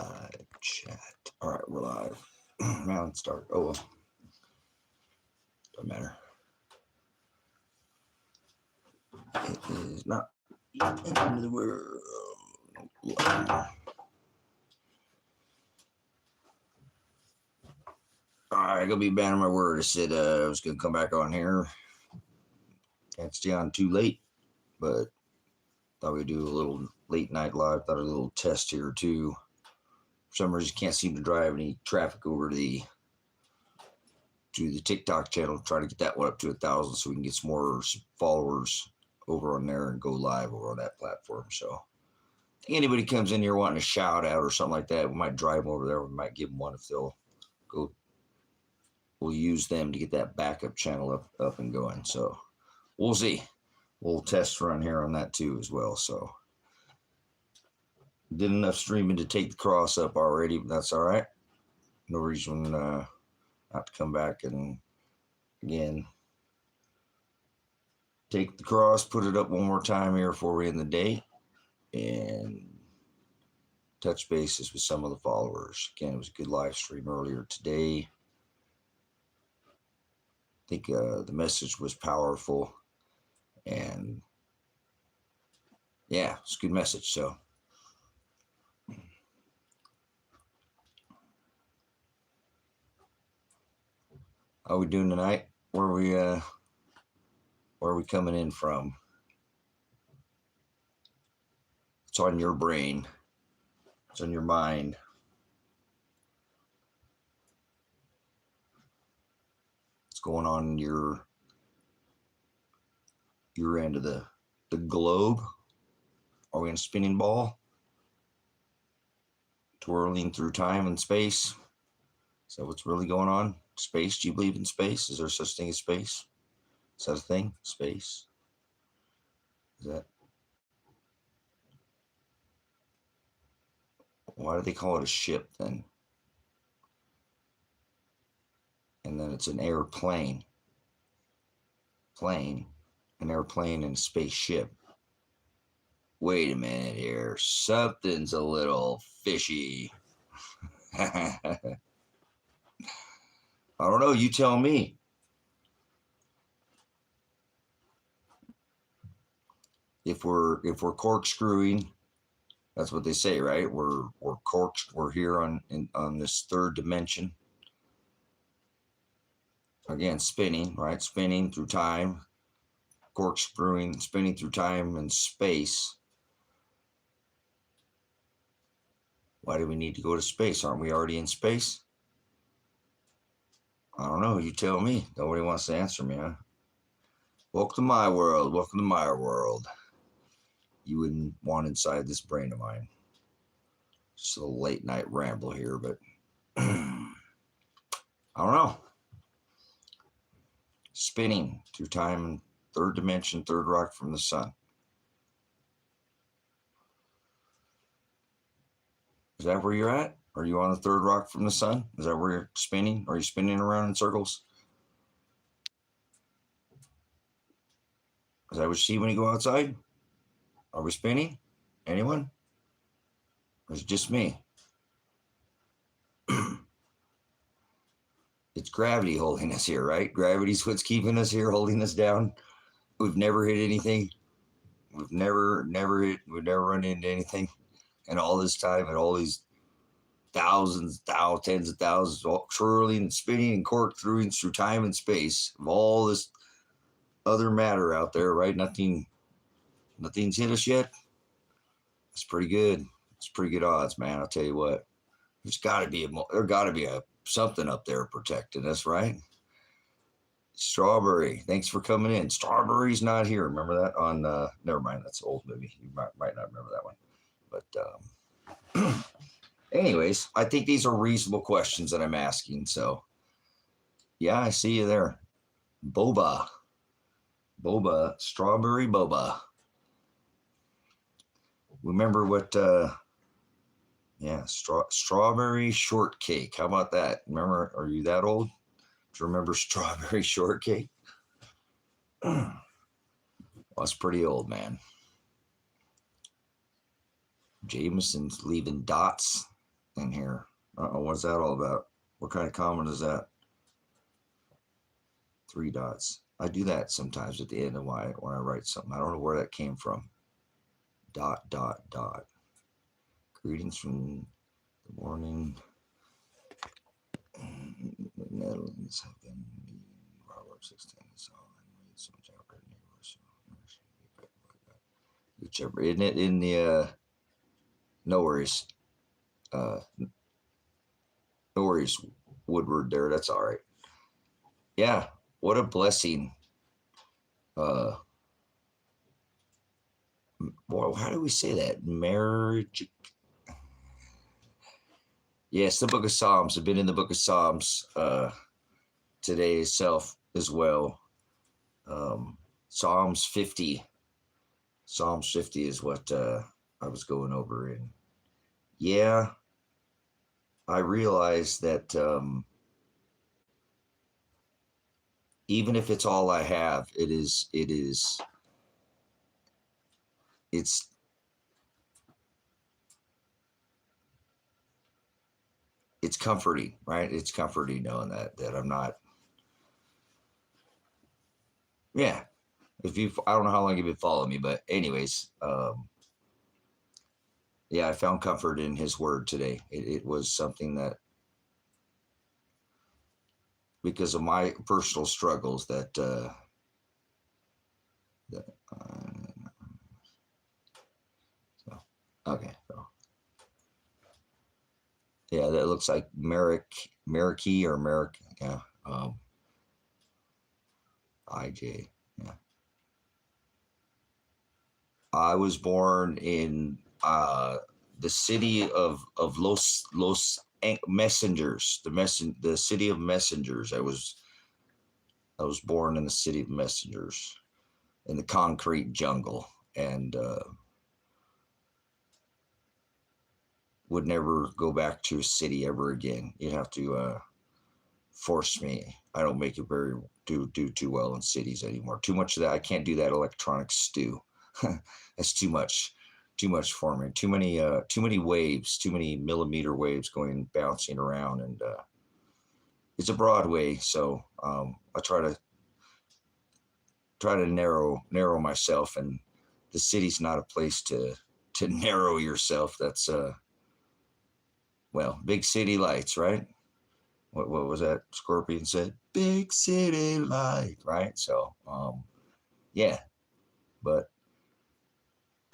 Live chat. All right, we're live. Now let's start. Oh, well. Doesn't matter. It is not into the world. All right, gonna be banning my word. I said I was gonna come back on here. Can't stay on too late, but thought we'd do a little late night live. Thought a little test here too. For some reason, can't seem to drive any traffic over to the TikTok channel. Try to get that one up to 1,000 so we can get some more followers over on there and go live over on that platform. So if anybody comes in here wanting a shout out or something like that, we might drive them over there. We might give them one if they'll go. We'll use them to get that backup channel up and going. So we'll see. We'll test run here on that too as well. So did enough streaming to take the cross up already, but that's all right. No reason not to come back and again take the cross, put it up one more time here before we end the day, and touch bases with some of the followers. Again, it was a good live stream earlier today. I think the message was powerful, and yeah, it's a good message. So how are we doing tonight? Where are we coming in from? It's on your brain. It's on your mind. What's going on in your end of the globe? Are we in a spinning ball? Twirling through time and space? Is that what's really going on? Space? Do you believe in space? Is there such thing as space? Is that a thing? Space? Is that? Why do they call it a ship then? And then it's an airplane. An airplane and a spaceship. Wait a minute here. Something's a little fishy. I don't know. You tell me. If we're corkscrewing, that's what they say, right? We're here on this third dimension. Again, spinning, right? Spinning through time, corkscrewing, spinning through time and space. Why do we need to go to space? Aren't we already in space? I don't know. You tell me. Nobody wants to answer me, huh? Welcome to my world. Welcome to my world. You wouldn't want inside this brain of mine. Just a late night ramble here, but I don't know. Spinning through time and third dimension, third rock from the sun. Is that where you're at? Are you on the third rock from the sun? Is that where you're spinning? Are you spinning around in circles? Is that what you see when you go outside? Are we spinning? Anyone? Or is it just me? It's gravity holding us here, right? Gravity's what's keeping us here, holding us down. We've never hit anything. We've never run into anything. And all this time, and all these tens of thousands, all twirling and spinning and corkscrewing through time and space of all this other matter out there, right? Nothing's hit us yet. It's pretty good. It's pretty good odds, man. I'll tell you what. There got to be something up there protecting us, right? Strawberry, thanks for coming in. Strawberry's not here. Remember that on? Never mind. That's an old movie. You might not remember that one. But anyways, I think these are reasonable questions that I'm asking. So, yeah, I see you there. Boba, strawberry boba. Remember what? Strawberry shortcake. How about that? Remember? Are you that old to remember strawberry shortcake? Well, it's pretty old, man. Jameson's leaving dots. in here. What's that all about? What kind of comment is that? 3 dots. I do that sometimes at the end of when I write something. I don't know where that came from. Dot dot dot. Greetings from the morning. The Netherlands have been World War 16. So I made so much out right whichever, isn't it in the no worries. No worries, Woodward there. That's all right. Yeah, what a blessing. Well, how do we say that? Marriage. Yes, the book of Psalms. I've been in the book of Psalms today itself as well. Psalms 50. Psalms 50 is what I was going over. And yeah, I realized that even if it's all I have, it's comforting, right? It's comforting knowing that I'm not. Yeah, I don't know how long you've been following me, but anyways, yeah, I found comfort in His Word today. It was something that, because of my personal struggles, that so, okay, so yeah, that looks like Merricky or Merrick, yeah, IJ, yeah. I was born in the city of Los Messengers, the city of Messengers. I was born in the city of Messengers, in the concrete jungle, and would never go back to a city ever again. You'd have to force me. I don't make it do too well in cities anymore. Too much of that. I can't do that electronic stew. That's too much for me. Too many waves, too many millimeter waves going bouncing around, and it's a Broadway, so I try to narrow myself, and the city's not a place to narrow yourself. That's well, big city lights, right? What was that Scorpion said? Big city light, right? So yeah, but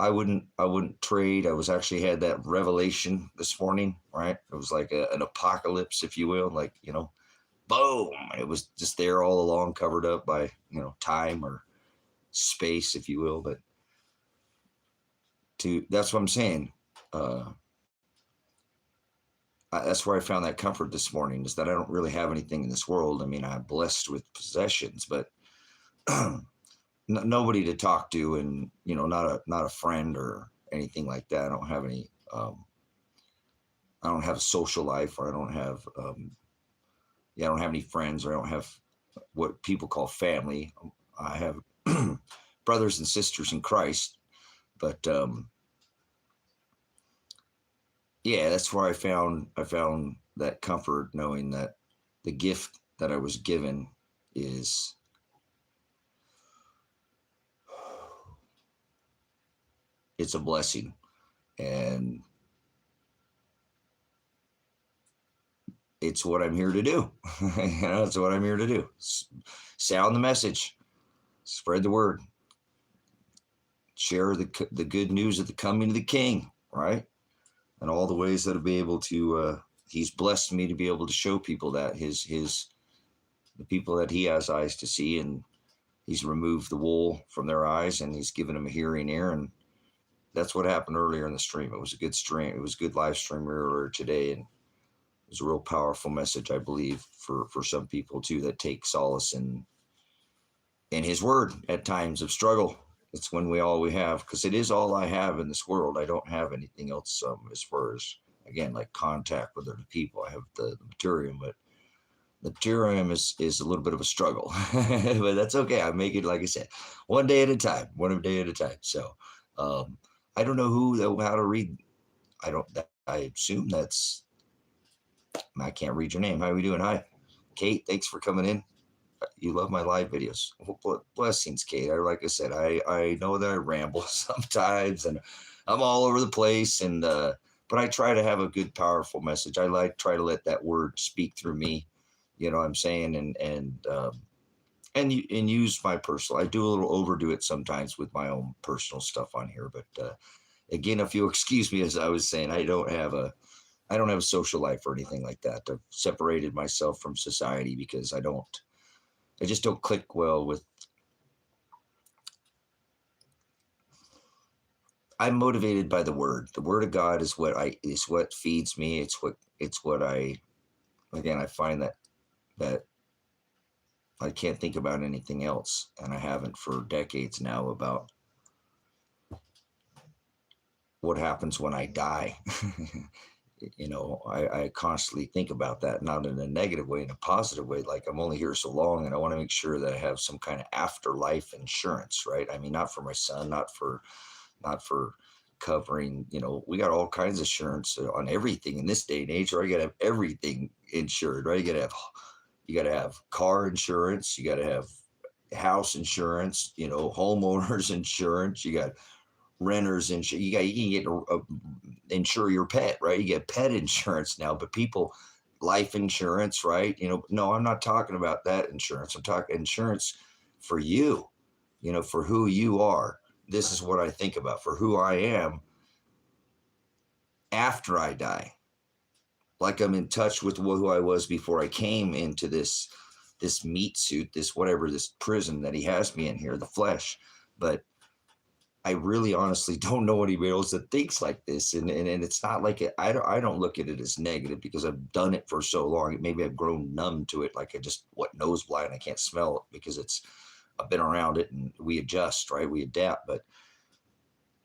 I wouldn't trade. I was actually had that revelation this morning, right? It was like an apocalypse, if you will, like, boom. It was just there all along, covered up by, time or space, if you will. But that's what I'm saying. That's where I found that comfort this morning, is that I don't really have anything in this world. I mean, I'm blessed with possessions, but nobody to talk to, and not a friend or anything like that. I don't have any. I don't have a social life, or I don't have. I don't have any friends, or I don't have what people call family. I have brothers and sisters in Christ, but yeah, that's where I found that comfort, knowing that the gift that I was given is it's a blessing, and it's what I'm here to do. It's what I'm here to do. Sound the message, spread the word, share the good news of the coming of the King, right? And all the ways that I'll be able to. He's blessed me to be able to show people that the people that He has eyes to see, and He's removed the wool from their eyes, and He's given them a hearing ear. And that's what happened earlier in the stream. It was a good stream. It was a good live stream earlier today, and it was a real powerful message, I believe, for some people too, that take solace in His Word at times of struggle. It's when all we have, because it is all I have in this world. I don't have anything else as far as, again, like contact with other people. I have the materium, but the materium is a little bit of a struggle, but that's okay. I make it, like I said, one day at a time. So I don't know how to read. I assume that's I can't read your name. How are we doing? Hi, Kate. Thanks for coming in. You love my live videos. Blessings, Kate. Like I said, I know that I ramble sometimes, and I'm all over the place. And but I try to have a good, powerful message. I try to let that word speak through me. You know what I'm saying? And use my personal. I do a little overdo it sometimes with my own personal stuff on here. But again, if you excuse me, as I was saying, I don't have a social life or anything like that. I've separated myself from society because I just don't click well with. I'm motivated by the word. The word of God is what feeds me. It's what I find that I can't think about anything else, and I haven't for decades now, about what happens when I die. I constantly think about that, not in a negative way, in a positive way. Like, I'm only here so long, and I want to make sure that I have some kind of afterlife insurance, right? I mean, not for my son, not for covering, we got all kinds of insurance on everything in this day and age, right? You got to have everything insured, right? You got to have car insurance, you got to have house insurance, homeowners insurance, you got renters insurance, you can get insure your pet, right? You get pet insurance now, but people, life insurance, right? No, I'm not talking about that insurance. I'm talking insurance for you, for who you are. This is what I think about, for who I am after I die. Like, I'm in touch with who I was before I came into this meat suit, this prison that he has me in here, the flesh. But I really honestly don't know anybody else that thinks like this. And it's not like it, I don't look at it as negative, because I've done it for so long. Maybe I've grown numb to it. Like, nose blind. I can't smell it because I've been around it, and we adjust, right? We adapt. But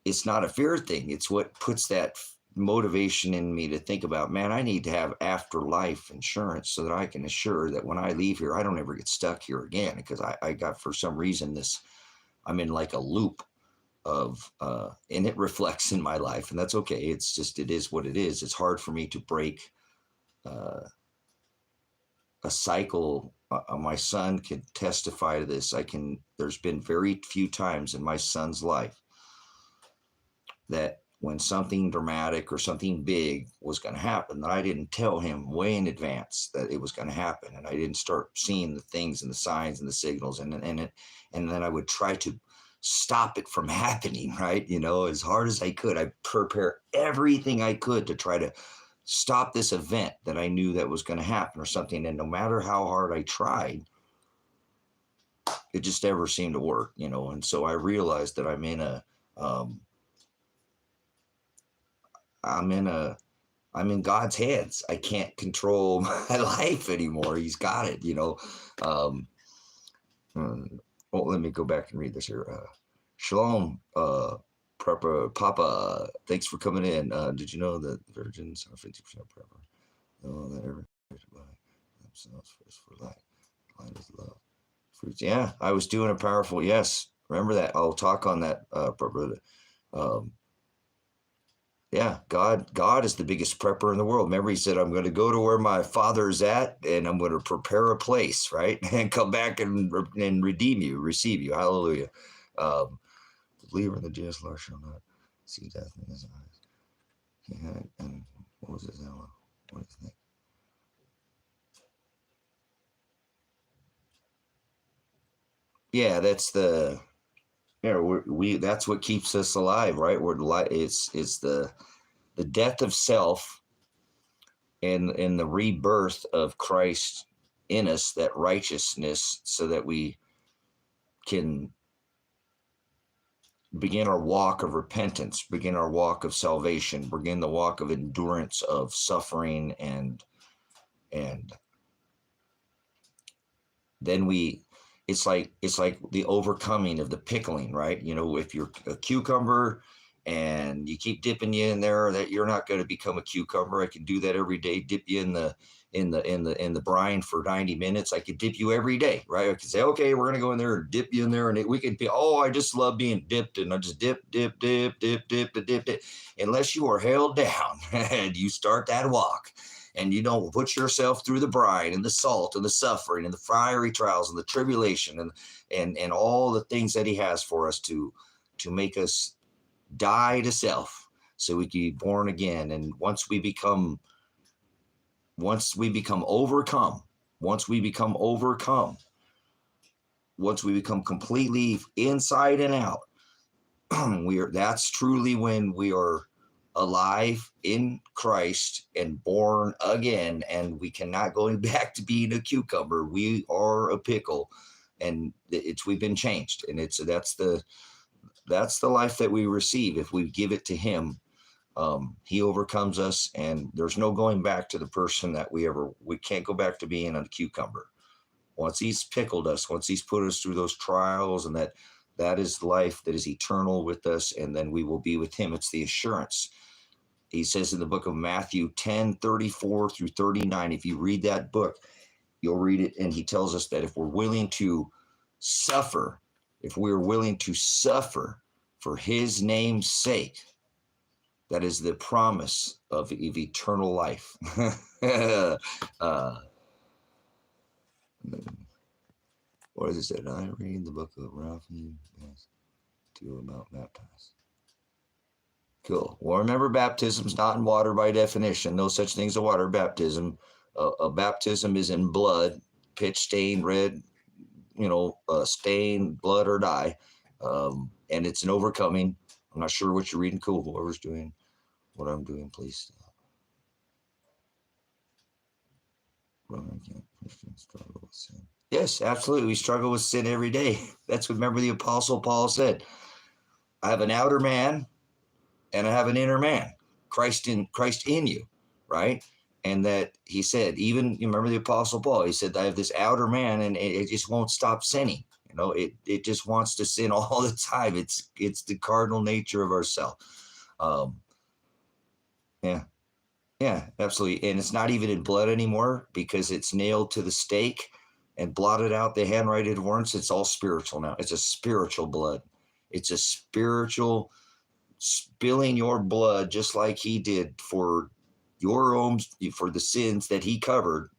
it's not a fear thing. It's what puts that motivation in me to think about, man, I need to have afterlife insurance so that I can assure that when I leave here, I don't ever get stuck here again. Because I got, for some reason, I'm in like a loop of, and it reflects in my life, and that's okay. It's just, it is what it is. It's hard for me to break a cycle. My son can testify to this. There's been very few times in my son's life that when something dramatic or something big was going to happen, that I didn't tell him way in advance that it was going to happen. And I didn't start seeing the things and the signs and the signals. And then I would try to stop it from happening, right? As hard as I could, I prepare everything I could to try to stop this event that I knew that was going to happen or something. And no matter how hard I tried, it just never seemed to work, And so I realized that I'm in God's hands. I can't control my life anymore. He's got it, Well, let me go back and read this here. Shalom, Papa. Thanks for coming in. Did you know that virgins are 50% prepper? No, that every by themselves first for light. Light is love. Fruits. Yeah, I was doing a powerful. Yes, remember that. I'll talk on that, brother. Yeah, God is the biggest prepper in the world. Remember, he said, I'm going to go to where my Father's at, and I'm going to prepare a place, right? And come back and redeem you, receive you. Hallelujah. The believer in the just Lord shall not see death in his eyes. He had, and what was his hour? What do you think? Yeah, that's the, that's what keeps us alive, right? It's the death of self and the rebirth of Christ in us, that righteousness, so that we can begin our walk of repentance, begin our walk of salvation, begin the walk of endurance of suffering, and then it's like the overcoming of the pickling, right? If you're a cucumber and you keep dipping you in there, that you're not going to become a cucumber. I can do that every day. Dip you in the brine for 90 minutes. I could dip you every day, right? I could say, okay, we're going to go in there and dip you in there, and we can be, I just love being dipped, and I just dip. Unless you are held down and you start that walk, and you don't put yourself through the brine and the salt and the suffering and the fiery trials and the tribulation and all the things that he has for us to make us die to self so we can be born again. And once we become overcome, once we become completely inside and out, that's truly when we are alive in Christ and born again, and we cannot go back to being a cucumber. We are a pickle, and we've been changed, and that's the life that we receive if we give it to him. He overcomes us, and there's no going back to the person that we can't go back to being a cucumber. Once he's pickled us, once he's put us through those trials, and that is life that is eternal with us, and then we will be with him. It's the assurance. He says in the book of Matthew 10:34 through 39, if you read that book, you'll read it, and he tells us that if we're willing to suffer, for his name's sake, that is the promise of eternal life. What is it? I read the book of Ralphie to about baptized. Cool. Well, remember, baptism's not in water by definition. No such thing as a water baptism. A baptism is in blood, pitch stained red, stain, blood or die. And it's an overcoming. I'm not sure what you're reading. Cool. Whoever's doing what I'm doing, please stop. Well, I can't. Christians struggle with sin. Yes, absolutely. We struggle with sin every day. That's what, remember, the Apostle Paul said, I have an outer man and I have an inner man, Christ in you, right? And that he said, even, you remember the Apostle Paul, he said, I have this outer man and it just won't stop sinning. It just wants to sin all the time. It's the cardinal nature of ourself. Yeah, absolutely. And it's not even in blood anymore because it's nailed to the stake and blotted out the handwriting words. It's all spiritual now. It's a spiritual blood. It's a spiritual spilling your blood, just like he did for for the sins that he covered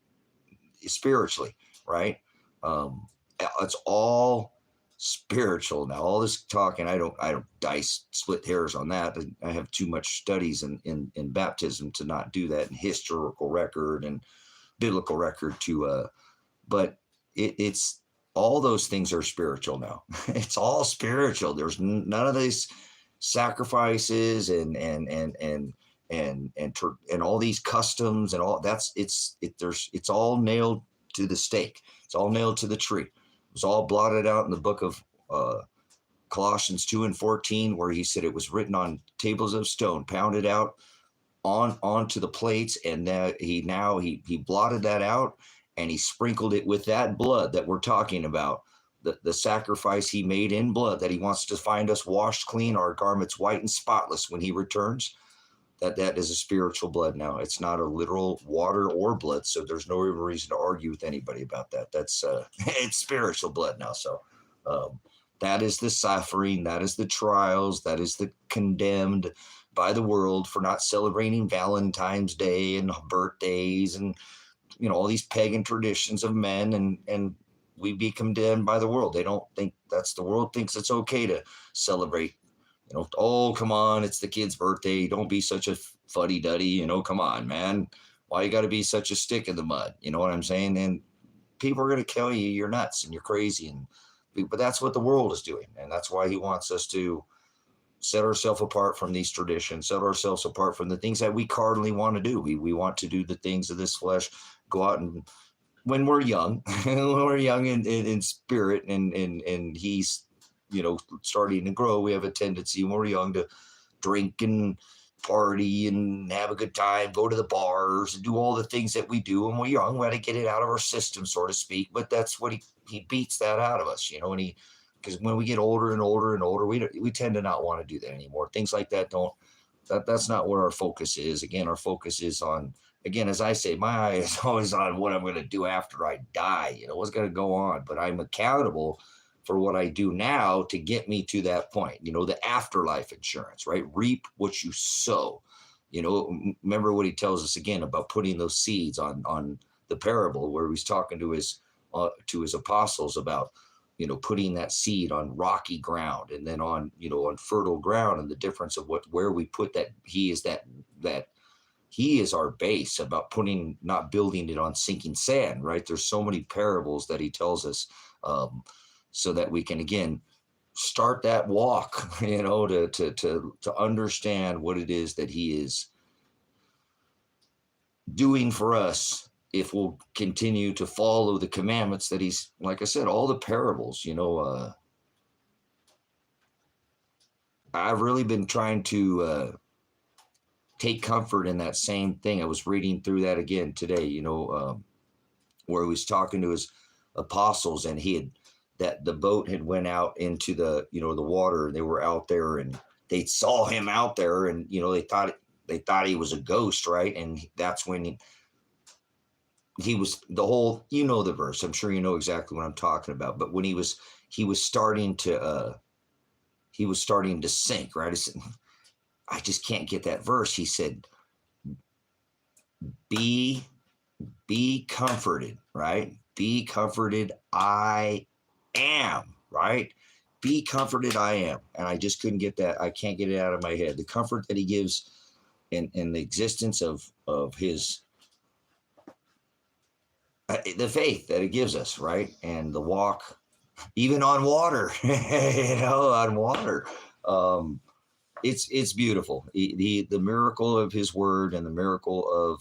spiritually, right? It's all spiritual now. All this talking, I don't split hairs on that. I have too much studies in baptism to not do that, and historical record and biblical record to but it's all those things are spiritual now. It's all spiritual. There's none of these sacrifices and all these customs and all that's it's all nailed to the stake. It's all nailed to the tree. It was all blotted out in the book of Colossians 2:14, where he said it was written on tables of stone, pounded out onto the plates, and that he blotted that out, and he sprinkled it with that blood that we're talking about, the sacrifice he made in blood, that he wants to find us washed clean, our garments white and spotless when he returns. That is a spiritual blood now. It's not a literal water or blood, so there's no reason to argue with anybody about that. That's it's spiritual blood now. So that is the suffering, that is the trials, that is the condemned by the world for not celebrating Valentine's Day and birthdays and all these pagan traditions of men, and we be condemned by the world. They don't think the world thinks it's okay to celebrate. Oh, come on, it's the kid's birthday. Don't be such a fuddy-duddy, come on, man. Why you got to be such a stick in the mud? You know what I'm saying? And people are going to tell you you're nuts and you're crazy. But that's what the world is doing. And that's why he wants us to set ourselves apart from these traditions, set ourselves apart from the things that we cardinally want to do. We want to do the things of this flesh, go out and when we're young, in spirit and he's, starting to grow, we have a tendency when we're young to drink and party and have a good time, go to the bars and do all the things that we do when we're young. We got to get it out of our system, so to speak. But that's what he beats that out of us, and because when we get older and older and older, we tend to not want to do that anymore. Things like that that's not where our focus is. Again, our focus is on, again, as I say, my eye is always on what I'm going to do after I die, what's going to go on. But I'm accountable for what I do now to get me to that point, the afterlife insurance, right? Reap what you sow. Remember what he tells us again about putting those seeds on the parable where he's talking to his apostles about, putting that seed on rocky ground and then on fertile ground, and the difference of where we put that. He is our base, about not building it on sinking sand, right? There's so many parables that he tells us, so that we can, again, start that walk, to understand what it is that he is doing for us if we'll continue to follow the commandments that he's, like I said, all the parables, I've really been trying to take comfort in that same thing. I was reading through that again today, where he was talking to his apostles, and that the boat had went out into the water, and they were out there, and they saw him out there, and they thought he was a ghost, right? And that's when he was the whole, the verse. I'm sure you know exactly what I'm talking about. But when he was starting to sink, right? I just can't get that verse. He said, be comforted, right? Be comforted, I am, right? Be comforted, I am. And I just couldn't get that. I can't get it out of my head. The comfort that he gives in the existence of his, the faith that it gives us, right? And the walk, even on water, on water. It's beautiful. The miracle of his word, and the miracle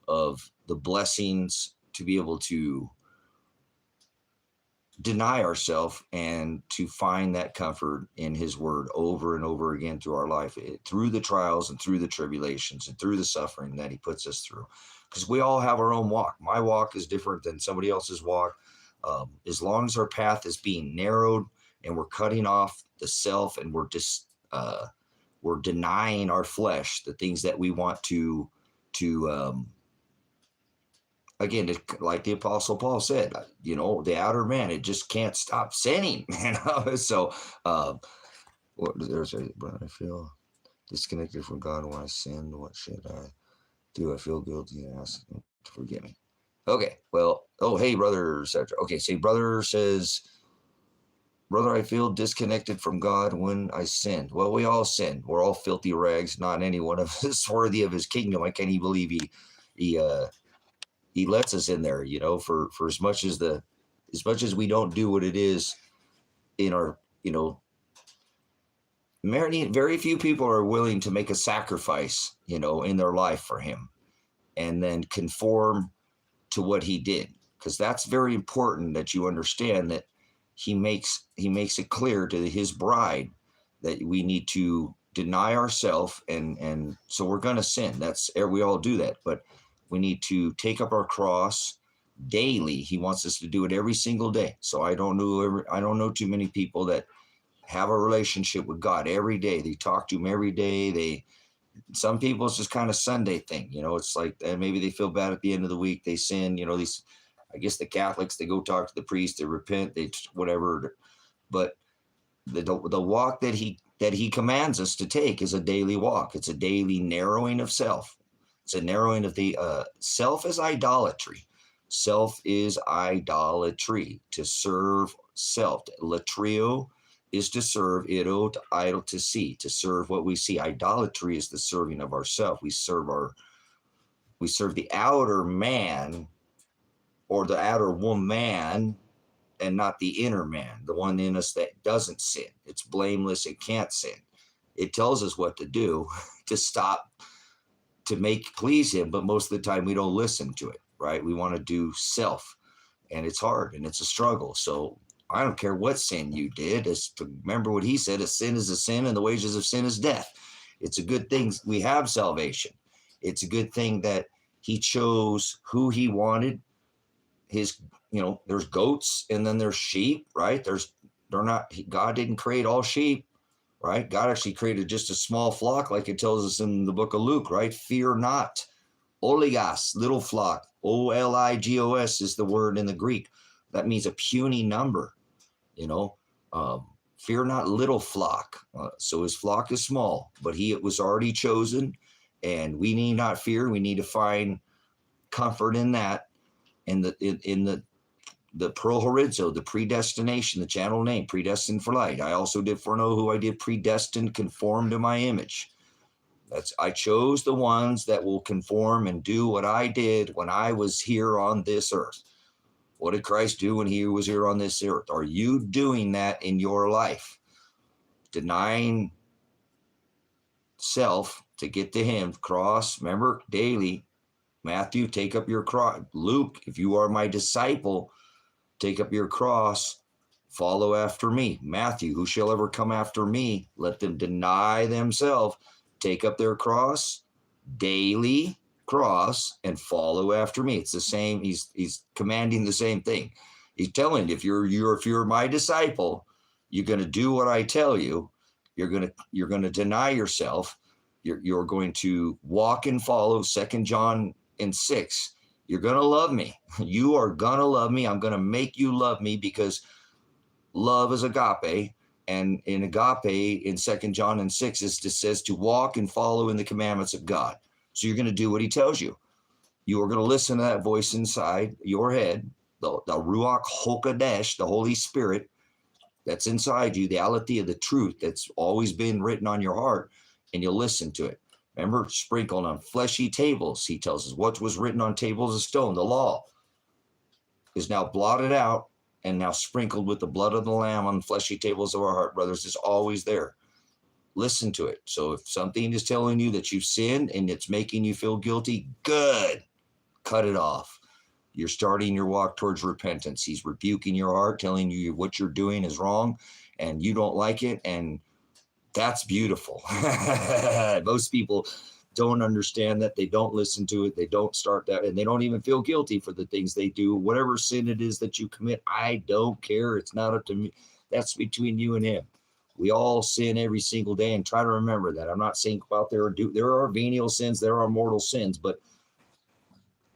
of the blessings to be able to deny ourselves and to find that comfort in his word over and over again through our life, through the trials and through the tribulations and through the suffering that he puts us through. Because we all have our own walk. My walk is different than somebody else's walk. As long as our path is being narrowed and we're cutting off the self, and we're denying our flesh, the things that we want to again, like the Apostle Paul said, the outer man, it just can't stop sinning, So, I feel disconnected from God when I sin. What should I do? I feel guilty and ask him to forgive me. Okay, well, hey, brother, okay, see, brother says, brother, I feel disconnected from God when I sinned. Well, we all sin. We're all filthy rags. Not any one of us worthy of his kingdom. I can't even believe he lets us in there, for as much as we don't do what it is in our, very few people are willing to make a sacrifice, in their life for him, and then conform to what he did. Because that's very important, that you understand that he makes it clear to his bride that we need to deny ourselves, and so we're going to sin. We all do that, but we need to take up our cross daily. He wants us to do it every single day. So I don't know too many people that have a relationship with God every day. They talk to him every day. Some people, it's just kind of Sunday thing. It's like, maybe they feel bad at the end of the week. They sin, I guess the Catholics, they go talk to the priest, they repent, they whatever. But the walk that he commands us to take is a daily walk. It's a daily narrowing of self. It's a narrowing of the self is idolatry. Self is idolatry, to serve self. Latrio is to serve, iro, to idol, to see, to serve what we see. Idolatry is the serving of ourself. We serve the outer man, or the outer woman, and not the inner man, the one in us that doesn't sin. It's blameless. It can't sin. It tells us what to do to stop, to please him, but most of the time we don't listen to it, right? We want to do self, and it's hard, and it's a struggle. So I don't care what sin you did. Remember what he said: a sin is a sin, and the wages of sin is death. It's a good thing we have salvation. It's a good thing that he chose who he wanted. There's goats, and then there's sheep, right? God didn't create all sheep, right? God actually created just a small flock, like it tells us in the book of Luke, right? Fear not. Oligos, little flock. Oligos is the word in the Greek. That means a puny number, fear not, little flock. So his flock is small, but it was already chosen, And we need not fear. We need to find comfort in that, in the pro horizo, the predestination, the channel name, predestined for light. I also did foreknow who I did predestined, conform to my image. I chose the ones that will conform and do what I did when I was here on this earth. What did Christ do when he was here on this earth? Are you doing that in your life? Denying self to get to him, cross, remember, daily. Matthew, take up your cross. Luke, if you are my disciple, take up your cross, follow after me. Matthew, who shall ever come after me? Let them deny themselves, take up their cross, daily cross, and follow after me. It's the same. He's commanding the same thing. He's telling you, if you're my disciple, you're going to do what I tell you. You're going to deny yourself. You're going to walk and follow. 2 John 6. You're going to love me. You are going to love me. I'm going to make you love me, because love is agape. And in agape, in 2 John 6, it says to walk and follow in the commandments of God. So you're going to do what he tells you. You are going to listen to that voice inside your head, the Ruach HaKodesh, the Holy Spirit that's inside you, the aletheia, the truth that's always been written on your heart, and you'll listen to it. Remember, sprinkled on fleshy tables, he tells us. What was written on tables of stone, the law, is now blotted out and now sprinkled with the blood of the Lamb on fleshy tables of our heart, brothers. It's always there. Listen to it. So if something is telling you that you've sinned and it's making you feel guilty, good. Cut it off. You're starting your walk towards repentance. He's rebuking your heart, telling you what you're doing is wrong and you don't like it. And that's beautiful. Most people don't understand that. They don't listen to it. They don't start that, and they don't even feel guilty for the things they do. Whatever sin it is that you commit, I don't care. It's not up to me. That's between you and him. We all sin every single day, and try to remember that. I'm not saying go out there and do. There are venial sins. There are mortal sins, but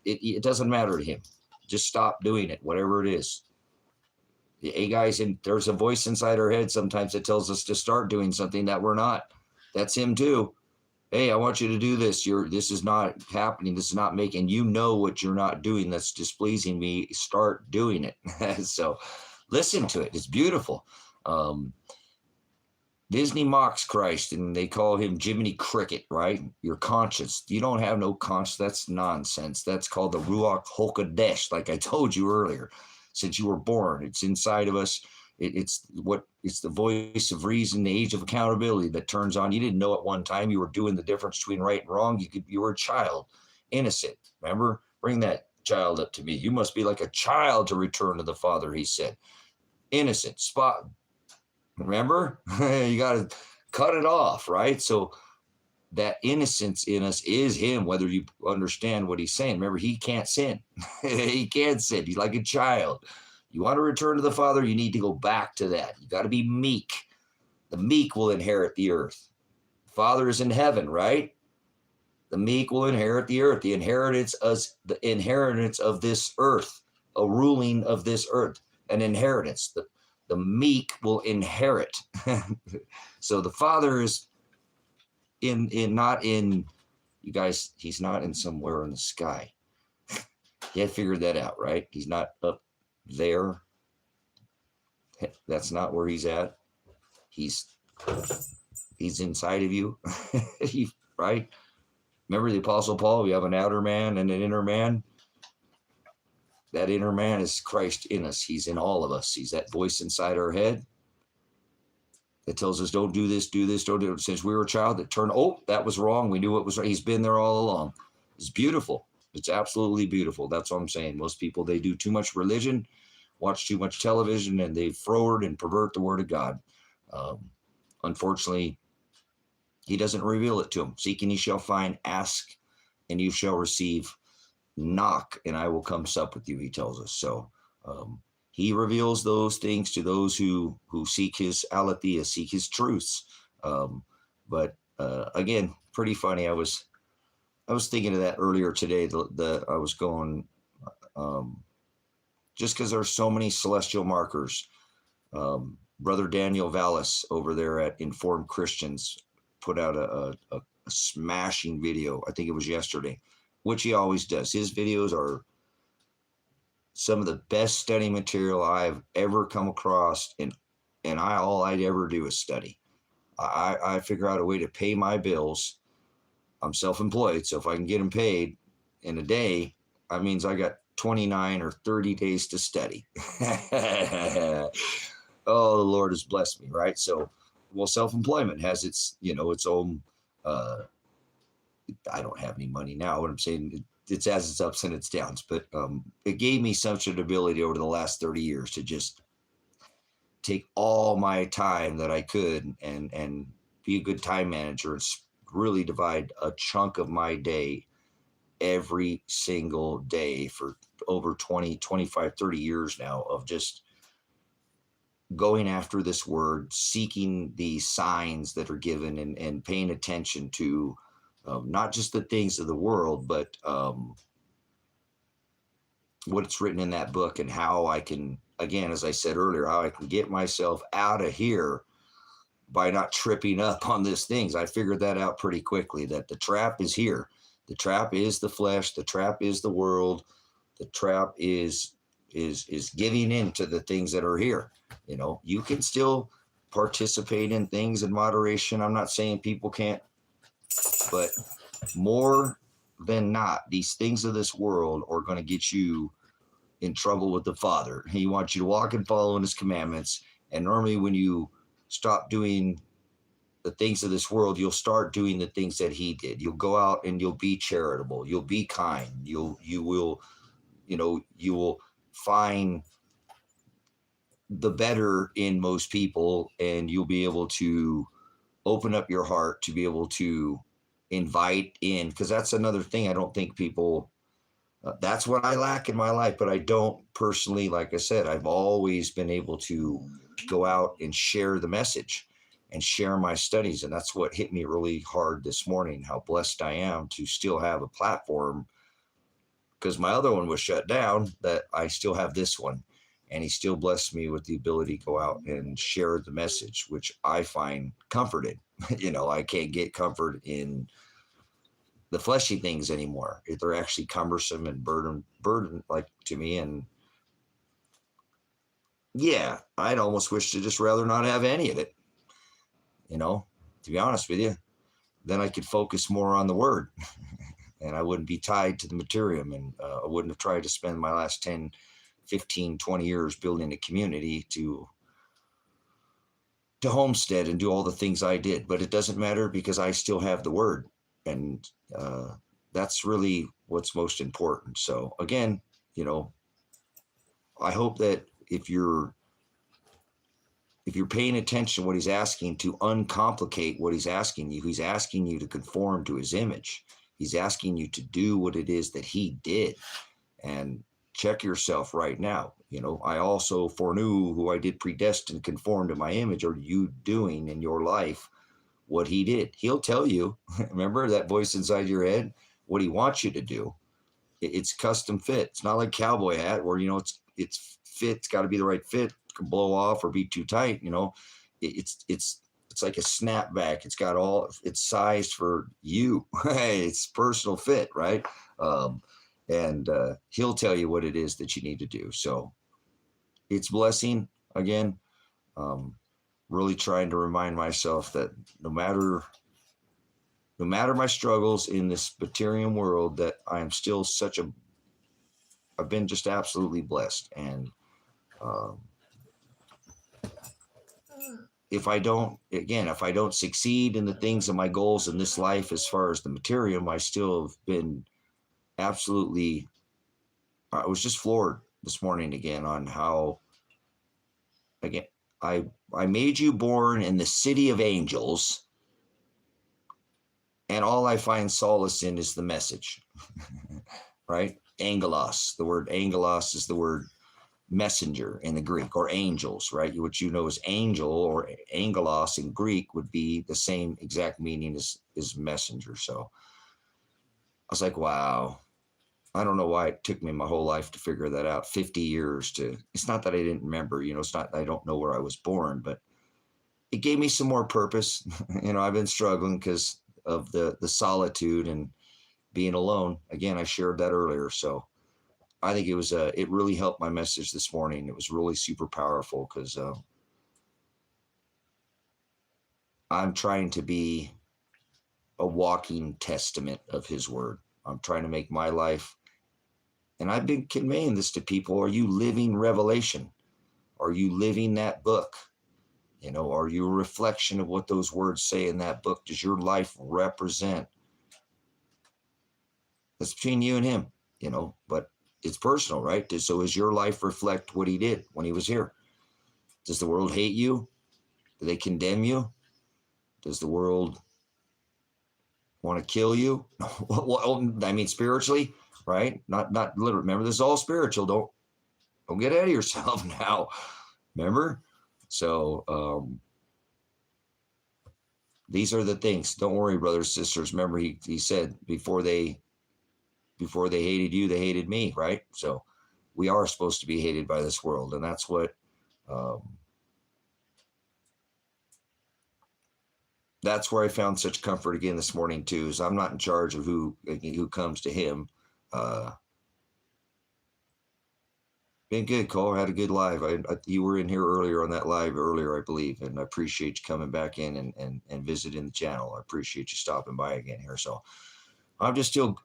it doesn't matter to him. Just stop doing it, whatever it is. Hey guys, and there's a voice inside our head sometimes that tells us to start doing something that we're not. That's him too. Hey, I want you to do this. This is not happening. This is not making, you know what you're not doing that's displeasing me. Start doing it. So listen to it. It's beautiful. Disney mocks Christ and they call him Jiminy Cricket, right? Your conscience. You don't have no conscience. That's nonsense. That's called the Ruach HaKodesh, like I told you earlier. Since you were born, it's inside of us. It's the voice of reason, the age of accountability that turns on. You didn't know at one time you were doing the difference between right and wrong. You were a child, innocent. Remember, bring that child up to me. You must be like a child to return to the Father, he said. Innocent, spot. Remember, you got to cut it off, right? So that innocence in us is him, whether you understand what he's saying. Remember, he can't sin. He can't sin. He's like a child. You want to return to the Father, you need to go back to that. You got to be meek. The meek will inherit the earth. The Father is in heaven, right? The meek will inherit the earth. The inheritance of this earth, a ruling of this earth, an inheritance. The meek will inherit. So the Father is not in, you guys, he's not in somewhere in the sky. You had figured that out, right? He's not up there. That's not where he's at. He's inside of you. Right? Remember the Apostle Paul? We have an outer man and an inner man. That inner man is Christ in us. He's in all of us. He's that voice inside our head that tells us, don't do this, don't do it. Since we were a child, that turned, that was wrong. We knew what was right. He's been there all along. It's beautiful. It's absolutely beautiful. That's what I'm saying. Most people, they do too much religion, watch too much television, and they forward and pervert the word of God. Unfortunately, he doesn't reveal it to them. Seek and ye shall find, ask and you shall receive, knock and I will come sup with you, he tells us. So he reveals those things to those who seek his aletheia, seek his truths. But again, pretty funny. I was thinking of that earlier today. I was going, just because there's so many celestial markers. Brother Daniel Vallis over there at Informed Christians put out a a smashing video. I think it was yesterday, which he always does. His videos are some of the best study material I've ever come across, and all I'd ever do is study. I figure out a way to pay my bills. I'm self-employed, so if I can get them paid in a day, that means I got 29 or 30 days to study. Oh, the Lord has blessed me, right? So, well, self-employment has its, its own. I don't have any money now. What I'm saying, it has its ups and its downs, but it gave me such an ability over the last 30 years to just take all my time that I could and be a good time manager and really divide a chunk of my day every single day for over 20, 25, 30 years now of just going after this word, seeking the signs that are given and paying attention to not just the things of the world, but what's written in that book and how I can, again, as I said earlier, how I can get myself out of here by not tripping up on these things. I figured that out pretty quickly, that the trap is here. The trap is the flesh. The trap is the world. The trap is giving into the things that are here. You can still participate in things in moderation. I'm not saying people can't, but more than not, these things of this world are going to get you in trouble with the Father. He wants you to walk and follow in his commandments. And normally when you stop doing the things of this world, you'll start doing the things that he did. You'll go out and you'll be charitable. You'll be kind. You will find the better in most people, and you'll be able to open up your heart to be able to invite in, because that's another thing I don't think people, that's what I lack in my life, but I don't personally, like I said, I've always been able to go out and share the message and share my studies. And that's what hit me really hard this morning, how blessed I am to still have a platform, because my other one was shut down, that I still have this one. And he still blessed me with the ability to go out and share the message, which I find comforted. I can't get comfort in the fleshy things anymore. They're actually cumbersome and burden like to me. And yeah, I'd almost wish to just rather not have any of it, to be honest with you. Then I could focus more on the word and I wouldn't be tied to the materium. And I wouldn't have tried to spend my last 10, 15, 20 years building a community to homestead and do all the things I did. But it doesn't matter, because I still have the word. And that's really what's most important. So again, I hope that if you're paying attention to what he's asking, to uncomplicate what he's asking you to conform to his image. He's asking you to do what it is that he did. And check yourself right now. I also foreknew who I did predestine, conform to my image. Are you doing in your life what he did? He'll tell you, remember that voice inside your head, what he wants you to do. It's custom fit. It's not like cowboy hat where, it's fit. It's got to be the right fit. It can blow off or be too tight. It's like a snapback. It's got it's sized for you. It's personal fit, right? And he'll tell you what it is that you need to do. So it's blessing. Again, really trying to remind myself that no matter my struggles in this material world, that I am still I've been just absolutely blessed. And if I don't succeed in the things of my goals in this life, as far as the materium, I still have been absolutely, I was just floored this morning again on how, again, I made you born in the city of angels, and all I find solace in is the message, right? Angelos. The word angelos is the word messenger in the Greek, or angels, right? What as angel or angelos in Greek would be the same exact meaning as messenger. So I was like, wow. I don't know why it took me my whole life to figure that out. 50 years it's not that I didn't remember, it's not, I don't know where I was born, but it gave me some more purpose. I've been struggling because of the solitude and being alone. Again, I shared that earlier. So I think it really helped my message this morning. It was really super powerful because I'm trying to be a walking testament of his word. I'm trying to make my life, and I've been conveying this to people. Are you living Revelation? Are you living that book? Are you a reflection of what those words say in that book? Does your life represent? It's between you and him, but it's personal, right? So does your life reflect what he did when he was here? Does the world hate you? Do they condemn you? Does the world want to kill you? Well, I mean, spiritually, right? Not literally. Remember, this is all spiritual. Don't get ahead of yourself now. Remember? So these are the things. Don't worry, brothers, sisters. Remember, he said before they hated you, they hated me, right? So we are supposed to be hated by this world, and that's what that's where I found such comfort again this morning too. Is I'm not in charge of who comes to him. Been good, Cole. Had a good live. You were in here earlier on that live earlier, I believe, and I appreciate you coming back in and visiting the channel. I appreciate you stopping by again here. So I'm just still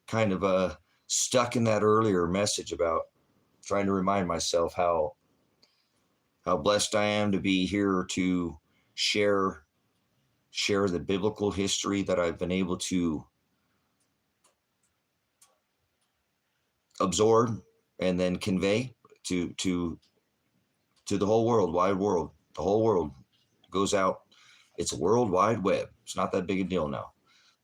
kind of stuck in that earlier message about trying to remind myself how blessed I am to be here to share the biblical history that I've been able to absorb and then convey to the whole wide world. The whole world goes out. It's a world wide web. It's not that big a deal now,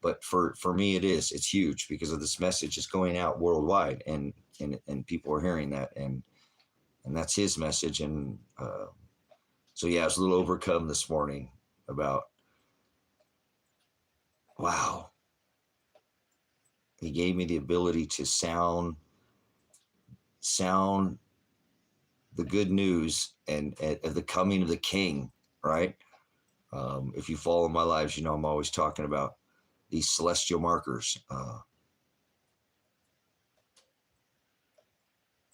but for me it is. It's huge because of this message is going out worldwide, and people are hearing that, and that's his message. And so yeah, I was a little overcome this morning about, wow, he gave me the ability to sound the good news and the coming of the King, right? If you follow my lives, I'm always talking about these celestial markers.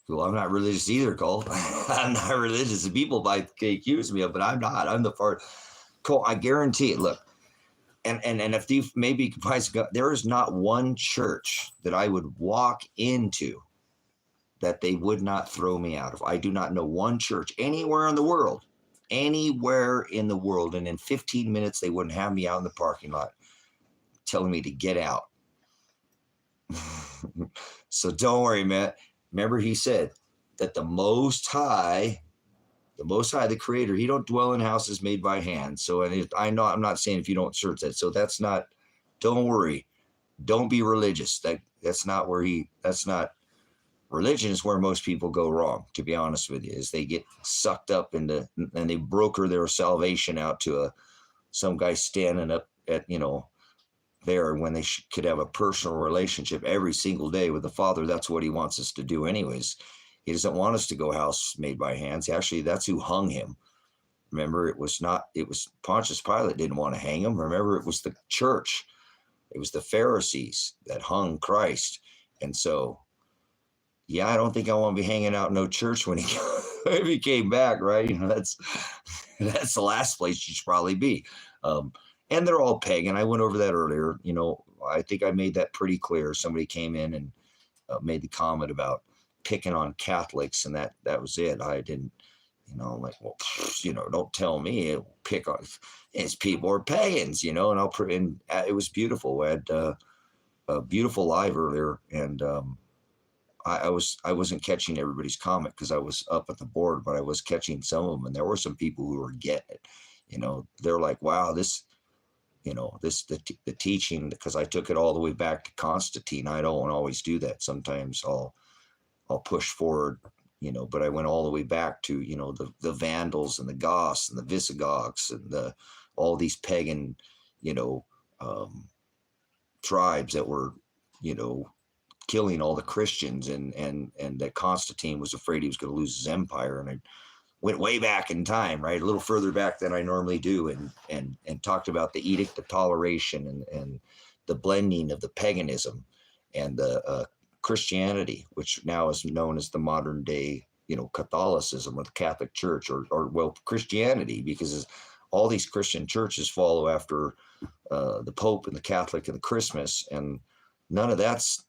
Well, I'm not religious either, Cole. I'm not religious. People might accuse me of, but I'm not. I'm the part. Cole, I guarantee it. Look, and if you maybe there is not one church that I would walk into that they would not throw me out of. I do not know one church anywhere in the world, and in 15 minutes they wouldn't have me out in the parking lot telling me to get out. So don't worry, Matt. Remember, he said that the Most High, the Creator, he don't dwell in houses made by hands. So, I know I'm not saying if you don't search that. So that's not. Don't worry. Don't be religious. That's not where that's not. Religion is where most people go wrong, to be honest with you, is they get sucked up into, and they broker their salvation out to some guy standing up at, there when they could have a personal relationship every single day with the Father. That's what he wants us to do anyways. He doesn't want us to go house made by hands. Actually, that's who hung him. Remember, it was Pontius Pilate didn't want to hang him. Remember, it was the church. It was the Pharisees that hung Christ. And so, yeah, I don't think I want to be hanging out in no church when he came back, right? That's the last place you should probably be. And they're all pagan. I went over that earlier. I think I made that pretty clear. Somebody came in and made the comment about picking on Catholics, and that was it. I didn't, I'm like, well, don't tell me. Pick on his people are pagans, and it was beautiful. We had a beautiful live earlier, and I wasn't catching everybody's comment because I was up at the board, but I was catching some of them, and there were some people who were getting it. They're like, wow, this, the teaching, because I took it all the way back to Constantine. I don't always do that. Sometimes I'll push forward, but I went all the way back to, the Vandals and the Goths and the Visigoths and all these pagan, tribes that were, killing all the Christians, and that Constantine was afraid he was going to lose his empire. And went way back in time, right? A little further back than I normally do, and talked about the Edict of Toleration and the blending of the paganism and the Christianity, which now is known as the modern day, Catholicism, or the Catholic Church, or well, Christianity, because all these Christian churches follow after the Pope and the Catholic and the Christmas, and none of that's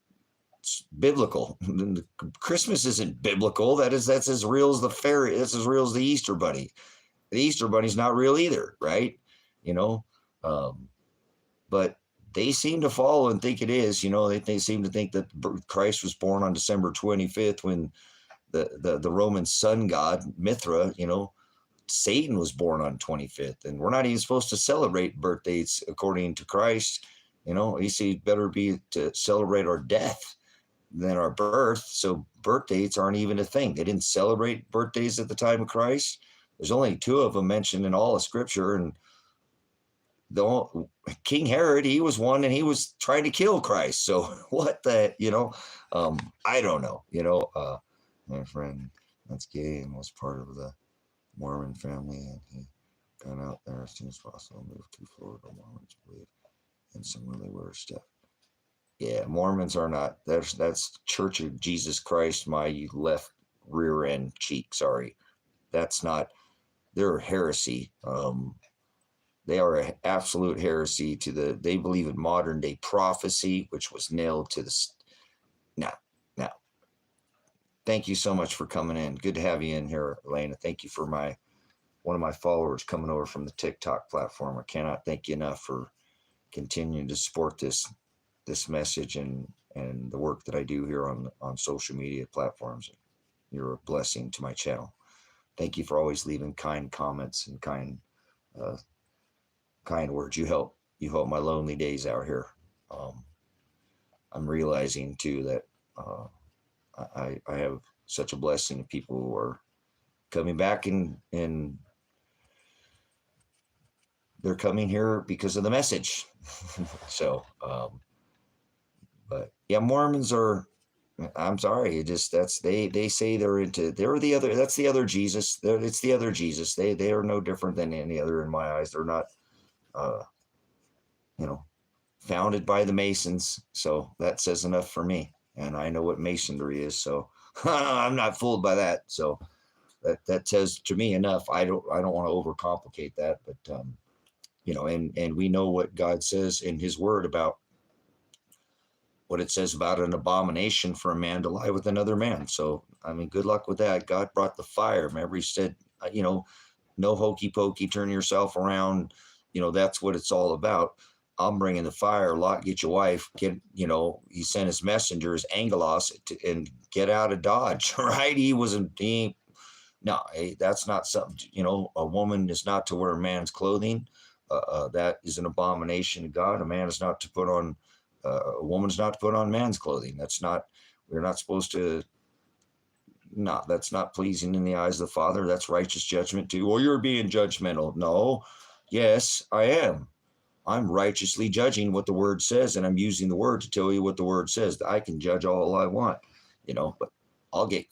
biblical. Christmas isn't biblical. That's as real as the fairy. That's as real as the Easter Bunny. The Easter Bunny's not real either, right? But they seem to follow and think it is. They seem to think that Christ was born on December 25th when the Roman sun god Mithra, Satan was born on 25th, and we're not even supposed to celebrate birthdays according to Christ. He said better be to celebrate our death than our birth. So birth dates aren't even a thing. They didn't celebrate birthdays at the time of Christ. There's only 2 of them mentioned in all of Scripture, and King Herod, he was one, and he was trying to kill Christ. So what the, I don't know. My friend that's gay and was part of the Mormon family, and he got out there as soon as possible, moved to Florida. Mormons believe in some really weird stuff. Yeah, Mormons are not. That's Church of Jesus Christ, my left rear end cheek. Sorry, that's not. They're heresy. They are an absolute heresy to they believe in modern day prophecy, which was nailed to the. Now, thank you so much for coming in. Good to have you in here, Elena. Thank you for one of my followers coming over from the TikTok platform. I cannot thank you enough for continuing to support this message and the work that I do here on social media platforms. You're a blessing to my channel. Thank you for always leaving kind comments and kind words. You help my lonely days out here. I'm realizing too that I have such a blessing of people who are coming back and they're coming here because of the message. So, but yeah, Mormons are, I'm sorry, they say they're the other, that's the other Jesus. It's the other Jesus. They are no different than any other in my eyes. They're not, founded by the Masons. So that says enough for me. And I know what Masonry is. So I'm not fooled by that. So that says to me enough. I don't want to overcomplicate that, but, and we know what God says in his word about what it says about an abomination for a man to lie with another man. So, I mean, good luck with that. God brought the fire. Remember, he said, no hokey pokey, turn yourself around. That's what it's all about. I'm bringing the fire. Lot, get your wife. He sent his messengers, Angelos, and get out of Dodge, right? No, that's not something, a woman is not to wear a man's clothing. That is an abomination to God. A man is not to put on, a woman's not to put on man's clothing. We're not supposed to, no, that's not pleasing in the eyes of the Father. That's righteous judgment too. Well, you're being judgmental. No, yes, I am. I'm righteously judging what the word says, and I'm using the word to tell you what the word says. I can judge all I want, but I'll get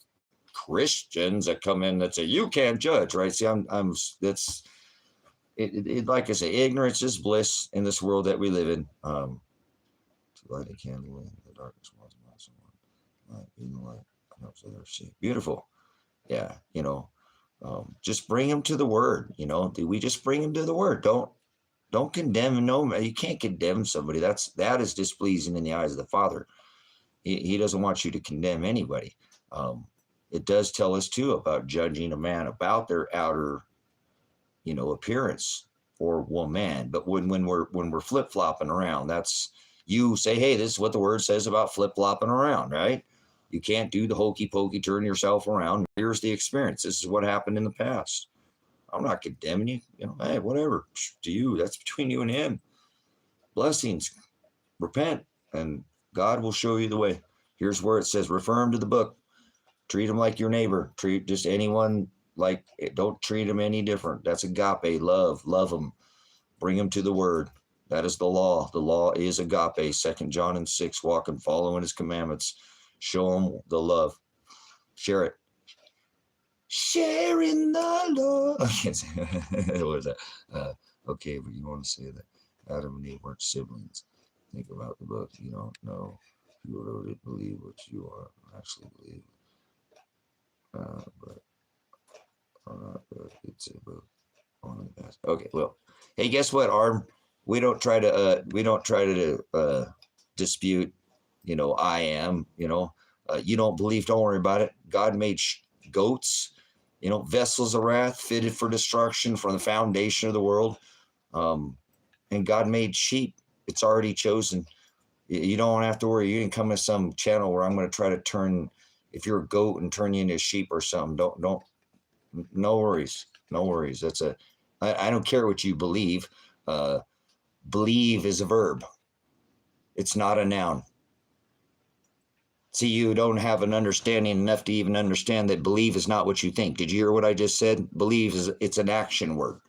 Christians that come in that say, you can't judge, right? See, that's it, like I say, ignorance is bliss in this world that we live in. To light a candle in the darkness was not someone. Light in the light helps others see. Beautiful. Yeah. Just bring them to the word. Do we just bring them to the word? Don't condemn. No, you can't condemn somebody. That is displeasing in the eyes of the Father. He doesn't want you to condemn anybody. It does tell us too about judging a man about their outer, appearance or woman. But when we're flip flopping around, that's you say, hey, this is what the word says about flip flopping around, right? You can't do the hokey pokey, turn yourself around. Here's the experience. This is what happened in the past. I'm not condemning you. Hey, whatever. To you, that's between you and him. Blessings. Repent, and God will show you the way. Here's where it says, refer him to the book. Treat him like your neighbor. Treat just anyone like, don't treat him any different. That's agape, love them. Bring him to the word. That is the law. The law is agape. 2 John and 6, walk and follow in his commandments. Show him the love. Share it. sharing the Lord. I can't say what was that? Okay, but you want to say that Adam and Eve weren't siblings. Think about the book. You don't know. You wrote it, believe what you are actually believe. But it's a book on the past. Okay, well, hey, guess what, Arm? We don't try to dispute. I am. You don't believe. Don't worry about it. God made goats. Vessels of wrath fitted for destruction from the foundation of the world. And God made sheep. It's already chosen. You don't have to worry. You didn't come to some channel where I'm going to try to turn, if you're a goat and turn you into a sheep or something. Don't, no worries. No worries. I don't care what you believe. Believe is a verb. It's not a noun. See, you don't have an understanding enough to even understand that believe is not what you think. Did you hear what I just said? Believe it's an action word.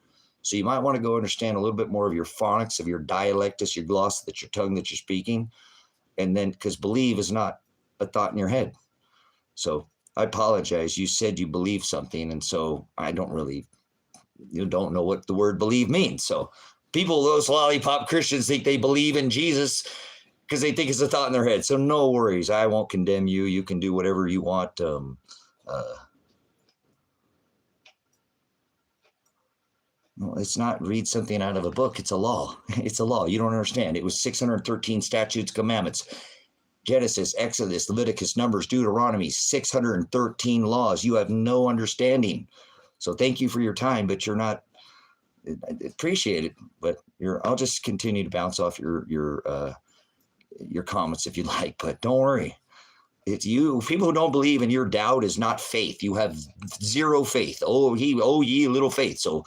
So you might want to go understand a little bit more of your phonics, of your dialectus, your gloss, that's your tongue that you're speaking. And then, because believe is not a thought in your head. So I apologize. You said you believe something. And so you don't know what the word believe means. So those lollipop Christians think they believe in Jesus because they think it's a thought in their head. So no worries. I won't condemn you. You can do whatever you want. No, it's not read something out of a book. It's a law. It's a law. You don't understand. It was 613 statutes, commandments. Genesis, Exodus, Leviticus, Numbers, Deuteronomy, 613 laws. You have no understanding. So thank you for your time, but you're not. I appreciate it, but I'll just continue to bounce off your comments if you like. But don't worry. It's you. People who don't believe in your doubt is not faith. You have zero faith. Oh, ye little faith. So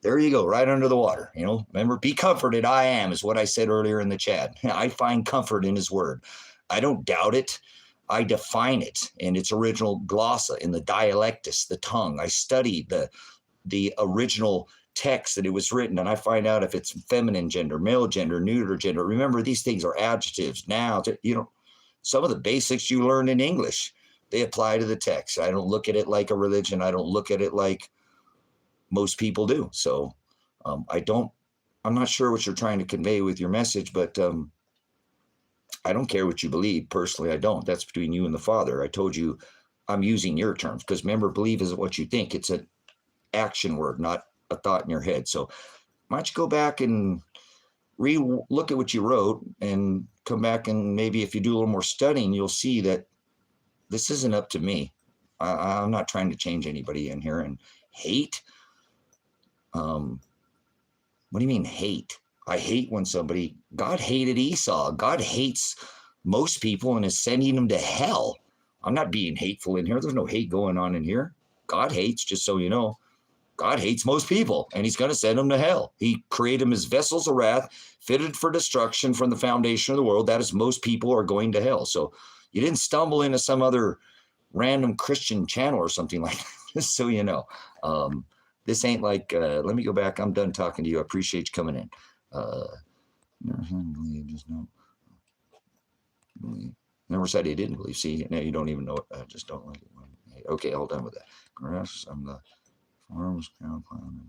there you go, right under the water. Remember, be comforted. I am is what I said earlier in the chat. I find comfort in his word. I don't doubt it. I define it in its original glossa, in the dialectus, the tongue. I study the original text that it was written, and I find out if it's feminine gender, male gender, neuter gender. Remember, these things are adjectives. Now, some of the basics you learn in English, they apply to the text. I don't look at it like a religion. I don't look at it like most people do. So I'm not sure what you're trying to convey with your message, but I don't care what you believe. Personally, I don't. That's between you and the Father. I told you I'm using your terms because remember, believe isn't what you think. It's an action word, not a thought in your head. So why don't you go back and look at what you wrote and come back, and maybe if you do a little more studying, you'll see that this isn't up to me. I'm not trying to change anybody in here. And hate, what do you mean hate? I hate when God hated Esau. God hates most people and is sending them to hell. I'm not being hateful in here. There's no hate going on in here. God hates, just so you know. God hates most people, and he's going to send them to hell. He created them as vessels of wrath, fitted for destruction from the foundation of the world. That is, most people are going to hell. So you didn't stumble into some other random Christian channel or something like that, just so you know. This ain't like, let me go back. I'm done talking to you. I appreciate you coming in. Never said he didn't believe. See, now you don't even know it. I just don't like it. Okay, all done with that. Grass, I'm the farm's cow clown.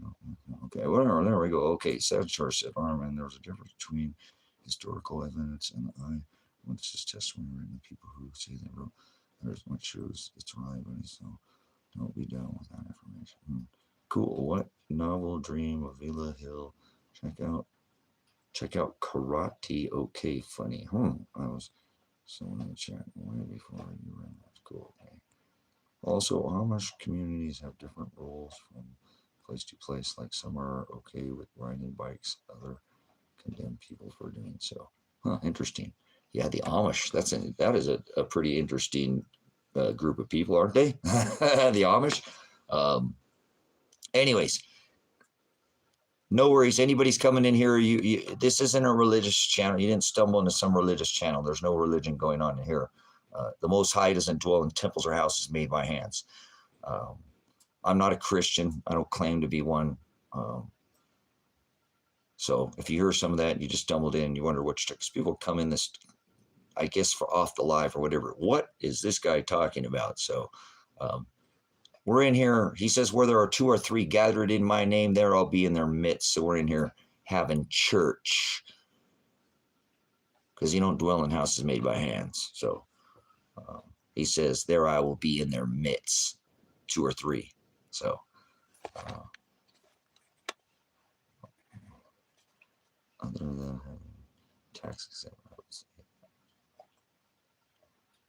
Okay, whatever. There we go. Okay, Sagittarius said, man, there's a difference between historical evidence and what's this testimony written the people who say they wrote. There's much shows it's right, but so don't be done with that information. Cool. What novel dream of Villa Hill? Check out Karate. Okay, funny. I was someone in the chat way before you ran. That's cool. Okay. Also, Amish communities have different rules from place to place. Like some are okay with riding bikes, other condemn people for doing so. Interesting. Yeah, the Amish. That is a pretty interesting group of people, aren't they? The Amish. Anyways, no worries. Anybody's coming in here. This isn't a religious channel. You didn't stumble into some religious channel. There's no religion going on in here. The Most High doesn't dwell in temples or houses made by hands. I'm not a Christian. I don't claim to be one. So if you hear some of that, you just stumbled in, you wonder which, because people come in this, I guess, for off the live or whatever. What is this guy talking about? So We're in here. He says, where there are 2 or 3 gathered in my name, there I'll be in their midst. So we're in here having church. Because you don't dwell in houses made by hands. So he says, there I will be in their midst. 2 or 3. So other than taxes.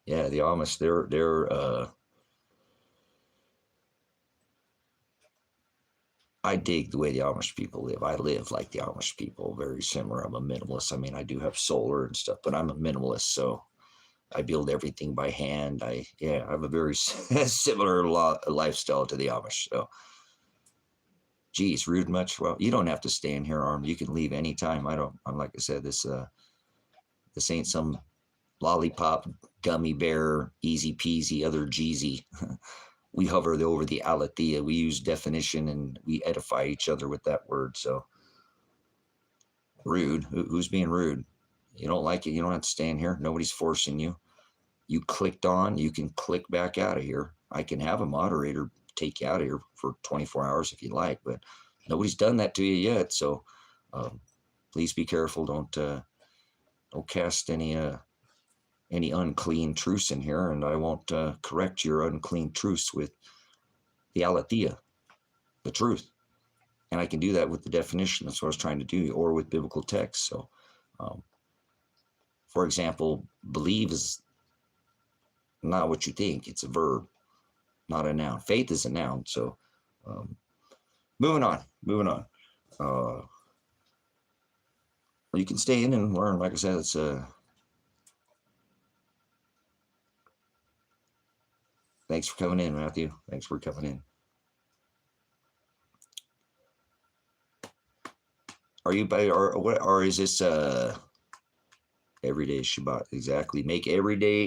Yeah, the Amish, they're I dig the way the Amish people live. I live like the Amish people, very similar. I'm a minimalist. I mean, I do have solar and stuff, but I'm a minimalist, so I build everything by hand. I have a very similar lifestyle to the Amish. So, geez, rude much? Well, you don't have to stay in here, armed. You can leave anytime. I'm like I said, this ain't some lollipop, gummy bear, easy peasy, other Jeezy. We hover over the aletheia. We use definition and we edify each other with that word. So rude. Who's being rude? You don't like it. You don't have to stay in here. Nobody's forcing you. You clicked on. You can click back out of here. I can have a moderator take you out of here for 24 hours if you like, but nobody's done that to you yet. So please be careful. Don't cast any unclean truths in here, and I won't correct your unclean truths with the aletheia, the truth. And I can do that with the definition. That's what I was trying to do, or with biblical text. So, for example, believe is not what you think. It's a verb, not a noun. Faith is a noun. So, moving on. You can stay in and learn. Like I said, it's thanks for coming in, Matthew. Thanks for coming in. Are you by or is this every day Shabbat? Exactly. Make every day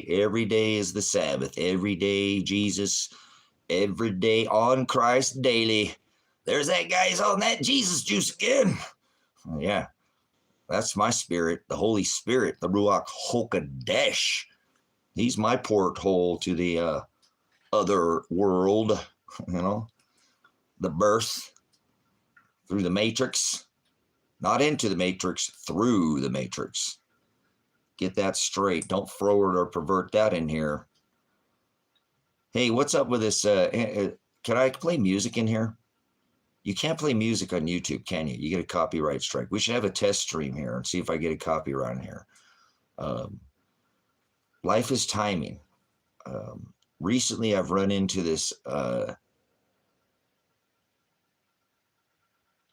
is the Sabbath. Every day Jesus, every day on Christ daily. There's that guy's on that Jesus juice again. Yeah. That's my spirit, the Holy Spirit, the Ruach HaKodesh. He's my porthole to the other world, the birth through the matrix, not into the matrix, through the matrix. Get that straight. Don't forward or pervert that in here. Hey, what's up with this? Can I play music in here? You can't play music on YouTube, can you? You get a copyright strike. We should have a test stream here and see if I get a copyright in here. Life is timing. Recently, I've run into this. I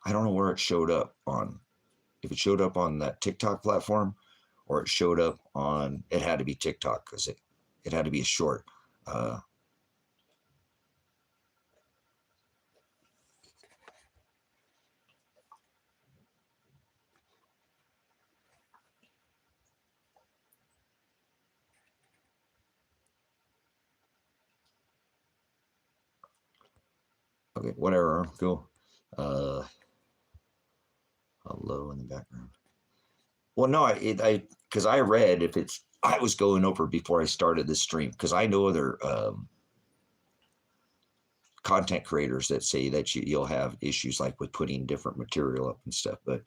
don't know where it showed up on. If it showed up on that TikTok platform, or it showed up on. It had to be TikTok because it had to be a short. Okay, whatever. Cool. Hello in the background. Well, no, because I read if it's. I was going over before I started this stream because I know other content creators that say that you'll have issues like with putting different material up and stuff. But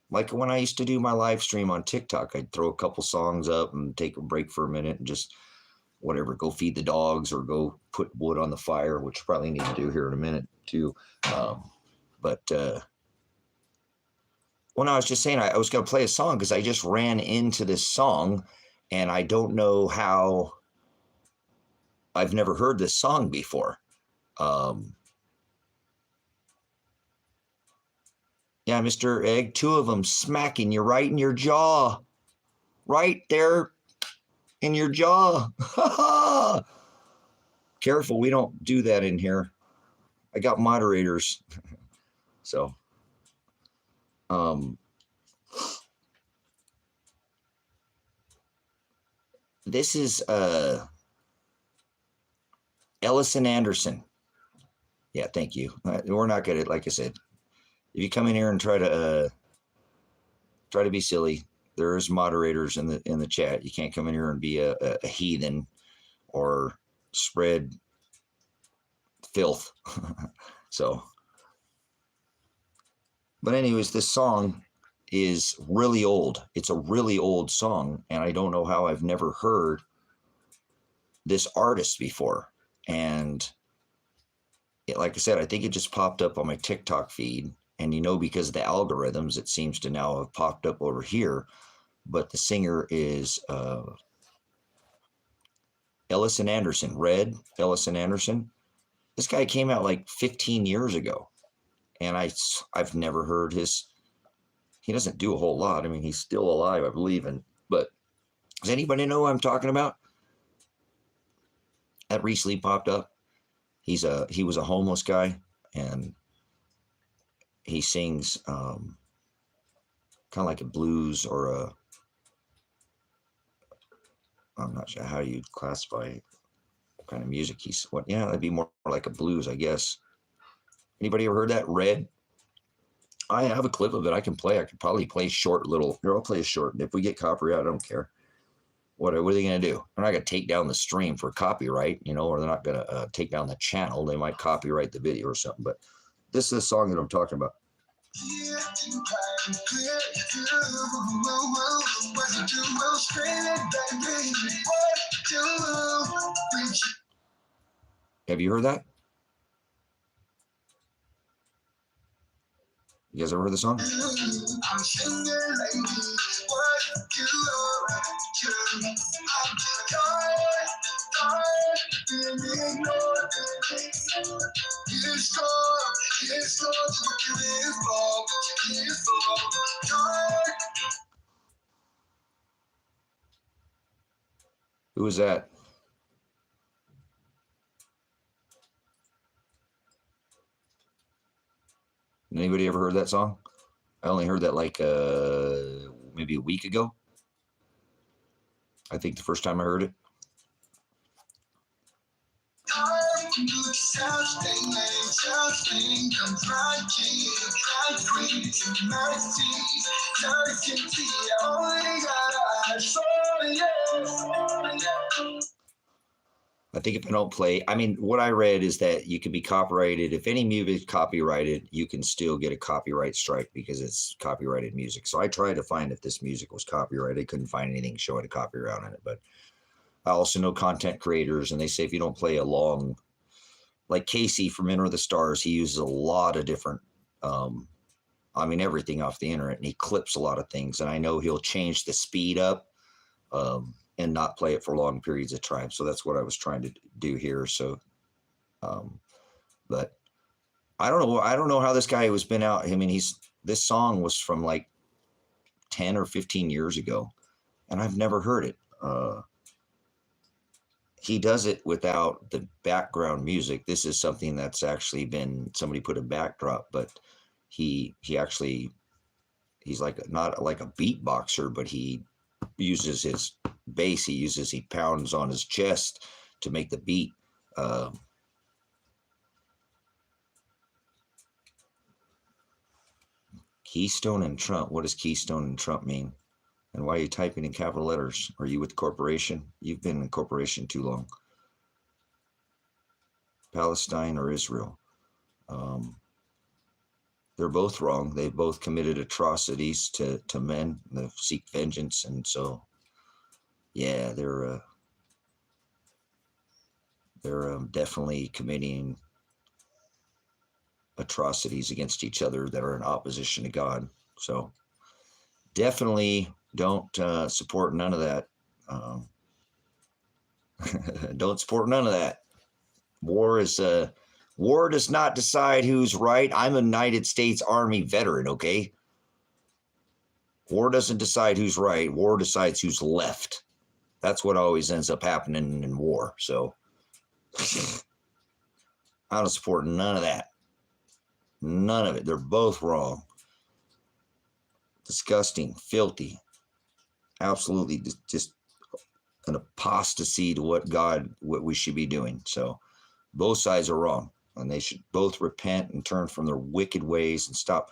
like when I used to do my live stream on TikTok, I'd throw a couple songs up and take a break for a minute and just whatever, go feed the dogs or go put wood on the fire, which I probably need to do here in a minute too. Well, no, I was just saying I was going to play a song because I just ran into this song and I don't know how. I've never heard this song before. Yeah, Mr. Egg, 2 of them smacking you right in your jaw. Right there in your jaw. Careful, we don't do that in here. I got moderators. So, this is Ellison Anderson. Yeah, thank you. We're not good at, like I said, if you come in here and try to be silly, there's moderators in the chat. You can't come in here and be a heathen or spread filth. So, but anyways, this song is really old. It's a really old song, and I don't know how I've never heard this artist before. And like I said, I think it just popped up on my TikTok feed, and because of the algorithms, it seems to now have popped up over here. But the singer is Ellison Anderson, Red Ellison Anderson. This guy came out like 15 years ago, and I've never heard his. He doesn't do a whole lot. I mean, he's still alive, I believe. But does anybody know who I'm talking about? That recently popped up. He was a homeless guy, and he sings kind of like a blues or a. I'm not sure how you'd classify what kind of music he's. What? Yeah, that'd be more like a blues, I guess. Anybody ever heard that? Red. I have a clip of it I can play. I could probably play short little. Here, I'll play a short. If we get copyright, I don't care. What are they going to do? They're not going to take down the stream for copyright, or they're not going to take down the channel. They might copyright the video or something. But this is the song that I'm talking about. Have you heard that? You guys ever heard the song? Who was that? Anybody ever heard that song? I only heard that like maybe a week ago. I think the first time I heard it. I think if I don't play, I mean, what I read is that you can be copyrighted. If any music is copyrighted, you can still get a copyright strike because it's copyrighted music. So I tried to find if this music was copyrighted. I couldn't find anything showing a copyright on it. But I also know content creators, and they say if you don't play a long, like Casey from Enter the Stars, he uses a lot of different, everything off the internet, and he clips a lot of things. And I know he'll change the speed up. And not play it for long periods of time. So that's what I was trying to do here. So, but I don't know. I don't know how this guy has been out. I mean, this song was from like 10 or 15 years ago, and I've never heard it. He does it without the background music. This is something that's actually been, somebody put a backdrop, but he's like not like a beatboxer, but he uses his bass. He pounds on his chest to make the beat. Keystone and Trump. What does Keystone and Trump mean? And why are you typing in capital letters? Are you with the corporation? You've been in corporation too long. Palestine or Israel? They're both wrong. They've both committed atrocities to men. They seek vengeance, and so yeah, they're definitely committing atrocities against each other that are in opposition to God. So definitely don't support none of that. Don't support none of that. War does not decide who's right. I'm a United States Army veteran, okay? War doesn't decide who's right. War decides who's left. That's what always ends up happening in war. So I don't support none of that. None of it. They're both wrong. Disgusting, filthy, absolutely just an apostasy to what we should be doing. So both sides are wrong, and they should both repent and turn from their wicked ways and stop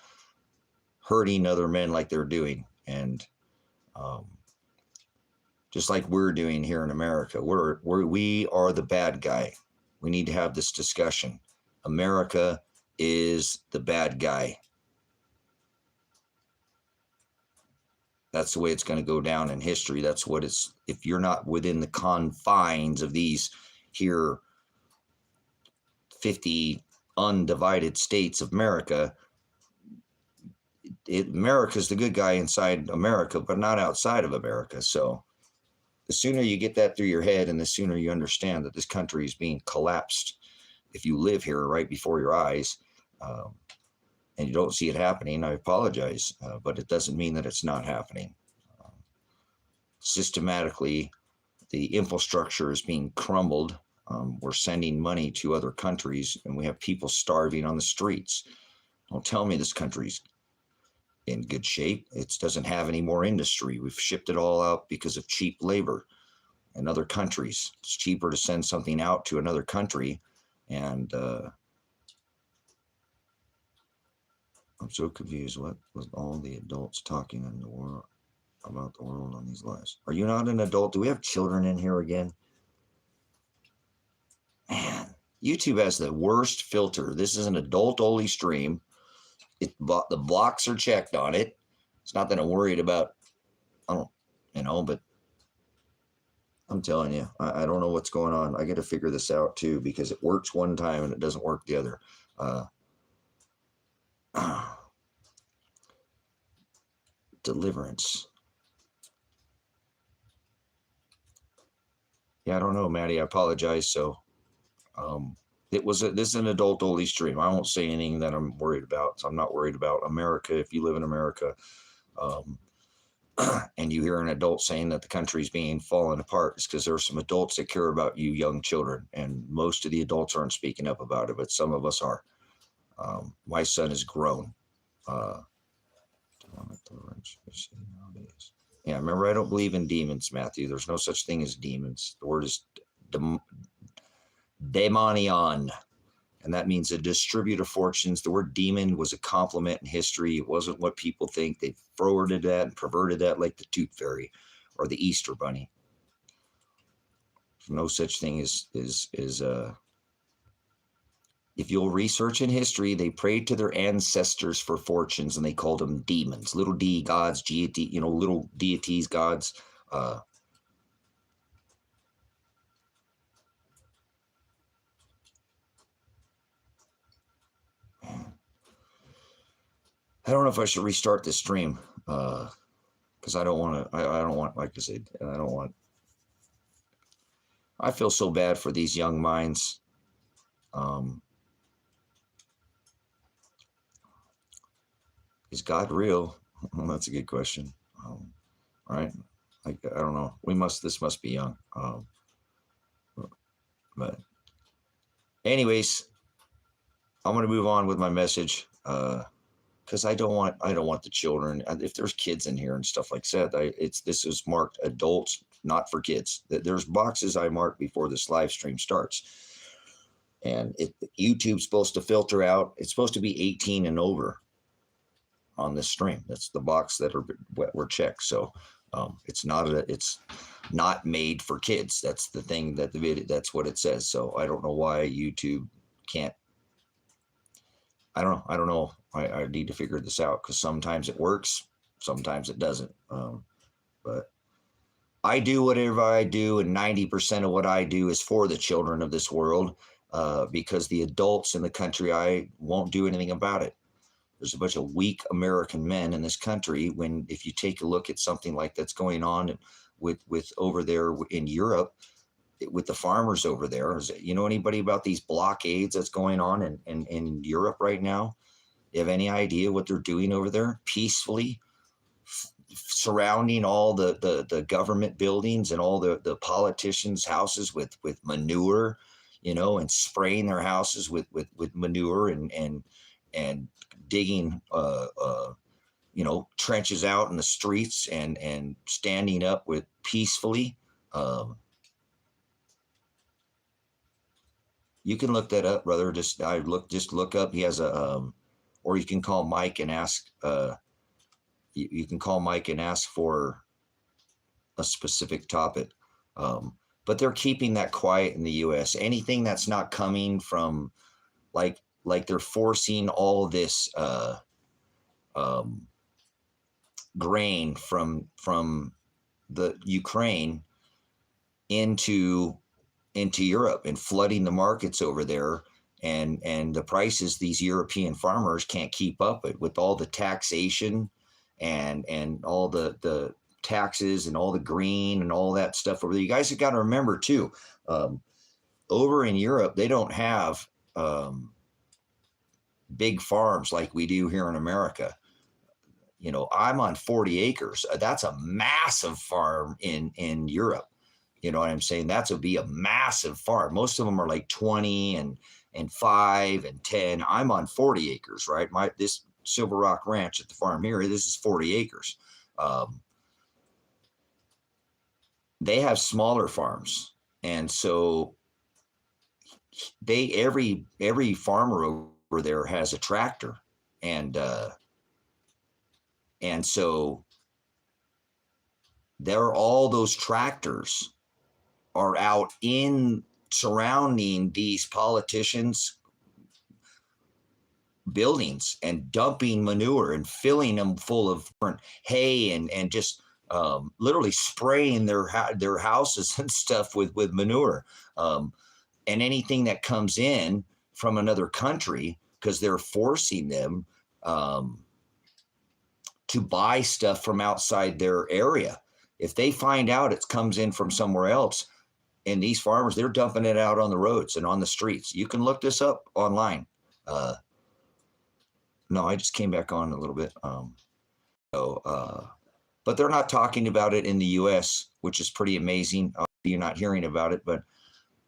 hurting other men like they're doing. And just like we're doing here in America, we are the bad guy. We need to have this discussion. America is the bad guy. That's the way it's going to go down in history. That's what it's, if you're not within the confines of these here 50 undivided states of America, America's the good guy inside America, but not outside of America. So the sooner you get that through your head and the sooner you understand that this country is being collapsed, if you live here right before your eyes, and you don't see it happening, I apologize, but it doesn't mean that it's not happening. Systematically, the infrastructure is being crumbled. We're sending money to other countries, and we have people starving on the streets. Don't tell me this country's in good shape. It doesn't have any more industry. We've shipped it all out because of cheap labor in other countries. It's cheaper to send something out to another country, and I'm so confused. What was all the adults talking in the world about the world on these lives? Are you not an adult? Do we have children in here again? Man, YouTube has the worst filter. This is an adult-only stream. The blocks are checked on it. It's not that I'm worried about, but I'm telling you, I don't know what's going on. I got to figure this out too, because it works one time and it doesn't work the other. Deliverance. Yeah, I don't know, Maddie. I apologize. So, this is an adult only stream. I won't say anything that I'm worried about. So I'm not worried about America. If you live in America, and you hear an adult saying that the country's being fallen apart, it's because there are some adults that care about you young children, and most of the adults aren't speaking up about it, but some of us are. My son is grown. Yeah, remember, I don't believe in demons, Matthew. There's no such thing as demons. The word is daemonion, and that means a distributor of fortunes. The word demon was a compliment in history. It wasn't what people think. They forwarded that and perverted that like the tooth fairy or the Easter bunny. No such thing as if you'll research in history, they prayed to their ancestors for fortunes, and they called them demons, little d gods, deity, little deities, gods. I don't know if I should restart this stream, because I don't want to. I don't want, like I said, I don't want. I feel so bad for these young minds. Is God real? Well, that's a good question. Right? I don't know. This must be young. But anyways, I'm going to move on with my message, because I don't want the children. If there's kids in here and stuff like that, this is marked adults, not for kids. There's boxes I mark before this live stream starts, and YouTube's supposed to filter out. It's supposed to be 18 and over on this stream. That's the box that were checked. So it's not made for kids. That's the thing that the video, that's what it says. So I don't know why YouTube can't. I don't know. I need to figure this out, because sometimes it works, sometimes it doesn't. But I do whatever I do, and 90% of what I do is for the children of this world, because the adults in the country, I won't do anything about it. There's a bunch of weak American men in this country. If you take a look at something like that's going on with over there in Europe, with the farmers over there, anybody about these blockades that's going on in Europe right now? You have any idea what they're doing over there? Peacefully surrounding all the government buildings and all the politicians' houses with manure, and spraying their houses with manure and digging trenches out in the streets and standing up with peacefully. You can look that up, brother. Just look up. He has or you can call Mike and ask. You can call Mike and ask for a specific topic. But they're keeping that quiet in the U.S. Anything that's not coming from like they're forcing all this um, grain from the Ukraine into Europe and flooding the markets over there. And the prices these European farmers can't keep up with all the taxation and all the taxes and all the green and all that stuff over there. You guys have got to remember too, over in Europe, they don't have big farms like we do here in America. I'm on 40 acres. That's a massive farm in Europe. You know what I'm saying? That's would be a massive farm. Most of them are like 20 and 5 and 10. I'm on 40 acres, right? This Silver Rock Ranch at the farm here, this is 40 acres. They have smaller farms, and so every farmer over there has a tractor, and so all those tractors are out in surrounding these politicians' buildings and dumping manure and filling them full of hay and just literally spraying their houses and stuff with manure, and anything that comes in from another country, because they're forcing them to buy stuff from outside their area. If they find out it comes in from somewhere else, and these farmers, they're dumping it out on the roads and on the streets. You can look this up online. No, I just came back on a little bit. But they're not talking about it in the U.S., which is pretty amazing. You're not hearing about it, but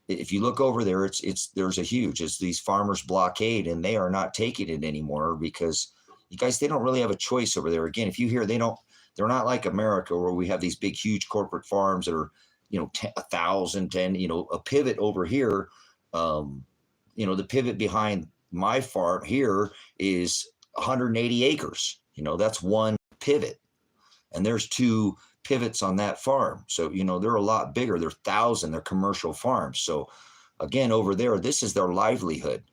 if you look over there, there's these farmers blockade, and they are not taking it anymore because you guys, they don't really have a choice over there. Again, if you hear, they're not like America where we have these big, huge corporate farms that are, 1,000, 10, a pivot over here. The pivot behind my farm here is 180 acres. That's one pivot, and there's 2 pivots on that farm. So, they're a lot bigger. They're 1,000, they're commercial farms. So again, over there, this is their livelihood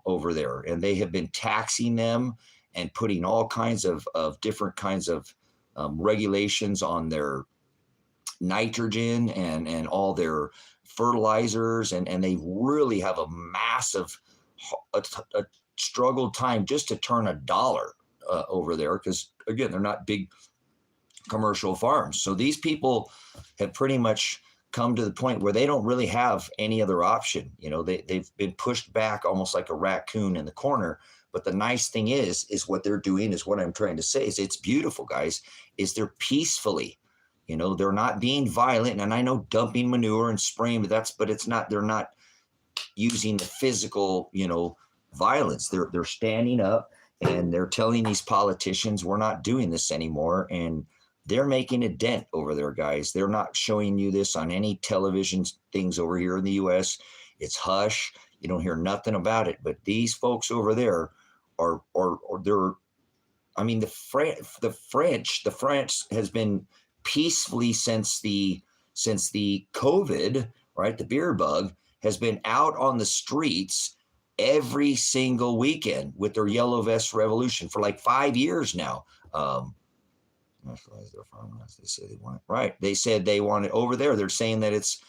over there. And they have been taxing them and putting all kinds of different kinds of regulations on their nitrogen and all their fertilizers. And they really have a massive a struggled time just to turn a dollar over there. Because again, they're not big commercial farms. So these people have pretty much come to the point where they don't really have any other option. They've been pushed back almost like a raccoon in the corner. But the nice thing is what they're doing is what I'm trying to say is it's beautiful, guys, is they're peacefully, they're not being violent. And I know dumping manure and spraying, they're not using the physical, violence. They're standing up and they're telling these politicians, we're not doing this anymore. And they're making a dent over there, guys. They're not showing you this on any television things over here in the U.S. It's hush. You don't hear nothing about it. But these folks over there the French has been peacefully since the COVID, right? The beer bug has been out on the streets every single weekend with their yellow vest revolution for like 5 years now. They say they want it. Right. They said they want it over there. They're saying that it's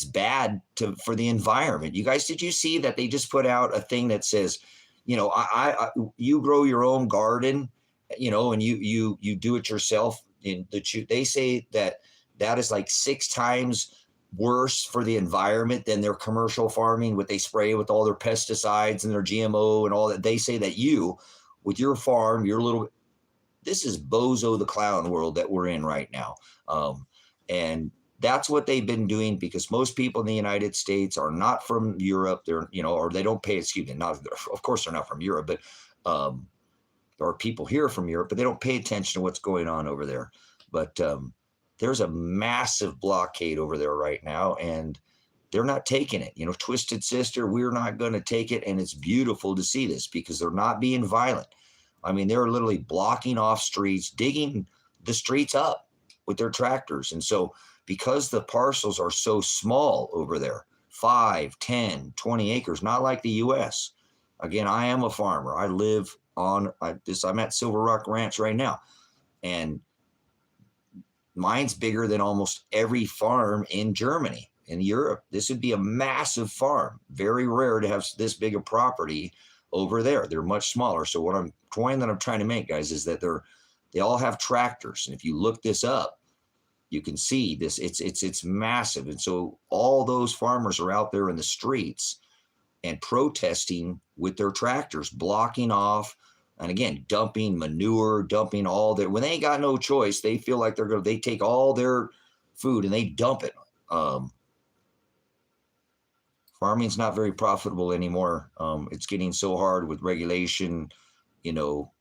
bad for the environment. You guys, did you see that they just put out a thing that says, you grow your own garden, and you do it yourself. They say that is like 6 times worse for the environment than their commercial farming, what they spray with all their pesticides and their GMO and all that. They say that with your farm, this is bozo the clown world that we're in right now. And that's what they've been doing because most people in the United States are not from Europe. They're, or they don't pay, of course they're not from Europe, but there are people here from Europe, but they don't pay attention to what's going on over there. But there's a massive blockade over there right now, and they're not taking it. Twisted Sister, we're not going to take it. And it's beautiful to see this because they're not being violent. I mean, they're literally blocking off streets, digging the streets up with their tractors. And so because the parcels are so small over there, 5, 10, 20 acres, not like the US. Again, I am a farmer. I live on I'm at Silver Rock Ranch right now, and mine's bigger than almost every farm in Germany, in Europe. This would be a massive farm. Very rare to have this big a property over there. They're much smaller. So what I'm point that I'm trying to make, guys, is that they all have tractors. And if you look this up, you can see this. It's massive. And so all those farmers are out there in the streets and protesting with their tractors, blocking off, and again, dumping manure, dumping all their, when they ain't got no choice, they feel like they take all their food and they dump it. Farming's not very profitable anymore. It's getting so hard with regulation. You know,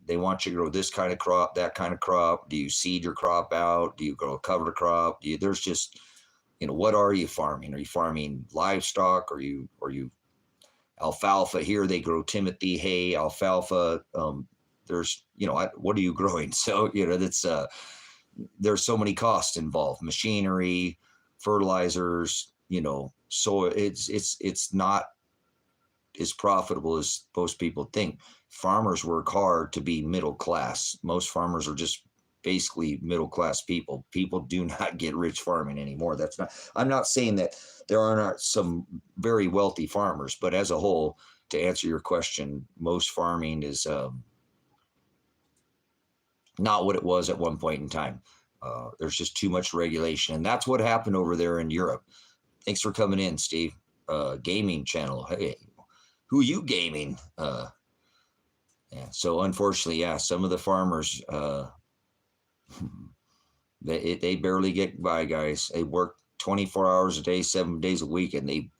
they want you to grow this kind of crop, that kind of crop. Do you seed your crop out? Do you grow a cover crop? There's just, what are you farming? Are you farming livestock? Are you alfalfa? Here they grow Timothy hay, alfalfa. There's, what are you growing? So, that's, there's so many costs involved, machinery, fertilizers, so it's not as profitable as most people think. Farmers work hard to be middle class. Most farmers are just basically middle class people. People do not get rich farming anymore. I'm not saying that there are not some very wealthy farmers, but as a whole, to answer your question, most farming is not what it was at one point in time. There's just too much regulation, and that's what happened over there in Europe. Thanks for coming in, Steve. Gaming channel. Hey, who are you gaming? Yeah. So unfortunately, some of the farmers, they barely get by, guys. They work 24 hours a day, 7 days a week, and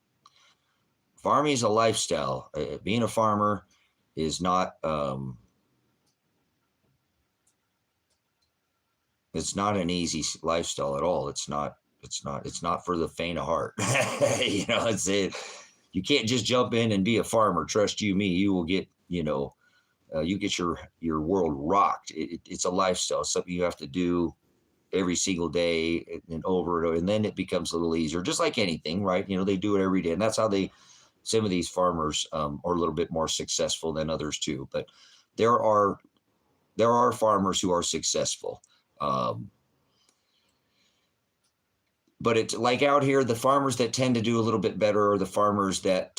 farming is a lifestyle. Being a farmer is not. It's not an easy lifestyle at all. It's not for the faint of heart. It's it. You can't just jump in and be a farmer. Trust you, me. You will get, you get your world rocked. It's a lifestyle, something you have to do every single day and over, and then it becomes a little easier. Just like anything, right? They do it every day, and that's how some of these farmers are a little bit more successful than others too. But there are farmers who are successful. But it's like out here, the farmers that tend to do a little bit better are the farmers that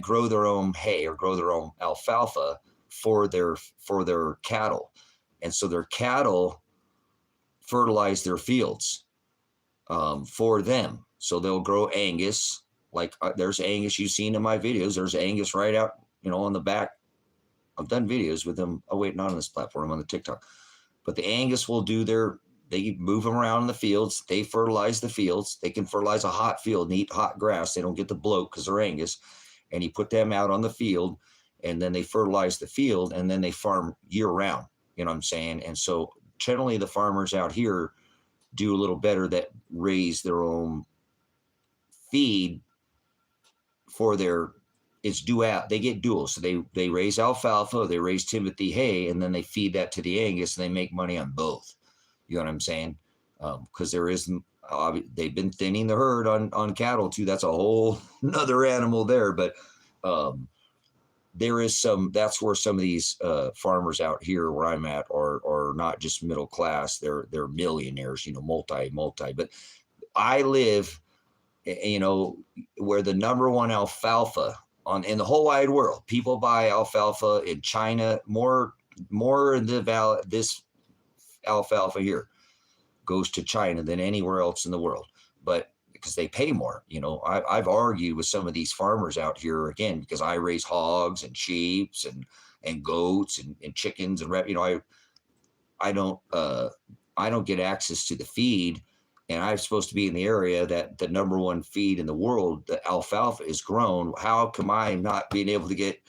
grow their own hay or grow their own alfalfa for their cattle. And so their cattle fertilize their fields for them. So they'll grow Angus. Like there's Angus you've seen in my videos. There's Angus right out, on the back. I've done videos with them. Oh, wait, not on this platform, on the TikTok. But the Angus will they move them around in the fields. They fertilize the fields. They can fertilize a hot field and eat hot grass. They don't get the bloat because they're Angus. And you put them out on the field, and then they fertilize the field, and then they farm year round. You know what I'm saying? And so generally the farmers out here do a little better that raise their own feed for they get dual. So they raise alfalfa, they raise Timothy hay, and then they feed that to the Angus, and they make money on both. You know what I'm saying? Because they've been thinning the herd on cattle too. That's a whole another animal there. But there is that's where some of these farmers out here where I'm at are not just middle class. They're millionaires, multi. But I live, where the number one alfalfa in the whole wide world. People buy alfalfa in China more in the valley. This alfalfa here goes to China than anywhere else in the world, but because they pay more. I've argued with some of these farmers out here, again, because I raise hogs and sheep and goats and chickens and I don't get access to the feed, and I'm supposed to be in the area that the number one feed in the world, the alfalfa, is grown. How come I not being able to get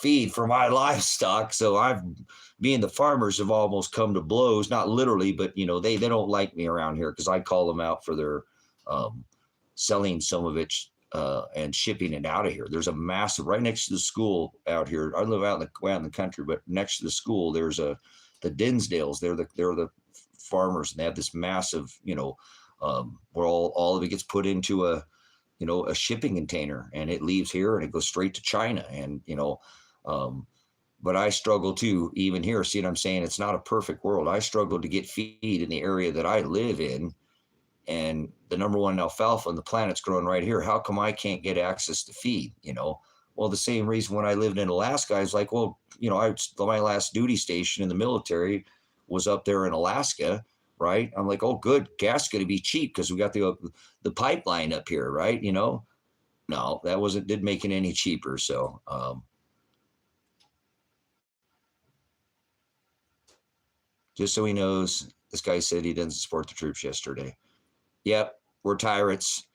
feed for my livestock? So being the farmers have almost come to blows, not literally, but they don't like me around here because I call them out for their selling some of it and shipping it out of here. There's a massive, right next to the school out here. I live out in the country, but next to the school, there's the Dinsdales. They're the farmers, and they have this massive, where all of it gets put into a shipping container, and it leaves here and it goes straight to China. And but I struggle too, even here. See what I'm saying? It's not a perfect world. I struggle to get feed in the area that I live in, and the number one alfalfa on the planet's growing right here. How come I can't get access to feed? Well, the same reason when I lived in Alaska, I was like, well, my last duty station in the military was up there in Alaska, right? I'm like, oh, good, gas is going to be cheap because we got the pipeline up here, right? No, that didn't make it any cheaper. So, just so he knows, this guy said he doesn't support the troops yesterday. Yep, we're tyrants.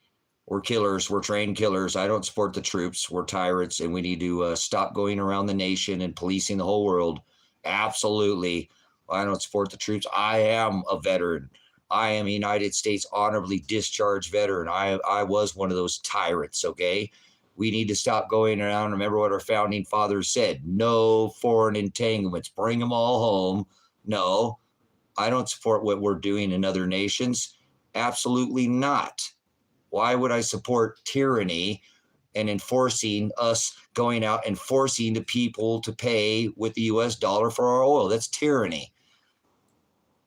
We're killers. We're trained killers. I don't support the troops. We're tyrants, and we need to stop going around the nation and policing the whole world. Absolutely. I don't support the troops. I am a veteran. I am a United States honorably discharged veteran. I was one of those tyrants, okay? We need to stop going around. Remember what our founding fathers said. No foreign entanglements. Bring them all home. No, I don't support what we're doing in other nations. Absolutely not. Why would I support tyranny and enforcing us going out and forcing the people to pay with the US dollar for our oil? That's tyranny.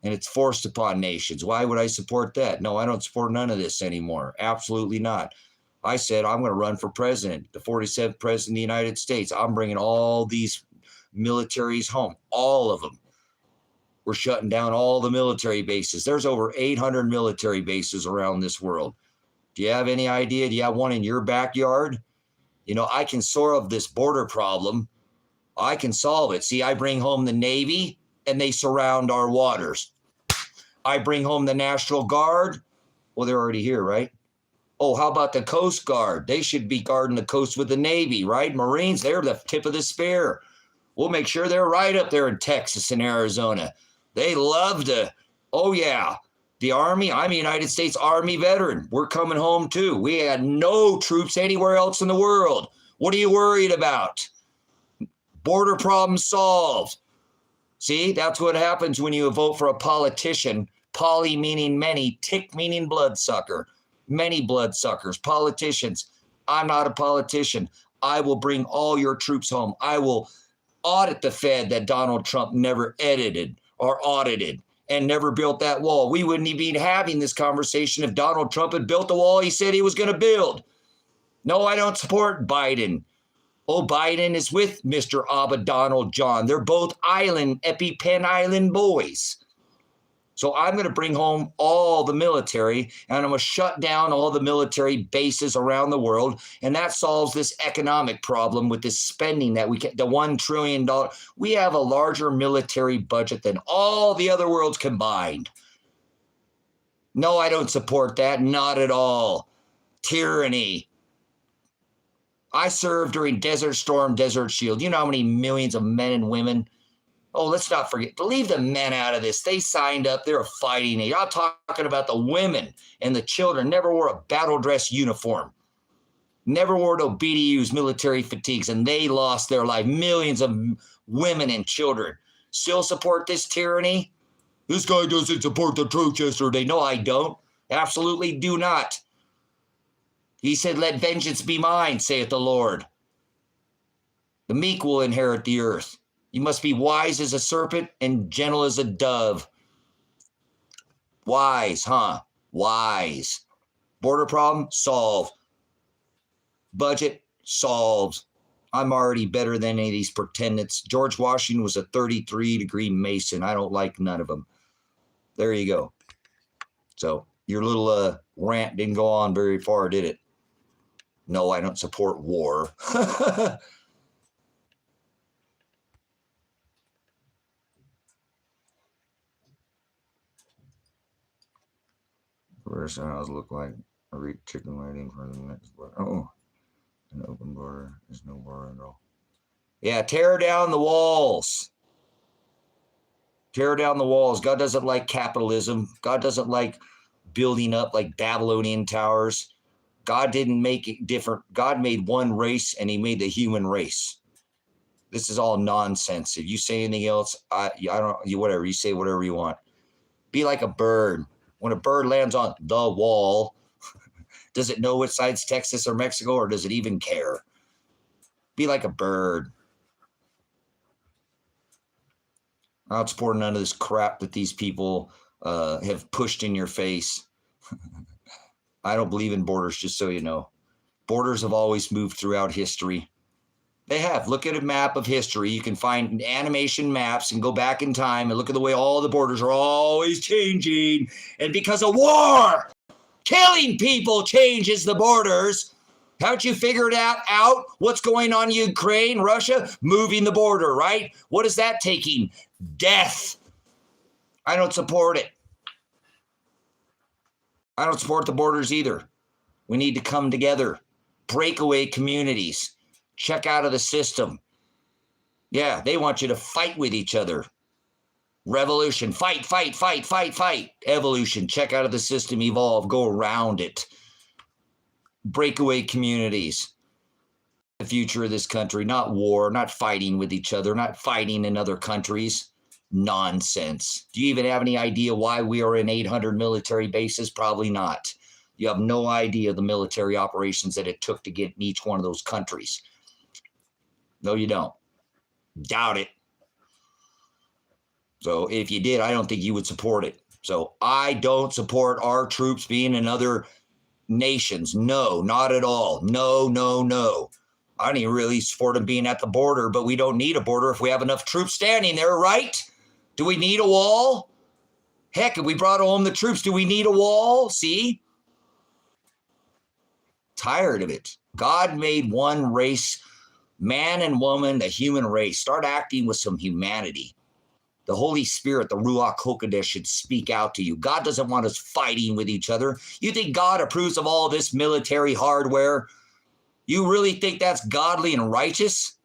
And it's forced upon nations. Why would I support that? No, I don't support none of this anymore. Absolutely not. I said I'm going to run for president, the 47th president of the United States. I'm bringing all these militaries home, all of them. We're shutting down all the military bases. There's over 800 military bases around this world. Do you have any idea? Do you have one in your backyard? I can solve this border problem. I can solve it. See, I bring home the Navy and they surround our waters. I bring home the National Guard. Well, they're already here, right? Oh, how about the Coast Guard? They should be guarding the coast with the Navy, right? Marines, they're the tip of the spear. We'll make sure they're right up there in Texas and Arizona. They love to, oh yeah, the Army. I'm a United States Army veteran. We're coming home too. We had no troops anywhere else in the world. What are you worried about? Border problem solved. See, that's what happens when you vote for a politician. Poly meaning many, tick meaning bloodsucker. Many bloodsuckers, politicians. I'm not a politician. I will bring all your troops home. I will audit the Fed that Donald Trump never edited or audited and never built that wall. We wouldn't even be having this conversation if Donald Trump had built the wall he said he was going to build. No, I don't support Biden. Oh, Biden is with Mr. Abba Donald John. They're both EpiPen Island boys. So I'm going to bring home all the military, and I'm going to shut down all the military bases around the world, and that solves this economic problem with this spending that the $1 trillion. We have a larger military budget than all the other worlds combined. No, I don't support that. Not at all. Tyranny. I served during Desert Storm, Desert Shield. You know how many millions of men and women. Oh, let's not forget, leave the men out of this. They signed up. They're fighting age. I'm talking about the women and the children. Never wore a battle dress uniform. Never wore no BDUs, military fatigues, and they lost their life. Millions of women and children still support this tyranny. This guy doesn't support the troops yesterday. No, I don't. Absolutely do not. He said, let vengeance be mine, saith the Lord. The meek will inherit the earth. You must be wise as a serpent and gentle as a dove. Wise, huh? Wise. Border problem? Solved. Budget? Solved. I'm already better than any of these pretendants. George Washington was a 33-degree Mason. I don't like none of them. There you go. So your little rant didn't go on very far, did it? No, I don't support war. First house look like a reek chicken waiting for the next border. Oh, an open border is no border at all. Yeah, tear down the walls. Tear down the walls. God doesn't like capitalism. God doesn't like building up like Babylonian towers. God didn't make it different. God made one race and he made the human race. This is all nonsense. If you say anything else, I don't, whatever. You say whatever you want. Be like a bird. When a bird lands on the wall, does it know which side's Texas or Mexico, or does it even care? Be like a bird. I don't support none of this crap that these people have pushed in your face. I don't believe in borders, just so you know. Borders have always moved throughout history. They have. Look at a map of history. You can find animation maps and go back in time and look at the way all the borders are always changing. And because of war, killing people changes the borders. Haven't you figured out what's going on in Ukraine, Russia? Moving the border, right? What is that taking? Death. I don't support it. I don't support the borders either. We need to come together. Breakaway communities. Check out of the system. Yeah, they want you to fight with each other. Revolution. Fight, fight, fight, fight, fight. Evolution. Check out of the system. Evolve. Go around it. Breakaway communities. The future of this country. Not war. Not fighting with each other. Not fighting in other countries. Nonsense. Do you even have any idea why we are in 800 military bases? Probably not. You have no idea the military operations that it took to get in each one of those countries. No, you don't. Doubt it. So if you did, I don't think you would support it. So I don't support our troops being in other nations. No, not at all. No, no, no. I don't even really support them being at the border, but we don't need a border if we have enough troops standing there, right? Do we need a wall? Heck, if we brought home the troops, do we need a wall? See? Tired of it. God made one race, man and woman, the human race. Start acting with some humanity. The Holy Spirit, the Ruach HaKodesh, should speak out to you. God doesn't want us fighting with each other. You think God approves of all this military hardware? You really think that's godly and righteous?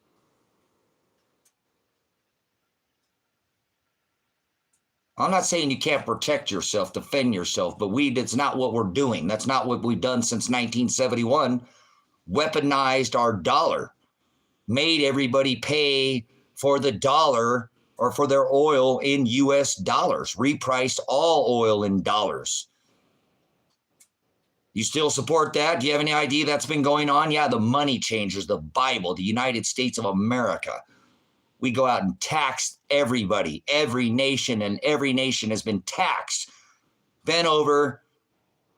I'm not saying you can't protect yourself, defend yourself, but that's not what we're doing. That's not what we've done since 1971. Weaponized our dollar, made everybody pay for the dollar or for their oil in U.S. dollars, repriced all oil in dollars. You still support that? Do you have any idea that's been going on? Yeah, the money changers, the Bible, the United States of America. We go out and tax everybody, every nation, and every nation has been taxed, bent over,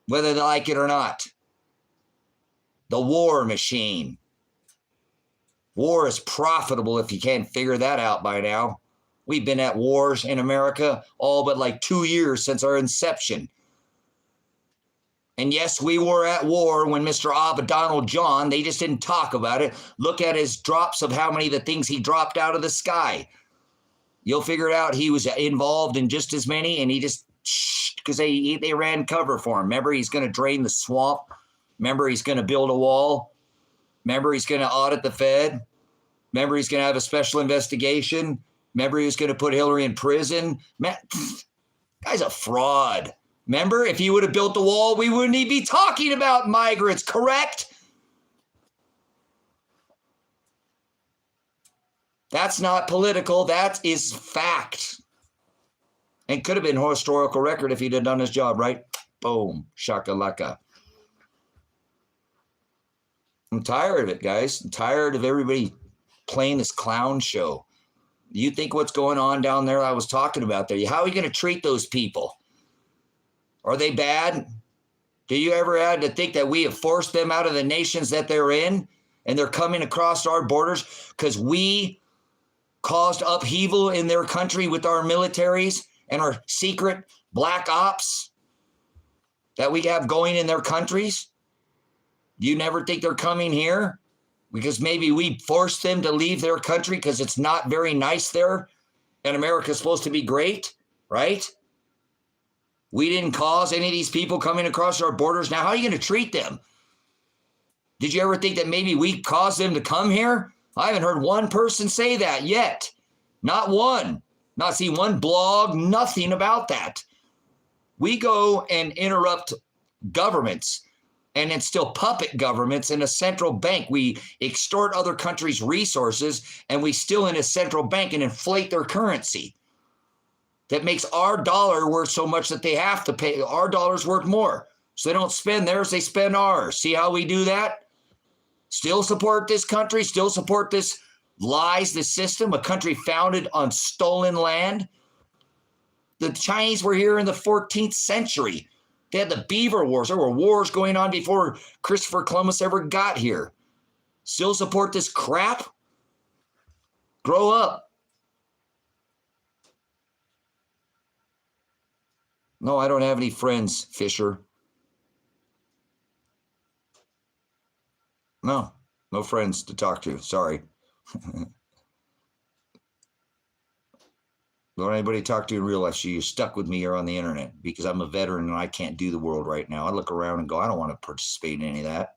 whether they like it or not. The war machine. War is profitable if you can't figure that out by now. We've been at wars in America all but like 2 years since our inception. And yes, we were at war when Mr. Donald John, they just didn't talk about it. Look at his drops of how many of the things he dropped out of the sky. You'll figure it out. He was involved in just as many, and he just, because they ran cover for him. Remember, he's going to drain the swamp. Remember, he's going to build a wall. Remember, he's going to audit the Fed. Remember, he's going to have a special investigation. Remember, he was going to put Hillary in prison. Man, guy's a fraud. Remember, if he would have built the wall, we wouldn't even be talking about migrants, correct? That's not political. That is fact. And could have been a historical record if he'd have done his job, right? Boom. Shakalaka. I'm tired of it, guys. I'm tired of everybody playing this clown show. You think what's going on down there I was talking about there? How are you going to treat those people? Are they bad? Do you ever had to think that we have forced them out of the nations that they're in and they're coming across our borders because we caused upheaval in their country with our militaries and our secret black ops that we have going in their countries? Do you never think they're coming here because maybe we forced them to leave their country because it's not very nice there and America's supposed to be great, right? We didn't cause any of these people coming across our borders. Now, how are you going to treat them? Did you ever think that maybe we caused them to come here? I haven't heard one person say that yet. Not one. Not see one blog, nothing about that. We go and interrupt governments and then still puppet governments in a central bank. We extort other countries' resources and we still in a central bank and inflate their currency. that makes our dollar worth so much that they have to pay. Our dollar's worth more. So they don't spend theirs, they spend ours. See how we do that? Still support this country, still support this lies, this system, a country founded on stolen land. The Chinese were here in the 14th century. They had the Beaver Wars. There were wars going on before Christopher Columbus ever got here. Still support this crap? Grow up. No, I don't have any friends, Fisher. No friends to talk to. Sorry. Don't anybody talk to in real life. So you're stuck with me here on the internet because I'm a veteran and I can't do the world right now. I look around and go, I don't want to participate in any of that.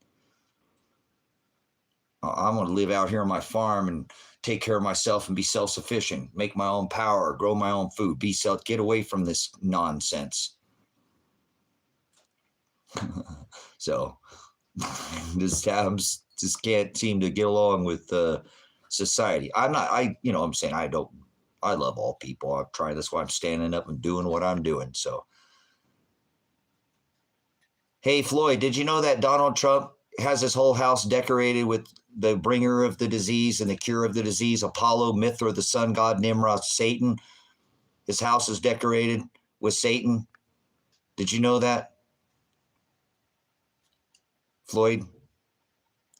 I want to live out here on my farm and take care of myself and be self-sufficient, make my own power, grow my own food, get away from this nonsense. So this just can't seem to get along with society. I love all people. I'm trying. That's why I'm standing up and doing what I'm doing. So, hey, Floyd, did you know that Donald Trump has his whole house decorated with the bringer of the disease and the cure of the disease, Apollo, Mithra, the sun god, Nimrod, Satan? His house is decorated with Satan. Did you know that? Floyd,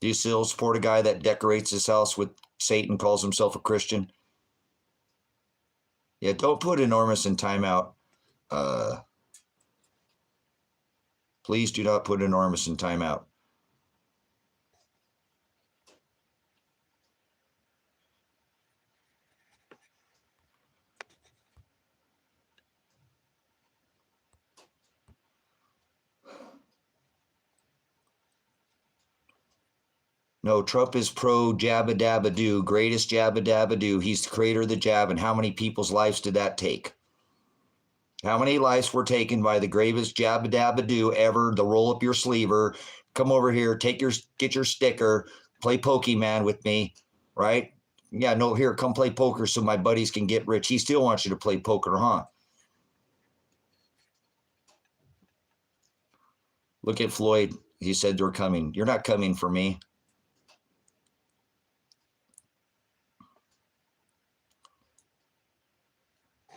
do you still support a guy that decorates his house with Satan, calls himself a Christian? Yeah, don't put enormous in timeout. Please do not put enormous in timeout. No, Trump is pro Jabba Dabba Doo, greatest Jabba Dabba Doo. He's the creator of the jab. And how many people's lives did that take? How many lives were taken by the greatest Jabba Dabba Doo ever? The roll up your sleever, come over here, get your sticker, play Pokemon with me, right? Yeah, no, here, come play poker so my buddies can get rich. He still wants you to play poker, huh? Look at Floyd. He said they're coming. You're not coming for me.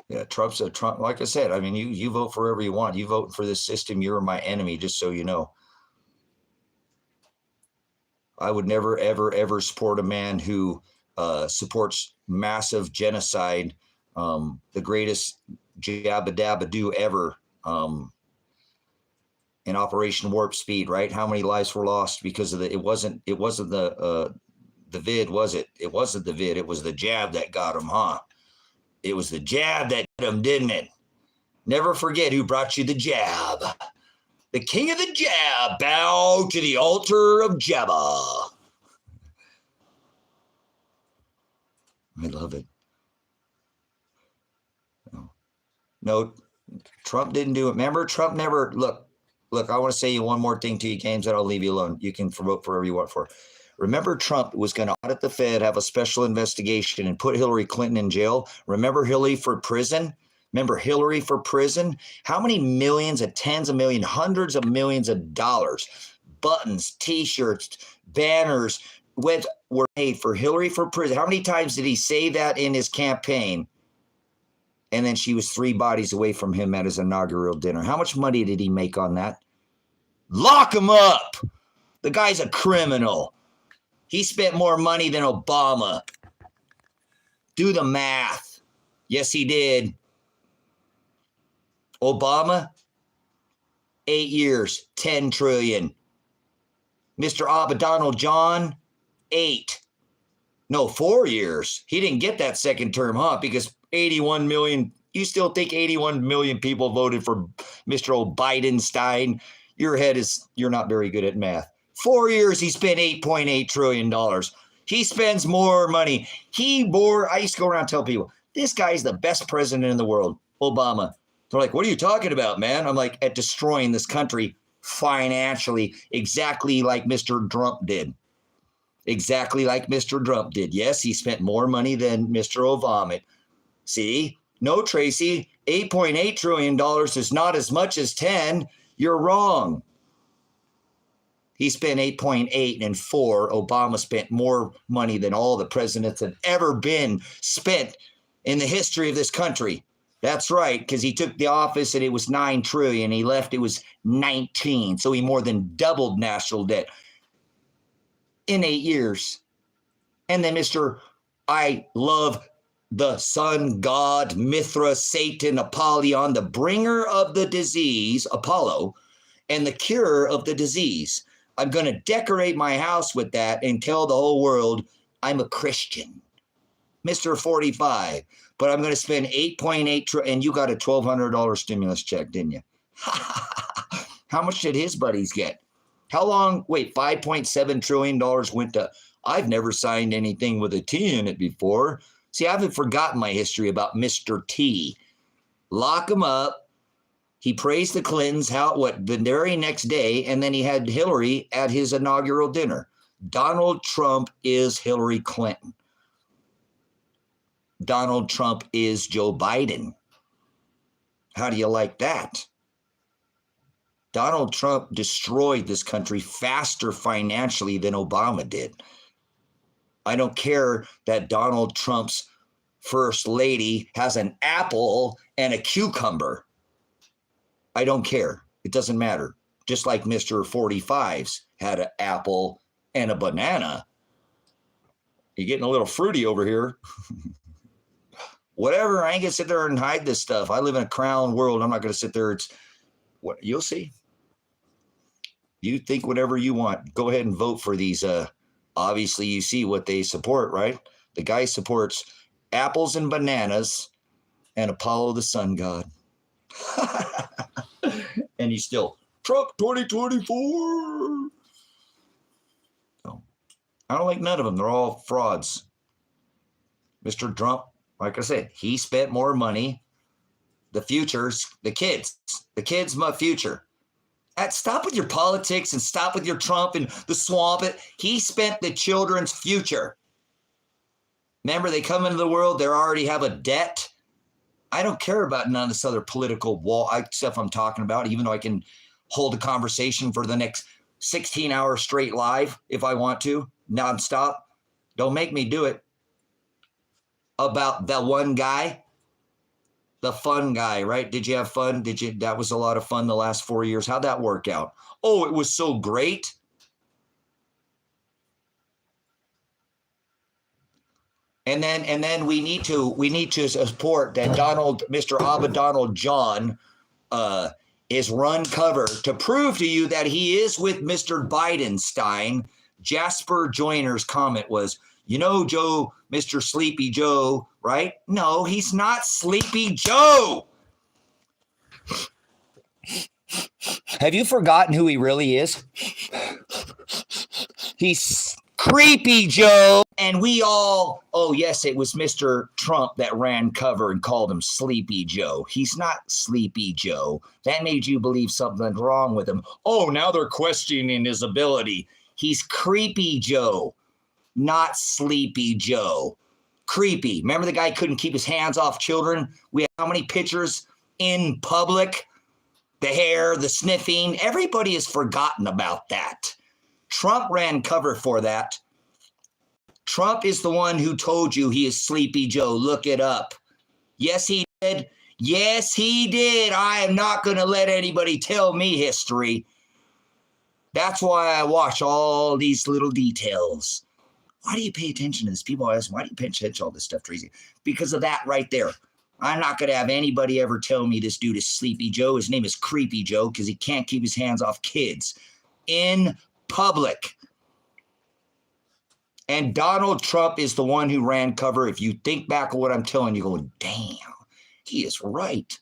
Yeah, Trump's a Trump. Like I said, I mean, you vote for whoever you want. You vote for this system, you're my enemy, just so you know. I would never, ever, ever support a man who supports massive genocide, the greatest Jabba Dabba Doo ever, in Operation Warp Speed, right? How many lives were lost because of it wasn't the vid, was it? It wasn't the vid. It was the jab that got him, huh? It was the jab that got him, didn't it? Never forget who brought you the jab. The king of the jab. Bow to the altar of Jabba. I love it. No, Trump didn't do it. Remember, Trump never, look, I want to say you one more thing to you, James, that I'll leave you alone. You can vote for whatever you want for. Remember, Trump was going to audit the Fed, have a special investigation, and put Hillary Clinton in jail. Remember Hillary for prison? How many millions, tens of millions, hundreds of millions of dollars, buttons, T-shirts, banners were made for Hillary for prison? How many times did he say that in his campaign? And then she was 3 bodies away from him at his inaugural dinner. How much money did he make on that? Lock him up. The guy's a criminal. He spent more money than Obama. Do the math. Yes, he did. Obama, 8 years, 10 trillion. Mr. Donald John, 4 years. He didn't get that second term, huh? Because 81 million, you still think 81 million people voted for Mr. Bidenstein? You're not very good at math. 4 years, he spent $8.8 trillion. He spends more money. I used to go around and tell people, this guy's the best president in the world, Obama. They're like, what are you talking about, man? I'm like, at destroying this country financially, exactly like Mr. Trump did. Yes, he spent more money than Mr. Obama. See, No, Tracy, $8.8 trillion is not as much as 10. You're wrong. He spent 8.8 and 4. Obama spent more money than all the presidents have ever been spent in the history of this country. That's right, because he took the office and it was 9 trillion. He left, it was 19. So he more than doubled national debt in 8 years. And then Mr. I love the sun god, Mithra, Satan, Apollyon, the bringer of the disease, Apollo, and the cure of the disease. I'm going to decorate my house with that and tell the whole world I'm a Christian. Mr. 45, but I'm going to spend 8.8 and you got a $1,200 stimulus check, didn't you? How much did his buddies get? How long? Wait, $5.7 trillion went to, I've never signed anything with a T in it before. See, I haven't forgotten my history about Mr. T. Lock him up. He praised the Clintons the very next day, and then he had Hillary at his inaugural dinner. Donald Trump is Hillary Clinton. Donald Trump is Joe Biden. How do you like that? Donald Trump destroyed this country faster financially than Obama did. I don't care that Donald Trump's first lady has an apple and a cucumber. I don't care. It doesn't matter. Just like Mr. 45's had an apple and a banana. You're getting a little fruity over here. Whatever. I ain't going to sit there and hide this stuff. I live in a crown world. I'm not going to sit there. You'll see. You think whatever you want. Go ahead and vote for these. Obviously, you see what they support, right? The guy supports apples and bananas and Apollo the sun god. And he's still Trump 2024. So, I don't like none of them. They're all frauds. Mr. Trump, like I said, he spent more money. The futures, the kids, my future. Stop with your politics and stop with your Trump and the swamp. He spent the children's future. Remember, they come into the world, they already have a debt. I don't care about none of this other political stuff I'm talking about, even though I can hold a conversation for the next 16 hours straight live if I want to, nonstop. Don't make me do it. About that one guy, the fun guy, right? Did you have fun? That was a lot of fun the last 4 years. How'd that work out? Oh, it was so great. And then we need to support that Mr. Abba Donald John is run cover to prove to you that he is with Mr. Bidenstein. Jasper Joyner's comment was, Joe, Mr. Sleepy Joe, right? No, he's not Sleepy Joe. Have you forgotten who he really is? He's Creepy Joe. And we all, oh yes, it was Mr. Trump that ran cover and called him Sleepy Joe. He's not Sleepy Joe. That made you believe something's wrong with him. Oh, now they're questioning his ability. He's Creepy Joe, not Sleepy Joe. Creepy. Remember the guy couldn't keep his hands off children? We have how many pictures in public? The hair, the sniffing. Everybody has forgotten about that. Trump ran cover for that. Trump is the one who told you he is Sleepy Joe. Look it up. Yes, he did. Yes, he did. I am not going to let anybody tell me history. That's why I watch all these little details. Why do you pay attention to this? People ask, why do you pay attention to all this stuff, Tracy? Because of that right there. I'm not going to have anybody ever tell me this dude is Sleepy Joe. His name is Creepy Joe because he can't keep his hands off kids in public. And Donald Trump is the one who ran cover. If you think back of what I'm telling you, go, damn, he is right.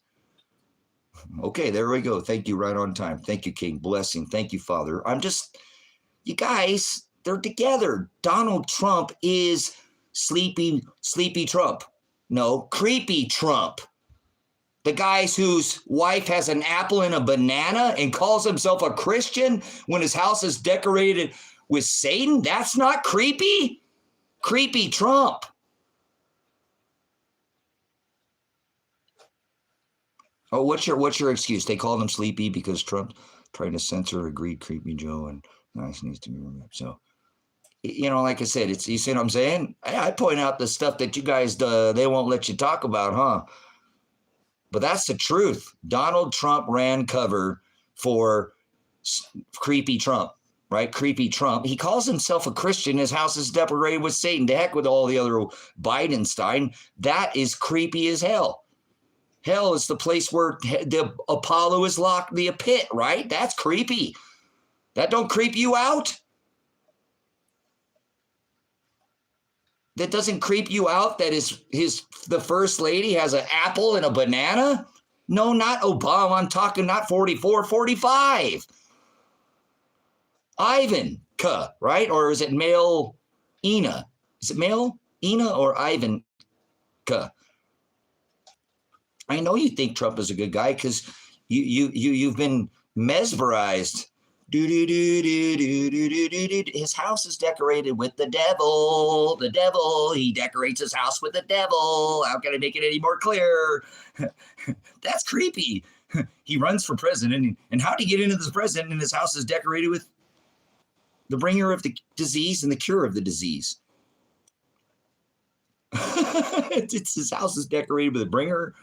Okay, there we go. Thank you. Right on time. Thank you, King. Blessing. Thank you, Father. You guys, they're together. Donald Trump is Sleepy Trump. No, Creepy Trump. The guy whose wife has an apple and a banana and calls himself a Christian when his house is decorated with Satan? That's not creepy? Creepy Trump. Oh, what's your excuse? They called him sleepy because Trump trying to censor agreed creepy Joe and nice needs to be removed. So, like I said, you see what I'm saying? I point out the stuff that you guys they won't let you talk about, huh? But that's the truth. Donald Trump ran cover for creepy Trump, right? Creepy Trump. He calls himself a Christian. His house is decorated with Satan. To heck with all the other Bidenstein. That is creepy as hell. Hell is the place where the Apollo is locked in the pit, right? That's creepy. That don't creep you out? That doesn't creep you out that the first lady has an apple and a banana? No, not Obama. I'm talking not 44, 45. Ivanka, right? Or is it male Ina? Is it male Ina or Ivanka? I know you think Trump is a good guy because you've been mesmerized. His house is decorated with the devil. The devil. He decorates his house with the devil. How can I make it any more clear? That's creepy. He runs for president, and how did he get into this president? And his house is decorated with the bringer of the disease and the cure of the disease. His house is decorated with the bringer.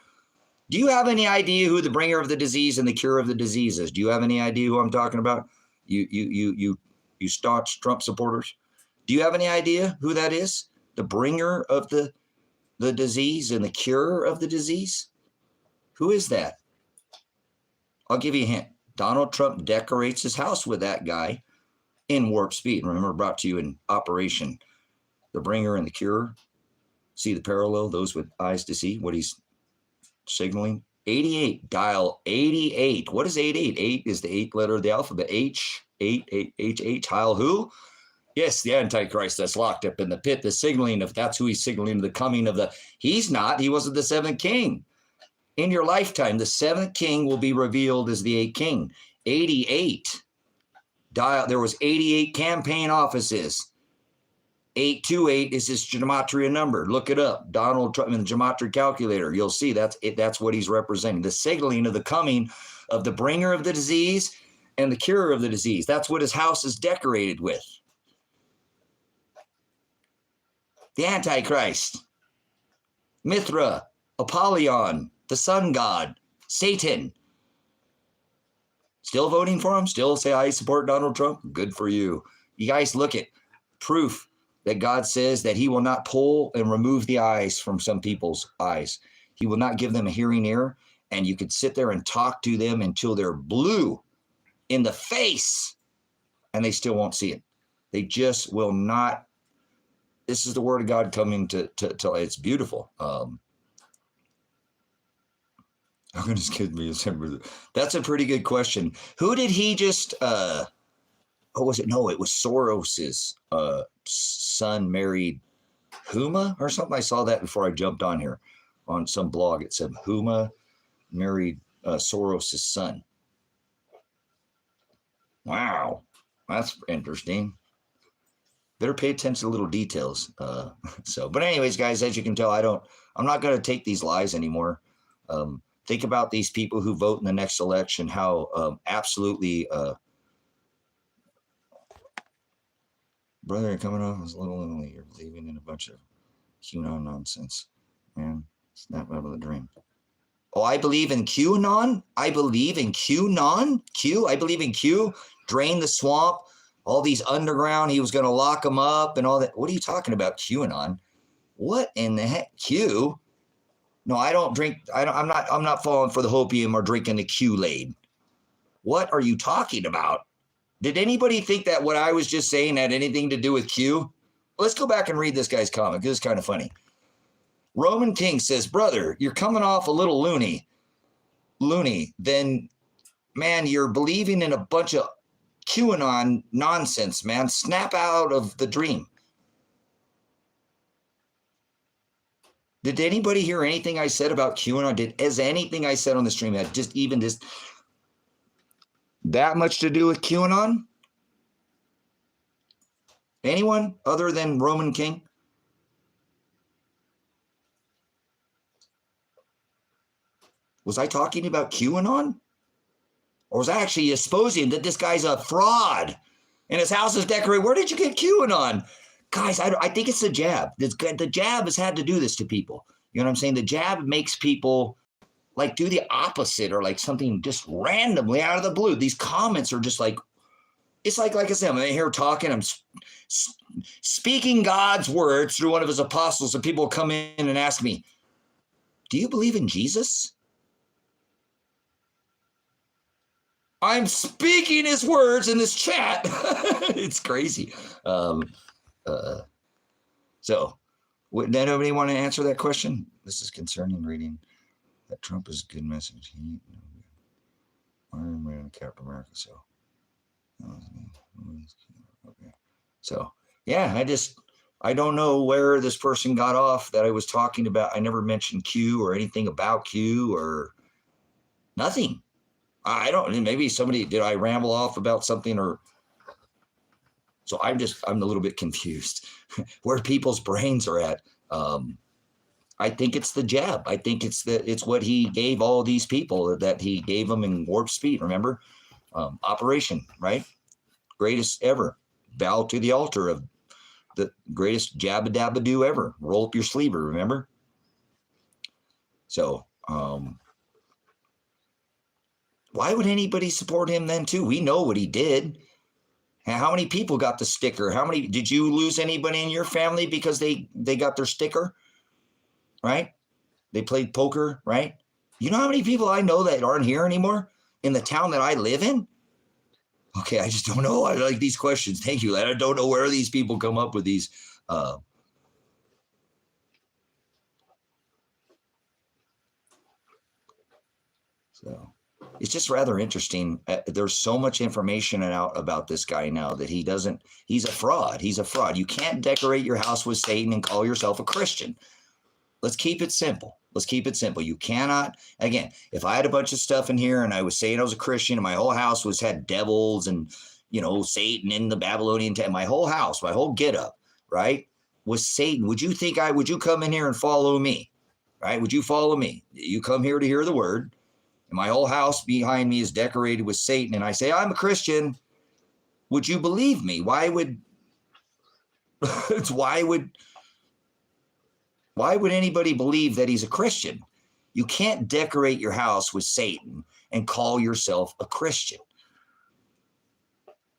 Do you have any idea who the bringer of the disease and the cure of the disease is? Do you have any idea who I'm talking about? You staunch Trump supporters. Do you have any idea who that is? The bringer of the disease and the cure of the disease? Who is that? I'll give you a hint. Donald Trump decorates his house with that guy in warp speed. Remember, brought to you in Operation The Bringer and the Cure. See the parallel, those with eyes to see what he's signaling. 88, dial 88. What is 88? 8 is the 8th letter of the alphabet. H, 8, Heil who? Yes, the Antichrist that's locked up in the pit, the signaling of, that's who he's signaling the coming of the, he's not, he wasn't the seventh king. In your lifetime, the seventh king will be revealed as the eighth king. 88, dial, there was 88 campaign offices. 828 is his gematria number. Look it up. Donald Trump in the gematria calculator. You'll see that's it. That's what he's representing. The signaling of the coming of the bringer of the disease and the cure of the disease. That's what his house is decorated with. The Antichrist, Mithra, Apollyon, the sun god, Satan. Still voting for him? Still say I support Donald Trump? Good for you. You guys look at proof that God says that he will not pull and remove the eyes from some people's eyes. He will not give them a hearing ear, and you could sit there and talk to them until they're blue in the face, and they still won't see it. They just will not. This is the word of God coming to it's beautiful. I'm going to skip me. That's a pretty good question. Who did he just, oh, was it? No, it was Soros's son married Huma or something. I saw that before I jumped on here on some blog. It said Huma married Soros's son. Wow, that's interesting. Better pay attention to little details. But anyways, guys, as you can tell, I'm not going to take these lies anymore. Think about these people who vote in the next election, how absolutely brother, you're coming off as a little lonely. You're believing in a bunch of QAnon nonsense. Man, snap out of the dream. Oh, I believe in QAnon? I believe in QAnon? I believe in Q. Drain the swamp. All these underground. He was going to lock them up and all that. What are you talking about, QAnon? What in the heck? Q? No, I don't drink. I'm not falling for the hopium or drinking the Kool-Aid. What are you talking about? Did anybody think that what I was just saying had anything to do with Q? Let's go back and read this guy's comment. This is kind of funny. Roman King says, brother, you're coming off a little loony. Then, man, you're believing in a bunch of QAnon nonsense, man. Snap out of the dream. Did anybody hear anything I said about QAnon? Has anything I said on the stream had just even this that much to do with QAnon? Anyone other than Roman King? Was I talking about QAnon? Or was I actually exposing that this guy's a fraud and his house is decorated? Where did you get QAnon? Guys, I think it's the jab. The jab has had to do this to people. You know what I'm saying? The jab makes people like do the opposite or like something just randomly out of the blue. These comments are just like, it's like I said, I'm here talking, I'm speaking God's words through one of his apostles, and people come in and ask me, do you believe in Jesus? I'm speaking his words in this chat. It's crazy. So, would anybody want to answer that question? This is concerning reading that Trump is a good message. Iron Man, Captain America. So, okay. So, yeah, I don't know where this person got off that I was talking about. I never mentioned Q or anything about Q or nothing. I don't, maybe did I ramble off about something or, so I'm a little bit confused where people's brains are at. I think it's the jab. I think it's what he gave all these people that he gave them in warp speed. Remember, operation, right? Greatest ever. Bow to the altar of the greatest jabba dabba do ever. Roll up your sleeve, remember? So, why would anybody support him then too? We know what he did. How many people got the sticker? Did you lose anybody in your family because they got their sticker? Right? They played poker, right? You know how many people I know that aren't here anymore in the town that I live in? Okay, I just don't know. I like these questions. Thank you. I don't know where these people come up with these. So it's just rather interesting. There's so much information out about this guy now that he's a fraud. He's a fraud. You can't decorate your house with Satan and call yourself a Christian. Let's keep it simple. You cannot, again, if I had a bunch of stuff in here and I was saying I was a Christian and my whole house had devils and, Satan in the Babylonian temple, my whole house, my whole get up, right, was Satan. Would you come in here and follow me, right? Would you follow me? You come here to hear the word. And my whole house behind me is decorated with Satan, and I say, I'm a Christian. Would you believe me? Why would anybody believe that he's a Christian? You can't decorate your house with Satan and call yourself a Christian.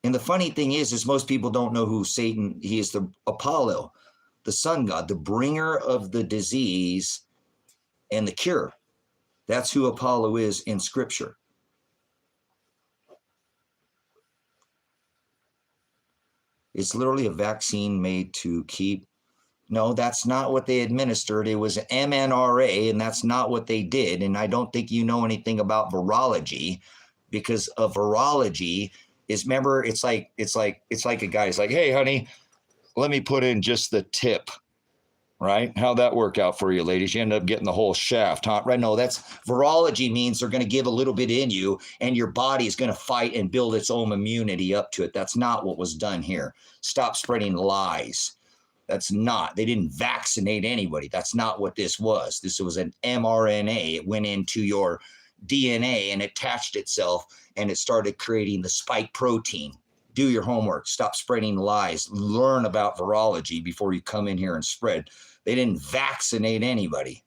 And the funny thing is most people don't know who Satan, he is the Apollo, the sun god, the bringer of the disease and the cure. That's who Apollo is in Scripture. It's literally a vaccine made to keep. No, that's not what they administered. It was mRNA, and that's not what they did. And I don't think you know anything about virology, because a virology is, remember, it's like a guy's like, hey, honey, let me put in just the tip. Right? How'd that work out for you, ladies? You end up getting the whole shaft, huh? Right? No, that's virology means they're going to give a little bit in you and your body is going to fight and build its own immunity up to it. That's not what was done here. Stop spreading lies. They didn't vaccinate anybody. That's not what this was. This was an mRNA. It went into your DNA and attached itself and it started creating the spike protein. Do your homework. Stop spreading lies. Learn about virology before you come in here and spread. They didn't vaccinate anybody.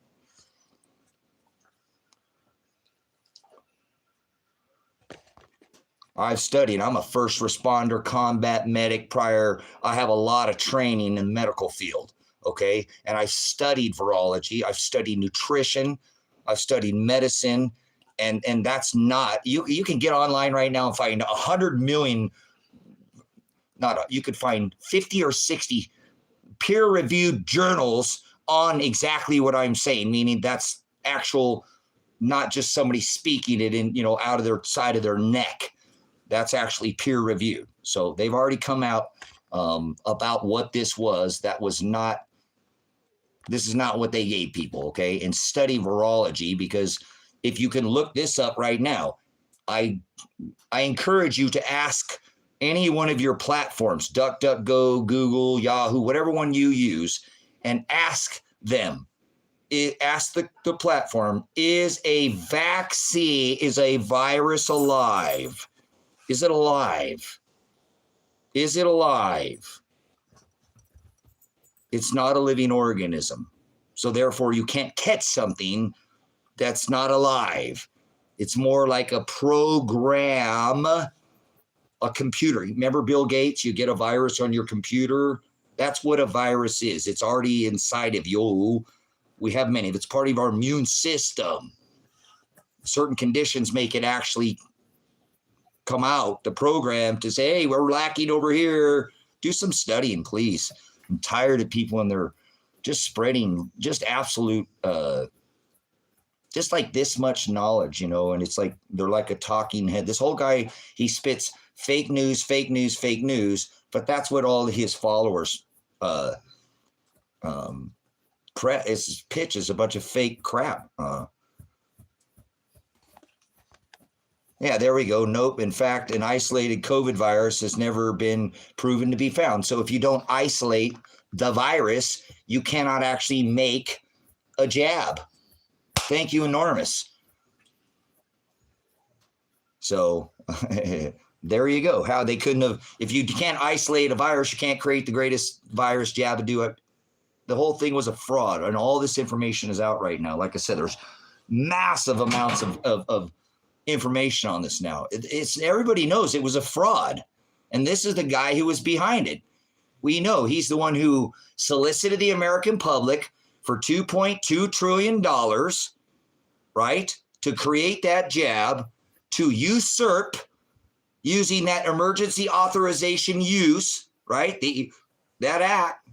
I've studied. I'm a first responder, combat medic prior. I have a lot of training in the medical field, okay? And I've studied virology. I've studied nutrition. I've studied medicine. And that's not, you can get online right now and find 100 million, you could find 50 or 60 peer-reviewed journals on exactly what I'm saying, meaning that's actual, not just somebody speaking it in, out of their side of their neck. That's actually peer-reviewed. So they've already come out about what this was. This is not what they gave people, okay? And study virology, because if you can look this up right now, I encourage you to ask any one of your platforms, DuckDuckGo, Google, Yahoo, whatever one you use, and ask them, ask the platform, is a virus alive? Is it alive? Is it alive? It's not a living organism. So therefore, you can't catch something that's not alive. It's more like a program, a computer. Remember Bill Gates? You get a virus on your computer. That's what a virus is. It's already inside of you. We have many. It's part of our immune system. Certain conditions make it actually come out, the program, to say, hey, we're lacking over here. Do some studying, please. I'm tired of people and they're just spreading just absolute, just like this much knowledge, you know, and it's like they're like a talking head. This whole guy, he spits fake news, fake news, fake news, but that's what all his followers his pitch is a bunch of fake crap. Yeah, there we go. Nope. In fact, an isolated COVID virus has never been proven to be found. So if you don't isolate the virus, you cannot actually make a jab. Thank you, enormous. So there you go. How they couldn't have, if you can't isolate a virus, you can't create the greatest virus jab to do it. The whole thing was a fraud, and all this information is out right now. Like I said, there's massive amounts of information on this now. It's everybody knows it was a fraud, and this is the guy who was behind it. We know he's the one who solicited the American public for $2.2 trillion, right, to create that jab, to usurp using that emergency authorization use, right, that act.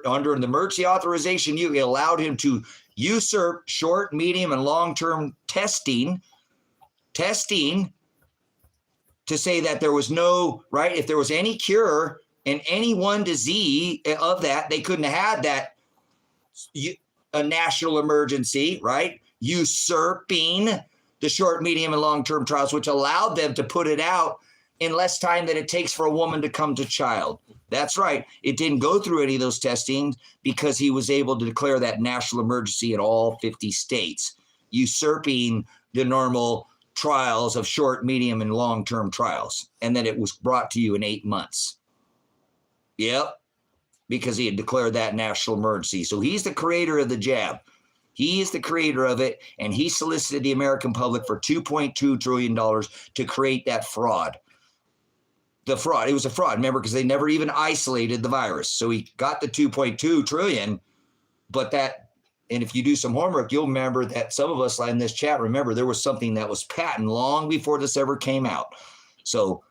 Under the emergency authorization, it allowed him to usurp short, medium, and long-term testing to say that there was no, right, if there was any cure in any one disease of that, they couldn't have had that, a national emergency, right, usurping the short, medium, and long-term trials, which allowed them to put it out in less time than it takes for a woman to come to child. That's right. It didn't go through any of those testings because he was able to declare that national emergency in all 50 states, usurping the normal trials of short, medium, and long-term trials. And then it was brought to you in 8 months. Yep. Because he had declared that national emergency. So he's the creator of the jab. He is the creator of it. And he solicited the American public for $2.2 trillion to create that fraud. The fraud. It was a fraud, remember, because they never even isolated the virus. So he got the 2.2 trillion, but that, and if you do some homework, you'll remember that some of us in this chat remember there was something that was patent long before this ever came out. So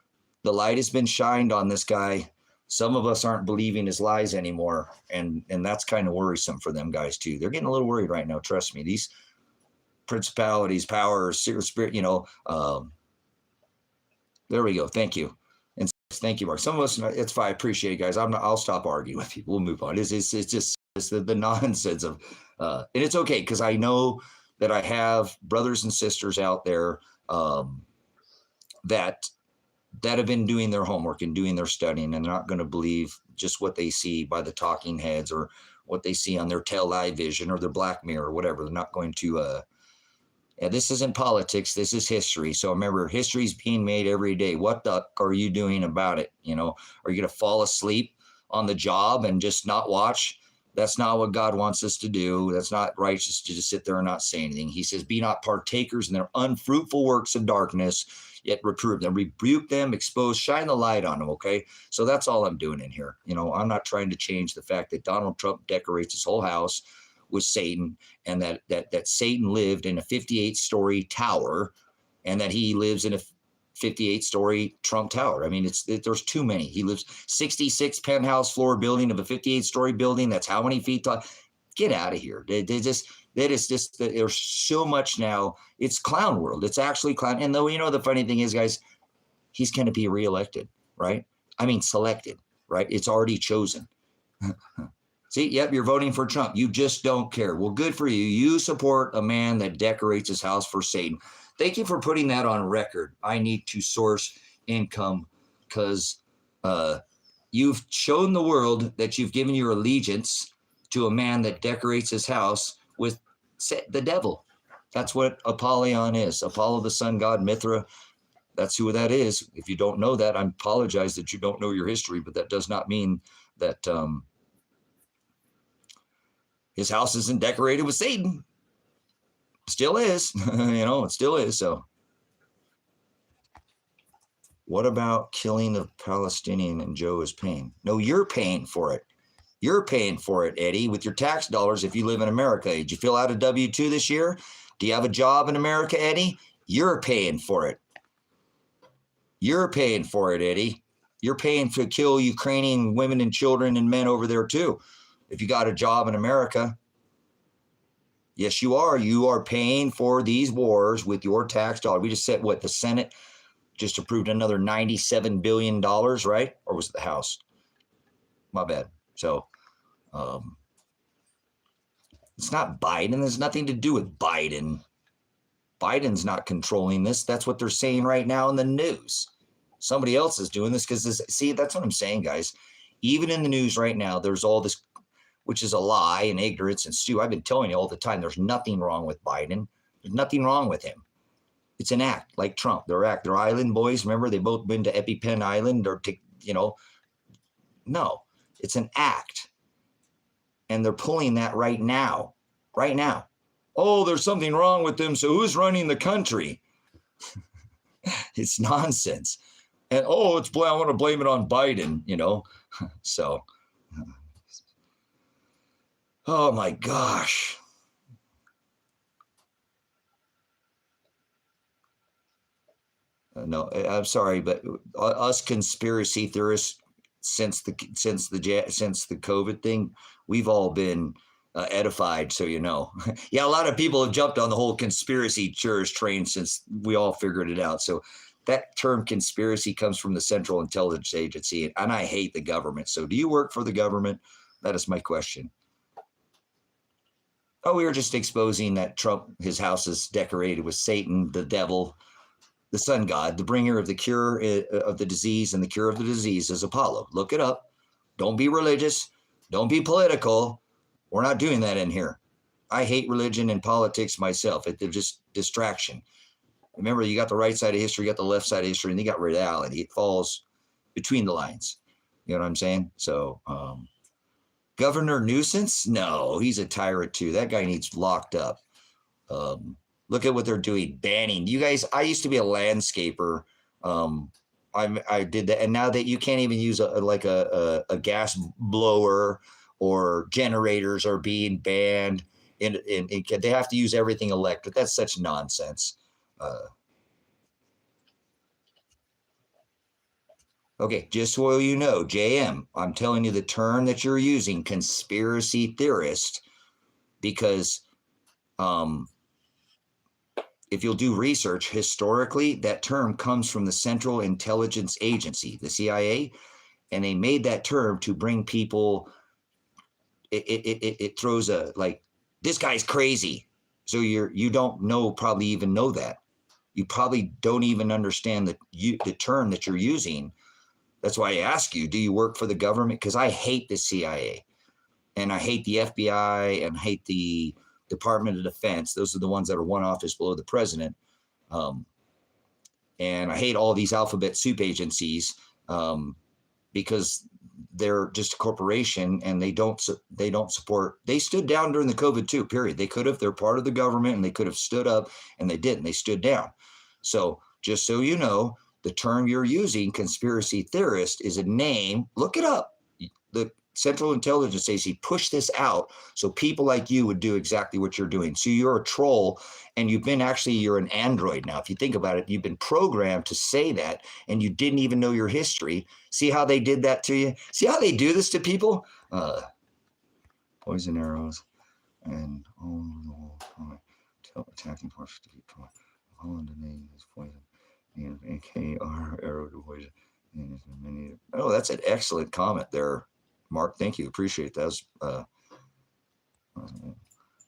the light has been shined on this guy. Some of us aren't believing his lies anymore, and that's kind of worrisome for them guys too. They're getting a little worried right now. Trust me. These principalities, powers, spirit, you know. There we go. Thank you. Thank you, Mark. Some of us, it's fine. I appreciate it, guys. I'll stop arguing with people. We'll move on. It's just the nonsense of, and it's okay because I know that I have brothers and sisters out there that have been doing their homework and doing their studying, and they're not going to believe just what they see by the talking heads or what they see on their television vision or their Black Mirror or whatever. They're not going to. And this isn't politics. This is history. So remember, history is being made every day. What the are you doing about it? You know, are you going to fall asleep on the job and just not watch? That's not what God wants us to do. That's not righteous to just sit there and not say anything. He says, be not partakers in their unfruitful works of darkness, yet reprove them, rebuke them, expose, shine the light on them. Okay. So that's all I'm doing in here. You know, I'm not trying to change the fact that Donald Trump decorates his whole house with Satan, and that Satan lived in a 58-story tower, and that he lives in a 58-story Trump tower. I mean, there's too many. He lives 66 penthouse floor building of a 58-story building. That's how many feet tall. Get out of here. There's so much now. It's clown world. It's actually clown. And though, you know, the funny thing is, guys, he's going to be reelected, right? I mean, selected, right? It's already chosen. See, yep, you're voting for Trump. You just don't care. Well, good for you. You support a man that decorates his house for Satan. Thank you for putting that on record. I need to source income because you've shown the world that you've given your allegiance to a man that decorates his house with the devil. That's what Apollyon is. Apollo, the sun god, Mithra. That's who that is. If you don't know that, I apologize that you don't know your history, but that does not mean that his house isn't decorated with Satan. Still is. It still is. So what about killing the Palestinian and Joe is paying? No, you're paying for it. You're paying for it, Eddie, with your tax dollars if you live in America. Did you fill out a W-2 this year? Do you have a job in America, Eddie? You're paying for it. You're paying for it, Eddie. You're paying to kill Ukrainian women and children and men over there, too. If you got a job in America, yes, you are. You are paying for these wars with your tax dollar. We just said, what, the Senate just approved another $97 billion, right? Or was it the House? My bad. So it's not Biden. There's nothing to do with Biden. Biden's not controlling this. That's what they're saying right now in the news. Somebody else is doing this because, see, that's what I'm saying, guys. Even in the news right now, there's all this, which is a lie and ignorance and stew. I've been telling you all the time, there's nothing wrong with Biden. There's nothing wrong with him. It's an act, like Trump. They're island boys. Remember, they both been to EpiPen Island or, no, it's an act. And they're pulling that right now. Oh, there's something wrong with them. So who's running the country? It's nonsense. And, I want to blame it on Biden, So, oh my gosh. No, I'm sorry, but us conspiracy theorists, since the COVID thing, we've all been edified. So yeah, a lot of people have jumped on the whole conspiracy tourist train since we all figured it out. So that term conspiracy comes from the Central Intelligence Agency, and I hate the government. So do you work for the government? That is my question. Oh, we were just exposing that Trump, his house is decorated with Satan, the devil, the sun god, the bringer of the cure of the disease, and the cure of the disease is Apollo. Look it up. Don't be religious. Don't be political. We're not doing that in here. I hate religion and politics myself. They're just distraction. Remember, you got the right side of history, you got the left side of history, and you got reality. It falls between the lines. You know what I'm saying? So, Governor Nuisance? No, he's a tyrant too. That guy needs locked up. Look at what they're doing, banning. You guys, I used to be a landscaper. I did that, and now that you can't even use a gas blower or generators are being banned, and they have to use everything electric. That's such nonsense. Okay, just so you know, JM, I'm telling you the term that you're using, conspiracy theorist, because if you'll do research, historically, that term comes from the Central Intelligence Agency, the CIA, and they made that term to bring people, it throws a, like, this guy's crazy. So you don't probably even know that. You probably don't even understand the term that you're using. That's why I ask you, do you work for the government? Because I hate the CIA, and I hate the FBI, and hate the Department of Defense. Those are the ones that are one office below the president. And I hate all these alphabet soup agencies because they're just a corporation, and they don't support. They stood down during the COVID too, period. They could have. They're part of the government, and they could have stood up, and they didn't. They stood down. So just so you know, the term you're using, conspiracy theorist, is a name. Look it up. The Central Intelligence Agency pushed this out so people like you would do exactly what you're doing. So you're a troll, and you're an android now. If you think about it, you've been programmed to say that, and you didn't even know your history. See how they did that to you? See how they do this to people? Poison arrows and attacking horse to keep Holland name is poison. And AKR arrow to poison. Oh, that's an excellent comment there, Mark. Thank you. Appreciate that.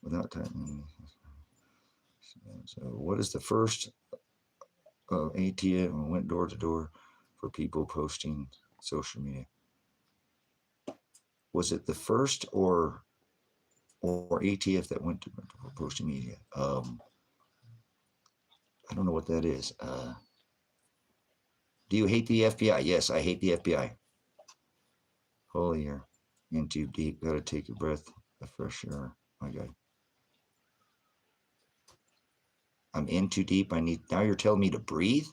Without typing. So what is the first ATM went door to door for people posting social media? Was it the first or or ATF that went to posting media. I don't know what that is. Do you hate the FBI? Yes, I hate the FBI. Holy air. In too deep. Gotta take a breath of fresh air. My God. I'm in too deep. Now you're telling me to breathe?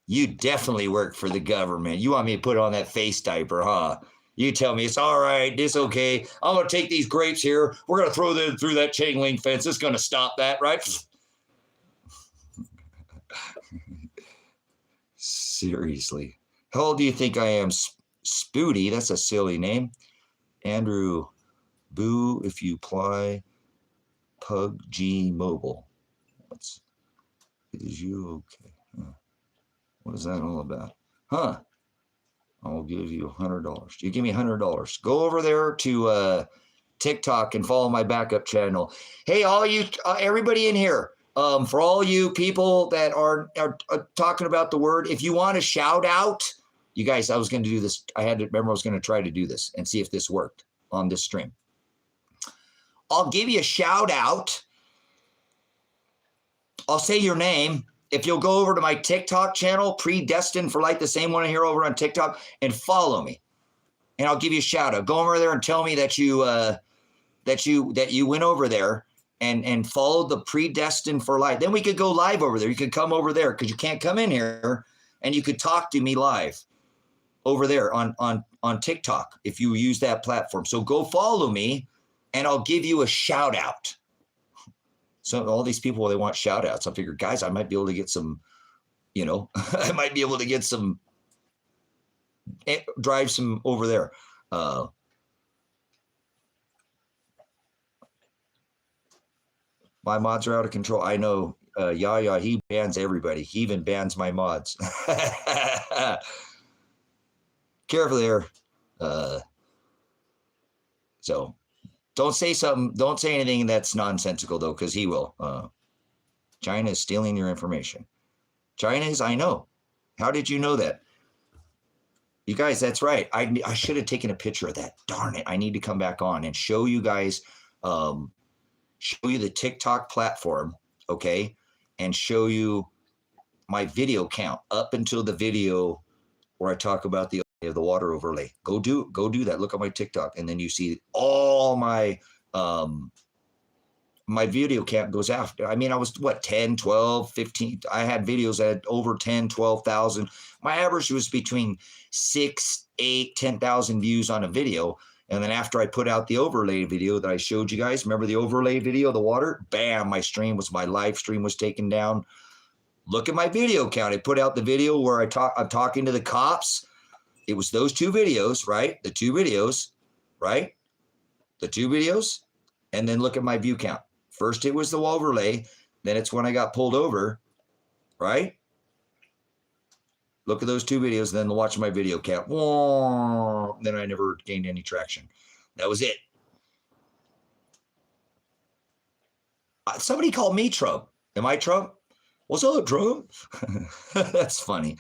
You definitely work for the government. You want me to put on that face diaper, huh? You tell me it's all right, it's okay. I'm gonna take these grapes here. We're gonna throw them through that chain link fence. It's gonna stop that, right? Seriously. How old do you think I am? Spooty, that's a silly name. Andrew, boo if you apply Pug G Mobile. Is you okay? Huh. What is that all about? Huh? I'll give you $100. You give me $100. Go over there to TikTok and follow my backup channel. Hey, all you, everybody in here, for all you people that are talking about the word, if you want a shout out, you guys, I was going to do this. I was going to try to do this and see if this worked on this stream. I'll give you a shout out. I'll say your name. If you'll go over to my TikTok channel, Predestined for Light, the same one here over on TikTok, and follow me, and I'll give you a shout out. Go over there and tell me that you went over there and followed the Predestined for Light. Then we could go live over there. You could come over there because you can't come in here, and you could talk to me live over there on TikTok if you use that platform. So go follow me, and I'll give you a shout out. So all these people, they want shout outs. I figured, guys, I might be able to get some, I might be able to get some, drive some over there. My mods are out of control. I know. Yaya, he bans everybody. He even bans my mods. Careful there. So don't say anything that's nonsensical, though, because he will. China is stealing your information. China is, I know. How did you know that? You guys, that's right. I should have taken a picture of that. Darn it. I need to come back on and show you guys, show you the TikTok platform, okay? And show you my video count up until the video where I talk about the water overlay. Go do that. Look at my TikTok, and then you see all my my video count goes after. I mean, I was 10, 12, 15. I had videos that had over 10, 12,000. My average was between 6, 8, 10,000 views on a video. And then after I put out the overlay video that I showed you guys, remember the overlay video, the water? Bam, my live stream was taken down. Look at my video count. I put out the video where I'm talking to the cops. It was those two videos, right? The two videos, right? The two videos. And then look at my view count. First, it was the overlay. Then it's when I got pulled over, right? Look at those two videos, then watch my video count. Then I never gained any traction. That was it. Somebody called me Trump. Am I Trump? What's up, Trump? That's funny.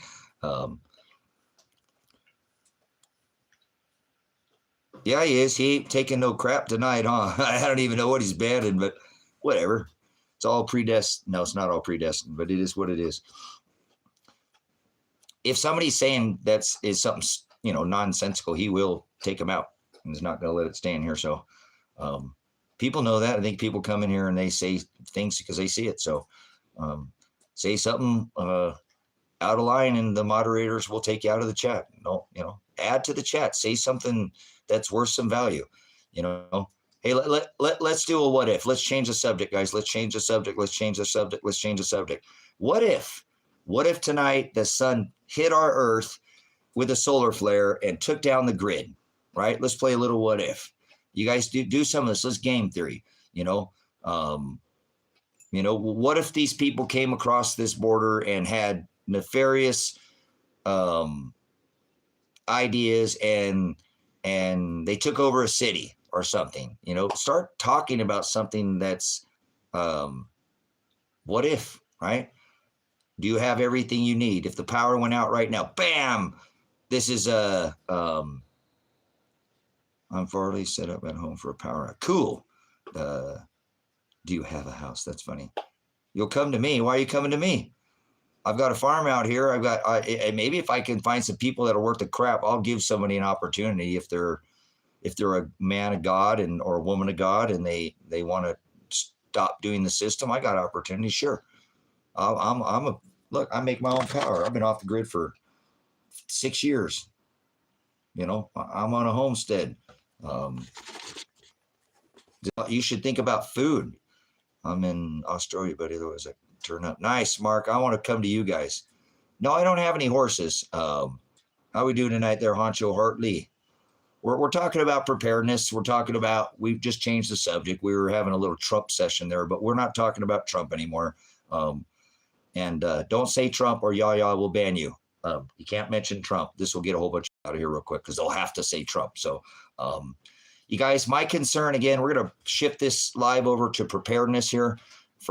Yeah, he is. He ain't taking no crap tonight, huh? I don't even know what he's banning, but whatever. It's all predestined. No, it's not all predestined, but it is what it is. If somebody's saying is something, nonsensical, he will take them out. And he's not going to let it stay in here. So people know that. I think people come in here and they say things because they see it. So say something out of line and the moderators will take you out of the chat. No, add to the chat. Say something that's worth some value. Hey, let's do a what if. Let's change the subject, guys. Let's change the subject. Let's change the subject. Let's change the subject. What if tonight the sun hit our Earth with a solar flare and took down the grid, right? Let's play a little what if. You guys do some of this. Let's game theory, what if these people came across this border and had nefarious ideas and they took over a city or something, start talking about something that's what if, right? Do you have everything you need? If the power went out right now, bam, this is I'm Farley set up at home for a power out. Cool. Do you have a house? That's funny. You'll come to me. Why are you coming to me? I've got a farm out here. And maybe if I can find some people that are worth the crap, I'll give somebody an opportunity if they're a man of God or a woman of God and they want to stop doing the system. I got opportunity. Sure. Look, I make my own power. I've been off the grid for 6 years. You know, I'm on a homestead. You should think about food. I'm in Australia, but otherwise I turn up. Nice, Mark. I want to come to you guys. No, I don't have any horses. How we doing tonight there, Honcho Hartley? We're talking about preparedness. We've just changed the subject. We were having a little Trump session there, but we're not talking about Trump anymore. Don't say Trump or Yaya will ban you. You can't mention Trump. This will get a whole bunch out of here real quick because they'll have to say Trump. So, you guys, my concern, again, we're going to shift this live over to preparedness here.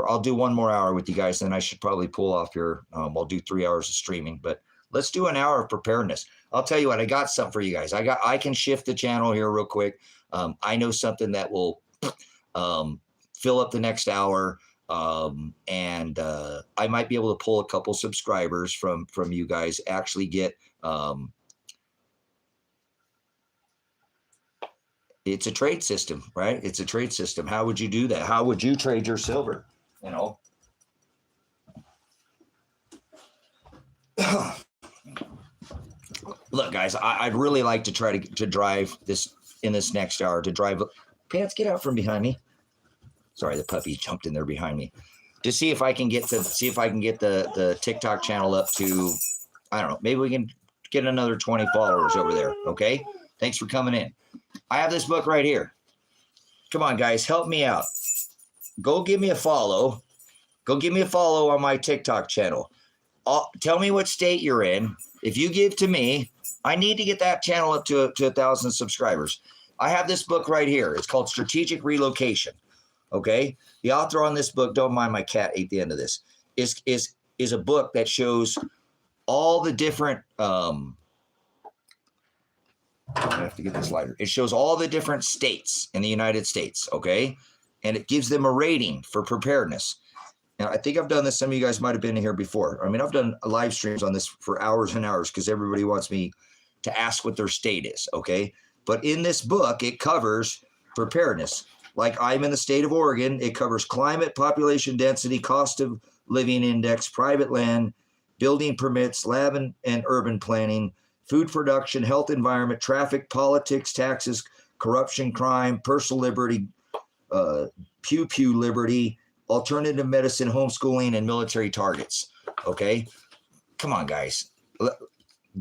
I'll do one more hour with you guys, then I should probably pull off here. I'll do 3 hours of streaming, but let's do an hour of preparedness. I'll tell you what, I got something for you guys. I can shift the channel here real quick. I know something that will fill up the next hour. I might be able to pull a couple subscribers from you guys, actually get, it's a trade system, right? It's a trade system. How would you do that? How would you trade your silver? You know, look, guys, I'd really like to try to drive this in this next hour to drive. Pants, get out from behind me. Sorry, the puppy jumped in there behind me. To see if I can get the TikTok channel up to, I don't know, maybe we can get another 20 followers over there. Okay. Thanks for coming in. I have this book right here. Come on, guys, help me out. Go give me a follow. Go give me a follow on my TikTok channel. Tell me what state you're in. If you give to me, I need to get that channel up to 1,000 subscribers. I have this book right here. It's called Strategic Relocation. Okay. The author on this book, don't mind my cat ate the end of this, is a book that shows all the different, I'm gonna have to get this lighter. It shows all the different states in the United States. Okay. And it gives them a rating for preparedness. Now, I think I've done this. Some of you guys might have been here before. I mean, I've done live streams on this for hours and hours because everybody wants me to ask what their state is. Okay. But in this book, it covers preparedness. Like I'm in the state of Oregon, it covers climate, population density, cost of living index, private land, building permits, lab and urban planning, food production, health environment, traffic, politics, taxes, corruption, crime, personal liberty, pew liberty, alternative medicine, homeschooling, and military targets. Okay. Come on, guys.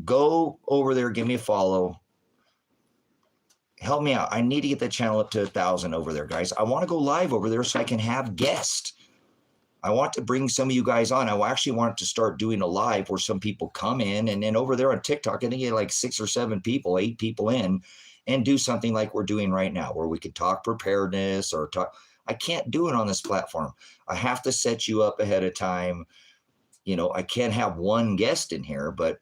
Go over there. Give me a follow. Help me out. I need to get that channel up to 1,000 over there, guys. I want to go live over there so I can have guests. I want to bring some of you guys on. I actually want to start doing a live where some people come in, and then over there on TikTok, I think you get like 6 or 7 people, 8 people in, and do something like we're doing right now, where we could talk preparedness or talk. I can't do it on this platform. I have to set you up ahead of time. You know, I can't have one guest in here, but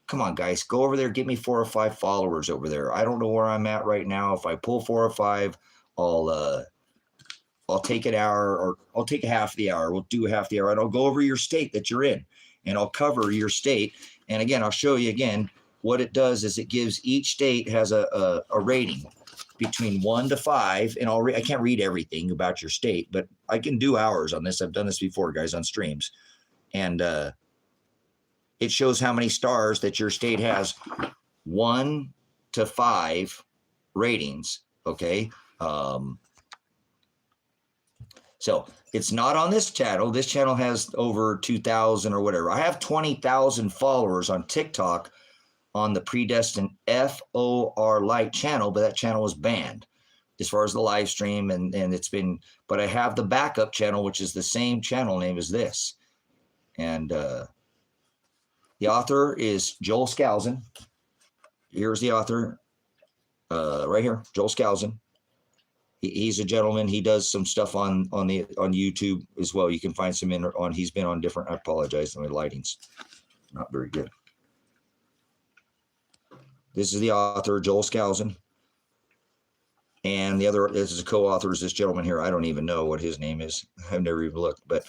come on, guys, go over there. Get me 4 or 5 followers over there. I don't know where I'm at right now. If I pull 4 or 5, I'll take an hour, or I'll take half the hour. We'll do half the hour, and I'll go over your state that you're in, and I'll cover your state. And again, I'll show you again what it does is it gives each state has a rating between 1 to 5. And I can't read everything about your state, but I can do hours on this. I've done this before, guys, on streams. And it shows how many stars that your state has, 1 to 5 ratings. Okay. So it's not on this channel. This channel has over 2,000 or whatever. I have 20,000 followers on TikTok on the Predestined FOR Light channel, but that channel was banned as far as the live stream. And it's been, but I have the backup channel, which is the same channel name as this. And the author is Joel Skousen. Here's the author right here, Joel Skousen. He's a gentleman. He does some stuff on YouTube as well. You can find some he's been on different, I apologize, my lighting's not very good. This is the author, Joel Skousen. And and the other is a co-author is this gentleman here. I don't even know what his name is. I've never even looked. But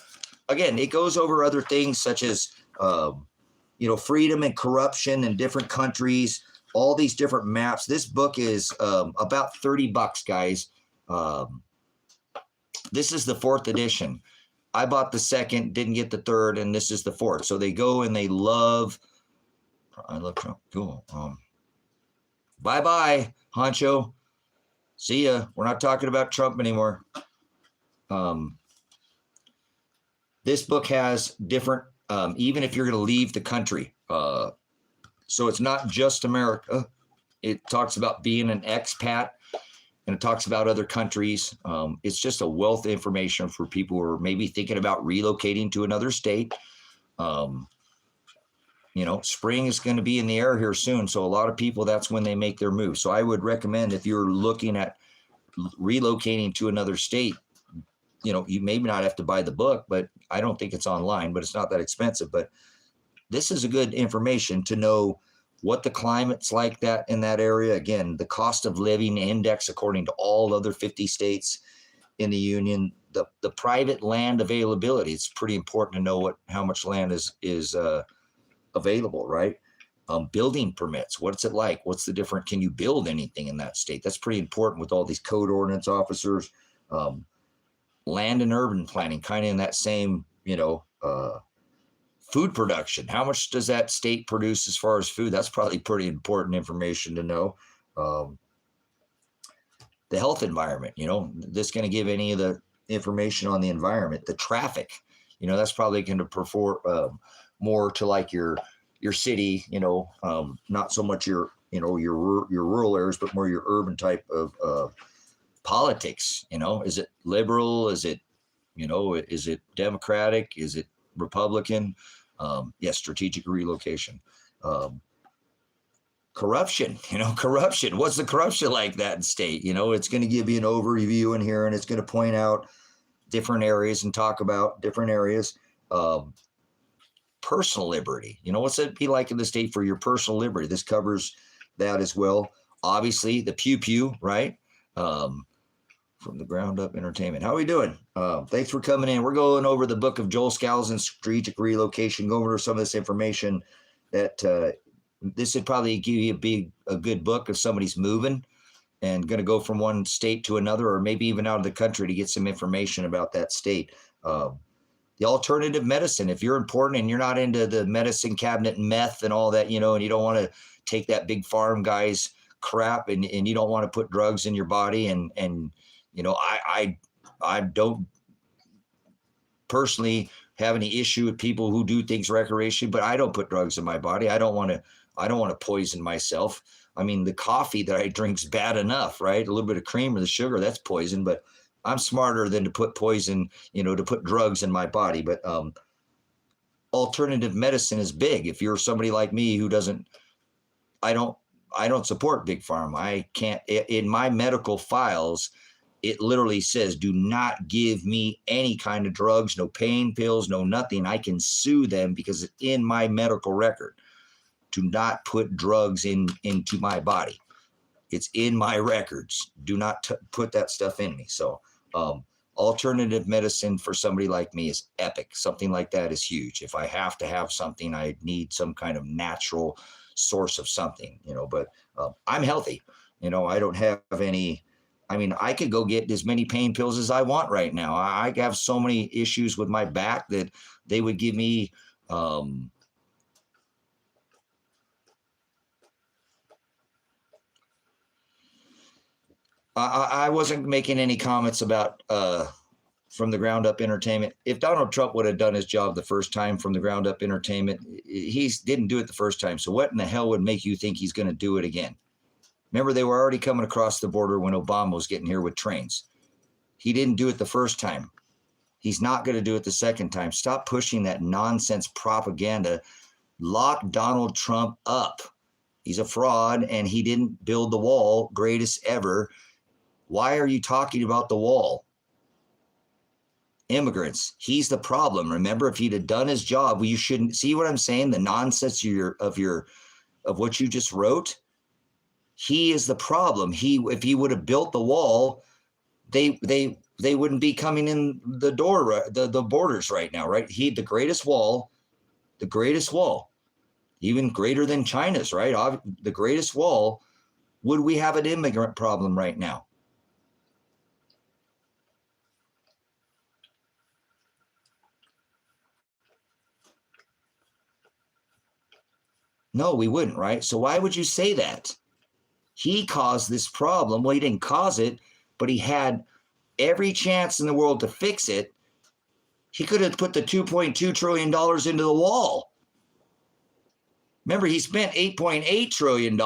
again, it goes over other things such as, freedom and corruption in different countries, all these different maps. This book is about $30, guys. This is the 4th edition. I bought the 2nd, didn't get the 3rd, and this is the 4th. So they go and they love. I love Trump. Cool. Bye-bye, Honcho. See ya. We're not talking about Trump anymore. This book has different, even if you're going to leave the country. So it's not just America. It talks about being an expat, and it talks about other countries. It's just a wealth of information for people who are maybe thinking about relocating to another state. Spring is going to be in the air here soon. So a lot of people, that's when they make their move. So I would recommend, if you're looking at relocating to another state, you maybe not have to buy the book, but I don't think it's online, but it's not that expensive. But this is a good information to know what the climate's like that in that area. Again, the cost of living index according to all other 50 states in the union, the private land availability. It's pretty important to know how much land is available, right? Building permits. What's it like? What's the difference? Can you build anything in that state? That's pretty important with all these code ordinance officers. Land and urban planning, kind of in that same, food production. How much does that state produce as far as food? That's probably pretty important information to know. The health environment, this going to give any of the information on the environment. The traffic, that's probably going to perform more to like your city, not so much your rural areas, but more your urban type of politics. Is it liberal? Is it, is it Democratic? Is it Republican? Strategic relocation. Corruption, corruption. What's the corruption like that in state? It's going to give you an overview in here, and it's going to point out different areas and talk about different areas. Personal liberty. What's it be like in the state for your personal liberty? This covers that as well. Obviously, the pew pew, right? From the ground up entertainment. How are we doing? Thanks for coming in. We're going over the book of Joel Skousen's Strategic Relocation, going over some of this information that this would probably give you a good book if somebody's moving and going to go from one state to another, or maybe even out of the country to get some information about that state. The alternative medicine, if you're important and you're not into the medicine cabinet meth and all that, and you don't want to take that big farm guy's crap, and you don't want to put drugs in your body, and I don't personally have any issue with people who do things recreationally, but I don't put drugs in my body. I don't want to poison myself. I mean, the coffee that I drink's bad enough, right? A little bit of cream or the sugar, that's poison, but I'm smarter than to put poison, to put drugs in my body. But alternative medicine is big. If you're somebody like me who I don't support big pharma. I can't, in my medical files, it literally says, do not give me any kind of drugs, no pain pills, no nothing. I can sue them because it's in my medical record. Do not put drugs into my body. It's in my records. Do not put that stuff in me. So alternative medicine for somebody like me is epic. Something like that is huge. If I have to have something, I need some kind of natural source of something, but I'm healthy. I don't have any. I could go get as many pain pills as I want right now. I have so many issues with my back that they would give me. I wasn't making any comments about From the Ground Up Entertainment. If Donald Trump would have done his job the first time, From the Ground Up Entertainment, he didn't do it the first time. So what in the hell would make you think he's going to do it again? Remember, they were already coming across the border when Obama was getting here with trains. He didn't do it the first time. He's not going to do it the second time. Stop pushing that nonsense propaganda. Lock Donald Trump up. He's a fraud, and he didn't build the wall, greatest ever. Why are you talking about the wall? Immigrants, he's the problem. Remember, if he'd have done his job, you shouldn't see what I'm saying. The nonsense of what you just wrote. He is the problem. If he would have built the wall, they wouldn't be coming in the door, the borders right now, right? The greatest wall, even greater than China's, right? The greatest wall. Would we have an immigrant problem right now? No, we wouldn't, right? So why would you say that? He caused this problem. Well, he didn't cause it, but he had every chance in the world to fix it. He could have put the $2.2 trillion into the wall. Remember, he spent $8.8 trillion.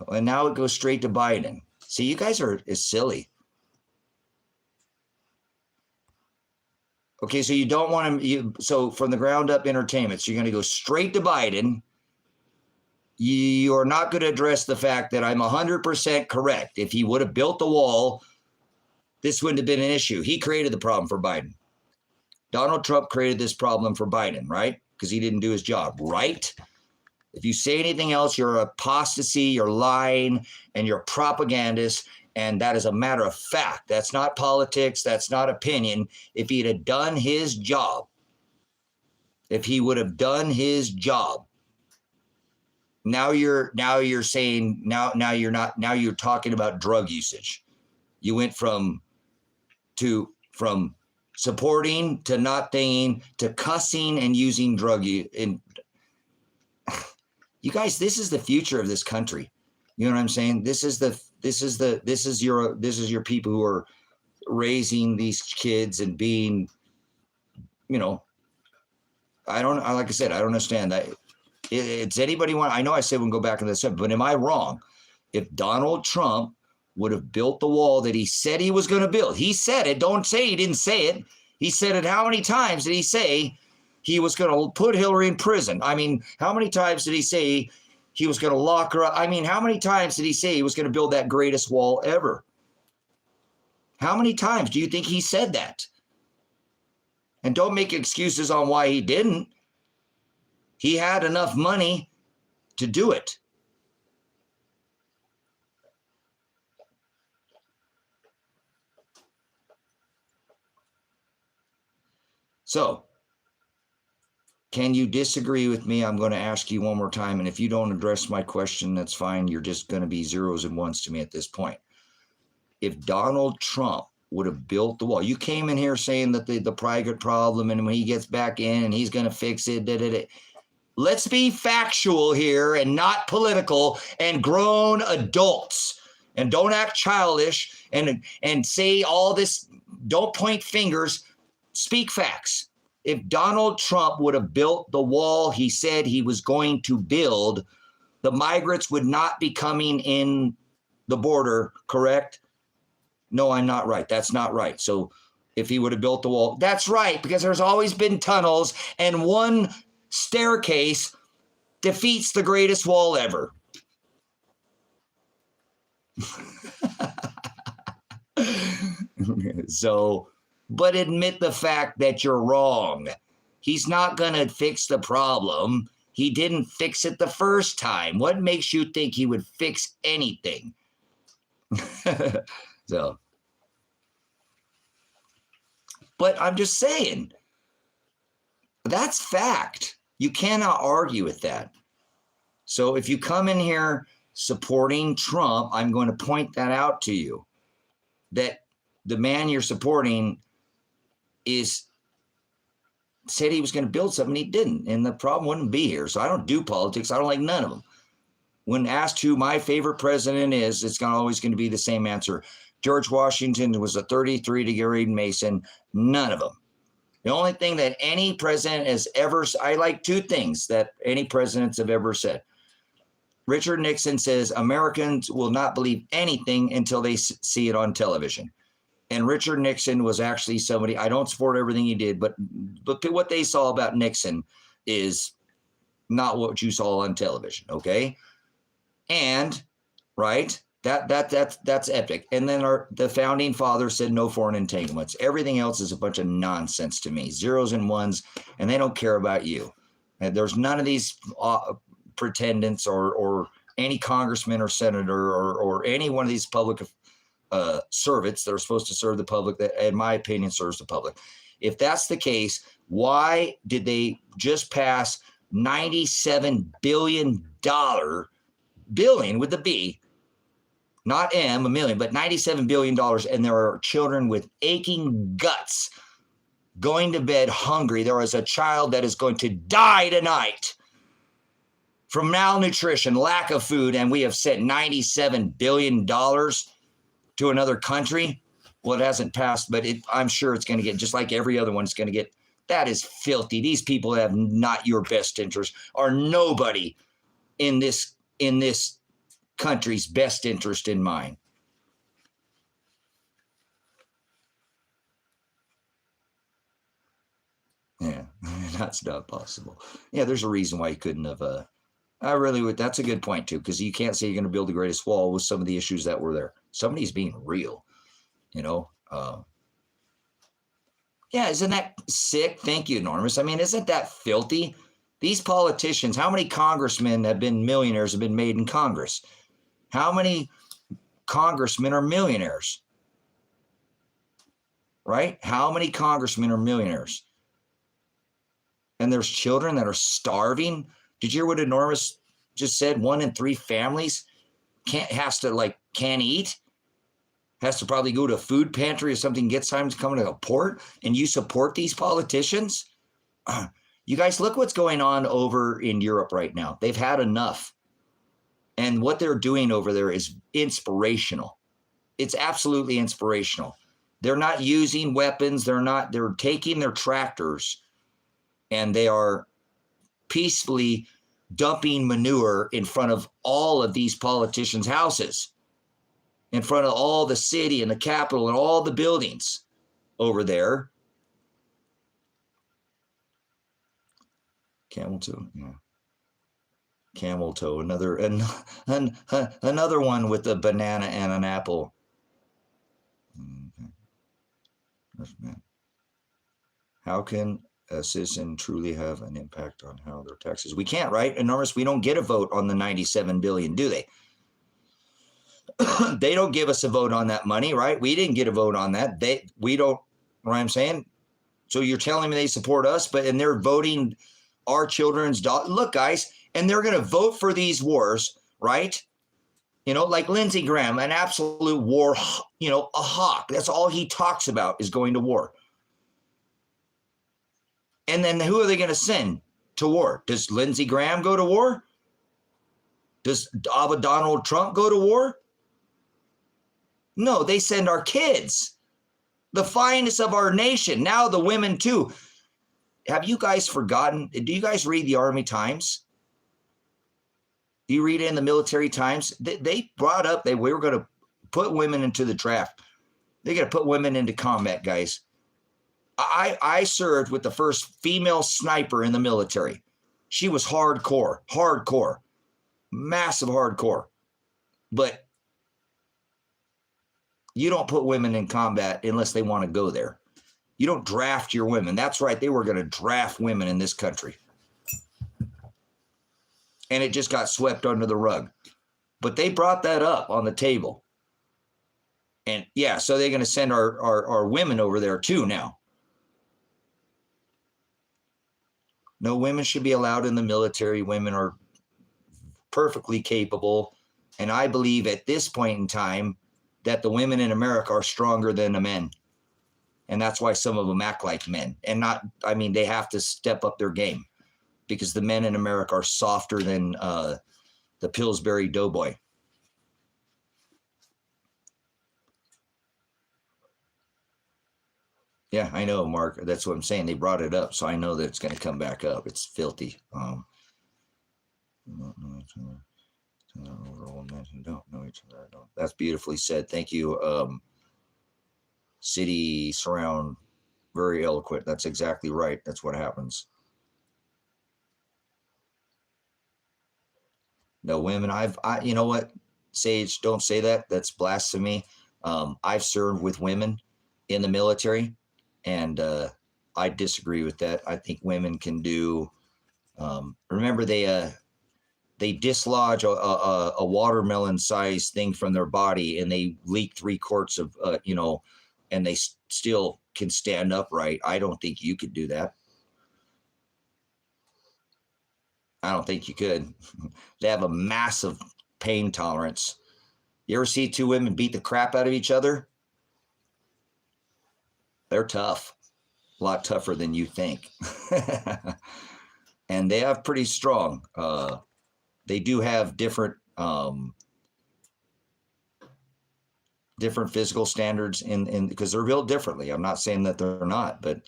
And now it goes straight to Biden. See, you guys is silly. Okay, so you don't want him. So from the ground up entertainment, so you're going to go straight to Biden. You are not going to address the fact that I'm 100% correct. If he would have built the wall, this wouldn't have been an issue. He created the problem for Biden. Donald Trump created this problem for Biden, right? Because he didn't do his job, right? If you say anything else, you're apostasy, you're lying, and you're propagandist. And that is a matter of fact. That's not politics. That's not opinion. If he had done his job, if he would have done his job, now you're saying now you're talking about drug usage. You went from supporting to not thinking to cussing and using drug use. And you guys, this is the future of this country. You know what I'm saying? This is your people who are raising these kids and being, like I said, I don't understand that. It's anybody want, I know I said we can go back in this, but am I wrong? If Donald Trump would have built the wall that he said he was going to build, he said it, don't say he didn't say it. He said it. How many times did he say he was going to put Hillary in prison? I mean, how many times did he say he was going to lock her up? I mean, how many times did he say he was going to build that greatest wall ever? How many times do you think he said that? And don't make excuses on why he didn't. He had enough money to do it. So, can you disagree with me? I'm going to ask you one more time. And if you don't address my question, that's fine. You're just going to be zeros and ones to me at this point. If Donald Trump would have built the wall, you came in here saying that the private problem, and when he gets back in and he's going to fix it, Let's be factual here and not political and grown adults, and don't act childish and say all this. Don't point fingers. Speak facts. If Donald Trump would have built the wall he said he was going to build, the migrants would not be coming in the border, correct? No, I'm not right. That's not right. So if he would have built the wall, that's right, because there's always been tunnels, and one staircase defeats the greatest wall ever. So, but admit the fact that you're wrong. He's not going to fix the problem. He didn't fix it the first time. What makes you think he would fix anything? So, but I'm just saying, that's fact. You cannot argue with that. So if you come in here supporting Trump, I'm going to point that out to you, that the man you're supporting said he was going to build something, he didn't, and the problem wouldn't be here. So I don't do politics. I don't like none of them. When asked who my favorite president is, it's always going to be the same answer. George Washington was a 33-degree Mason. None of them. The only thing that any president has ever, I like two things that any presidents have ever said. Richard Nixon says Americans will not believe anything until they see it on television. And Richard Nixon was actually somebody, I don't support everything he did, but what they saw about Nixon is not what you saw on television, okay? And, right, that's epic. And then the founding father said no foreign entanglements. Everything else is a bunch of nonsense to me, zeros and ones, and they don't care about you. And there's none of these superintendents or any congressman or senator or any one of these public servants that are supposed to serve the public, that, in my opinion, serves the public. If that's the case, why did they just pass $97 billion, billion with the B, not M, a million, but $97 billion, and there are children with aching guts going to bed hungry? There is a child that is going to die tonight from malnutrition, lack of food, and we have sent $97 billion to another country. Well, it hasn't passed, but I'm sure it's going to get, just like every other one, it's going to get. That is filthy. These people have not your best interest, are nobody in this country's best interest in mind. Yeah, that's not possible. Yeah, there's a reason why you couldn't have. I really would. That's a good point too, because you can't say you're going to build the greatest wall with some of the issues that were there. Somebody's being real, you know. Yeah, isn't that sick? Thank you, Enormous. I mean, isn't that filthy? These politicians, how many congressmen have been millionaires, have been made in Congress? How many congressmen are millionaires? Right? How many congressmen are millionaires? And there's children that are starving. Did you hear what Enormous just said? 1 in 3 families can't eat. Has to probably go to a food pantry or something, get time to come to a port, and you support these politicians? You guys, look what's going on over in Europe right now. They've had enough. And what they're doing over there is inspirational. It's absolutely inspirational. They're not using weapons. They're taking their tractors and they are peacefully dumping manure in front of all of these politicians' houses, in front of all the city and the Capitol and all the buildings over there. Camel toe, yeah. Camel toe, another one with a banana and an apple. Okay. How can a citizen truly have an impact on how their taxes? We can't, right? Enormous, we don't get a vote on the $97 billion, do they? They don't give us a vote on that money, right? We didn't get a vote on that. We don't, know what I'm saying? So you're telling me they support us, and they're voting our children's dollars. Look, guys, and they're going to vote for these wars, right? You know, like Lindsey Graham, an absolute war, you know, a hawk. That's all he talks about is going to war. And then who are they going to send to war? Does Lindsey Graham go to war? Does Donald Trump go to war? No, they send our kids, the finest of our nation. Now the women too. Have you guys forgotten? Do you guys read the Army Times? Do you read it in the Military Times? They brought up we were going to put women into the draft. They're going to put women into combat, guys. I served with the first female sniper in the military. She was hardcore, massive hardcore. But you don't put women in combat unless they want to go there. You don't draft your women. That's right. They were going to draft women in this country. And it just got swept under the rug. But they brought that up on the table. And yeah, so they're going to send our women over there too now. No, women should be allowed in the military. Women are perfectly capable. And I believe at this point in time that the women in America are stronger than the men. And that's why some of them act like men. And they have to step up their game because the men in America are softer than the Pillsbury Doughboy. Yeah, I know, Mark. That's what I'm saying. They brought it up, so I know that it's going to come back up. It's filthy. Don't know each other. That's beautifully said. Thank you, City Surround. Very eloquent. That's exactly right. That's what happens. No women. You know what, Sage? Don't say that. That's blasphemy. I've served with women in the military. And I disagree with that. I think women can do. Remember, they they dislodge a watermelon-sized thing from their body, and they leak 3 quarts of, and they still can stand upright. I don't think you could do that. I don't think you could. They have a massive pain tolerance. You ever see 2 women beat the crap out of each other? They're tough. A lot tougher than you think. And they have pretty strong. They do have different physical standards in because they're built differently. I'm not saying that they're not, but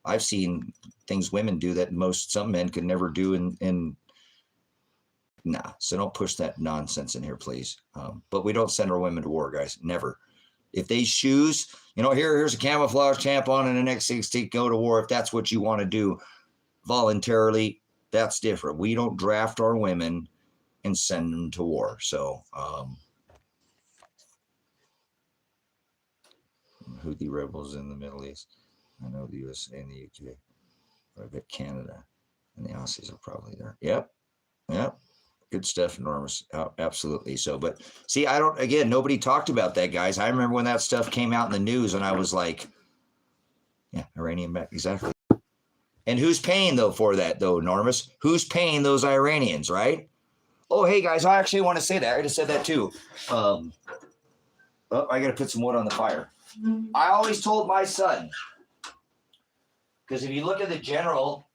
I've seen things women do that some men could never do nah, so don't push that nonsense in here, please. But we don't send our women to war, guys. Never. If they choose, here's a camouflage tampon and an X16, go to war. If that's what you want to do voluntarily, that's different. We don't draft our women and send them to war. So, Houthi rebels in the Middle East. I know the USA and the UK. I bet Canada and the Aussies are probably there. Yep. Good stuff, enormous. Absolutely. So, but see, nobody talked about that, guys. I remember when that stuff came out in the news and I was like, yeah, Iranian back. Exactly. And who's paying for that though, enormous? Who's paying those Iranians, right? Oh, hey guys, I actually want to say that. I just said that too. I got to put some wood on the fire. I always told my son, because if you look at the general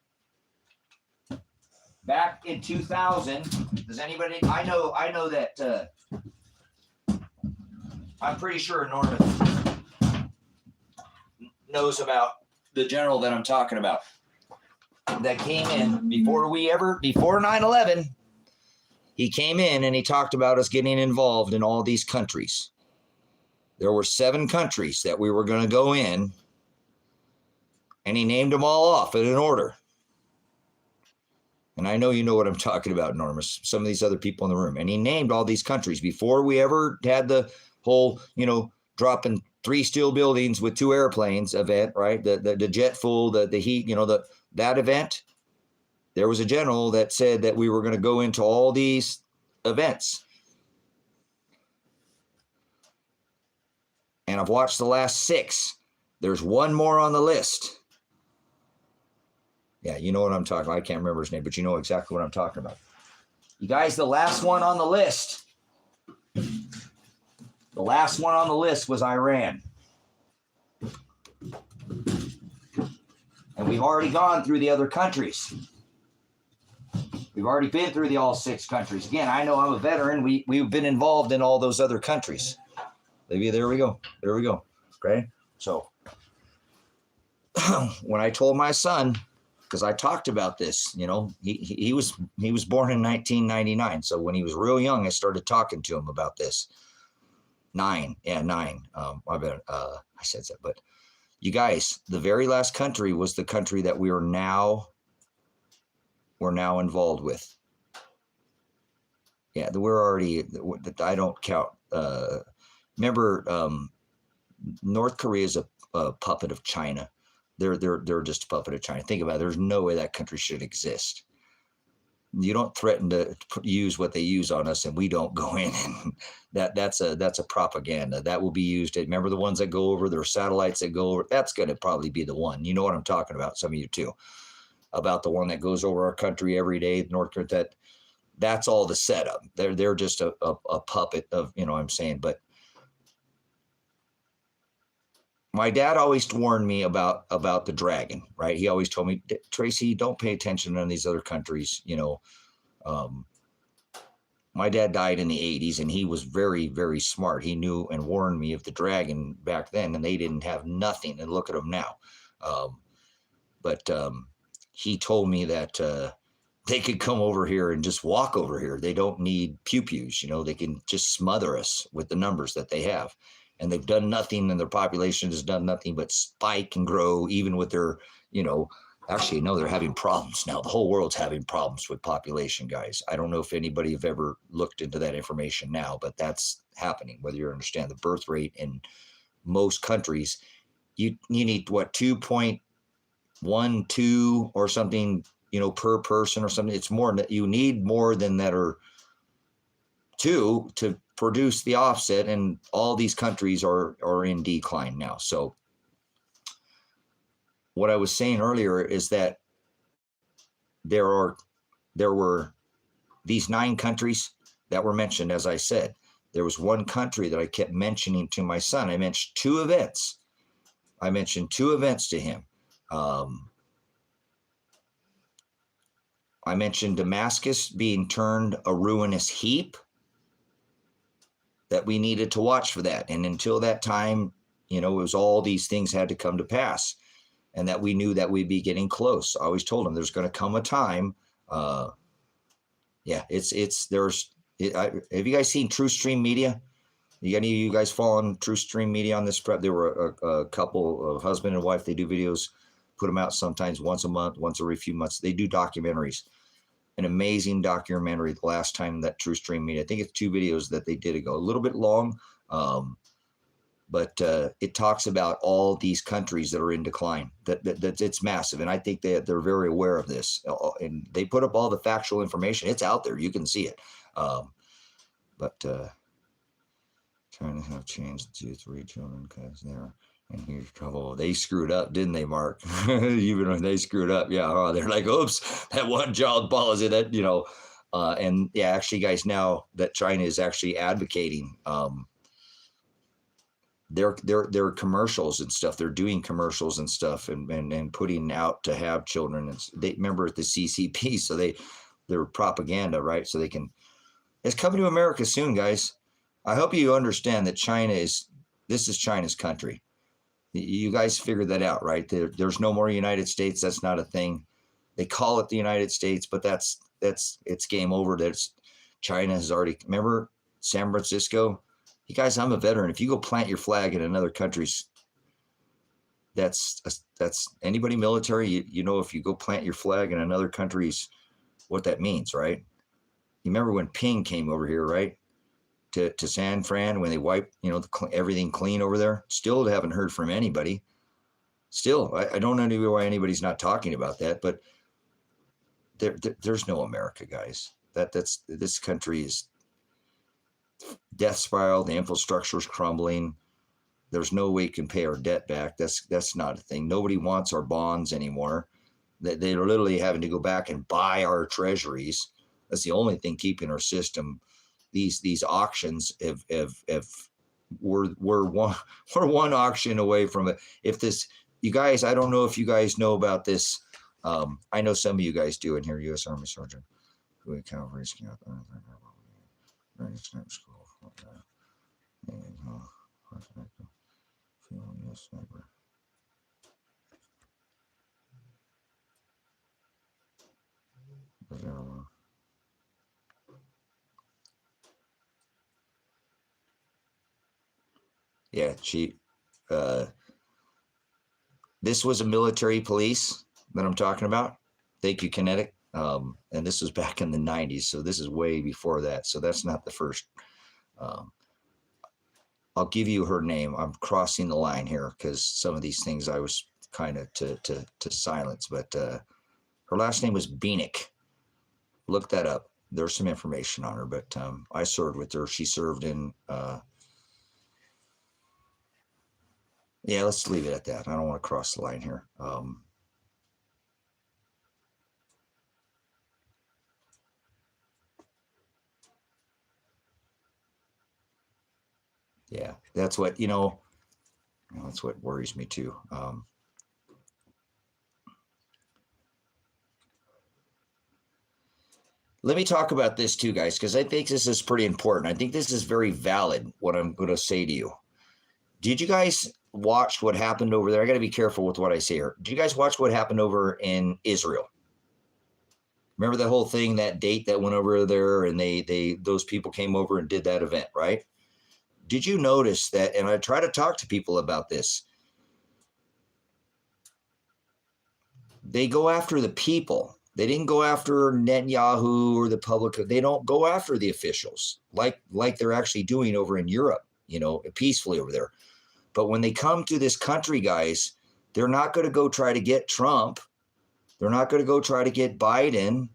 back in 2000, does anybody? I know that. I'm pretty sure Norman knows about the general that I'm talking about. That came in before 9/11. He came in and he talked about us getting involved in all these countries. There were 7 countries that we were going to go in, and he named them all off in an order. And I know you know what I'm talking about, Normus, some of these other people in the room. And he named all these countries before we ever had the whole, dropping 3 steel buildings with 2 airplanes event, right? The jet full, the heat, that event. There was a general that said that we were going to go into all these events. And I've watched the last 6. There's 1 more on the list. Yeah, you know what I'm talking about. I can't remember his name, but you know exactly what I'm talking about. You guys, the last one on the list. The last one on the list was Iran. And we've already gone through the other countries. We've already been through all 6 countries. Again, I know I'm a veteran. We've been involved in all those other countries. Maybe there we go. Okay. So when I told my son, because I talked about this, he was born in 1999. So when he was real young, I started talking to him about this. 9. Yeah, 9. I said that, but you guys, the very last country was the country that we're now involved with. Yeah, we're already. I don't count. Remember, North Korea is a puppet of China. They're just a puppet of China. Think about it. There's no way that country should exist. You don't threaten to use what they use on us, and we don't go in. And that's a propaganda that will be used. Remember the ones that go over? There are satellites that go over. That's going to probably be the one. You know what I'm talking about? Some of you too. About the one that goes over our country every day, North Korea. That's all the setup. They're just a puppet of, I'm saying. But my dad always warned me about the dragon, right? He always told me, Tracy, don't pay attention to these other countries. My dad died in the 80s, and he was very, very smart. He knew and warned me of the dragon back then, and they didn't have nothing. And look at them now. But he told me that they could come over here and just walk over here. They don't need pew-pews. They can just smother us with the numbers that they have. And they've done nothing, and their population has done nothing but spike and grow, even with their, actually, no, they're having problems now. The whole world's having problems with population, guys. I don't know if anybody have ever looked into that information now, but that's happening, whether you understand the birth rate in most countries. You need, 2.12 or something per person or something. It's more that you need more than that or two to produce the offset, and all these countries are in decline now. So what I was saying earlier is that there were these 9 countries that were mentioned. As I said, there was one country that I kept mentioning to my son. I mentioned 2 events. I mentioned 2 events to him. I mentioned Damascus being turned a ruinous heap, that we needed to watch for that. And until that time, it was all these things had to come to pass, and that we knew that we'd be getting close. I always told him there's going to come a time. Have you guys seen True Stream Media? Any of you guys following True Stream Media on this prep? There were a couple of husband and wife. They do videos, put them out sometimes once a month, once every few months. They do documentaries. An amazing documentary. The last time that True Stream Media, I think it's 2 videos that they did ago, a little bit long, but it talks about all these countries that are in decline. That it's massive, and I think they're very aware of this, and they put up all the factual information. It's out there, you can see it. But trying to have changed 2, 3 children because they're in huge trouble. They screwed up, didn't they, Mark? Even when they screwed up, yeah. They're like, oops, that one child policy, that and yeah, actually, guys, now that China is actually advocating, their commercials and stuff. They're doing commercials and stuff, and putting out to have children. And they remember at the CCP, so they're propaganda, right? So it's coming to America soon, guys. I hope you understand that this is China's country. You guys figured that out, right? There's no more United States. That's not a thing. They call it the United States, but it's game over. China has already, remember San Francisco? You guys, I'm a veteran. If you go plant your flag in another country's, that's anybody military, if you go plant your flag in another country's, what that means, right? You remember when Ping came over here, right? To San Fran, when they wiped, everything clean over there. Still haven't heard from anybody. Still, I don't know why anybody's not talking about that, but there's no America, guys. This country is death spiral. The infrastructure is crumbling. There's no way we can pay our debt back. That's not a thing. Nobody wants our bonds anymore. They're literally having to go back and buy our treasuries. That's the only thing keeping our system. These auctions we're one auction away from it. If this, you guys, I don't know if you guys know about this. I know some of you guys do in here. U.S. Army Sergeant, Cavalry Scout, Sniper. Yeah, this was a military police that I'm talking about. Thank you, Kinetic. And this was back in the 90s, so this is way before that. So that's not the first. I'll give you her name. I'm crossing the line here because some of these things I was kind of to silence, but her last name was Beanick. Look that up. There's some information on her, but I served with her. She served in yeah, let's leave it at that. I don't want to cross the line here. Yeah, that's what, that's what worries me too. Let me talk about this too, guys, because I think this is pretty important. I think this is very valid, what I'm going to say to you. Did you guys watch what happened over there? I got to be careful with what I say here. Did you guys watch what happened over in Israel? Remember that whole thing, that date that went over there, and those people came over and did that event, right? Did you notice that? And I try to talk to people about this. They go after the people. They didn't go after Netanyahu or the public. They don't go after the officials like they're actually doing over in Europe, peacefully over there. But when they come to this country, guys, they're not going to go try to get Trump. They're not going to go try to get Biden.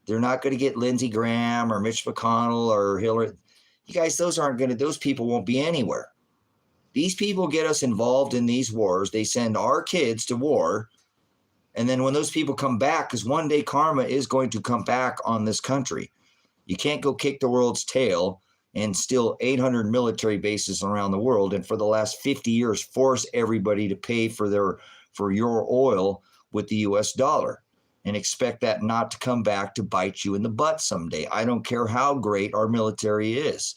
They're not going to get Lindsey Graham or Mitch McConnell or Hillary. You guys, those people won't be anywhere. These people get us involved in these wars. They send our kids to war. And then when those people come back, because one day karma is going to come back on this country. You can't go kick the world's tail and steal 800 military bases around the world, and for the last 50 years force everybody to pay for your oil with the US dollar and expect that not to come back to bite you in the butt someday. I don't care how great our military is.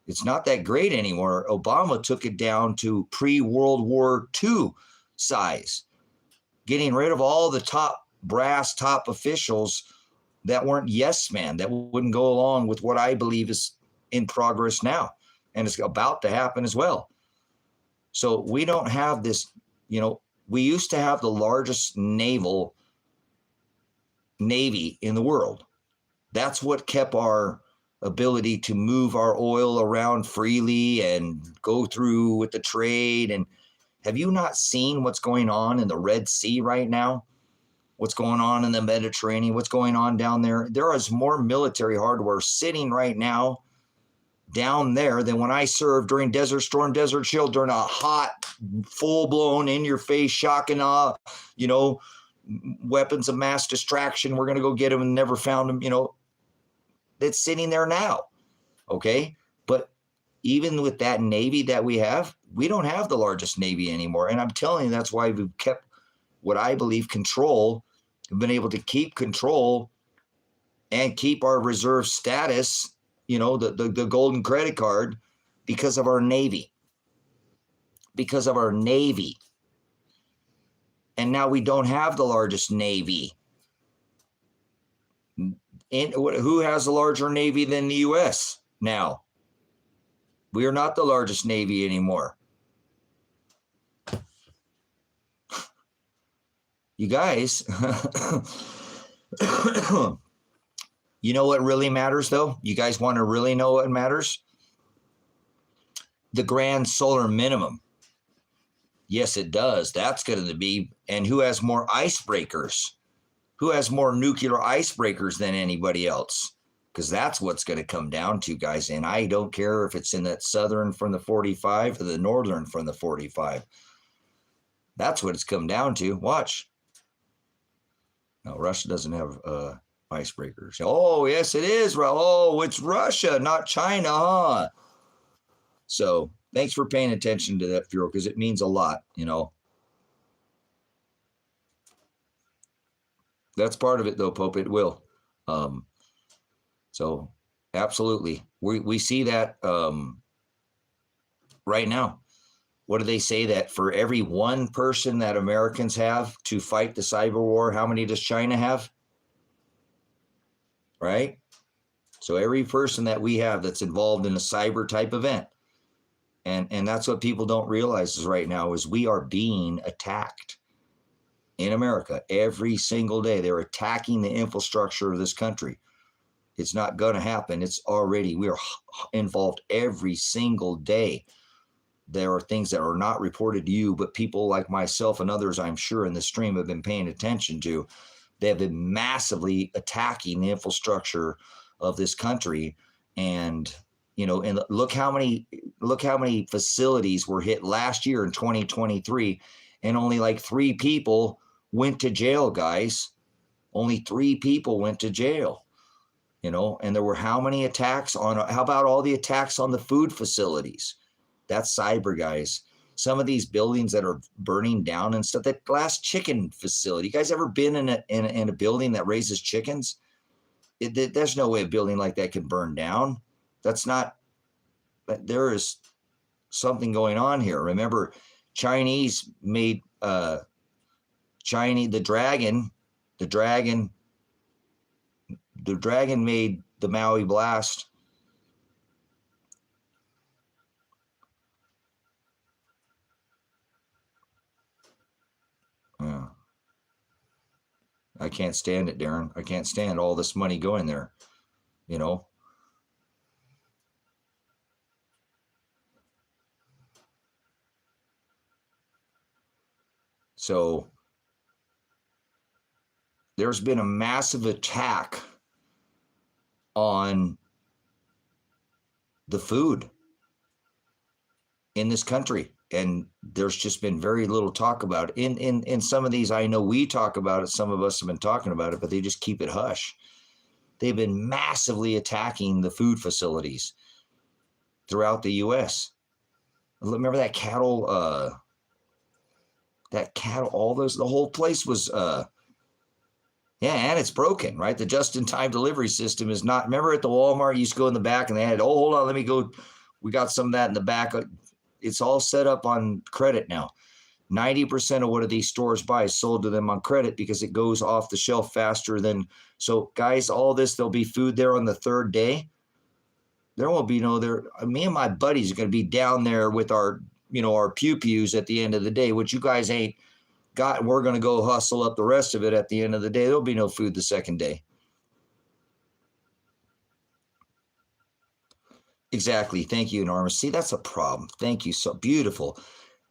It's not that great anymore. Obama took it down to pre-World War II size, getting rid of all the top officials that weren't yes men, that wouldn't go along with what I believe is in progress now, and it's about to happen as well. So we don't have this, we used to have the largest navy in the world. That's what kept our ability to move our oil around freely and go through with the trade. And have you not seen what's going on in the Red Sea right now? What's going on in the Mediterranean? What's going on down there? There is more military hardware sitting right now down there than when I served during Desert Storm, Desert Shield, during a hot, full-blown, in-your-face, shock and awe, weapons of mass distraction. We're going to go get them and never found them, That's sitting there now, okay? But even with that Navy that we have, we don't have the largest Navy anymore. And I'm telling you, that's why we've kept what I believe control. We've been able to keep control and keep our reserve status, the golden credit card, because of our Navy. Because of our Navy. And now we don't have the largest Navy. Who has a larger Navy than the U.S. now? We are not the largest Navy anymore. You guys, you know what really matters, though? You guys want to really know what matters? The grand solar minimum. Yes, it does. That's going to be, and who has more icebreakers? Who has more nuclear icebreakers than anybody else? Because that's what's going to come down to, guys. And I don't care if it's in that southern from the 45 or the northern from the 45. That's what it's come down to. Watch. No, Russia doesn't have icebreakers. Oh, yes, it is. Oh, it's Russia, not China, huh? So thanks for paying attention to that, Furo, because it means a lot, That's part of it, though, Pope. It will. So absolutely. We see that right now. What do they say? That for every one person that Americans have to fight the cyber war, how many does China have? Right? So every person that we have that's involved in a cyber type event, and that's what people don't realize is right now is we are being attacked in America every single day. They're attacking the infrastructure of this country. It's not going to happen. We are involved every single day. There are things that are not reported to you, but people like myself and others, I'm sure, in the stream have been paying attention to. They have been massively attacking the infrastructure of this country. And, and look how many facilities were hit last year in 2023, and only like 3 people went to jail, guys. Only 3 people went to jail, and there were how many attacks how about all the attacks on the food facilities? That's cyber, guys. Some of these buildings that are burning down and stuff, that glass chicken facility. You guys ever been in a building that raises chickens? There's no way a building like that can burn down. There is something going on here. Remember, the dragon made the Maui blast. Yeah. I can't stand it, Darren. I can't stand all this money going there, So there's been a massive attack on the food in this country. And there's just been very little talk about it. In some of these, I know we talk about it. Some of us have been talking about it, but they just keep it hush. They've been massively attacking the food facilities throughout the U.S. Remember that cattle, all those, the whole place was, yeah, and it's broken, right? The just-in-time delivery system is not, remember at the Walmart, you used to go in the back and they had, oh, hold on, let me go. We got some of that in the back. It's all set up on credit now. 90% of what these stores buy is sold to them on credit because it goes off the shelf faster than, so guys, all this, there'll be food there on the third day. There won't be me and my buddies are going to be down there with our, our pew-pews at the end of the day, which you guys ain't got. And we're going to go hustle up the rest of it at the end of the day. There'll be no food the second day. Exactly. Thank you, Norma. See, that's a problem. Thank you. So beautiful.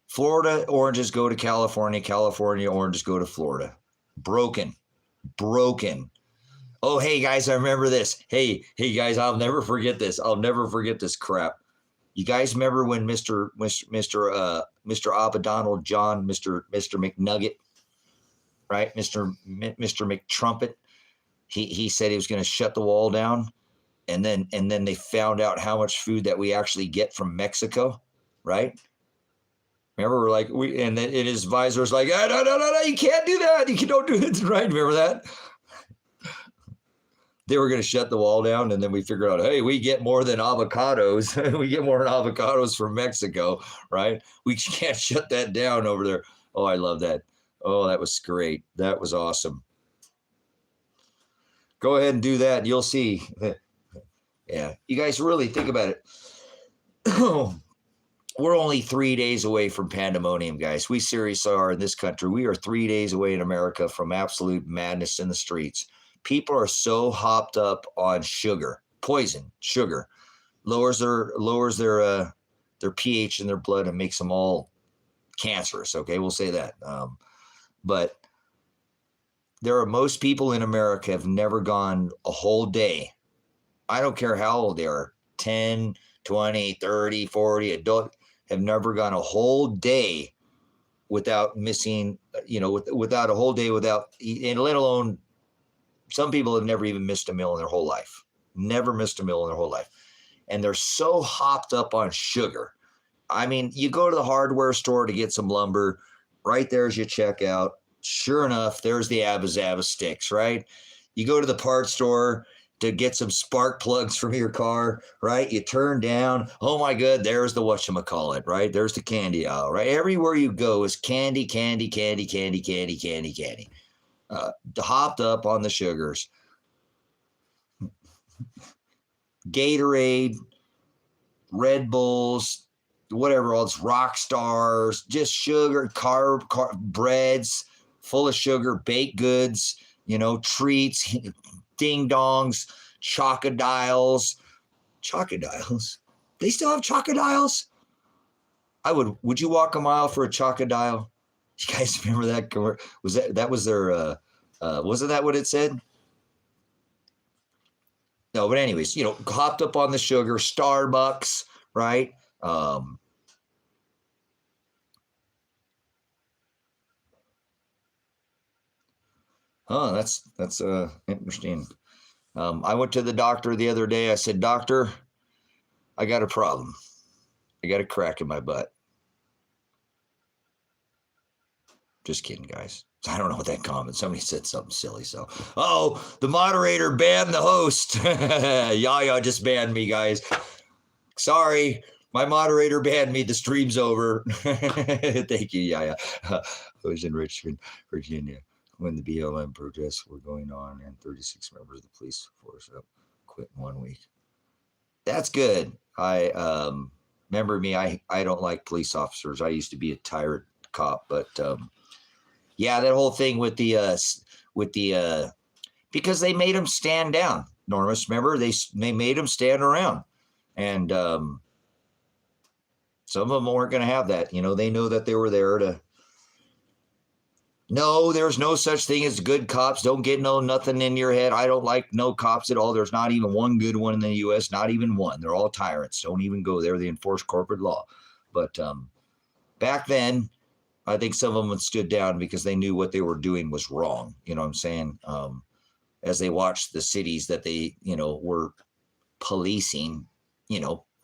Florida oranges go to California. California oranges go to Florida. Broken. Oh, hey, guys, I remember this. Hey, guys, I'll never forget this. I'll never forget this crap. You guys remember when Mr. Abadonald John, Mr. McNugget, right? Mr. McTrumpet, he said he was going to shut the wall down. And then they found out how much food that we actually get from Mexico, right? Remember, we're like, and his advisor was like, no, you can't do that. You don't do it, right? Remember that? They were going to shut the wall down, and then we figured out, hey, we get more than avocados. We get more than avocados from Mexico, right? We can't shut that down over there. Oh, I love that. Oh, that was great. That was awesome. Go ahead and do that, and you'll see. Yeah, you guys really think about it. We're only 3 days away from pandemonium, guys. We seriously are in this country. We are 3 days away in America from absolute madness in the streets. People are so hopped up on sugar, poison, sugar, lowers their pH in their blood and makes them all cancerous. Okay, we'll say that. But most people in America have never gone a whole day. I don't care how old they are, 10, 20, 30, 40, adult, have never gone a whole day without missing, without a whole day without, and let alone, some people have never even missed a meal in their whole life. Never missed a meal in their whole life. And they're so hopped up on sugar. I mean, you go to the hardware store to get some lumber. Right there's your checkout. Sure enough, there's the Abba Zaba sticks, right? You go to the parts store to get some spark plugs from your car, right? You turn down, oh my God, there's the whatchamacallit, right? There's the candy aisle, right? Everywhere you go is candy. Hopped up on the sugars. Gatorade, Red Bulls, whatever, all this Rock Stars, just sugar, carb breads, full of sugar, baked goods, treats, ding dongs, chocodiles. They still have chocodiles? Would you walk a mile for a chocodile? You guys remember that? Was their, wasn't that what it said? No, but anyways, hopped up on the sugar, Starbucks, right? That's interesting. I went to the doctor the other day. I said, doctor, I got a problem. I got a crack in my butt. Just kidding, guys. I don't know what that comment. Somebody said something silly. So, the moderator banned the host. Yaya just banned me, guys. Sorry, my moderator banned me. The stream's over. Thank you, Yaya. I was in Richmond, Virginia, when the BLM protests were going on, and 36 members of the police force quit in 1 week. That's good. Remember me. I don't like police officers. I used to be a tyrant cop, but yeah, that whole thing with the because they made them stand down. Normus, remember they made them stand around, and some of them weren't going to have that. They know that they were there to, No, there's no such thing as good cops. Don't get nothing in your head. I don't like no cops at all. There's not even one good one in the U.S., not even one. They're all tyrants. Don't even go there. They enforce corporate law. But back then, I think some of them stood down because they knew what they were doing was wrong. You know what I'm saying? As they watched the cities that they, were policing.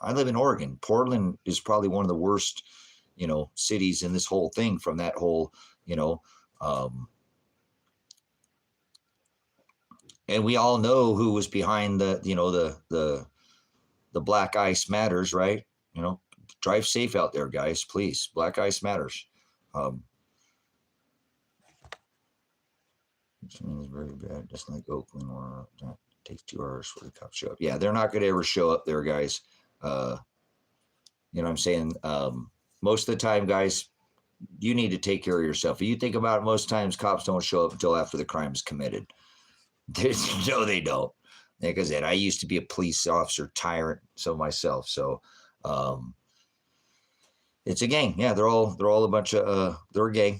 I live in Oregon. Portland is probably one of the worst, cities in this whole thing from that whole, and we all know who was behind the Black Ice Matters, right? Drive safe out there, guys, please. Black Ice Matters. It's very bad, just like Oakland, or it takes 2 hours for the cops show up. Yeah, they're not going to ever show up there, guys. You know what I'm saying? Most of the time, guys, you need to take care of yourself. If you think about it, most times cops don't show up until after the crime is committed. No, they don't. Like I said, I used to be a police officer tyrant, so myself. So it's a gang. Yeah, they're all a bunch of they're a gang.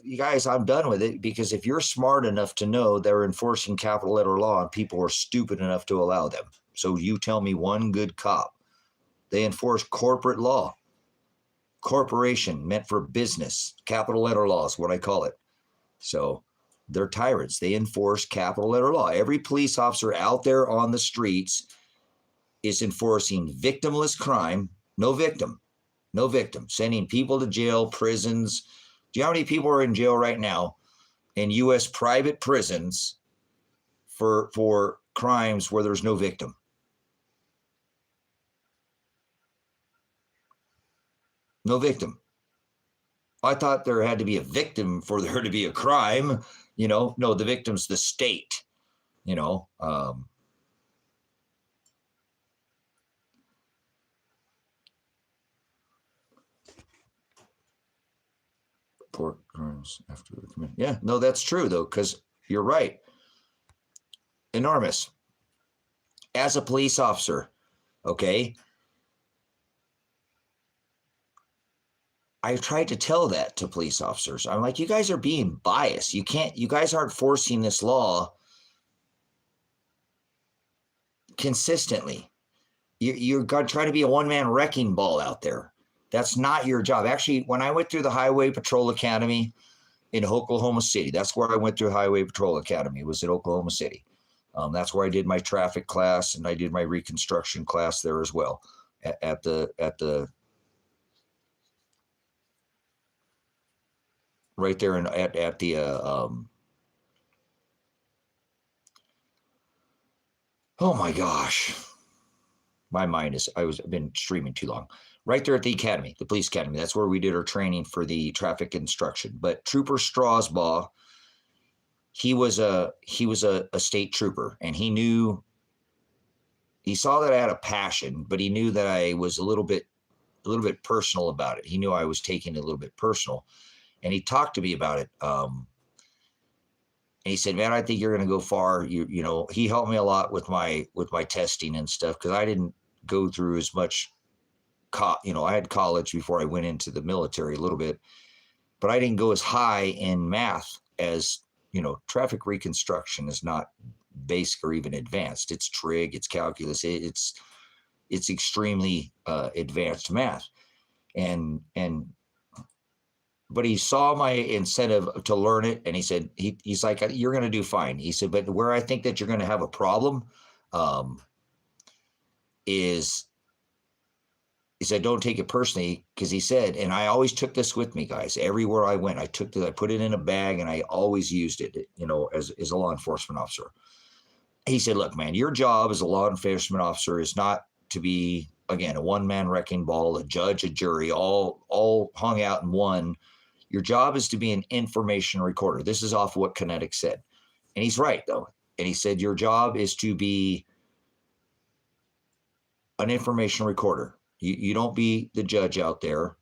You guys, I'm done with it, because if you're smart enough to know they're enforcing capital letter law and people are stupid enough to allow them. So you tell me one good cop. They enforce corporate law. Corporation meant for business. Capital letter law is what I call it. So they're tyrants. They enforce capital letter law. Every police officer out there on the streets is enforcing victimless crime. No victim. Sending people to jail, prisons. Do you know how many people are in jail right now in U.S. private prisons for crimes where there's no victim? No victim. I thought there had to be a victim for there to be a crime. No, the victim's the state. Report crimes after the commitment. Yeah, no, that's true though, because you're right. Enormous. As a police officer, okay, I tried to tell that to police officers. I'm like, you guys are being biased. You guys aren't forcing this law consistently. You're trying to be a one-man wrecking ball out there. That's not your job. Actually, when I went through the Highway Patrol Academy in Oklahoma City, that's where I went through Highway Patrol Academy, was in Oklahoma City. That's where I did my traffic class, and I did my reconstruction class there as well at the right there at the oh my gosh, my mind is I've been streaming too long. Right there at the academy, the police academy. That's where we did our training for the traffic instruction. But Trooper Strasbaugh, he was a state trooper, and he saw that I had a passion, but he knew that I was a little bit personal about it. He knew I was taking it a little bit personal, and he talked to me about it. And he said, "Man, I think you're going to go far." He helped me a lot with my testing and stuff, because I didn't go through as much. I had college before I went into the military a little bit, but I didn't go as high in math as, traffic reconstruction is not basic or even advanced. It's trig, it's calculus, it's extremely advanced math. But he saw my incentive to learn it, and he said, he's like, "You're going to do fine." He said, "But where I think that you're going to have a problem is," he said, "don't take it personally," because he said, and I always took this with me, guys. Everywhere I went, I put it in a bag, and I always used it, as a law enforcement officer. He said, "Look, man, your job as a law enforcement officer is not to be, again, a one-man wrecking ball, a judge, a jury, all hung out in one. Your job is to be an information recorder." This is off what Kinetic said. And he's right, though. And he said, "Your job is to be an information recorder. You don't be the judge out there.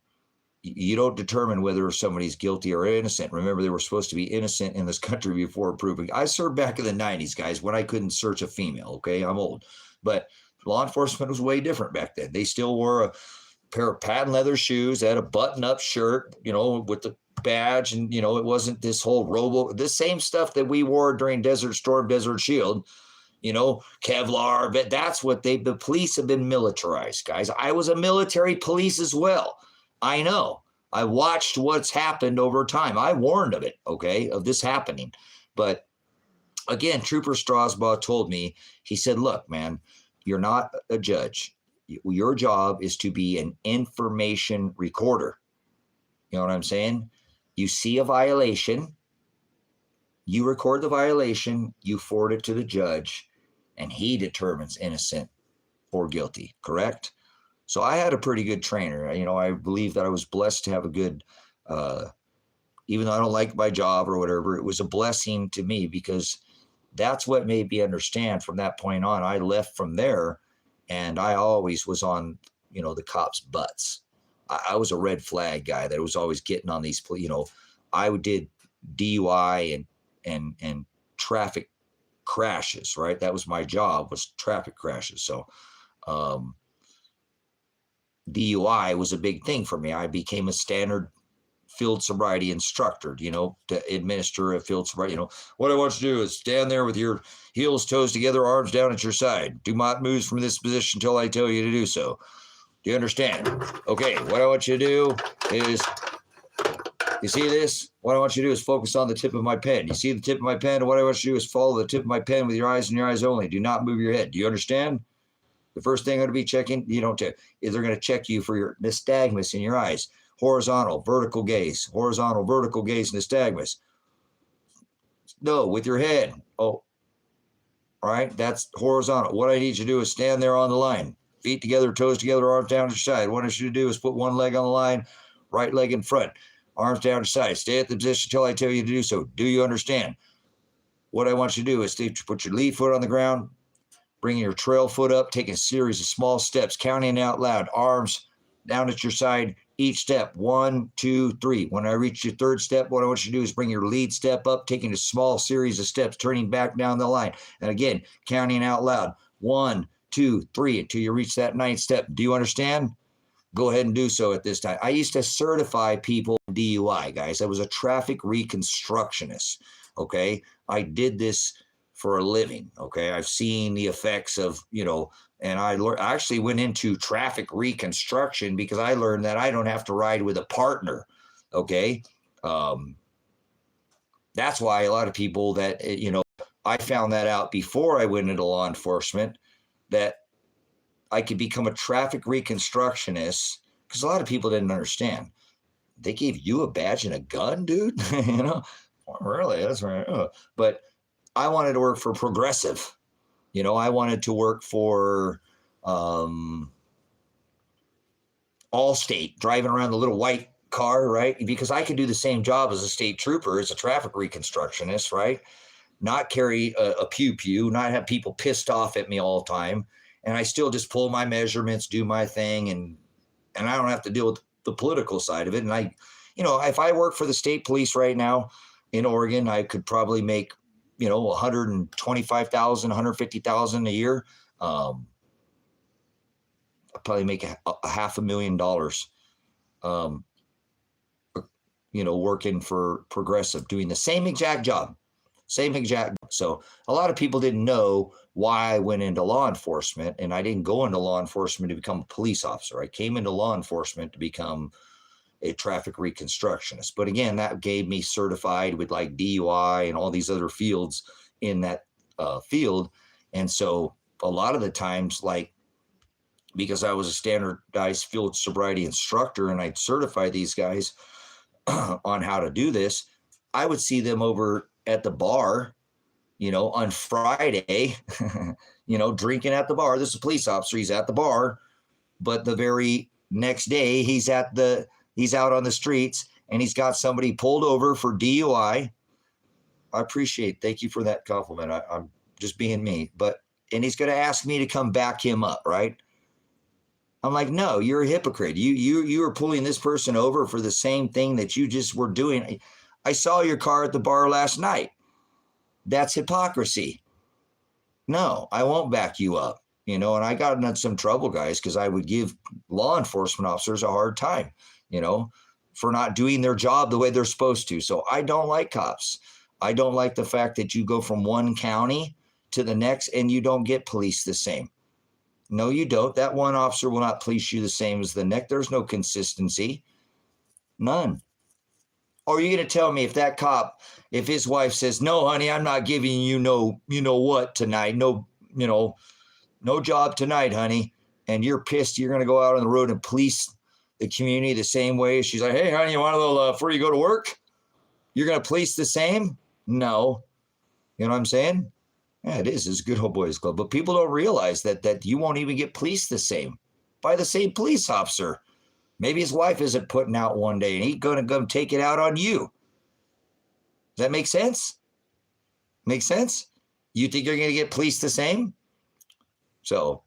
You don't determine whether somebody's guilty or innocent." Remember, they were supposed to be innocent in this country before proving. I served back in the 90s, guys, when I couldn't search a female. Okay, I'm old. But law enforcement was way different back then. They still wore a pair of patent leather shoes, they had a button-up shirt, with the badge, and it wasn't this whole the same stuff that we wore during Desert Storm, Desert Shield, Kevlar. But that's what the police have been militarized, guys. I was a military police as well. I know. I watched what's happened over time. I warned of it, okay, of this happening. But again, Trooper Strasbaugh told me, he said, look, man, you're not a judge. Your job is to be an information recorder. You know what I'm saying? You see a violation, you record the violation, you forward it to the judge, and he determines innocent or guilty, correct? So I had a pretty good trainer. I believe that I was blessed to have a good, even though I don't like my job or whatever, it was a blessing to me because that's what made me understand from that point on. I left from there, and I always was on, the cops' butts. I was a red flag guy that was always getting on these, I did DUI and traffic crashes, right? That was my job, was traffic crashes. So DUI was a big thing for me. I became a standard field sobriety instructor, to administer a field sobriety. What I want you to do is stand there with your heels, toes together, arms down at your side. Do not move from this position until I tell you to do so. Do you understand? Okay, what I want you to do is, you see this? What I want you to do is focus on the tip of my pen. You see the tip of my pen? And what I want you to do is follow the tip of my pen with your eyes and your eyes only. Do not move your head. Do you understand? The first thing I'm going to be checking, is they're going to check you for your nystagmus in your eyes. Horizontal, vertical gaze. Horizontal, vertical gaze, nystagmus. No, with your head. Oh, all right, that's horizontal. What I need you to do is stand there on the line. Feet together, toes together, arms down to your side. What I want you to do is put one leg on the line, right leg in front, arms down to your side. Stay at the position until I tell you to do so. Do you understand? What I want you to do is put your lead foot on the ground, bringing your trail foot up, taking a series of small steps, counting out loud, arms down at your side, each step, 1, 2, 3. When I reach your third step, what I want you to do is bring your lead step up, taking a small series of steps, turning back down the line. And again, counting out loud, 1, 2, 3, until you reach that ninth step. Do you understand? Go ahead and do so at this time. I used to certify people in DUI, guys. I was a traffic reconstructionist, okay? I did this for a living, okay? I've seen the effects of, and I actually went into traffic reconstruction because I learned that I don't have to ride with a partner, okay? That's why a lot of people that, I found that out before I went into law enforcement, that I could become a traffic reconstructionist, because a lot of people didn't understand. They gave you a badge and a gun, dude? Really? That's right. But I wanted to work for Progressive. I wanted to work for Allstate, driving around the little white car, right? Because I could do the same job as a state trooper, as a traffic reconstructionist, right? Not carry a pew-pew, not have people pissed off at me all the time. And I still just pull my measurements, do my thing, and I don't have to deal with the political side of it. And if I work for the state police right now in Oregon, I could probably make, $125,000, $150,000 a year. I'd probably make a $500,000, working for Progressive, doing the same exact job. So a lot of people didn't know why I went into law enforcement, and I didn't go into law enforcement to become a police officer. I came into law enforcement to become a traffic reconstructionist. But again, that gave me certified with like DUI and all these other fields in that field. And so a lot of the times, because I was a standardized field sobriety instructor and I'd certify these guys on how to do this, I would see them over at the bar, on Friday, drinking at the bar. This is a police officer. He's at the bar, but the very next day he's out on the streets and he's got somebody pulled over for DUI. Thank you for that compliment. I'm just being me, and he's going to ask me to come back him up. Right. I'm like, no, you're a hypocrite. You are pulling this person over for the same thing that you just were doing. I saw your car at the bar last night. That's hypocrisy. No, I won't back you up. And I got in some trouble, guys, because I would give law enforcement officers a hard time. for not doing their job the way they're supposed to. So I don't like cops. I don't like the fact that you go from one county to the next and you don't get policed the same. No, you don't. That one officer will not police you the same as the next. There's no consistency. None. Or are you going to tell me if that cop, if his wife says, no, honey, I'm not giving you no, you know what tonight. No, no job tonight, honey. And you're pissed. You're going to go out on the road and police the community the same way. She's like, hey, honey, you want a little before you go to work? You're going to police the same? No. You know what I'm saying? Yeah, it is. It's a good old boys club. But people don't realize that you won't even get policed the same by the same police officer. Maybe his wife isn't putting out one day and he's going to go take it out on you. Does that make sense? Make sense? You think you're going to get policed the same? So,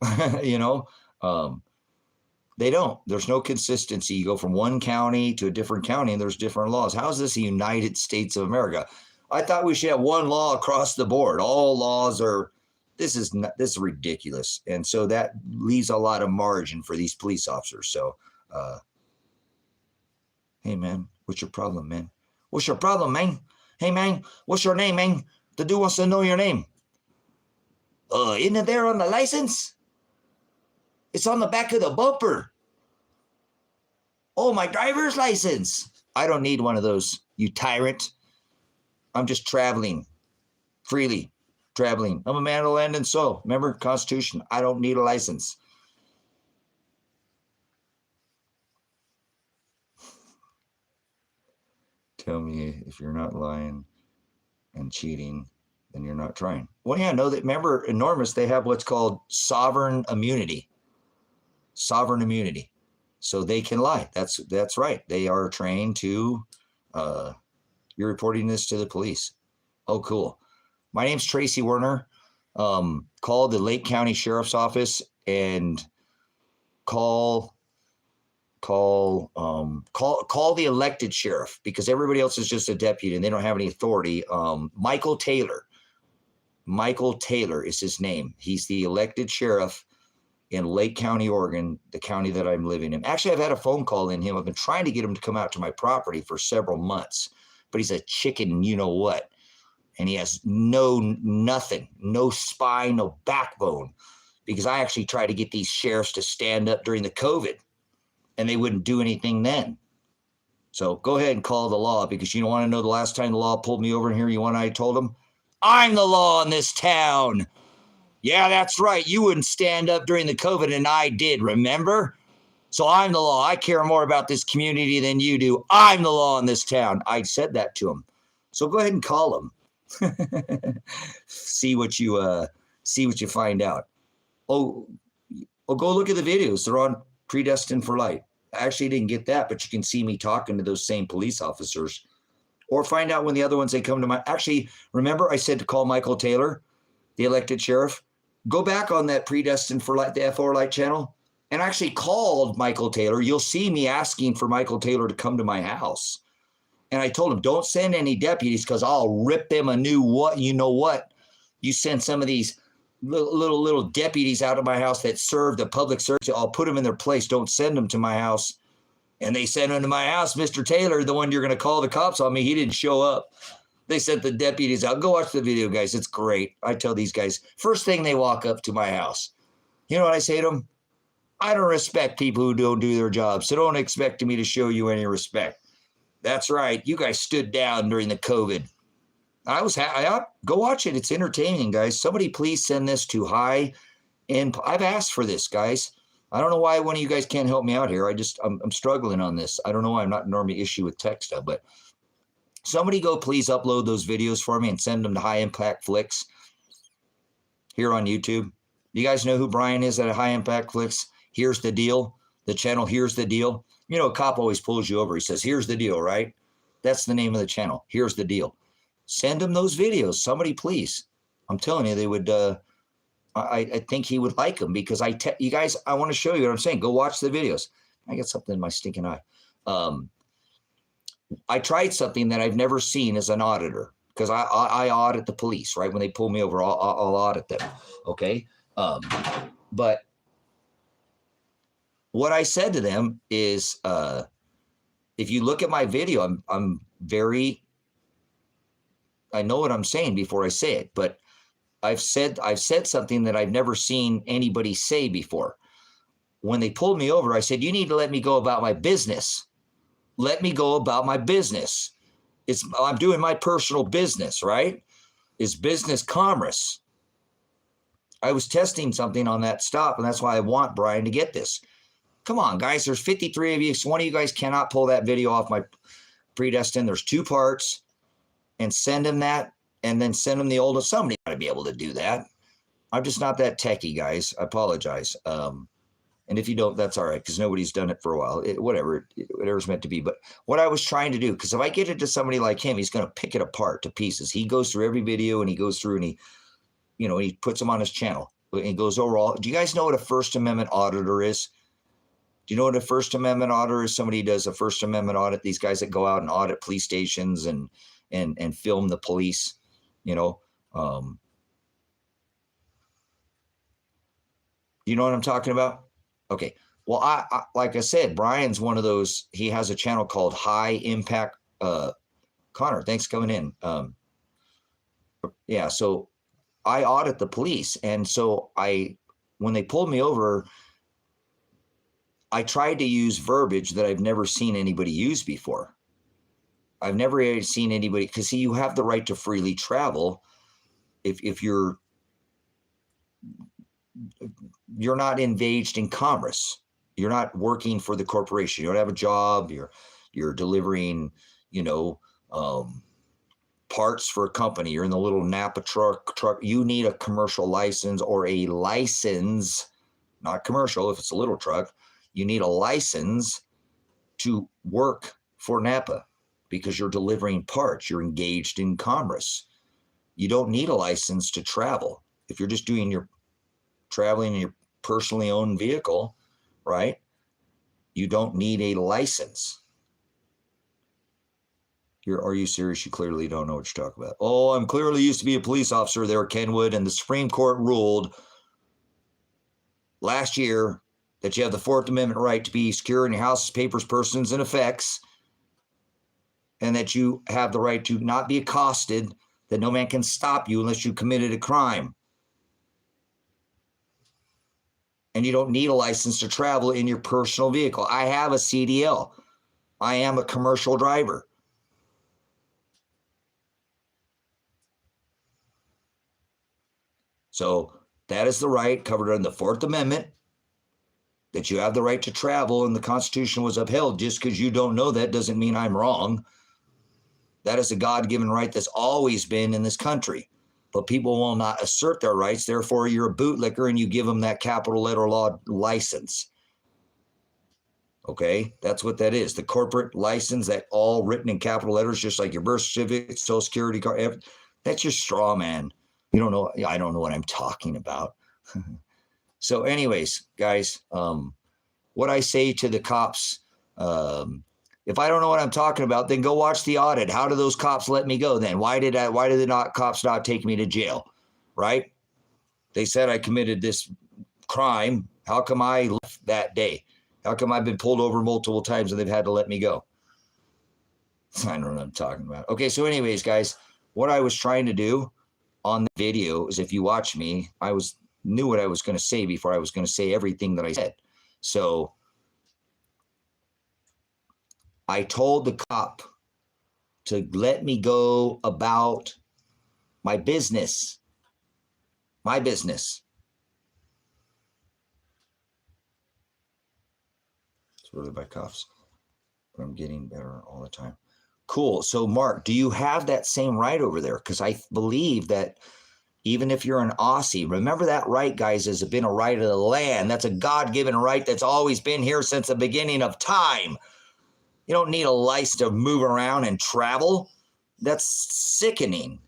they don't. There's no consistency. You go from one county to a different county and there's different laws. How is this the United States of America? I thought we should have one law across the board. All laws are, this is ridiculous. And so that leaves a lot of margin for these police officers. So, hey, man, what's your problem, man? What's your problem, man? Hey, man, what's your name, man? The dude wants to know your name. Isn't it there on the license? It's on the back of the bumper. Oh, my driver's license. I don't need one of those, you tyrant. I'm just traveling, freely traveling. I'm a man of the land and soil. Remember, Constitution, I don't need a license. Tell me if you're not lying and cheating, then you're not trying. Well, yeah, no, that remember, enormous, they have what's called sovereign immunity. Sovereign immunity. So they can lie. That's right. They are trained to, you're reporting this to the police. Oh, cool. My name's Tracy Werner. Call the Lake County Sheriff's Office and call the elected sheriff, because everybody else is just a deputy and they don't have any authority. Michael Taylor is his name. He's the elected sheriff in Lake County, Oregon, the county that I'm living in. Actually, I've had a phone call in him. I've been trying to get him to come out to my property for several months, but he's a chicken, you know what? And he has nothing, no spine, no backbone, because I actually tried to get these sheriffs to stand up during the COVID and they wouldn't do anything then. So go ahead and call the law, because you don't want to know the last time the law pulled me over in here. You want I told them, I'm the law in this town. Yeah, that's right. You wouldn't stand up during the COVID and I did, remember? So I'm the law. I care more about this community than you do. I'm the law in this town. I said that to him. So go ahead and call him. See what you find out. Oh, go look at the videos. They're on Predestined for Light. I actually didn't get that, but you can see me talking to those same police officers. Or find out when the other ones, they come to my... Actually, remember I said to call Michael Taylor, the elected sheriff? Go back on that Predestined for Light, the F4 Light channel, and actually called Michael Taylor. You'll see me asking for Michael Taylor to come to my house. And I told him, don't send any deputies, because I'll rip them a new what. You know what? You send some of these little deputies out of my house that serve the public service. I'll put them in their place. Don't send them to my house. And they sent him to my house. Mr. Taylor, the one you're going to call the cops on me, he didn't show up. They sent the deputies out. Go watch the video, guys. It's great. I tell these guys, first thing they walk up to my house, you know what I say to them? I don't respect people who don't do their job, so don't expect me to show you any respect. That's right. You guys stood down during the COVID. Go watch it. It's entertaining, guys. Somebody please send this to high. And I've asked for this, guys. I don't know why one of you guys can't help me out here. I'm struggling on this. I don't know why I'm not normally issue with tech stuff, but somebody go please upload those videos for me and send them to High Impact Flicks here on YouTube. You guys know who Brian is at High Impact Flicks? Here's the deal. The channel, Here's the Deal. You know, a cop always pulls you over. He says, here's the deal, right? That's the name of the channel. Here's the deal. Send him those videos. Somebody, please. I'm telling you, they would, I think he would like them, because you guys, I want to show you what I'm saying. Go watch the videos. I got something in my stinking eye. I tried something that I've never seen as an auditor, because I audit the police, right? When they pull me over, I'll audit them. Okay. But what I said to them is, if you look at my video, I'm very, I know what I'm saying before I say it, but I've said something that I've never seen anybody say before. When they pulled me over, I said, you need to let me go about my business. Let me go about my business. I'm doing my personal business, right? It's business commerce. I was testing something on that stop, and that's why I want Brian to get this. Come on, guys. There's 53 of you. So one of you guys cannot pull that video off my predestined. There's 2 parts, and send him that, and then send him the oldest. Somebody got to be able to do that. I'm just not that techie, guys. I apologize. And if you don't, that's all right, because nobody's done it for a while. Whatever's meant to be. But what I was trying to do, because if I get it to somebody like him, he's going to pick it apart to pieces. He goes through every video, and he goes through, and he puts them on his channel. And he goes overall. Do you guys know what a First Amendment auditor is? Do you know what a First Amendment auditor is? Somebody does a First Amendment audit. These guys that go out and audit police stations and film the police, you know. You know what I'm talking about? Okay. Well, I like I said, Brian's one of those. He has a channel called High Impact. Connor, thanks for coming in. Yeah. So I audit the police, and so when they pulled me over, I tried to use verbiage that I've never seen anybody use before. I've never seen anybody, because see, you have the right to freely travel if you're not engaged in commerce. You're not working for the corporation. You don't have a job. You're delivering, parts for a company. You're in the little Napa truck. You need a commercial license, or a license, not commercial. If it's a little truck, you need a license to work for Napa, because you're delivering parts. You're engaged in commerce. You don't need a license to travel. If you're just doing your traveling in your personally owned vehicle, right? You don't need a license. Are you serious? You clearly don't know what you're talking about. Oh, I'm clearly used to be a police officer there, Kenwood, and the Supreme Court ruled last year that you have the Fourth Amendment right to be secure in your houses, papers, persons, and effects, and that you have the right to not be accosted, that no man can stop you unless you committed a crime. And you don't need a license to travel in your personal vehicle. I have a CDL. I am a commercial driver. So that is the right covered under the Fourth Amendment, that you have the right to travel, and the Constitution was upheld. Just because you don't know that doesn't mean I'm wrong. That is a God-given right that's always been in this country. But people will not assert their rights. Therefore, you're a bootlicker, and you give them that capital letter law license. Okay, that's what that is. The corporate license, that all written in capital letters, just like your birth certificate, Social Security card. That's your straw man. You don't know. I don't know what I'm talking about. So anyways, guys, what I say to the cops, if I don't know what I'm talking about, then go watch the audit. How do those cops let me go then? Why did the cops not take me to jail? Right? They said I committed this crime. How come I left that day? How come I've been pulled over multiple times and they've had to let me go? I don't know what I'm talking about. Okay, so anyways, guys, what I was trying to do on the video is, if you watch me, knew what I was going to say before I was going to say everything that I said. So I told the cop to let me go about my business. My business. It's really by cuffs, but I'm getting better all the time. Cool. So, Mark, do you have that same right over there? Because I believe that even if you're an Aussie, remember that right, guys, has been a right of the land. That's a God-given right that's always been here since the beginning of time. You don't need a license to move around and travel. That's sickening.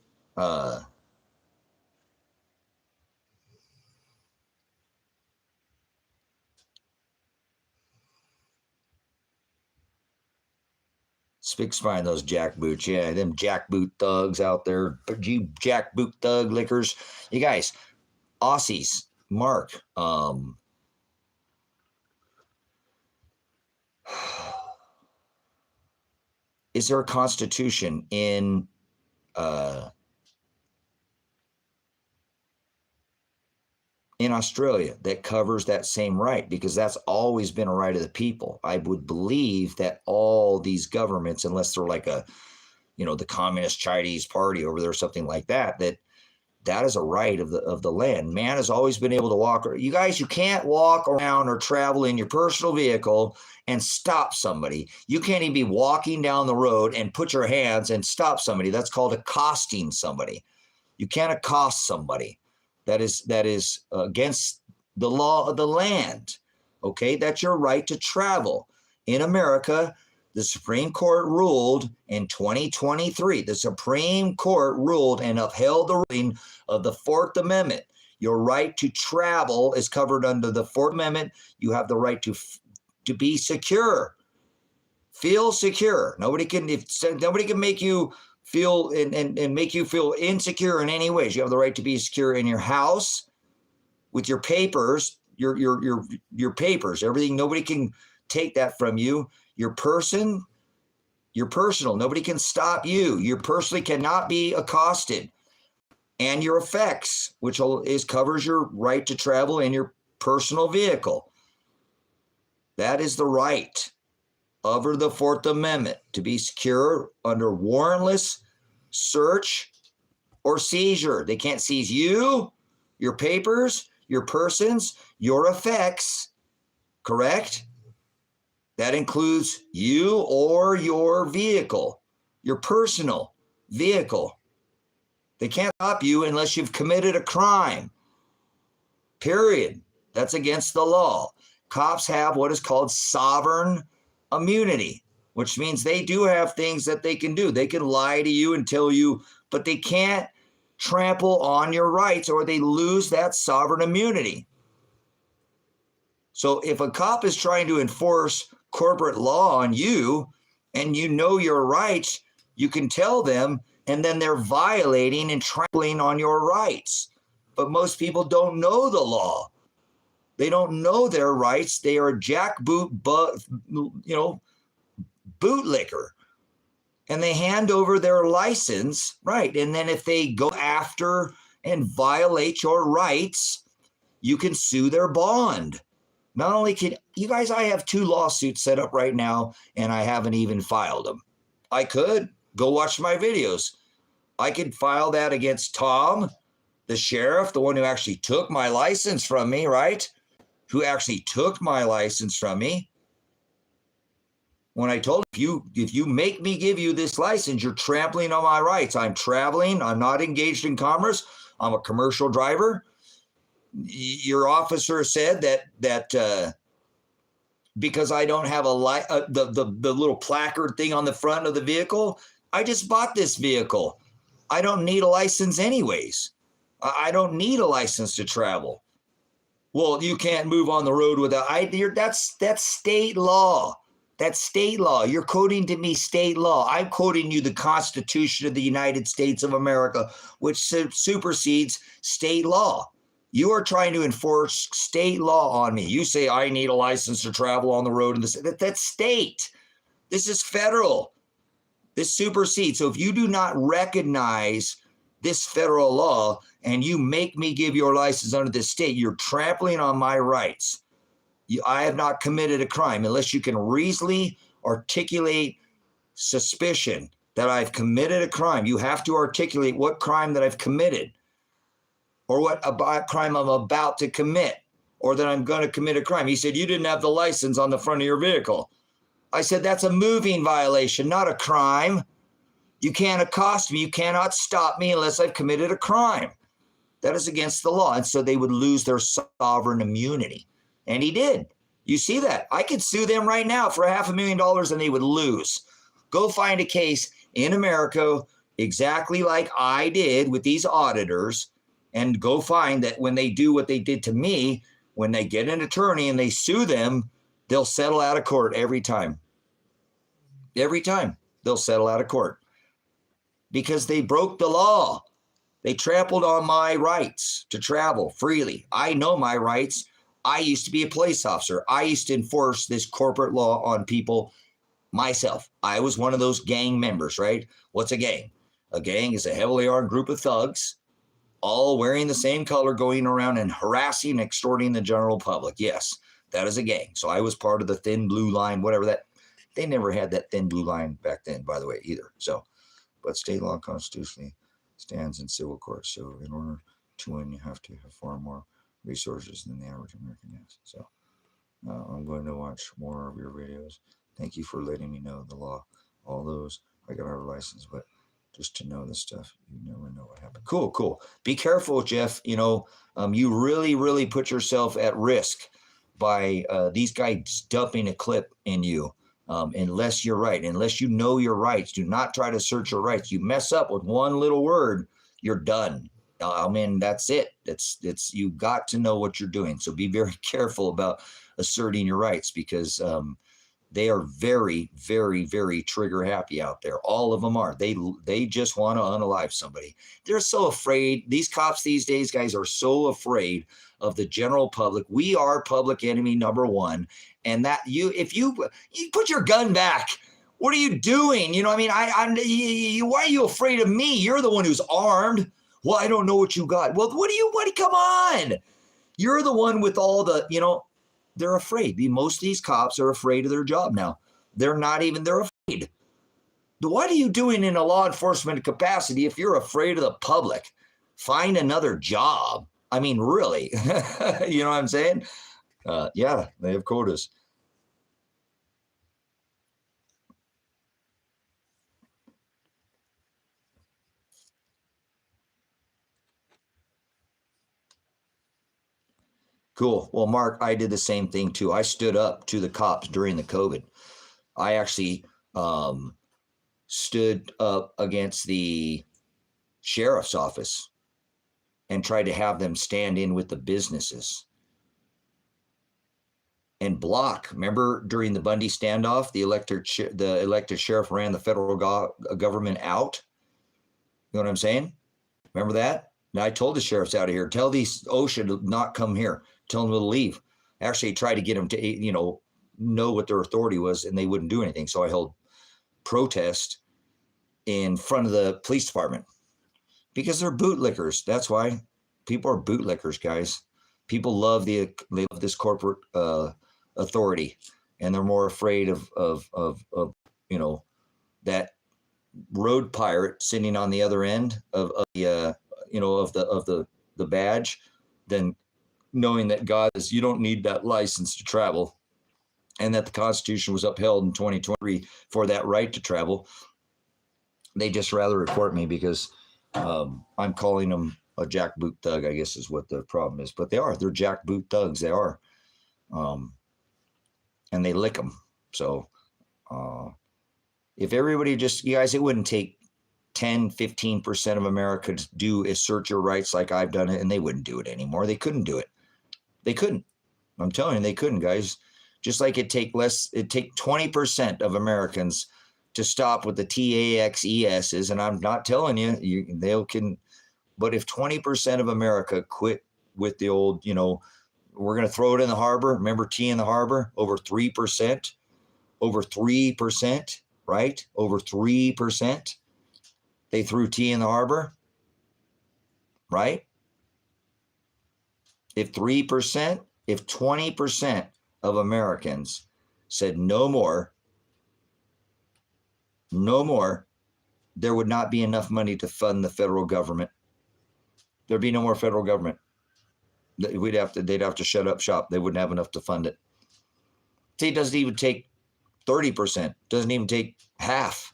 Spick's fine, those jackboots. Yeah, them jackboot thugs out there. Jackboot thug lickers. You guys, Aussies, Mark. is there a constitution in Australia that covers that same right? Because that's always been a right of the people. I would believe that all these governments, unless they're like a, the Communist Chinese Party over there or something like that, that is a right of the land. Man has always been able to walk. You guys, you can't walk around or travel in your personal vehicle and stop somebody. You can't even be walking down the road and put your hands and stop somebody. That's called accosting somebody. You can't accost somebody. That is against the law of the land. Okay, that's your right to travel. In America, the Supreme Court ruled in 2023. The Supreme Court ruled and upheld the ruling of the Fourth Amendment. Your right to travel is covered under the Fourth Amendment. You have the right to be secure. Feel secure. Nobody can make you feel and make you feel insecure in any ways. You have the right to be secure in your house with your papers, your papers, everything. Nobody can take that from you. Your person, your personal. Nobody can stop you. You personally cannot be accosted. And your effects, which covers your right to travel in your personal vehicle. That is the right under the Fourth Amendment to be secure under warrantless search or seizure. They can't seize you, your papers, your persons, your effects, correct? That includes you or your vehicle, your personal vehicle. They can't stop you unless you've committed a crime, period. That's against the law. Cops have what is called sovereign immunity, which means they do have things that they can do. They can lie to you and tell you, but they can't trample on your rights or they lose that sovereign immunity. So if a cop is trying to enforce corporate law on you and you know your rights, you can tell them, and then they're violating and trampling on your rights. But most people don't know the law. They don't know their rights. They are a jackboot, bootlicker. And they hand over their license, right? And then if they go after and violate your rights, you can sue their bond. Not only can you guys, I have 2 lawsuits set up right now, and I haven't even filed them. I could go watch my videos. I could file that against Tom, the sheriff, the one who actually took my license from me, right? Who actually took my license from me. When I told him, if you make me give you this license, you're trampling on my rights. I'm traveling. I'm not engaged in commerce. I'm a commercial driver. Your officer said that because I don't have the little placard thing on the front of the vehicle, I just bought this vehicle. I don't need a license anyways. I don't need a license to travel. Well, you can't move on the road without that's state law. That's state law. You're quoting to me state law. I'm quoting you the Constitution of the United States of America, which supersedes state law. You are trying to enforce state law on me. You say I need a license to travel on the road, and that's state. This is federal. This supersedes. So if you do not recognize this federal law and you make me give your license under this state, you're trampling on my rights. I have not committed a crime unless you can reasonably articulate suspicion that I've committed a crime. You have to articulate what crime that I've committed or what crime I'm about to commit or that I'm going to commit a crime. He said, you didn't have the license on the front of your vehicle. I said, that's a moving violation, not a crime. You can't accost me. You cannot stop me unless I've committed a crime. That is against the law. And so they would lose their sovereign immunity. And he did. You see that? I could sue them right now for $500,000 and they would lose. Go find a case in America exactly like I did with these auditors and go find that when they do what they did to me, when they get an attorney and they sue them, they'll settle out of court every time. Every time they'll settle out of court because they broke the law. They trampled on my rights to travel freely. I know my rights. I used to be a police officer. I used to enforce this corporate law on people myself. I was one of those gang members, right? What's a gang? A gang is a heavily armed group of thugs, all wearing the same color, going around and harassing and extorting the general public. Yes, that is a gang. So I was part of the thin blue line, whatever that. They never had that thin blue line back then, by the way, either. So, but state law constitutionally stands in civil court. So in order to win, you have to have far more resources than the average American has. So I'm going to watch more of your videos. Thank you for letting me know the law. All those, I got our license, but just to know this stuff, you never know what happened. Cool, cool. Be careful, Jeff. You know, you really, really put yourself at risk by these guys dumping a clip in you. Unless you're right, unless you know your rights, do not try to search your rights. You mess up with one little word, you're done. I mean, that's it. It's you got to know what you're doing. So be very careful about asserting your rights, because they are very, very, very trigger happy out there. All of them are. They just want to unalive somebody. They're so afraid. These cops these days, guys, are so afraid of the general public. We are public enemy number one. And that if you put your gun back, what are you doing? You know, I mean, why are you afraid of me? You're the one who's armed. Well, I don't know what you got. Well, come on. You're the one with all the, you know, they're afraid. Most of these cops are afraid of their job now. They're afraid. What are you doing in a law enforcement capacity if you're afraid of the public? Find another job. I mean, really, you know what I'm saying? Yeah, they have quotas. Cool. Well, Mark, I did the same thing too. I stood up to the cops during the COVID. I actually stood up against the sheriff's office and tried to have them stand in with the businesses and block. Remember during the Bundy standoff, the elected sheriff ran the federal government out. You know what I'm saying? Remember that? Now I told the sheriffs out of here, tell these OSHA to not come here. Tell them to leave. Actually, I tried to get them to, you know what their authority was, and they wouldn't do anything. So I held protest in front of the police department because they're bootlickers. That's why people are bootlickers, guys. People love this corporate authority, and they're more afraid of you know, that road pirate sitting on the other end of the you know, of the badge than knowing that God is, you don't need that license to travel, and that the Constitution was upheld in 2023 for that right to travel. They just rather report me because I'm calling them a jackboot thug, I guess is what the problem is. But they're jackboot thugs. They are. And they lick them. So if everybody just, you guys, it wouldn't take 10, 15% of America to assert your rights like I've done it, and they wouldn't do it anymore. They couldn't do it. They couldn't. I'm telling you, they couldn't, guys. Just like it'd take 20% of Americans to stop with the TAXESs, and I'm not telling you, but if 20% of America quit with the old, you know, we're going to throw it in the harbor. Remember tea in the harbor? Over 3%, right? Over 3%. They threw tea in the harbor, right? If 3%, if 20% of Americans said no more, there would not be enough money to fund the federal government. There'd be no more federal government. They'd have to shut up shop. They wouldn't have enough to fund it. See, it doesn't even take 30%. Doesn't even take half.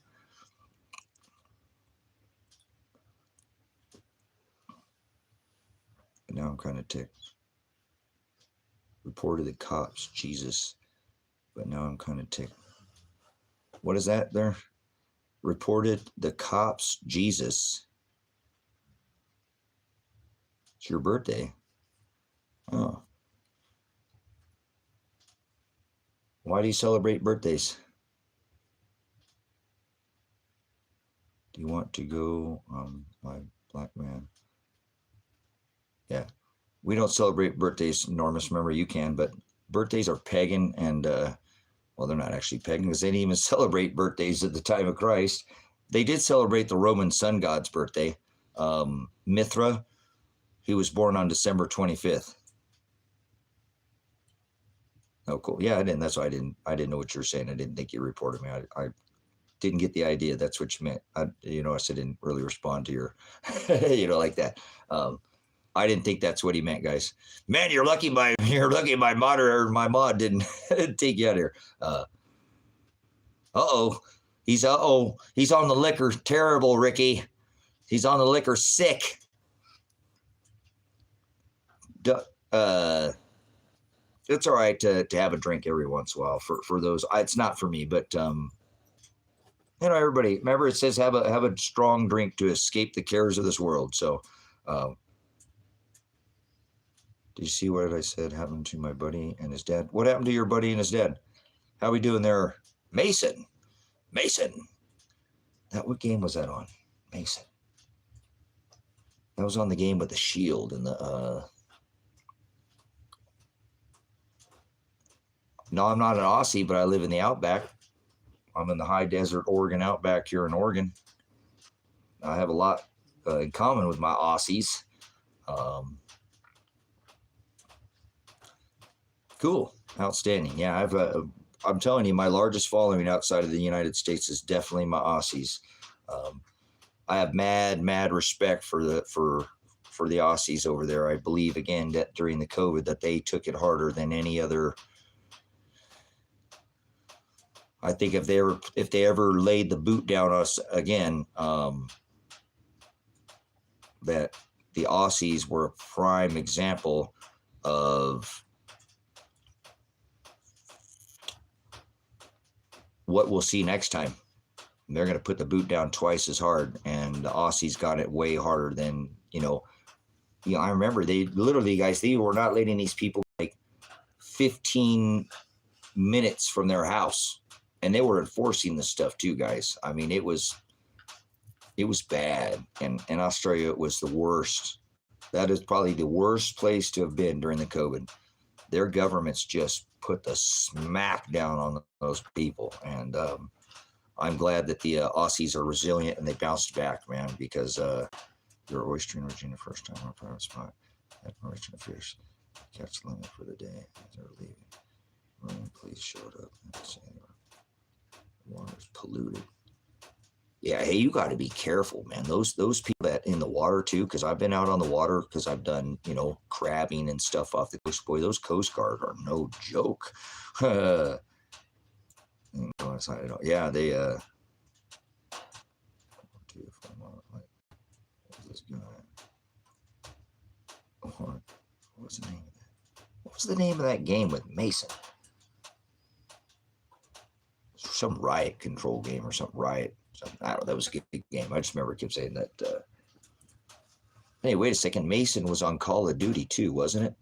But now I'm kind of ticked. Reported the cops, Jesus. But now I'm kind of ticked. What is that there? Reported the cops, Jesus. It's your birthday. Oh. Why do you celebrate birthdays? Do you want to go, my black man? Yeah. We don't celebrate birthdays, Normus. Remember, you can, but birthdays are pagan, and Well, they're not actually pagan because they didn't even celebrate birthdays at the time of Christ. They did celebrate the Roman sun god's birthday. Mithra, he was born on December 25th. Oh, cool. Yeah, I didn't. That's why I didn't know what you were saying. I didn't think you reported me. I didn't get the idea. That's what you meant. I didn't really respond to your, like that. I didn't think that's what he meant, guys. Man, you're lucky my moderator, my mod didn't take you out of here. He's on the liquor. Terrible, Ricky. He's on the liquor. Sick. It's all right to have a drink every once in a while for those. It's not for me, but everybody, remember it says have a strong drink to escape the cares of this world. So, did you see what I said happened to my buddy and his dad? What happened to your buddy and his dad? How we doing there, Mason? What game was that on? Mason. That was on the game with the shield and the. No, I'm not an Aussie, but I live in the outback. I'm in the high desert Oregon outback here in Oregon. I have a lot in common with my Aussies. Cool. Outstanding. Yeah, I'm telling you, my largest following outside of the United States is definitely my Aussies. I have mad respect for the Aussies over there. I believe, again, that during the COVID that they took it harder than any other. I think if they ever laid the boot down us again, that the Aussies were a prime example of what we'll see next time. They're going to put the boot down twice as hard, and the Aussies got it way harder than, I remember they literally, guys, they were not letting these people like 15 minutes from their house. And they were enforcing this stuff too, guys. I mean, it was bad. And in Australia, it was the worst. That is probably the worst place to have been during the COVID. Their governments just put the smack down on those people. And I'm glad that the Aussies are resilient and they bounced back, man, because you're oyster in Virginia first time on a private spot. Had oyster and fish. Catch the limit for the day. They're leaving. Room, please showed up. Water's polluted. Yeah, hey, you got to be careful, man. Those people that in the water too, because I've been out on the water because I've done crabbing and stuff off the coast. Boy, those Coast Guard are no joke. Yeah, they what's this guy? What's the name of that? What was the name of that game with Mason? Some riot control game or something. I don't know. That was a good game. I just remember I kept saying that. Hey, wait a second. Mason was on Call of Duty too, wasn't it?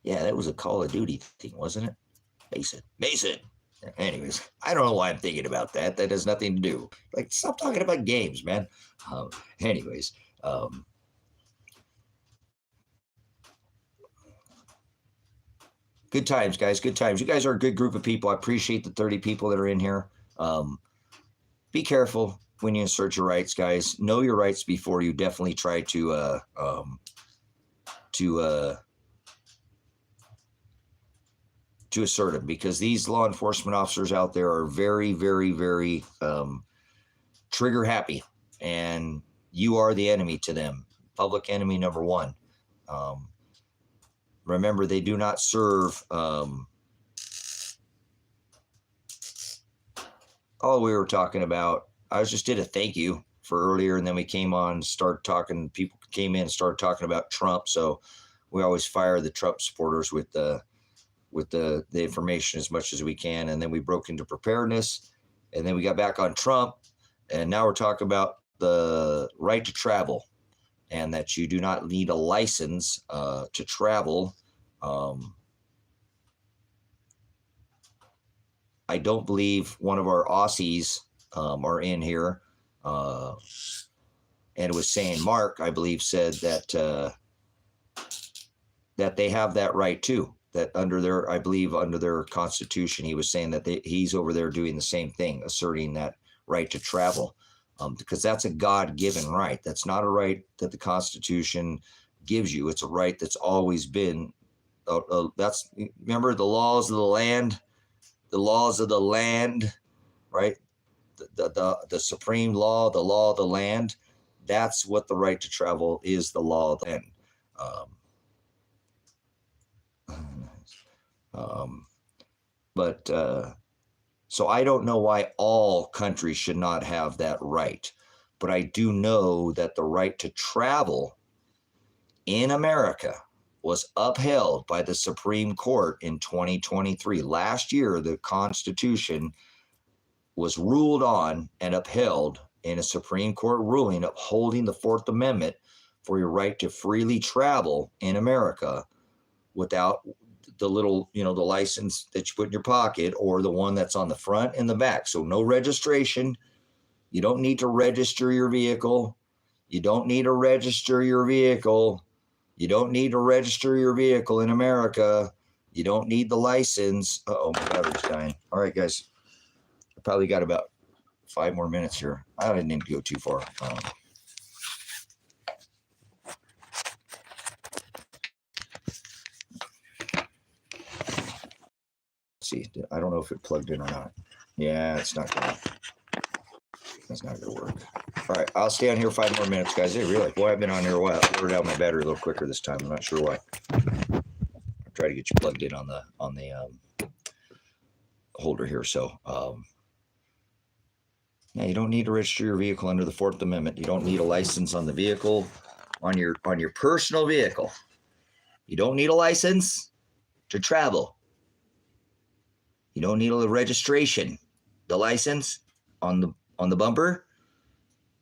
Yeah, that was a Call of Duty thing, wasn't it? Mason. Anyways, I don't know why I'm thinking about that. That has nothing to do. Like, stop talking about games, man. Anyways. Good times, guys. Good times. You guys are a good group of people. I appreciate the 30 people that are in here. Be careful when you assert your rights, guys. Know your rights before you definitely try to assert them, because these law enforcement officers out there are very, very, very trigger happy, and you are the enemy to them. Public enemy number one. Remember, they do not serve. We were talking about, I just did a thank you for earlier, and then we came on, started talking. People came in and started talking about Trump. So we always fire the Trump supporters with the information as much as we can. And then we broke into preparedness, and then we got back on Trump. And now we're talking about the right to travel, and that you do not need a license to travel. I don't believe one of our Aussies are in here. And it was saying, Mark, I believe, said that that they have that right too. that under their, I believe under their constitution, he was saying that he's over there doing the same thing, asserting that right to travel, because that's a God-given right. That's not a right that the Constitution gives you. It's a right that's always been. That's, remember, the laws of the land, right? The supreme law, the law of the land. That's what the right to travel is. The law of the land. But so I don't know why all countries should not have that right, but I do know that the right to travel in America was upheld by the Supreme Court in 2023. Last year, the Constitution was ruled on and upheld in a Supreme Court ruling upholding the Fourth Amendment for your right to freely travel in America without the little, the license that you put in your pocket, or the one that's on the front and the back. So no registration. You don't need to register your vehicle. You don't need to register your vehicle. You don't need to register your vehicle in America. You don't need the license. Uh-oh, my battery's dying. All right, guys. I probably got about 5 more minutes here. I didn't need to go too far. See, I don't know if it plugged in or not. Yeah, it's not gonna work. All right, I'll stay on here 5 more minutes, guys. Hey, really? Boy, I've been on here a while. I ordered out my battery a little quicker this time. I'm not sure why. I'll try to get you plugged in on the holder here. So, yeah, you don't need to register your vehicle under the Fourth Amendment. You don't need a license on the vehicle, on your personal vehicle. You don't need a license to travel. You don't need a registration, the license on the bumper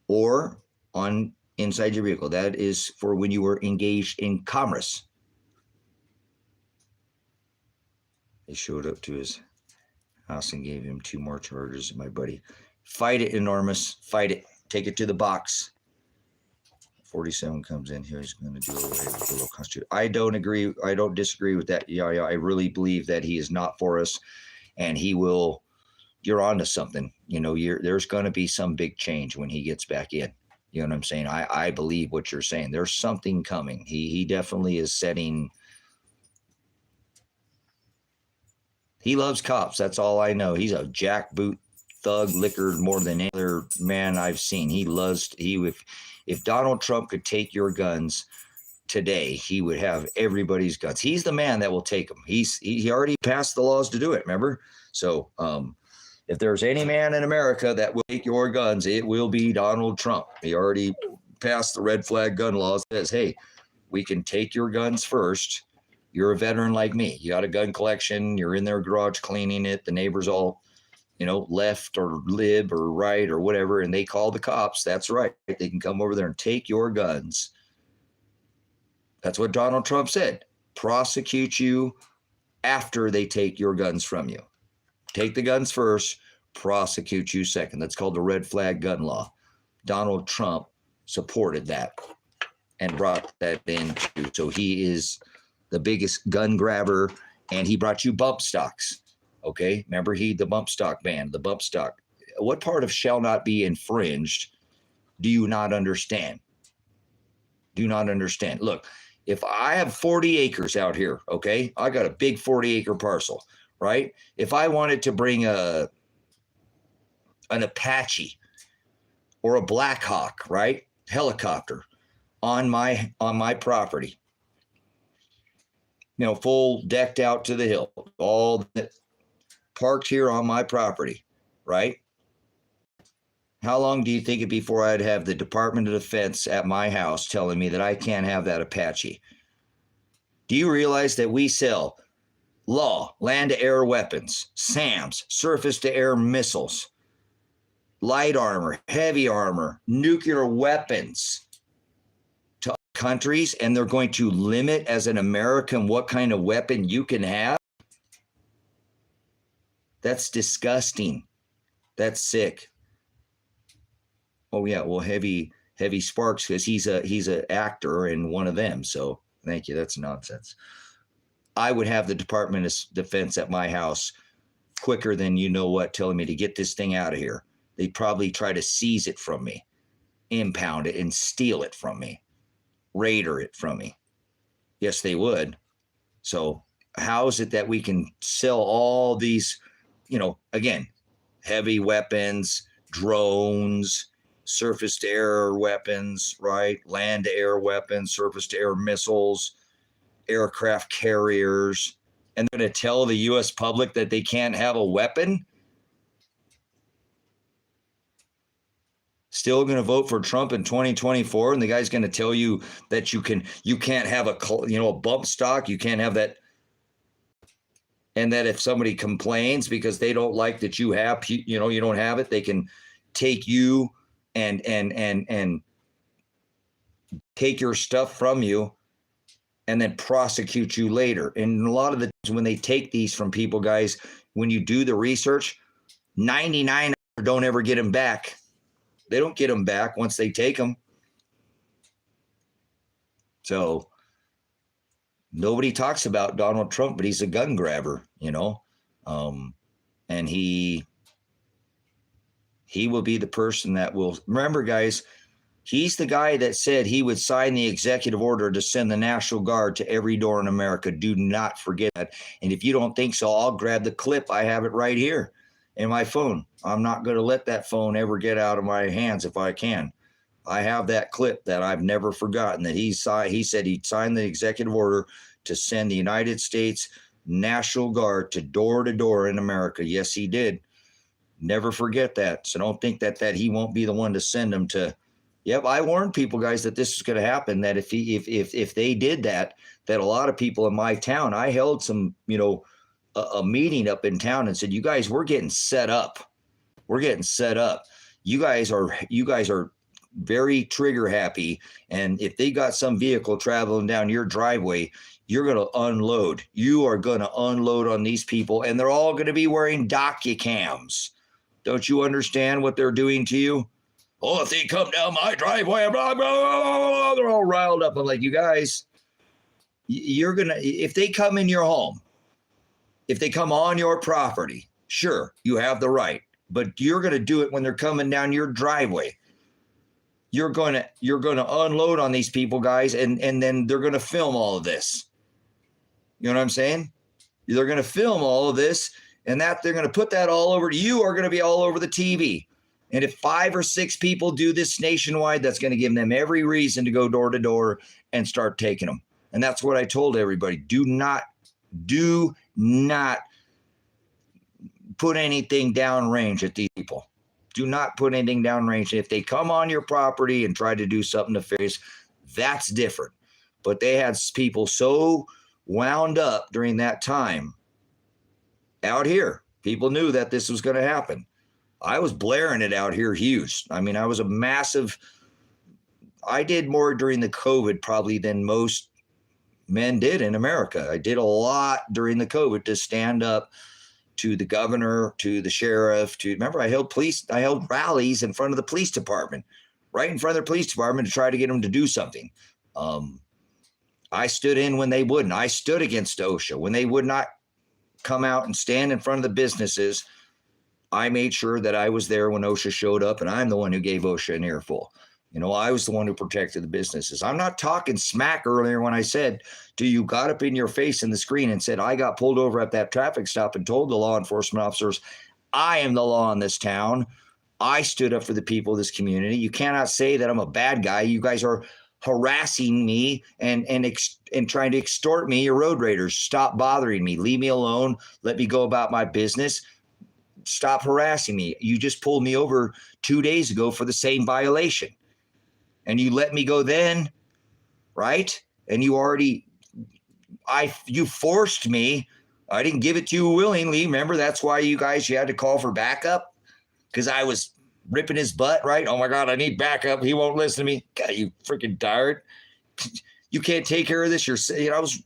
or on inside your vehicle. That is for when you were engaged in commerce. They showed up to his house and gave him 2 more charges, my buddy. Fight it, Enormous. Fight it. Take it to the box. 47 comes in here. He's going to do away with the little constitution. I don't agree. I don't disagree with that. Yeah, I really believe that he is not for us. And he will, you're on to something. There's going to be some big change when he gets back in. You know what I'm saying? I believe what you're saying. There's something coming. He definitely is setting. He loves cops. That's all I know. He's a jackboot thug liquored more than any other man I've seen. If Donald Trump could take your guns today, he would have everybody's guns. He's the man that will take them. He already passed the laws to do it, remember? So if there's any man in America that will take your guns, it will be Donald Trump. He already passed the red flag gun laws. Says, hey, we can take your guns first. You're a veteran like me. You got a gun collection. You're in their garage cleaning it. The neighbors all, left or lib or right or whatever, and they call the cops. That's right. They can come over there and take your guns. That's what Donald Trump said. Prosecute you after they take your guns from you. Take the guns first, prosecute you second. That's called the red flag gun law. Donald Trump supported that and brought that in too. So he is the biggest gun grabber, and he brought you bump stocks. Okay, remember the bump stock ban, the bump stock. What part of shall not be infringed do you not understand? Do not understand. Look, if I have 40 acres out here, okay, I got a big 40-acre parcel, right? If I wanted to bring an Apache or a Black Hawk, right, helicopter on my property, full decked out to the hill, all parked here on my property, right? How long do you think it'd be before I'd have the Department of Defense at my house telling me that I can't have that Apache? Do you realize that we sell land-to-air weapons, SAMs, surface-to-air missiles, light armor, heavy armor, nuclear weapons to countries, and they're going to limit as an American what kind of weapon you can have? That's disgusting. That's sick. Oh yeah, well, Heavy Sparks, because he's an actor in one of them. So thank you. That's nonsense. I would have the Department of Defense at my house quicker than you know what, telling me to get this thing out of here. They'd probably try to seize it from me, impound it, and steal it from me, raider it from me. Yes, they would. So how is it that we can sell all these, again, heavy weapons, drones, surface to air weapons, right? Land to air weapons, surface to air missiles, aircraft carriers, and they're going to tell the U.S. public that they can't have a weapon? Still going to vote for Trump in 2024, and the guy's going to tell you that you can't have a bump stock, you can't have that, and that if somebody complains because they don't like that you don't have it, they can take you and take your stuff from you and then prosecute you later. And a lot of the times when they take these from people, guys, when you do the research, 99 don't ever get them back. They don't get them back once they take them. So nobody talks about Donald Trump, but he's a gun grabber, and he will be the person that will, remember, guys, he's the guy that said he would sign the executive order to send the National Guard to every door in America. Do not forget that. And if you don't think so, I'll grab the clip. I have it right here in my phone. I'm not going to let that phone ever get out of my hands if I can. I have that clip that I've never forgotten, that he said he'd sign the executive order to send the United States National Guard to door in America. Yes, he did. Never forget that. So don't think that he won't be the one to send them to. Yep, I warned people, guys, that this is going to happen, that if they did that a lot of people in my town, I held some, a meeting up in town and said, you guys, we're getting set up. We're getting set up. You guys are very trigger happy. And if they got some vehicle traveling down your driveway, you're going to unload. You are going to unload on these people, and they're all going to be wearing DocuCams. Don't you understand what they're doing to you? Oh, if they come down my driveway, blah, blah, blah, they're all riled up. I'm like, you guys, if they come in your home, if they come on your property, sure, you have the right, but you're going to do it when they're coming down your driveway. You're going to unload on these people, guys, and then they're going to film all of this. You know what I'm saying? They're going to film all of this, and that they're going to put that all over. You are going to be all over the TV. And if 5 or 6 people do this nationwide, that's going to give them every reason to go door to door and start taking them. And that's what I told everybody. Do not put anything downrange at these people. Do not put anything downrange. If they come on your property and try to do something nefarious, that's different. But they had people so wound up during that time out here. People knew that this was going to happen. I was blaring it out here huge. I mean, I did more during the COVID probably than most men did in America. I did a lot during the COVID to stand up to the governor, to the sheriff, remember, I held rallies in front of the police department, right in front of the police department, to try to get them to do something. I stood in when they wouldn't. I stood against OSHA. When they would not come out and stand in front of the businesses, I made sure that I was there when OSHA showed up, and I'm the one who gave OSHA an earful. I was the one who protected the businesses. I'm not talking smack earlier when I said to you, got up in your face in the screen and said, I got pulled over at that traffic stop and told the law enforcement officers, I am the law in this town. I stood up for the people of this community. You cannot say that I'm a bad guy. You guys are harassing me and trying to extort me. You're road raiders. Stop bothering me. Leave me alone. Let me go about my business. Stop harassing me. You just pulled me over 2 days ago for the same violation. And you let me go then, right? And you forced me. I didn't give it to you willingly. Remember, that's why you had to call for backup, because I was ripping his butt, right? Oh my God, I need backup. He won't listen to me. God, you freaking tired. You can't take care of this. I was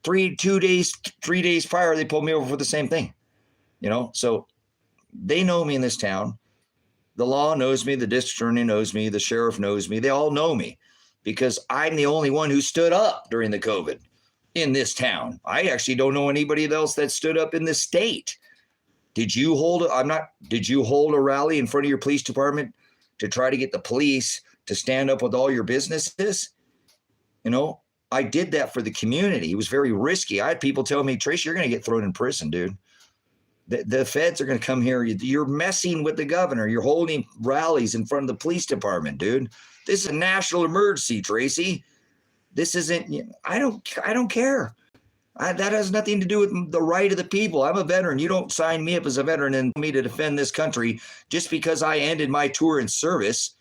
3 days prior, they pulled me over for the same thing. So they know me in this town. The law knows me. The district attorney knows me. The sheriff knows me. They all know me because I'm the only one who stood up during the COVID. in this town. I actually don't know anybody else that stood up in this state. Did you hold a rally in front of your police department to try to get the police to stand up with all your businesses? You know, I did that for the community. It was very risky. I had people tell me, Trace, you're going to get thrown in prison, dude. The feds are going to come here. You're messing with the governor. You're holding rallies in front of the police department, dude. This is a national emergency, Tracy. This isn't, I don't care. That has nothing to do with the right of the people. I'm a veteran. You don't sign me up as a veteran and me to defend this country just because I ended my tour in service.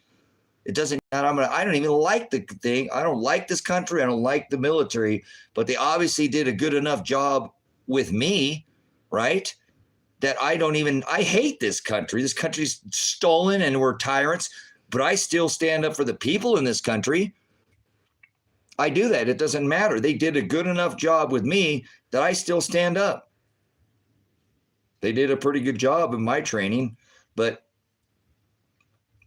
It doesn't, I don't even like the thing. I don't like this country. I don't like the military, but they obviously did a good enough job with me, right? That I hate this country. This country's stolen and we're tyrants, but I still stand up for the people in this country. I do that. It doesn't matter. They did a good enough job with me that I still stand up. They did a pretty good job in my training, but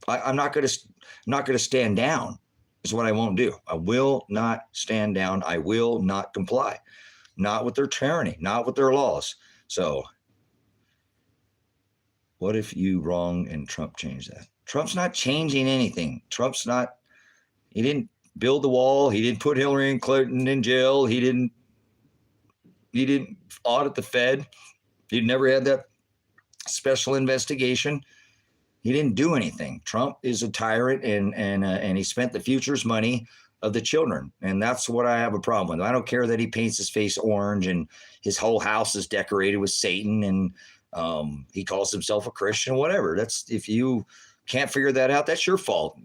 I'm not going to stand down is what I won't do. I will not stand down. I will not comply, not with their tyranny, not with their laws. So what if you wrong and Trump changed that? Trump's not changing anything. He didn't build the wall. He didn't put Hillary Clinton in jail. He didn't audit the Fed. He never had that special investigation. He didn't do anything. Trump is a tyrant and he spent the future's money of the children. And that's what I have a problem with. I don't care that he paints his face orange and his whole house is decorated with Satan and he calls himself a Christian, whatever. If you can't figure that out, that's your fault.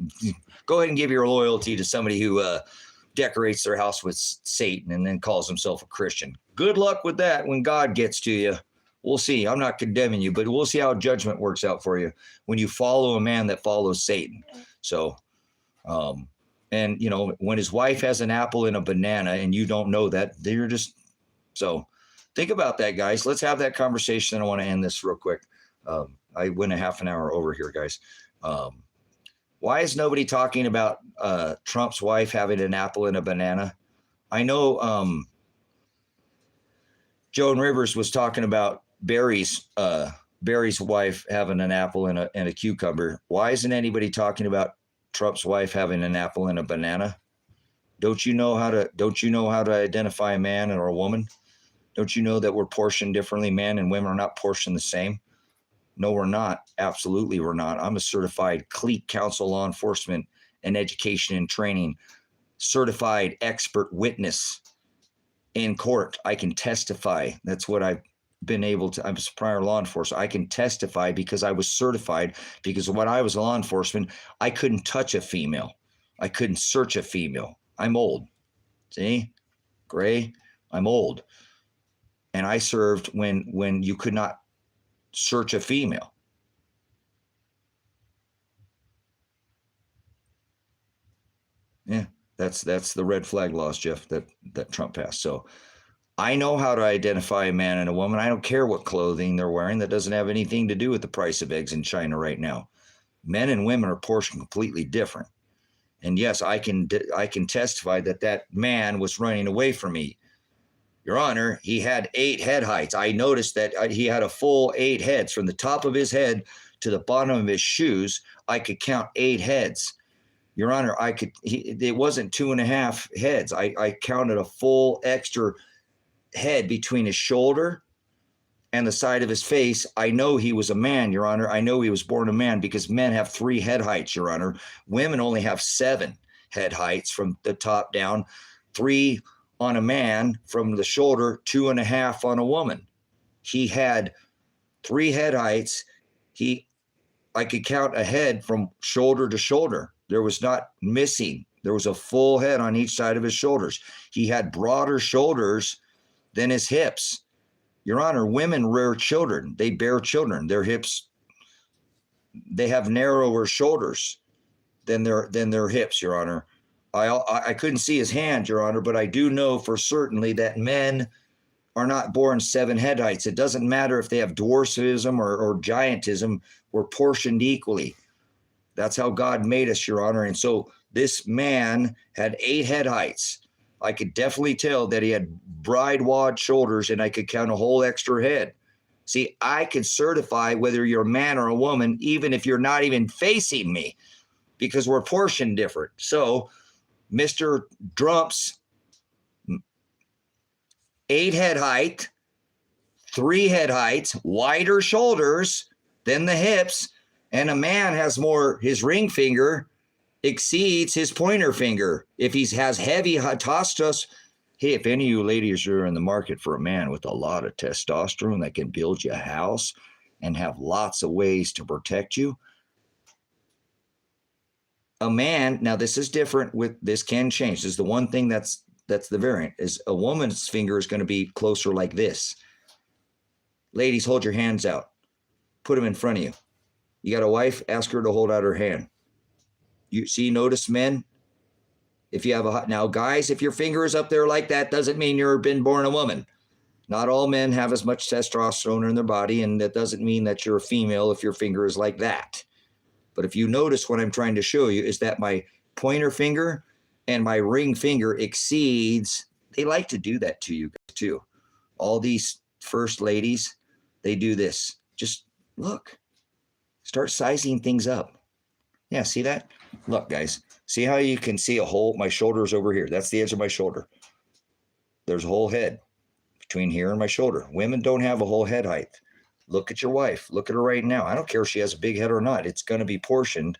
Go ahead and give your loyalty to somebody who decorates their house with Satan and then calls himself a Christian. Good luck with that when God gets to you. We'll see. I'm not condemning you, but we'll see how judgment works out for you when you follow a man that follows Satan. So, and when his wife has an apple and a banana and you don't know that, they're just, so think about that, guys. Let's have that conversation. I want to end this real quick. I went a half an hour over here, guys. Why is nobody talking about Trump's wife having an apple and a banana? I know Joan Rivers was talking about Barry's wife having an apple and a cucumber. Why isn't anybody talking about Trump's wife having an apple and a banana? Don't you know how to identify a man or a woman? Don't you know that we're portioned differently? Men and women are not portioned the same. No, we're not. Absolutely, we're not. I'm a certified CLEAT counsel, law enforcement and education and training, certified expert witness in court. I can testify. That's what I've been able to. I'm a prior law enforcement. I can testify because I was certified, because when I was law enforcement, I couldn't touch a female. I couldn't search a female. I'm old. See? Gray. I'm old. And I served when you could not search a female. Yeah, that's the red flag laws, Jeff, that Trump passed. So I know how to identify a man and a woman. I don't care what clothing they're wearing. That doesn't have anything to do with the price of eggs in China right now. Men and women are portioned completely different. And yes, I can testify that man was running away from me. Your Honor, he had 8 head heights. I noticed that he had a full 8 heads from the top of his head to the bottom of his shoes. I could count 8 heads. Your Honor, it wasn't 2.5 heads. I counted a full extra head between his shoulder and the side of his face. I know he was a man, Your Honor. I know he was born a man because men have 3 head heights, Your Honor. Women only have 7 head heights from the top down, 3 on a man from the shoulder, 2.5 on a woman. He had 3 head heights. I could count a head from shoulder to shoulder. There was not missing. There was a full head on each side of his shoulders. He had broader shoulders than his hips. Your Honor, women rear children. They bear children. Their hips, they have narrower shoulders than their hips, Your Honor. I couldn't see his hand, Your Honor, but I do know for certainly that men are not born 7 head heights. It doesn't matter if they have dwarfism or giantism. We're portioned equally. That's how God made us, Your Honor. And so this man had 8 head heights. I could definitely tell that he had broad wad shoulders, and I could count a whole extra head. See, I can certify whether you're a man or a woman, even if you're not even facing me, because we're portioned different. So, Mr. Drump's 8 head height, 3 head heights, wider shoulders than the hips, and a man has more, his ring finger exceeds his pointer finger. If he has heavy testosterone, hey, if any of you ladies are in the market for a man with a lot of testosterone that can build you a house and have lots of ways to protect you, a man, now this is different with, this can change. This is the one thing that's the variant, is a woman's finger is going to be closer like this. Ladies, hold your hands out. Put them in front of you. You got a wife, ask her to hold out her hand. You see, notice men, if you have a, now guys, if your finger is up there like that, doesn't mean you've been born a woman. Not all men have as much testosterone in their body, and that doesn't mean that you're a female if your finger is like that. But if you notice, what I'm trying to show you is that my pointer finger and my ring finger exceeds, they like to do that to you guys too. All these first ladies, they do this. Just look, start sizing things up. Yeah, see that? Look, guys, see how you can see a hole? My shoulder's over here. That's the edge of my shoulder. There's a whole head between here and my shoulder. Women don't have a whole head height. Look at your wife. Look at her right now. I don't care if she has a big head or not. It's going to be portioned.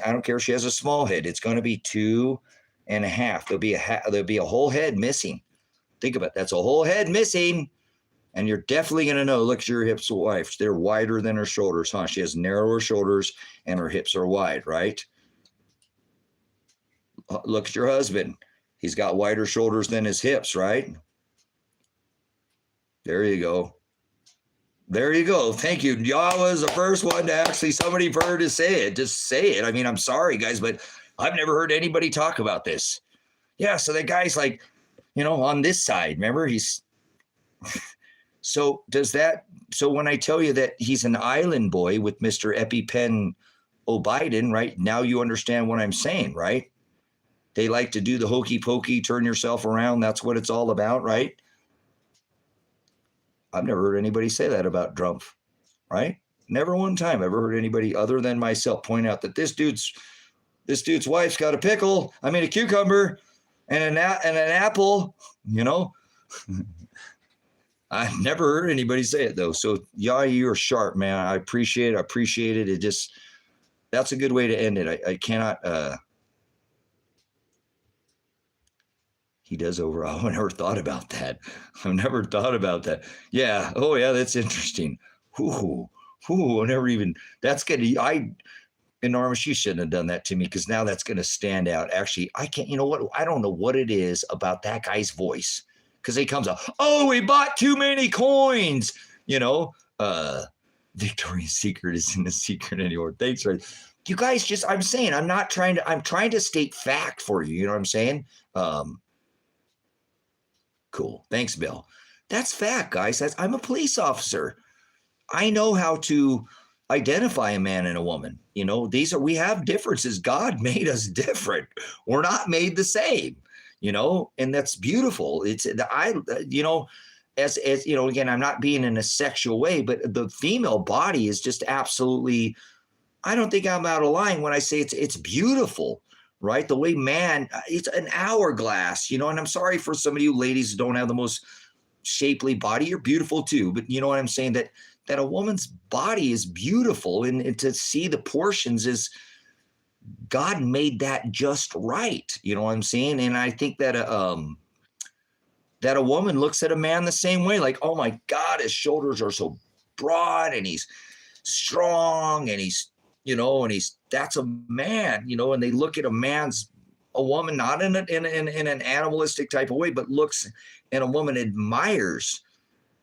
I don't care if she has a small head. It's going to be 2.5. There'll be a whole head missing. Think about it. That's a whole head missing. And you're definitely going to know, look at your hips, wife. They're wider than her shoulders, huh? She has narrower shoulders and her hips are wide, right? Look at your husband. He's got wider shoulders than his hips, right? There you go. There you go. Thank you. Y'all was the first one to actually, somebody heard to say it. Just say it. I mean, I'm sorry, guys, but I've never heard anybody talk about this. Yeah, so that guy's like, on this side, remember? He's... So when I tell you that he's an island boy with Mr. EpiPen O'Biden, right? Now you understand what I'm saying, right? They like to do the hokey pokey, turn yourself around. That's what it's all about, right? I've never heard anybody say that about Trump, right? Never one time ever heard anybody other than myself point out that this dude's wife's got a cucumber and an apple, I've never heard anybody say it though. So yeah, you're sharp, man. I appreciate it. It just, that's a good way to end it. I cannot, he does over. I've never thought about that. I've never thought about that. Yeah. Oh yeah. That's interesting. Ooh, I never even, that's good. Enormous, you shouldn't have done that to me, because now that's going to stand out. Actually, I can't, I don't know what it is about that guy's voice. Because he comes up, oh, we bought too many coins, Victoria's Secret isn't a secret anymore. Thanks, right? You guys I'm trying to state fact for you. You know what I'm saying? Cool. Thanks, Bill. That's fact, guys. I'm a police officer. I know how to identify a man and a woman. We have differences. God made us different. We're not made the same. And that's beautiful. Again, I'm not being in a sexual way, but the female body is just absolutely, I don't think I'm out of line when I say it's beautiful, right? The way it's an hourglass, and I'm sorry for some of you ladies who don't have the most shapely body. You're beautiful too, but you know what I'm saying? That a woman's body is beautiful, and to see the portions is, God made that just right. You know what I'm saying? And I think that that a woman looks at a man the same way, like, oh my God, his shoulders are so broad and he's strong and he's, that's a man, and they look at a woman, not in an animalistic type of way, but looks, and a woman admires,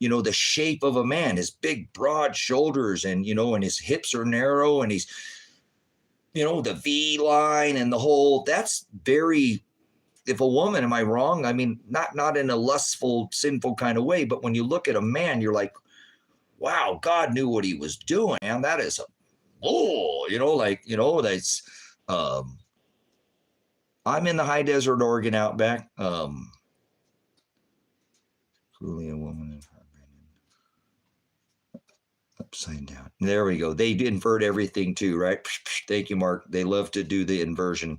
the shape of a man, his big, broad shoulders, and, and his hips are narrow, and he's, the V line and the whole, that's very, if a woman, am I wrong? I mean, not in a lustful, sinful kind of way, but when you look at a man, you're like, wow, God knew what he was doing. And that is that's, I'm in the high desert Oregon outback. Truly a woman upside down. There we go. They invert everything too, right? Thank you, Mark. They love to do the inversion,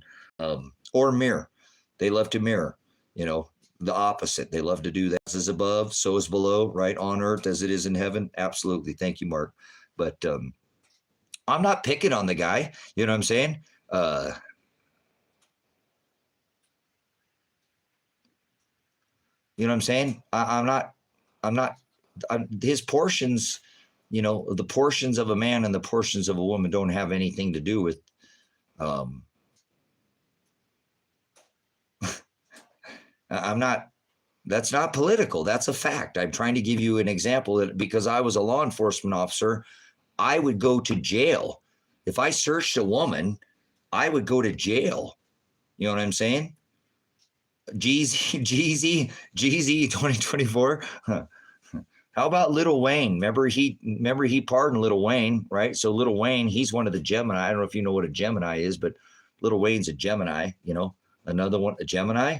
or mirror. They love to mirror, the opposite. They love to do that. As is above, so is below, right? On earth as it is in heaven. Absolutely. Thank you, Mark. But I'm not picking on the guy. You know what I'm saying? You know what I'm saying? I'm not, his portions, the portions of a man and the portions of a woman don't have anything to do with, that's not political. That's a fact. I'm trying to give you an example that because I was a law enforcement officer, I would go to jail. If I searched a woman, I would go to jail. You know what I'm saying? Jeezy 2024. How about Lil Wayne? Remember he pardoned Lil Wayne, right? So Lil Wayne, he's one of the Gemini. I don't know if you know what a Gemini is, but Lil Wayne's a Gemini, another one, a Gemini,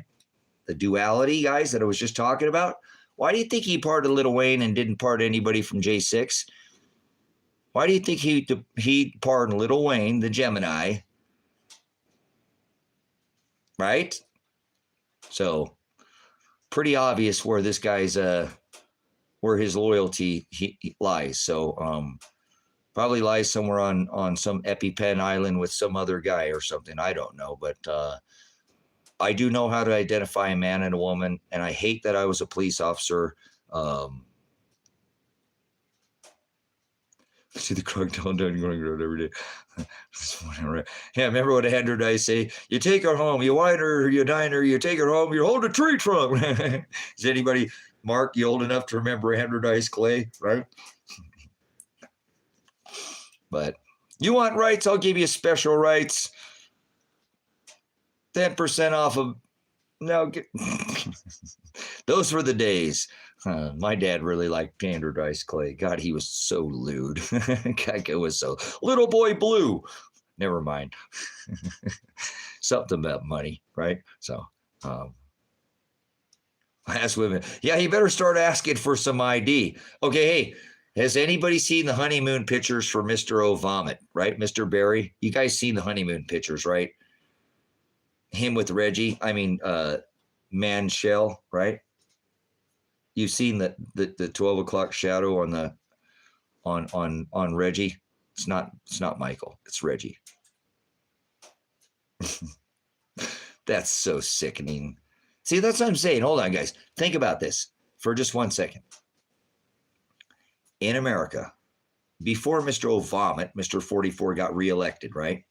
the duality guys that I was just talking about. Why do you think he pardoned Lil Wayne and didn't pardon anybody from J6? Why do you think he pardoned Lil Wayne, the Gemini, right? So pretty obvious where this guy's where his loyalty he lies. So probably lies somewhere on some EpiPen island with some other guy or something. I don't know, but I do know how to identify a man and a woman, and I hate that I was a police officer. See the crocodile going around every day. Yeah, remember what Andrew Dice say? You take her home, you wine her, you dine her, you take her home, you hold a tree trunk. Is anybody, Mark, you old enough to remember Andrew Dice Clay, right? But you want rights? I'll give you special rights. 10% off of no. Those were the days. My dad really liked Andrew Dice Clay. God, he was so lewd. God, it was so little boy blue. Never mind. Something about money, right? So, ask women. Yeah, you better start asking for some ID. Okay, hey, has anybody seen the honeymoon pictures for Mr. O Vomit? Right, Mr. Barry. You guys seen the honeymoon pictures, right? Him with Reggie. I mean, Man Shell, right? You've seen the 12 o'clock shadow on Reggie. It's not Michael. It's Reggie. That's so sickening. See, that's what I'm saying. Hold on, guys. Think about this for just 1 second. In America, before Mr. O'Vomit, Mr. 44 got reelected, right?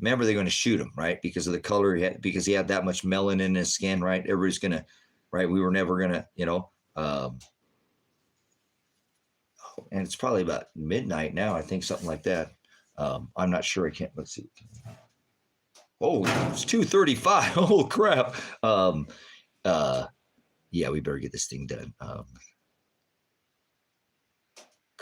Remember, they're going to shoot him, right? Because of the color he had, because he had that much melanin in his skin, right? Everybody's going to, right? We were never going to, and it's probably about midnight now, I think, something like that. I'm not sure. I can't, let's see. Oh, it's 2:35. Oh, crap. Yeah, we better get this thing done.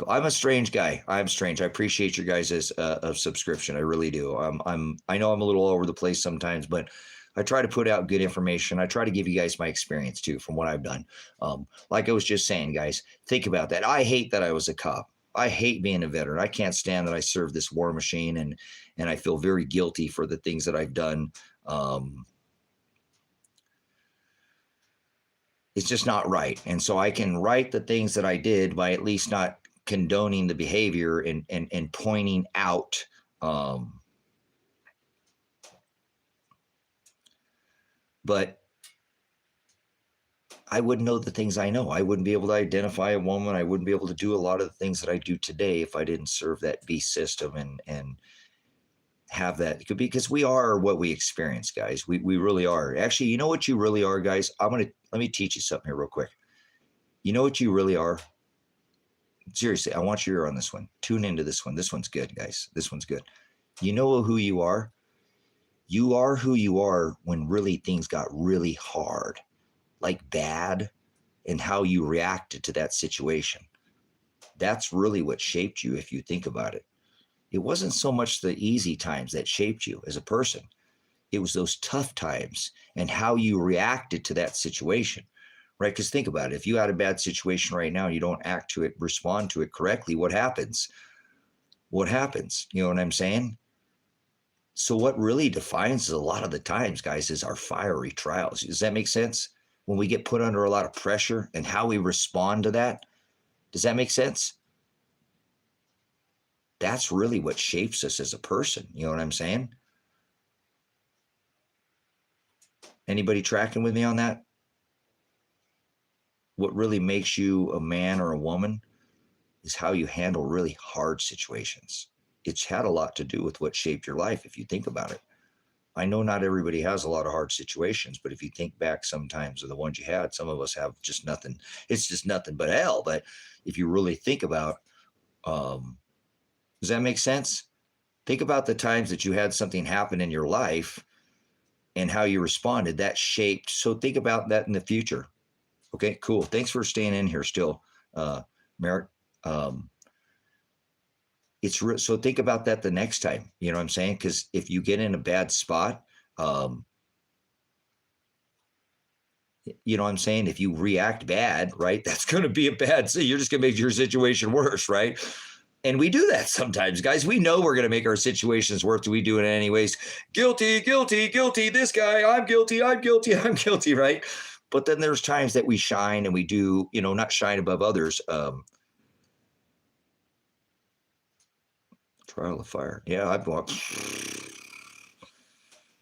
I'm a strange guy. I'm strange. I appreciate your guys' subscription. I really do. I know I'm a little all over the place sometimes, but I try to put out good information. I try to give you guys my experience too, from what I've done. Like I was just saying, guys, think about that. I hate that I was a cop. I hate being a veteran. I can't stand that I served this war machine, and I feel very guilty for the things that I've done. It's just not right. And so I can right the things that I did by at least not condoning the behavior and pointing out but I wouldn't know the things I know. I wouldn't be able to identify a woman. I wouldn't be able to do a lot of the things that I do today if I didn't serve that beast system and have that, because we are what we experience, guys. We really are. Actually, you know what you really are, guys? Let me teach you something here real quick. You know what you really are? Seriously, I want you to hear on this one. Tune into this one. This one's good, guys. This one's good. You know who you are? You are who you are when really things got really hard, like bad, and how you reacted to that situation. That's really what shaped you if you think about it. It wasn't so much the easy times that shaped you as a person. It was those tough times and how you reacted to that situation, right? Because think about it. If you had a bad situation right now, and you don't act to it, respond to it correctly, what happens? What happens? You know what I'm saying? So what really defines us a lot of the times, guys, is our fiery trials. Does that make sense? When we get put under a lot of pressure and how we respond to that. Does that make sense? That's really what shapes us as a person. You know what I'm saying? Anybody tracking with me on that? What really makes you a man or a woman is how you handle really hard situations. It's had a lot to do with what shaped your life, if you think about it. I know not everybody has a lot of hard situations, but if you think back sometimes of the ones you had, some of us have just nothing. It's just nothing but hell. But if you really think about, does that make sense? Think about the times that you had something happen in your life and how you responded. That shaped. So think about that in the future. Okay, cool. Thanks for staying in here still, Merrick. So think about that the next time. You know what I'm saying? Because if you get in a bad spot, you know what I'm saying? If you react bad, right, that's going to be a bad. You're just going to make your situation worse, right? And we do that sometimes, guys. We know we're going to make our situations worse. We do it anyways. Guilty, guilty, guilty. This guy, I'm guilty, I'm guilty, I'm guilty, right? But then there's times that we shine and we do, you know, not shine above others. Trial of fire. Yeah, I've walked. I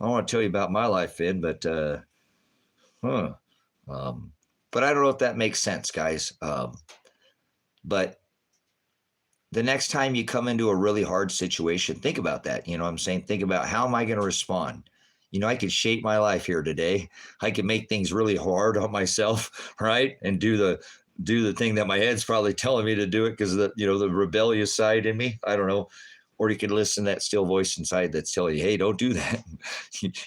don't want to tell you about my life, Finn, but but I don't know if that makes sense, guys. But the next time you come into a really hard situation, think about that. You know what I'm saying? Think about, how am I going to respond? You know, I could shape my life here today. I can make things really hard on myself, right? And do the thing that my head's probably telling me to do it because of the, you know, the rebellious side in me. I don't know. Or you can listen to that still voice inside that's telling you, hey, don't do that.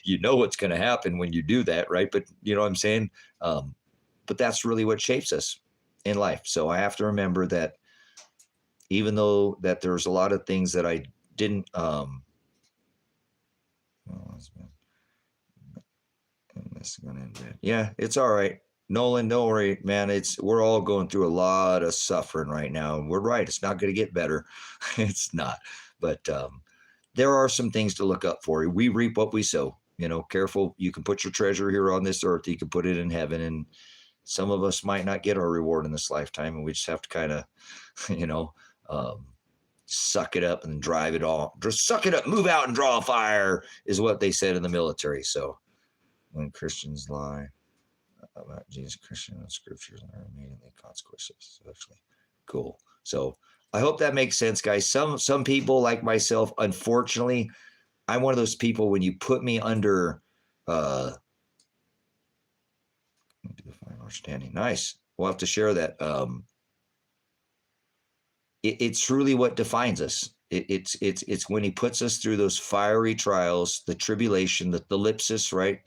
You know what's going to happen when you do that, right? But you know what I'm saying? But that's really what shapes us in life. So I have to remember that even though that there's a lot of things that I didn't, yeah, it's all right. Nolan, don't worry, man. We're all going through a lot of suffering right now. And we're right. It's not going to get better. It's not. But there are some things to look up for. We reap what we sow. You know, careful. You can put your treasure here on this earth. You can put it in heaven. And some of us might not get our reward in this lifetime. And we just have to kind of, you know, suck it up and drive it all. Just suck it up, move out and draw a fire is what they said in the military. So when Christians lie about Jesus, Christian and scriptures are immediately consequences. Actually, cool. So I hope that makes sense, guys. Some people like myself, unfortunately, I'm one of those people when you put me under understanding. Nice. We'll have to share that. It's truly what defines us. It's when he puts us through those fiery trials, the tribulation, the thalipsis, right?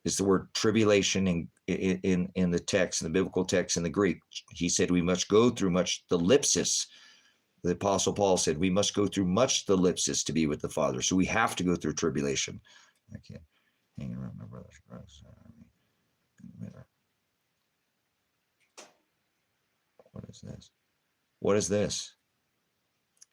It's the word tribulation in the text, in the biblical text, in the Greek. He said we must go through much thalipsis. The Apostle Paul said we must go through much thalipsis to be with the Father. So we have to go through tribulation. I can't hang around my brother's brothers. What is this? What is this?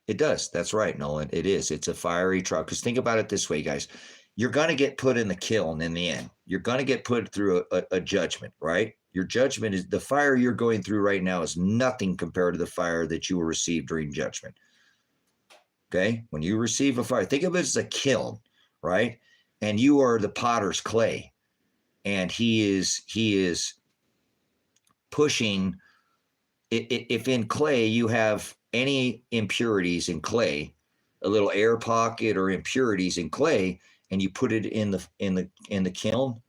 It does. That's right, Nolan. It is. It's a fiery trial. Because think about it this way, guys. You're going to get put in the kiln in the end. You're going to get put through a judgment, right? Your judgment is the fire you're going through right now is nothing compared to the fire that you will receive during judgment. Okay? When you receive a fire, think of it as a kiln, right? And you are the potter's clay. And he is pushing. If in clay you have any impurities in clay, a little air pocket or impurities in clay, and you put it in the kiln,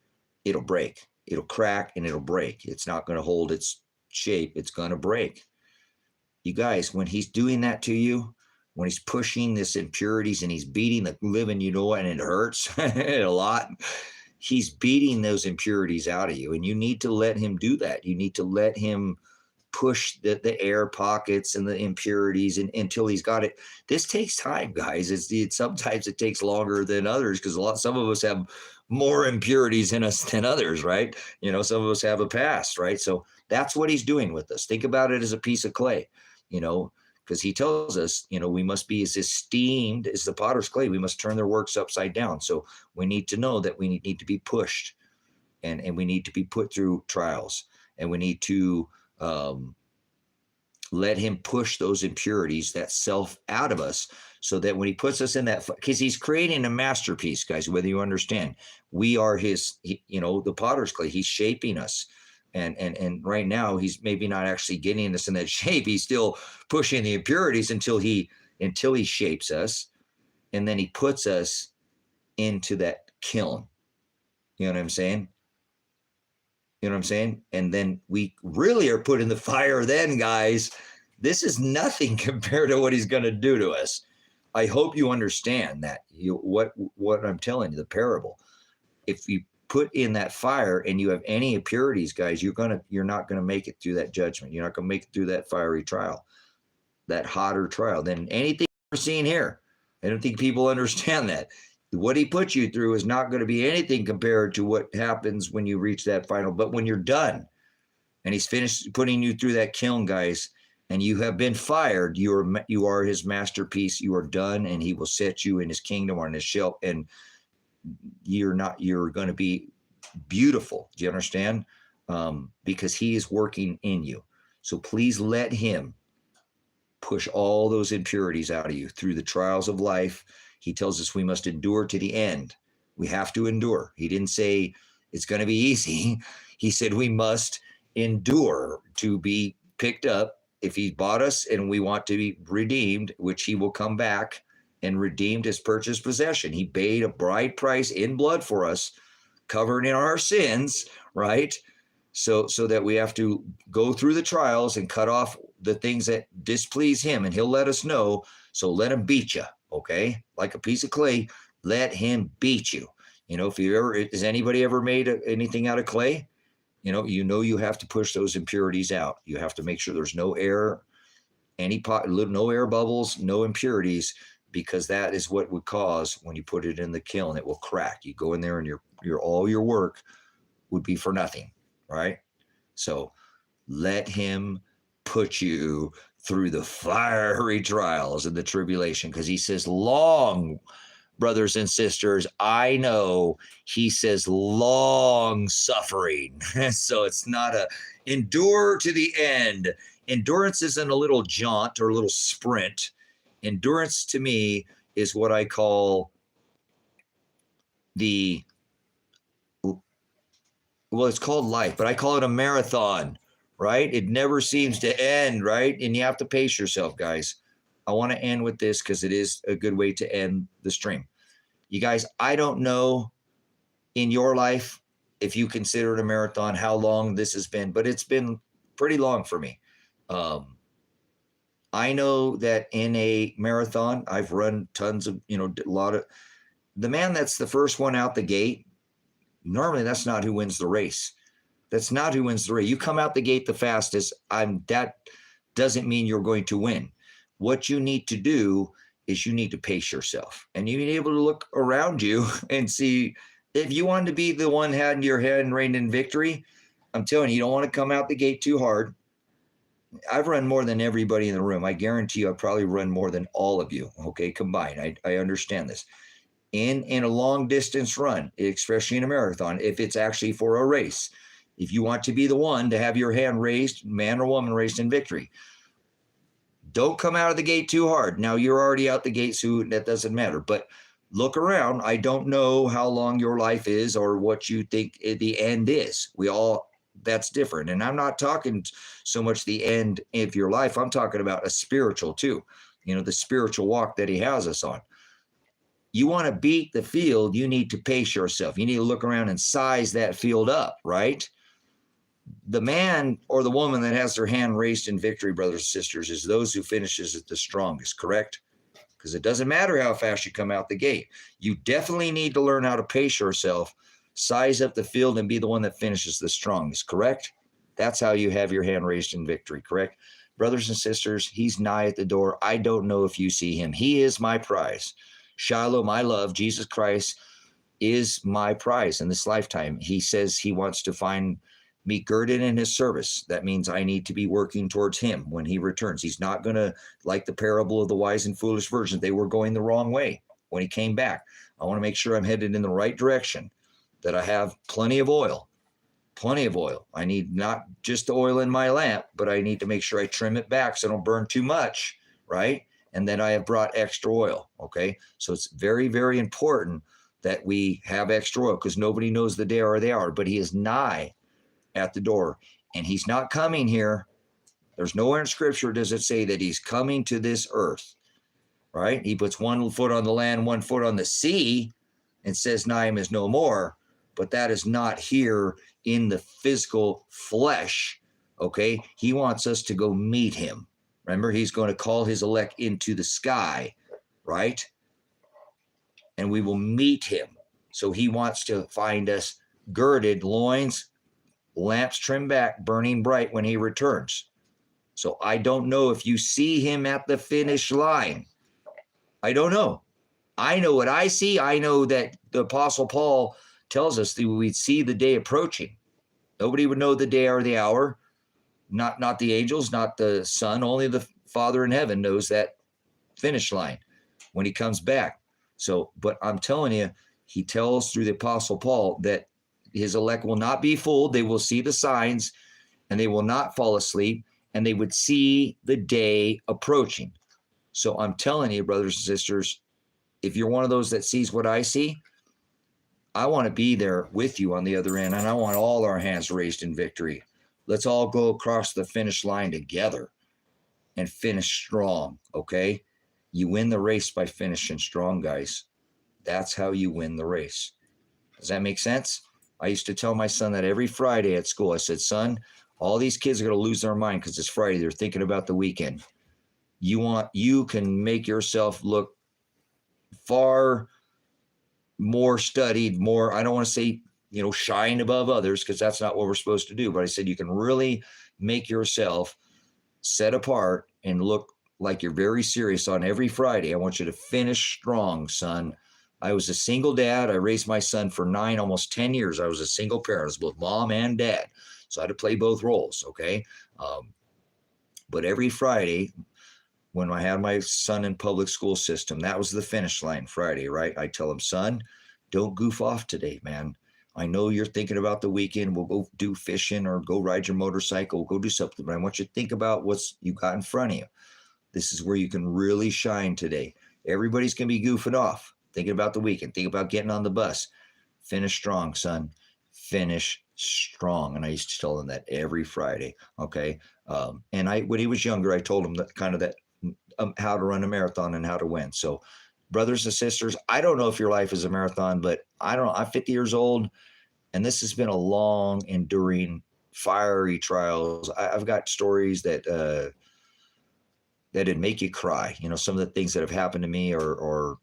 it'll break, it'll crack, and it'll break. It's not going to hold its shape. It's going to break. You guys, when he's doing that to you, when he's pushing this impurities and he's beating the living, you know, and it hurts a lot, he's beating those impurities out of you, and you need to let him do that. You need to let him push the air pockets and the impurities until he's got it. This takes time, guys. Sometimes it takes longer than others because some of us have more impurities in us than others, right? Some of us have a past, right? So that's what he's doing with us. Think about it as a piece of clay, because he tells us, we must be as esteemed as the potter's clay. We must turn their works upside down. So we need to know that we need to be pushed, and we need to be put through trials, and we need to let him push those impurities, that self, out of us, so that when he puts us in that, because he's creating a masterpiece, guys, whether you understand, we are the potter's clay. He's shaping us. And right now he's maybe not actually getting us in that shape. He's still pushing the impurities until he shapes us, and then he puts us into that kiln. You know what I'm saying? And then we really are put in the fire then, guys. This is nothing compared to what he's going to do to us. I hope you understand that. What I'm telling you, the parable. If you put in that fire and you have any impurities, guys, you're not going to make it through that judgment. You're not going to make it through that fiery trial, that hotter trial than anything we're seeing here. I don't think people understand that. What he puts you through is not going to be anything compared to what happens when you reach that final. But when you're done and he's finished putting you through that kiln, guys, and you have been fired, you are his masterpiece. You are done, and he will set you in his kingdom or in his shelf, and you're going to be beautiful. Do you understand? Because he is working in you. So please let him push all those impurities out of you through the trials of life. He tells us we must endure to the end. We have to endure. He didn't say it's going to be easy. He said we must endure to be picked up. If he bought us and we want to be redeemed, which he will come back and redeemed his purchased possession. He paid a bride price in blood for us, covered in our sins, right? So that we have to go through the trials and cut off the things that displease him, and he'll let us know. So let him beat you. Okay, like a piece of clay, let him beat you. Has anybody ever made anything out of clay? You have to push those impurities out. You have to make sure there's no air, no air bubbles, no impurities, because that is what would cause when you put it in the kiln, it will crack. You go in there and all your work would be for nothing, right? So let him put you through the fiery trials and the tribulation, because he says long, brothers and sisters, I know he says long suffering. So it's not endure to the end. Endurance isn't a little jaunt or a little sprint. Endurance to me is what I call it's called life, but I call it a marathon. Right? It never seems to end, right? And you have to pace yourself, guys. I want to end with this because it is a good way to end the stream. You guys, I don't know in your life, if you consider it a marathon, how long this has been, but it's been pretty long for me. I know that in a marathon, I've run tons of, the man that's the first one out the gate, normally that's not who wins the race. That's not who wins the race. You come out the gate the fastest, that doesn't mean you're going to win. What you need to do is you need to pace yourself, and you need to be able to look around you and see if you want to be the one had your head and reigned in victory. I'm telling you, you don't want to come out the gate too hard. I've run more than everybody in the room. I guarantee you I've probably run more than all of you, okay, combined. I understand this. In a long distance run, especially in a marathon, if it's actually for a race, if you want to be the one to have your hand raised, man or woman raised in victory, don't come out of the gate too hard. Now, you're already out the gate, so that doesn't matter. But look around. I don't know how long your life is or what you think the end is. That's different. And I'm not talking so much the end of your life. I'm talking about a spiritual too, the spiritual walk that he has us on. You want to beat the field, you need to pace yourself. You need to look around and size that field up, right? The man or the woman that has their hand raised in victory, brothers and sisters, is those who finishes it the strongest, correct? Because it doesn't matter how fast you come out the gate. You definitely need to learn how to pace yourself, size up the field, and be the one that finishes the strongest, correct? That's how you have your hand raised in victory, correct? Brothers and sisters, he's nigh at the door. I don't know if you see him. He is my prize. Shiloh, my love, Jesus Christ is my prize in this lifetime. He says he wants to find me girded in his service. That means I need to be working towards him when he returns. He's not going to, like the parable of the wise and foolish virgins, they were going the wrong way when he came back. I want to make sure I'm headed in the right direction, that I have plenty of oil. Plenty of oil. I need not just the oil in my lamp, but I need to make sure I trim it back so I don't burn too much, right? And then I have brought extra oil, okay? So it's very, very important that we have extra oil, because nobody knows the day or the hour, but he is nigh at the door, and he's not coming here. There's nowhere in scripture does it say that he's coming to this earth, right? He puts one foot on the land, one foot on the sea, and says Naim is no more, but that is not here in the physical flesh, okay? He wants us to go meet him. Remember, he's going to call his elect into the sky, right? And we will meet him. So he wants to find us girded, loins, lamps trimmed back, burning bright when he returns. So I don't know if you see him at the finish line. I don't know. I know what I see. I know that the Apostle Paul tells us that we'd see the day approaching. Nobody would know the day or the hour. Not the angels, not the Son. Only the Father in heaven knows that finish line when he comes back. So, but I'm telling you, he tells through the Apostle Paul that his elect will not be fooled. They will see the signs, and they will not fall asleep, and they would see the day approaching. So I'm telling you, brothers and sisters, if you're one of those that sees what I see, I want to be there with you on the other end, and I want all our hands raised in victory. Let's all go across the finish line together and finish strong, okay? You win the race by finishing strong, guys. That's how you win the race. Does that make sense? I used to tell my son that every Friday at school. I said, son, all these kids are going to lose their mind because it's Friday. They're thinking about the weekend. You can make yourself look far more studied, more, I don't want to say, shine above others, because that's not what we're supposed to do. But I said, you can really make yourself set apart and look like you're very serious on every Friday. I want you to finish strong, son. I was a single dad. I raised my son for 9, almost 10 years. I was a single parent. I was both mom and dad. So I had to play both roles, okay? But every Friday, when I had my son in public school system, that was the finish line Friday, right? I tell him, son, don't goof off today, man. I know you're thinking about the weekend. We'll go do fishing or go ride your motorcycle. We'll go do something. But I want you to think about what's you got in front of you. This is where you can really shine today. Everybody's going to be goofing off, thinking about the weekend, thinking about getting on the bus. Finish strong, son. Finish strong. And I used to tell him that every Friday, okay? And when he was younger, I told him that how to run a marathon and how to win. So, brothers and sisters, I don't know if your life is a marathon, but I'm 50 years old, and this has been a long, enduring, fiery trials. I've got stories that'd make you cry. Some of the things that have happened to me, or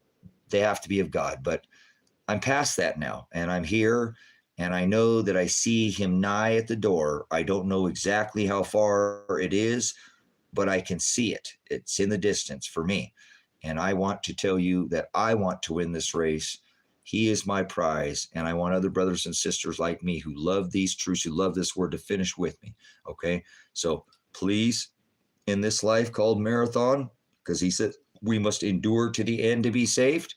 they have to be of God. But I'm past that now, and I'm here, and I know that I see him nigh at the door. I don't know exactly how far it is, but I can see it. It's in the distance for me. And I want to tell you that I want to win this race. He is my prize. And I want other brothers and sisters like me who love these truths, who love this word, to finish with me. Okay. So please, in this life called marathon, because he said we must endure to the end to be saved,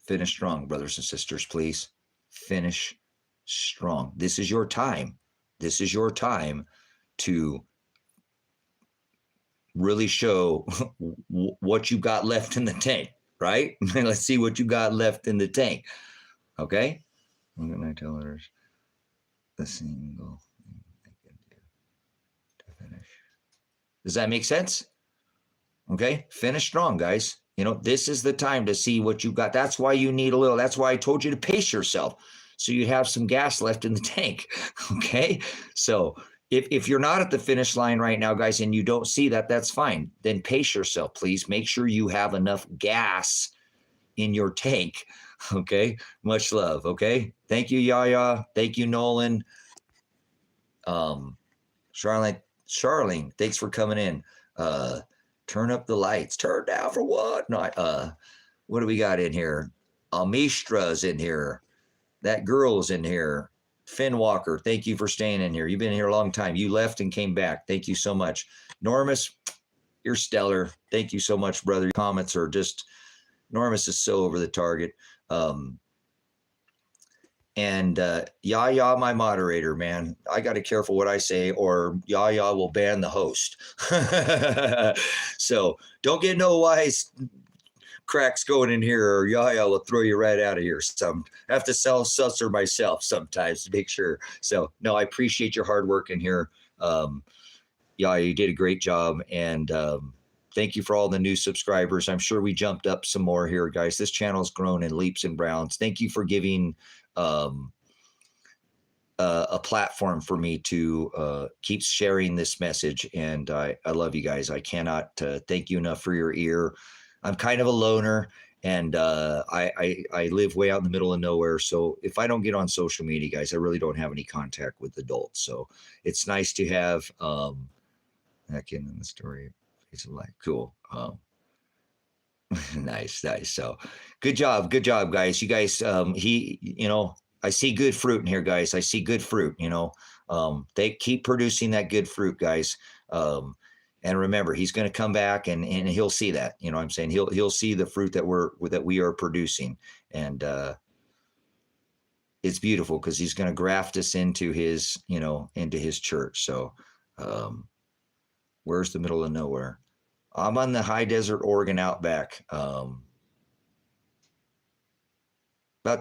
finish strong, brothers and sisters, please. Finish strong. This is your time. This is your time to really show what you got left in the tank, right? Let's see what you got left in the tank. Okay? What can I tell others? The single thing I can do to finish. Does that make sense? Okay? Finish strong, guys. This is the time to see what you got. That's why you need a little. That's why I told you to pace yourself, so you have some gas left in the tank. Okay? So if you're not at the finish line right now, guys, and you don't see that, that's fine. Then pace yourself, please. Make sure you have enough gas in your tank. Okay? Much love. Okay? Thank you, Yaya. Thank you, Nolan. Charlene, thanks for coming in. Turn up the lights. Turn down for what? No, what do we got in here? Amistra's in here. That girl's in here. Finn Walker, thank you for staying in here. You've been here a long time. You left and came back. Thank you so much. Normus, you're stellar. Thank you so much, brother. Your comments are just, Normus is so over the target. And Yaya, my moderator, man, I got to be careful what I say, or Yaya will ban the host. So don't get no wise cracks going in here, or Yaya will throw you right out of here. I have to self-censor myself sometimes to make sure. So no, I appreciate your hard work in here. Yaya, you did a great job, and thank you for all the new subscribers. I'm sure we jumped up some more here, guys. This channel's grown in leaps and bounds. Thank you for giving a platform for me to keep sharing this message. And I love you guys. I cannot thank you enough for your ear. I'm kind of a loner, and I live way out in the middle of nowhere. So if I don't get on social media, guys, I really don't have any contact with adults. So it's nice to have that kid in the story. It's like cool. Nice. So good job, guys. You guys, I see good fruit in here, guys. I see good fruit. They keep producing that good fruit, guys. And remember, he's going to come back and he'll see that. You know what I'm saying? He'll see the fruit that we are producing, and it's beautiful because he's going to graft us into his church. So, where's the middle of nowhere? I'm on the high desert Oregon outback, about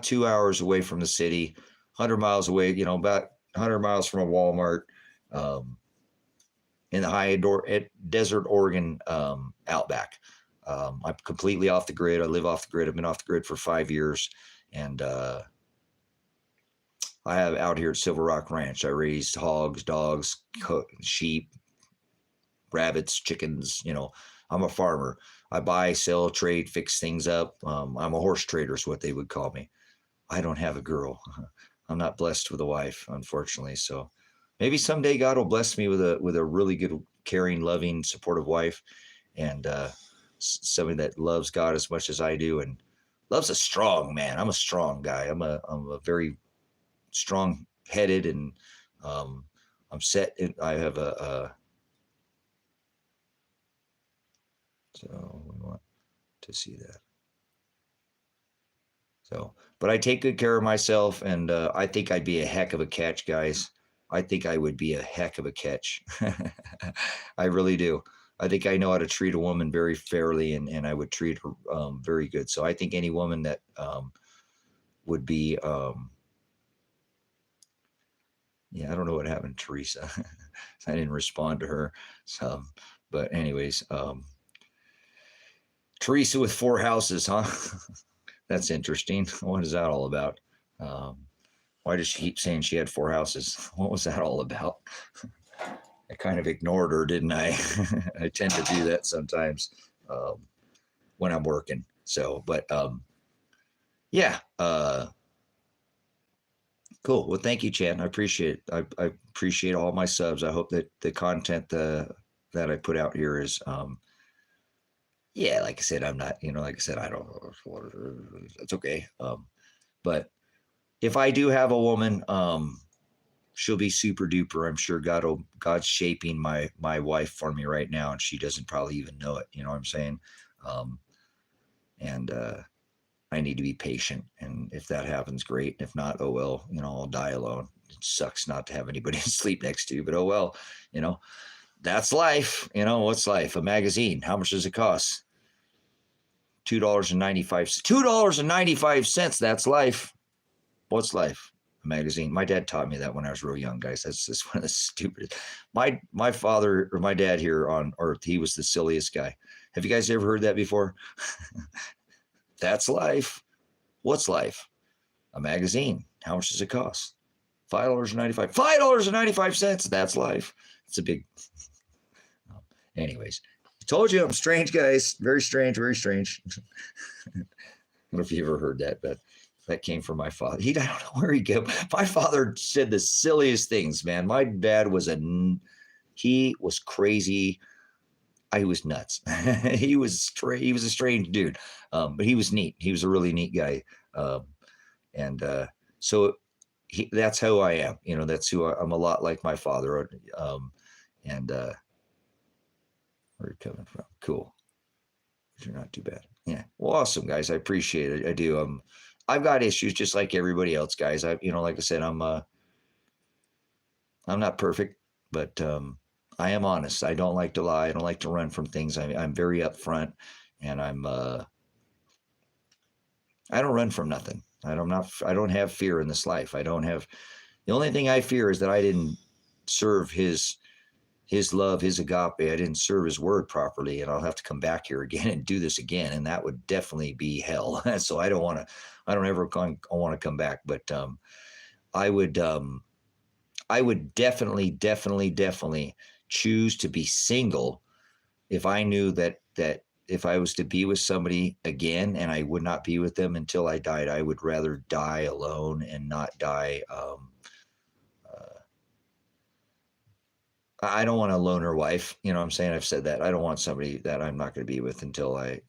2 hours away from the city, 100 miles away, about 100 miles from a Walmart, in the high desert Oregon outback. I'm completely off the grid. I live off the grid. I've been off the grid for 5 years. And I have out here at Silver Rock Ranch, I raised hogs, dogs, sheep, rabbits, chickens. I'm a farmer. I buy, sell, trade, fix things up. I'm a horse trader is what they would call me. I don't have a girl. I'm not blessed with a wife, unfortunately. So maybe someday God will bless me with a really good, caring, loving, supportive wife, and somebody that loves God as much as I do, and loves a strong man. I'm a strong guy. I'm a very strong-headed, and I'm set. I have so we want to see that. So, but I take good care of myself, and I think I'd be a heck of a catch, guys. I think I would be a heck of a catch. I really do. I think I know how to treat a woman very fairly, and I would treat her very good. So I think any woman that would be, I don't know what happened to Teresa. I didn't respond to her. So, but anyways, Teresa with 4 houses, huh? That's interesting. What is that all about? Why does she keep saying she had 4 houses? What was that all about? I kind of ignored her, didn't I? I tend to do that sometimes when I'm working. So, but cool. Well, thank you, Chan. I appreciate it. I appreciate all my subs. I hope that the content that I put out here is like I said, I'm not, like I said, I don't know. It's okay. But if I do have a woman, she'll be super duper. I'm sure God's shaping my wife for me right now, and she doesn't probably even know it. You know what I'm saying? And I need to be patient. And if that happens, great. If not, oh well, I'll die alone. It sucks not to have anybody to sleep next to, but oh well, that's life. What's life? A magazine. How much does it cost? $2.95. $2.95. That's life. What's life? A magazine. My dad taught me that when I was real young, guys. That's just one of the stupidest. My father, or my dad here on earth, he was the silliest guy. Have you guys ever heard that before? That's life. What's life? A magazine. How much does it cost? $5.95. $5.95. That's life. It's a big. Anyways, I told you I'm strange, guys. Very strange. Very strange. I don't know if you ever heard that, but That came from my father. I don't know where he came. My father said the silliest things, man. My dad was he was crazy. He was nuts. He was a strange dude, but he was neat. He was a really neat guy, and so that's how I am. That's who I'm. A lot like my father. And where are you coming from? Cool. You're not too bad. Yeah. Well, awesome, guys. I appreciate it. I do. I've got issues just like everybody else, guys. Like I said, I'm not perfect, but I am honest. I don't like to lie. I don't like to run from things. I'm very upfront, and I don't run from nothing. I don't have fear in this life. The only thing I fear is that I didn't serve his love, his agape. I didn't serve his word properly, and I'll have to come back here again and do this again, and that would definitely be hell. So I don't ever want to come back. But I would definitely choose to be single if I knew that if I was to be with somebody again and I would not be with them until I died, I would rather die alone and not die. I don't want a loner wife. You know what I'm saying? I've said that. I don't want somebody that I'm not going to be with until I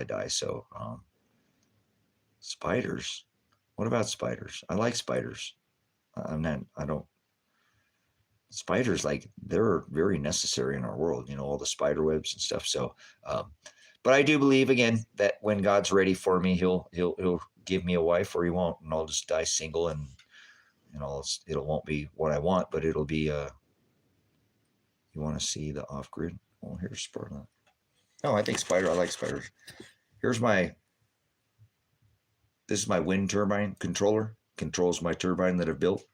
die. So, spiders. What about spiders? I like spiders. Spiders, like, they're very necessary in our world, all the spider webs and stuff. So, but I do believe again that when God's ready for me, he'll give me a wife, or he won't, and I'll just die single, and it won't be what I want, but it'll be you want to see the off-grid? Oh, here's Sparta. No, I like spiders. This is my wind turbine controller. Controls my turbine that I've built.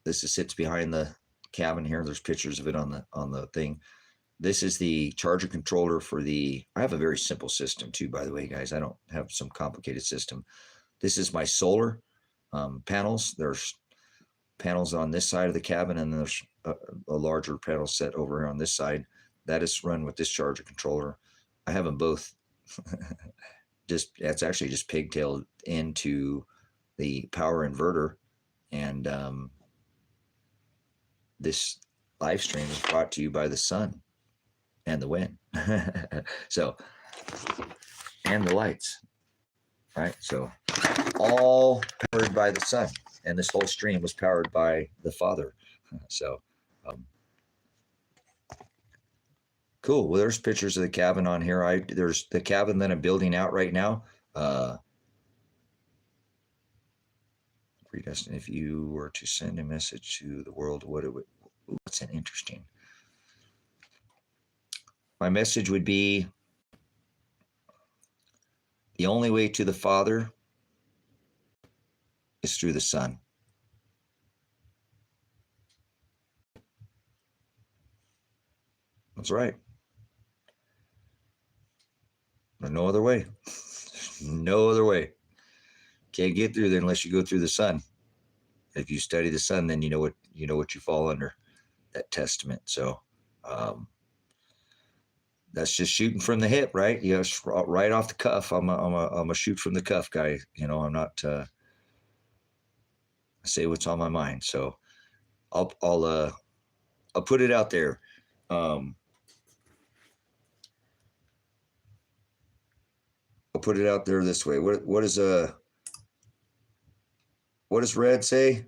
This sits behind the cabin here. There's pictures of it on the thing. This is the charger controller I have a very simple system too, by the way, guys. I don't have some complicated system. This is my solar panels. There's panels on this side of the cabin, and there's a larger panel set over here on this side. That is run with this charger controller. I have them both. That's actually just pigtailed into the power inverter, and this live stream is brought to you by the sun and the wind. So, and the lights, right? So, all powered by the sun, and this whole stream was powered by the Father. So, cool. Well, there's pictures of the cabin on here. There's the cabin that I'm building out right now. Predestined. If you were to send a message to the world, what's an interesting? My message would be: the only way to the Father is through the Son. That's right. There's no other way. No other way. Can't get through there unless you go through the Son. If you study the Son, then you know what you fall under, that testament. So that's just shooting from the hip, right? Yes, right off the cuff. I'm a shoot from the cuff guy. I'm not. I say what's on my mind. So I'll put it out there. I'll put it out there this way. What does Red say?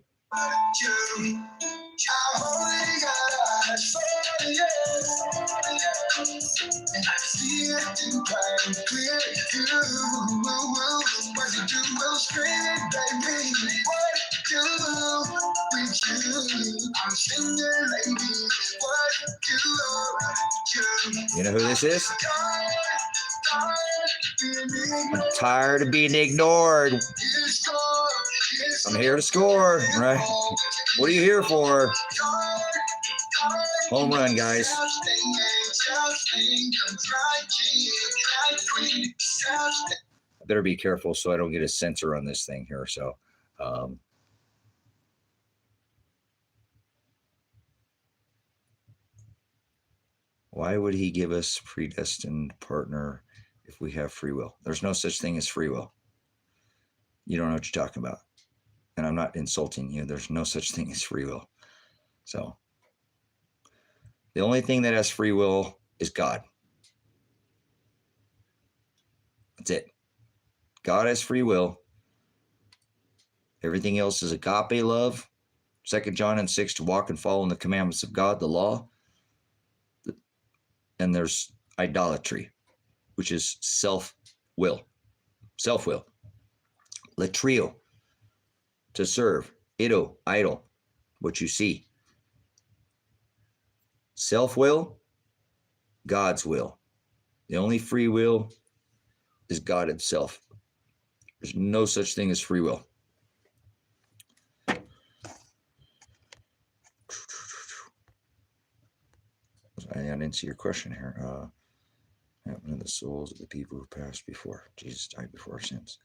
You know who this is? I'm tired of being ignored. I'm here to score, right? What are you here for? Home run, guys. I better be careful so I don't get a censor on this thing here. So, why would he give us predestined partner if we have free will? There's no such thing as free will. You don't know what you're talking about. And I'm not insulting you. There's no such thing as free will. So the only thing that has free will is God. That's it. God has free will. Everything else is agape love. 2 John and 6, to walk and follow in the commandments of God, the law. And there's idolatry, which is self-will. Self-will. Latrio, to serve. Ido, idol, what you see. Self-will, God's will. The only free will is God himself. There's no such thing as free will. I didn't see your question here. Happened to the souls of the people who passed before. Jesus died before our sins.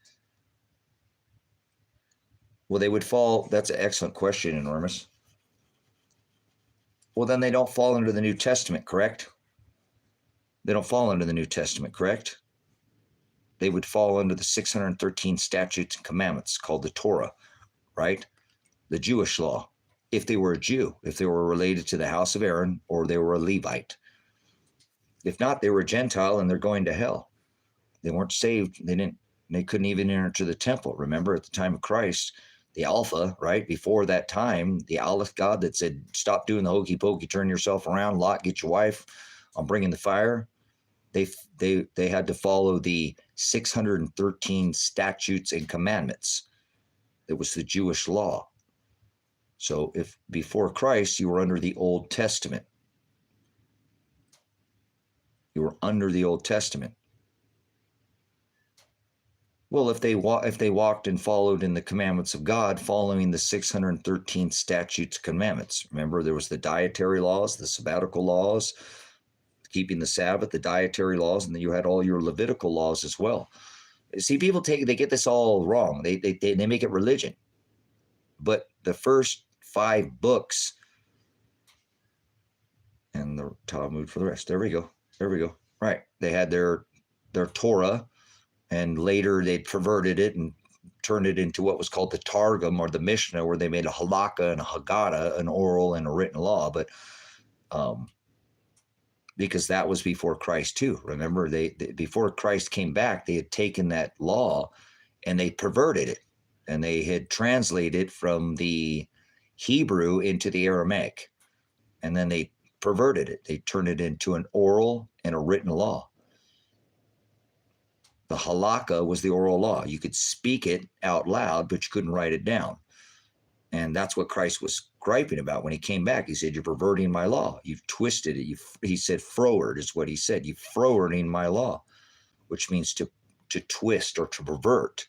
Well, they would fall. That's an excellent question, Enormous. Well, then they don't fall under the New Testament, correct? They don't fall under the New Testament, correct? They would fall under the 613 statutes and commandments called the Torah, right? The Jewish law. If they were a Jew, if they were related to the house of Aaron, or they were a Levite. If not, they were a Gentile and they're going to hell. They weren't saved. They couldn't even enter the temple. Remember, at the time of Christ, the Alpha, right? Before that time, the Aleph God that said, stop doing the hokey pokey, turn yourself around, Lot, get your wife, I'm bringing the fire. They had to follow the 613 statutes and commandments. It was the Jewish law. So if before Christ, you were under the Old Testament. You were under the Old Testament. Well, if they walked and followed in the commandments of God, following the 613 statutes, commandments. Remember, there was the dietary laws, the sabbatical laws, keeping the Sabbath, the dietary laws, and then you had all your Levitical laws as well. See, people they get this all wrong. They make it religion. But the first 5 books, and the Talmud for the rest. There we go. Right. They had their Torah. And later they perverted it and turned it into what was called the Targum or the Mishnah, where they made a halakha and a haggadah, an oral and a written law. But because that was before Christ too. Remember, they before Christ came back, they had taken that law and they perverted it, and they had translated it from the Hebrew into the Aramaic, and then they perverted it. They turned it into an oral and a written law. The halakha was the oral law. You could speak it out loud, but you couldn't write it down. And that's what Christ was griping about when he came back. He said, you're perverting my law. You've twisted it. He said, froward is what he said. You're frowarding my law, which means to twist or to pervert,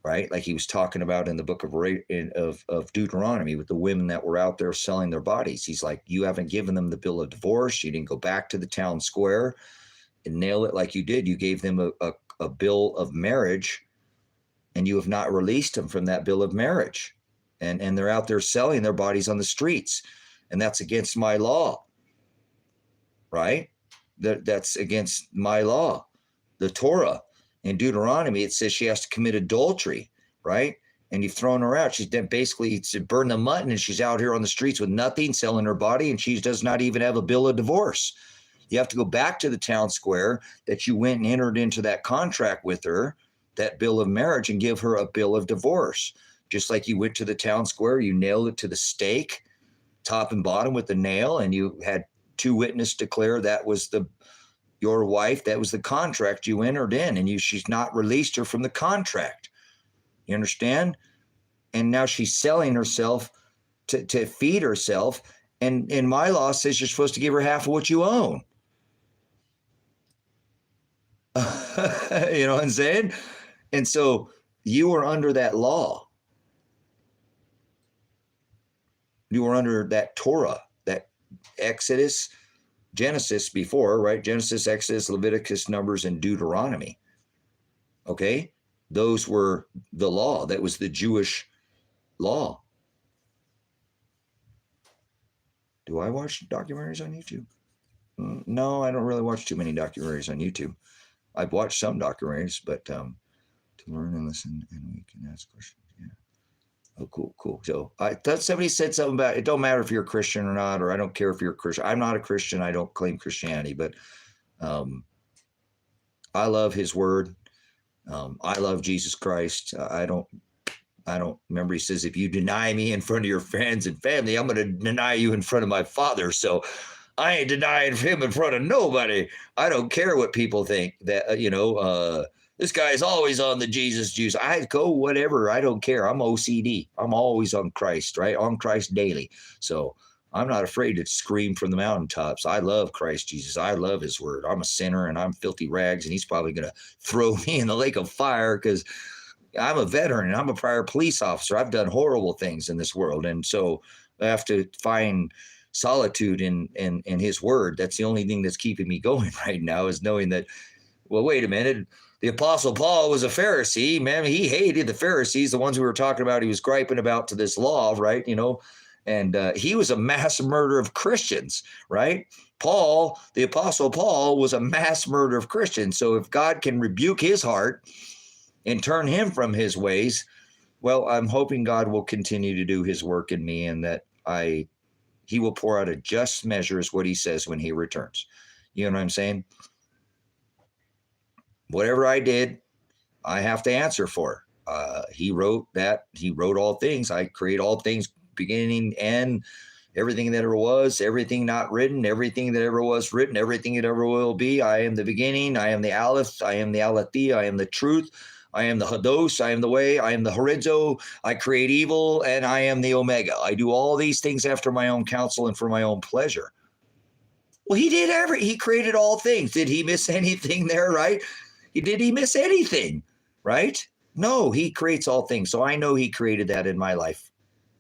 right? Like he was talking about in the book of Deuteronomy with the women that were out there selling their bodies. He's like, you haven't given them the bill of divorce. You didn't go back to the town square and nail it like you did. You gave them a bill of marriage, and you have not released them from that bill of marriage. And they're out there selling their bodies on the streets. And that's against my law, right? That's against my law. The Torah in Deuteronomy, it says she has to commit adultery, right? And you've thrown her out. She's basically to burn the mutton, and she's out here on the streets with nothing, selling her body, and she does not even have a bill of divorce. You have to go back to the town square that you went and entered into that contract with her, that bill of marriage, and give her a bill of divorce. Just like you went to the town square, you nailed it to the stake, top and bottom with the nail, and you had 2 witnesses declare that was your wife, that was the contract you entered in, and she's not released her from the contract. You understand? And now she's selling herself to feed herself, and my law says you're supposed to give her half of what you own. You know what I'm saying? And so you were under that law. You were under that Torah, that Exodus, Genesis before, right? Genesis, Exodus, Leviticus, Numbers, and Deuteronomy. Okay? Those were the law. That was the Jewish law. Do I watch documentaries on YouTube? No, I don't really watch too many documentaries on YouTube. I've watched some documentaries, but to learn and listen, and we can ask questions. Yeah. Oh, cool, cool. So I thought somebody said something about it don't matter if you're a Christian or not, or I don't care if you're a Christian. I'm not a Christian. I don't claim Christianity, but I love his word. I love Jesus Christ. I don't remember he says, if you deny me in front of your friends and family, I'm going to deny you in front of my Father. So I ain't denying him in front of nobody. I don't care what people think that, this guy's always on the Jesus juice. I go whatever. I don't care. I'm OCD. I'm always on Christ, right? On Christ daily. So I'm not afraid to scream from the mountaintops. I love Christ Jesus. I love his word. I'm a sinner and I'm filthy rags, and he's probably going to throw me in the lake of fire because I'm a veteran and I'm a prior police officer. I've done horrible things in this world. And so I have to find solitude in his word. That's the only thing that's keeping me going right now, is knowing that, well, wait a minute. The Apostle Paul was a Pharisee, man. He hated the Pharisees, the ones we were talking about. He was griping about to this law, right? And he was a mass murderer of Christians, right? Paul, the Apostle Paul, was a mass murderer of Christians. So if God can rebuke his heart and turn him from his ways, well, I'm hoping God will continue to do his work in me, and that he will pour out a just measure, is what he says when he returns. You know what I'm saying? Whatever I did, I have to answer for. He wrote all things. I create all things, beginning and everything that ever was, everything not written, everything that ever was written, everything that ever will be. I am the beginning. I am the Aleph. I am the Aletheia. I am the truth. I am the Hados. I am the way. I am the Horizo. I create evil, and I am the Omega. I do all these things after my own counsel and for my own pleasure. Well, he created all things. Did he miss anything there, right? Did he miss anything, right? No, he creates all things. So I know he created that in my life.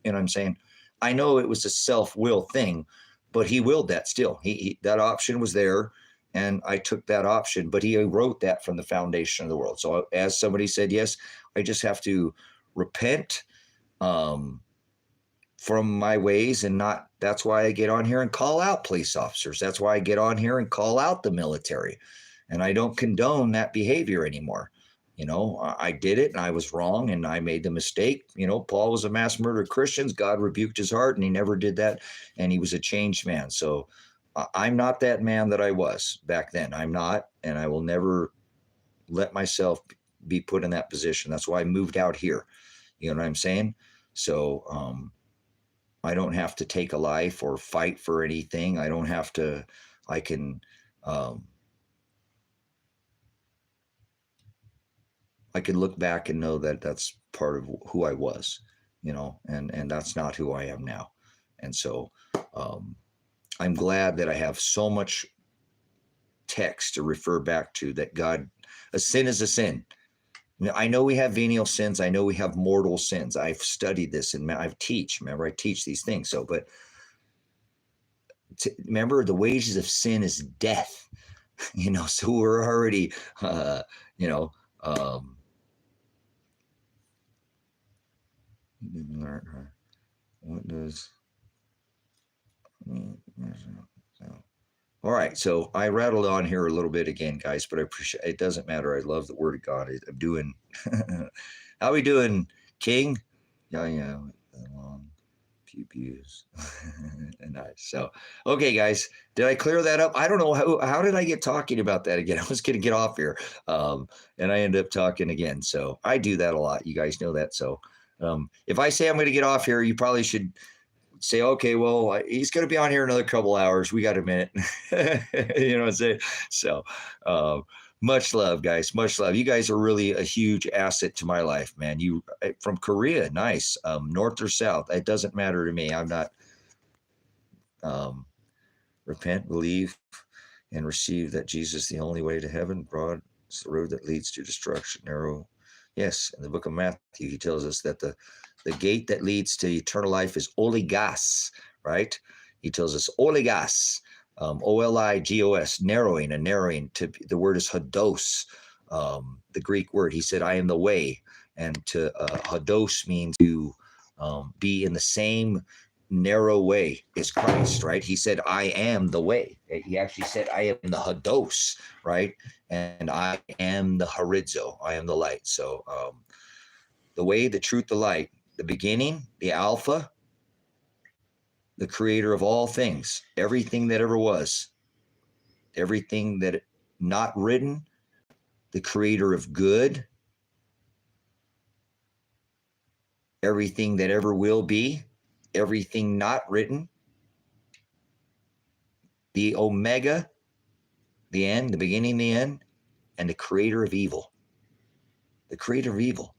You know what I'm saying? I know it was a self-will thing, but he willed that still. That option was there, and I took that option, but he wrote that from the foundation of the world. So as somebody said, yes, I just have to repent from my ways, and not, that's why I get on here and call out police officers. That's why I get on here and call out the military. And I don't condone that behavior anymore. I did it and I was wrong and I made the mistake. Paul was a mass murderer of Christians. God rebuked his heart and he never did that. And he was a changed man. So I'm not that man that I was back then. I'm not, and I will never let myself be put in that position. That's why I moved out here. You know what I'm saying? So I don't have to take a life or fight for anything. I don't have to, I can look back and know that that's part of who I was, and that's not who I am now. And so I'm glad that I have so much text to refer back to, that God, a sin is a sin. I know we have venial sins. I know we have mortal sins. I've studied this and I teach these things. So, but remember, the wages of sin is death, so we're already, what does all right, so I rattled on here a little bit again, guys, but I appreciate it. Doesn't matter. I love the word of God. I'm doing how we doing, King? Yeah, long pews. Nice. So okay, guys, did I clear that up? I don't know how did I get talking about that again? I was gonna get off here, and I ended up talking again. So I do that a lot. You guys know that. So if I say I'm going to get off here, you probably should say, okay, well, he's going to be on here another couple hours. We got a minute. You know what I'm saying? So much love, guys. Much love. You guys are really a huge asset to my life, man. You from Korea. Nice. North or south. It doesn't matter to me. I'm not repent, believe, and receive that Jesus is the only way to heaven. Broad is the road that leads to destruction. Narrow. Yes, in the book of Matthew, he tells us that the gate that leads to eternal life is oligos, right? He tells us oligos, O-L-I-G-O-S, narrowing, and narrowing. To the word is hados, the Greek word. He said, I am the way. And to hados means to be in the same narrow way is Christ, right? He said, I am the way. He actually said, I am the Hados, right? And I am the Horizo. I am the light. So the way, the truth, the light, the beginning, the Alpha, the creator of all things, everything that ever was, everything that not written, the creator of good, everything that ever will be, everything not written, the Omega, the end, the beginning, the end, and the creator of evil. The creator of evil.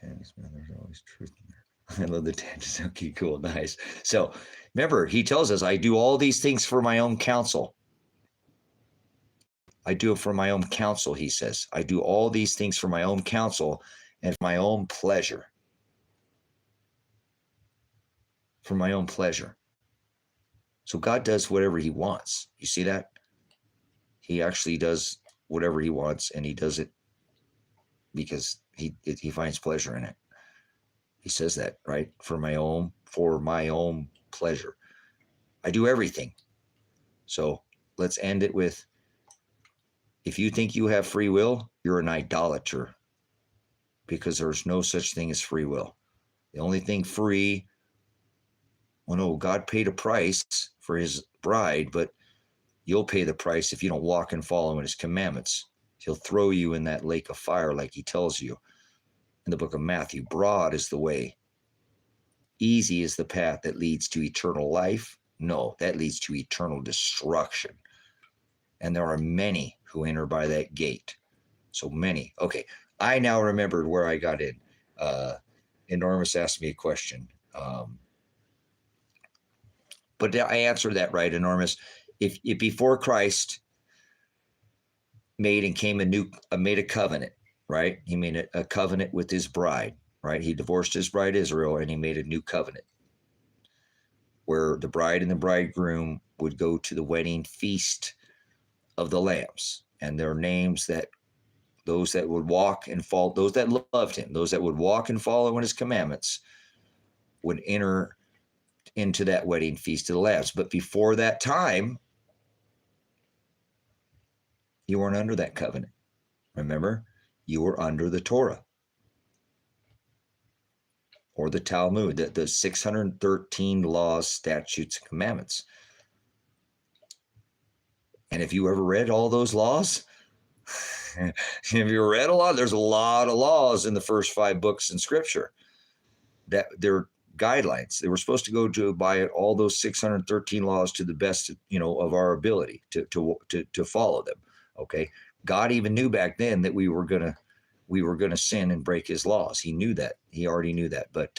There's always truth in there. I love the tangents. Okay, cool, nice. So remember, he tells us, I do all these things for my own counsel. I do it for my own counsel, he says. I do all these things for my own counsel and for my own pleasure. For my own pleasure. So God does whatever he wants. You see that? He actually does whatever he wants, and he does it because he finds pleasure in it. He says that, right? For my own pleasure. I do everything. So let's end it with, if you think you have free will, you're an idolater, because there's no such thing as free will. The only thing free, well, no, God paid a price for his bride, but you'll pay the price if you don't walk and follow in his commandments. He'll throw you in that lake of fire like he tells you in the book of Matthew. Broad is the way. Easy is the path that leads to eternal life. No, that leads to eternal destruction. And there are many who enter by that gate. So many. Okay, I now remembered where I got in. Enormous asked me a question. But I answered that right, Enormous. If before Christ made a covenant, right? He made a covenant with his bride, right? He divorced his bride Israel, and he made a new covenant where the bride and the bridegroom would go to the wedding feast of the lambs, and their names, that those that would walk and follow, those that loved him, those that would walk and follow in his commandments, would enter into that wedding feast of the lambs. But before that time, you weren't under that covenant. Remember, you were under the Torah or the Talmud, the 613 laws, statutes, and commandments. And if you ever read all those laws, if you read a lot, there's a lot of laws in the first 5 books in Scripture that they're guidelines. They were supposed to go to by all those 613 laws to the best, of our ability to follow them. Okay, God even knew back then that we were gonna sin and break his laws. He knew that. He already knew that. But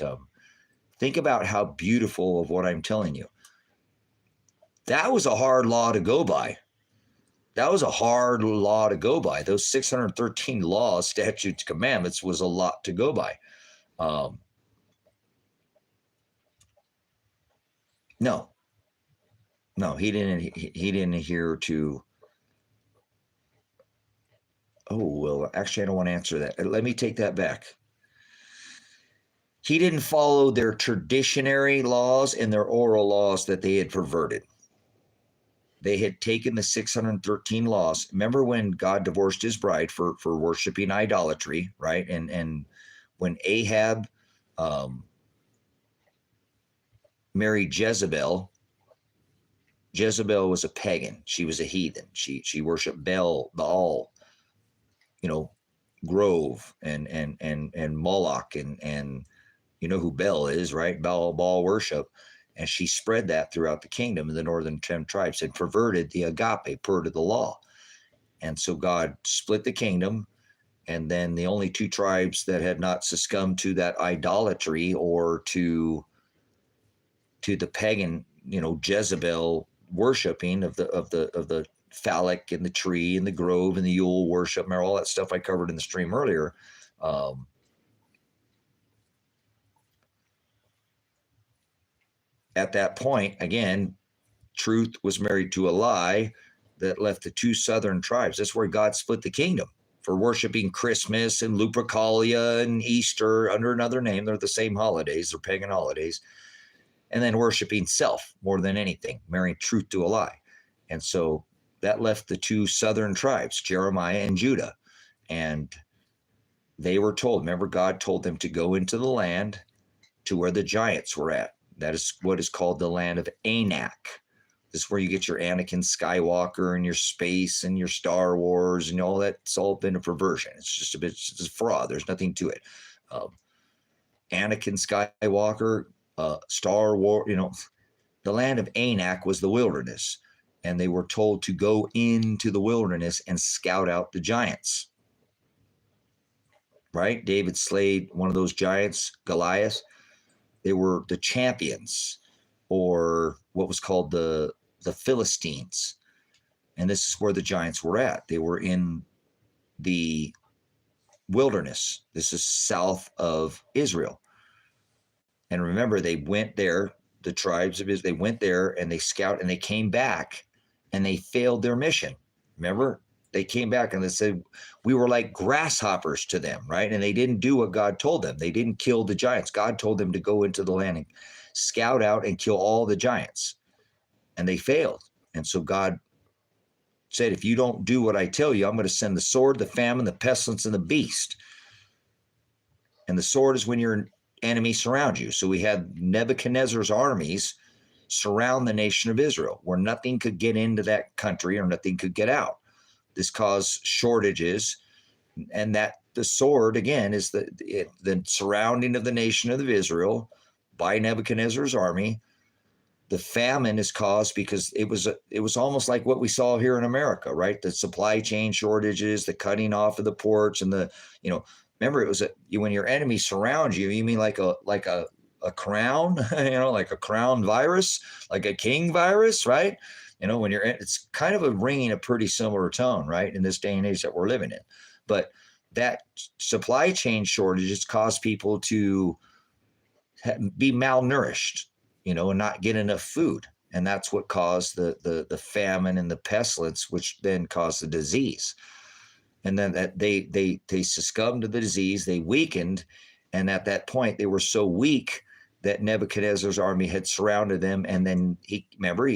think about how beautiful of what I'm telling you. That was a hard law to go by. That was a hard law to go by. Those 613 laws, statutes, commandments was a lot to go by. No, he didn't adhere to. Oh, well, actually, I don't want to answer that. Let me take that back. He didn't follow their traditionary laws and their oral laws that they had perverted. They had taken the 613 laws. Remember when God divorced his bride for worshiping idolatry, right? And when Ahab married Jezebel, Jezebel was a pagan. She was a heathen. She worshiped Baal, Grove and Moloch, and you know who Baal is, right? Baal worship. And she spread that throughout the kingdom, and the northern 10 tribes had perverted the agape, perverted the law. And so God split the kingdom, and then the only 2 tribes that had not succumbed to that idolatry or to the pagan, Jezebel worshiping of the phallic and the tree and the grove and the Yule worship, and all that stuff I covered in the stream earlier. At that point, again, truth was married to a lie that left the 2 southern tribes. That's where God split the kingdom. for worshiping Christmas and Lupercalia and Easter under another name. They're the same holidays, they're pagan holidays. And then worshiping self more than anything, marrying truth to a lie. And so that left the two southern tribes, Jeremiah and Judah. And they were told, remember, God told them to go into the land to where the giants were at. That is what is called the land of Anak. This is where you get your Anakin Skywalker and your space and your Star Wars and all that. It's all been a perversion. It's just it's a fraud. There's nothing to it. Anakin Skywalker, Star Wars, the land of Anak was the wilderness. And they were told to go into the wilderness and scout out the giants. Right? David slayed one of those giants, Goliath. They were the champions, or what was called the Philistines. And this is where the giants were at. They were in the wilderness. This is south of Israel. And remember, they went there, the tribes of Israel, they went there and they scouted and they came back and they failed their mission. Remember, they came back and they said, we were like grasshoppers to them, right? And they didn't do what God told them. They didn't kill the giants. God told them to go into the land and scout out and kill all the giants. And they failed. And so God said, if you don't do what I tell you, I'm going to send the sword, the famine, the pestilence, and the beast. And the sword is when your enemy surrounds you. So we had Nebuchadnezzar's armies surround the nation of Israel, where nothing could get into that country or nothing could get out. This caused shortages. And that the sword, again, is the surrounding of the nation of Israel by Nebuchadnezzar's army. The famine is caused because it was almost like what we saw here in America, right? The supply chain shortages, the cutting off of the ports, and remember, it was when your enemy surrounds you. You mean like a crown, like a crown virus, like a king virus, right? When it's kind of ringing a pretty similar tone, right? In this day and age that we're living in, but that supply chain shortages cause people to be malnourished, and not get enough food. And that's what caused the famine and the pestilence, which then caused the disease. And then that they succumbed to the disease, they weakened. And at that point, they were so weak that Nebuchadnezzar's army had surrounded them. And then he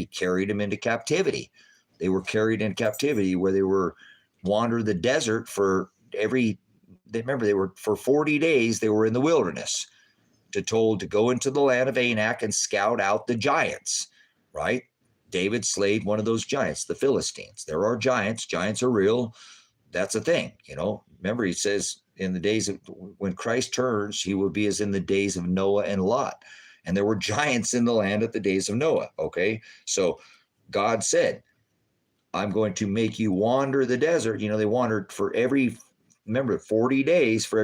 carried them into captivity. They were carried into captivity where they were wandered the desert for for 40 days, they were in the wilderness. Told to go into the land of Anak and scout out the giants, right? David slayed one of those giants, the Philistines. There are giants. Giants are real. That's a thing, Remember, he says in the days of when Christ turns, he will be as in the days of Noah and Lot. And there were giants in the land at the days of Noah, okay? So God said, I'm going to make you wander the desert. They wandered for 40 days for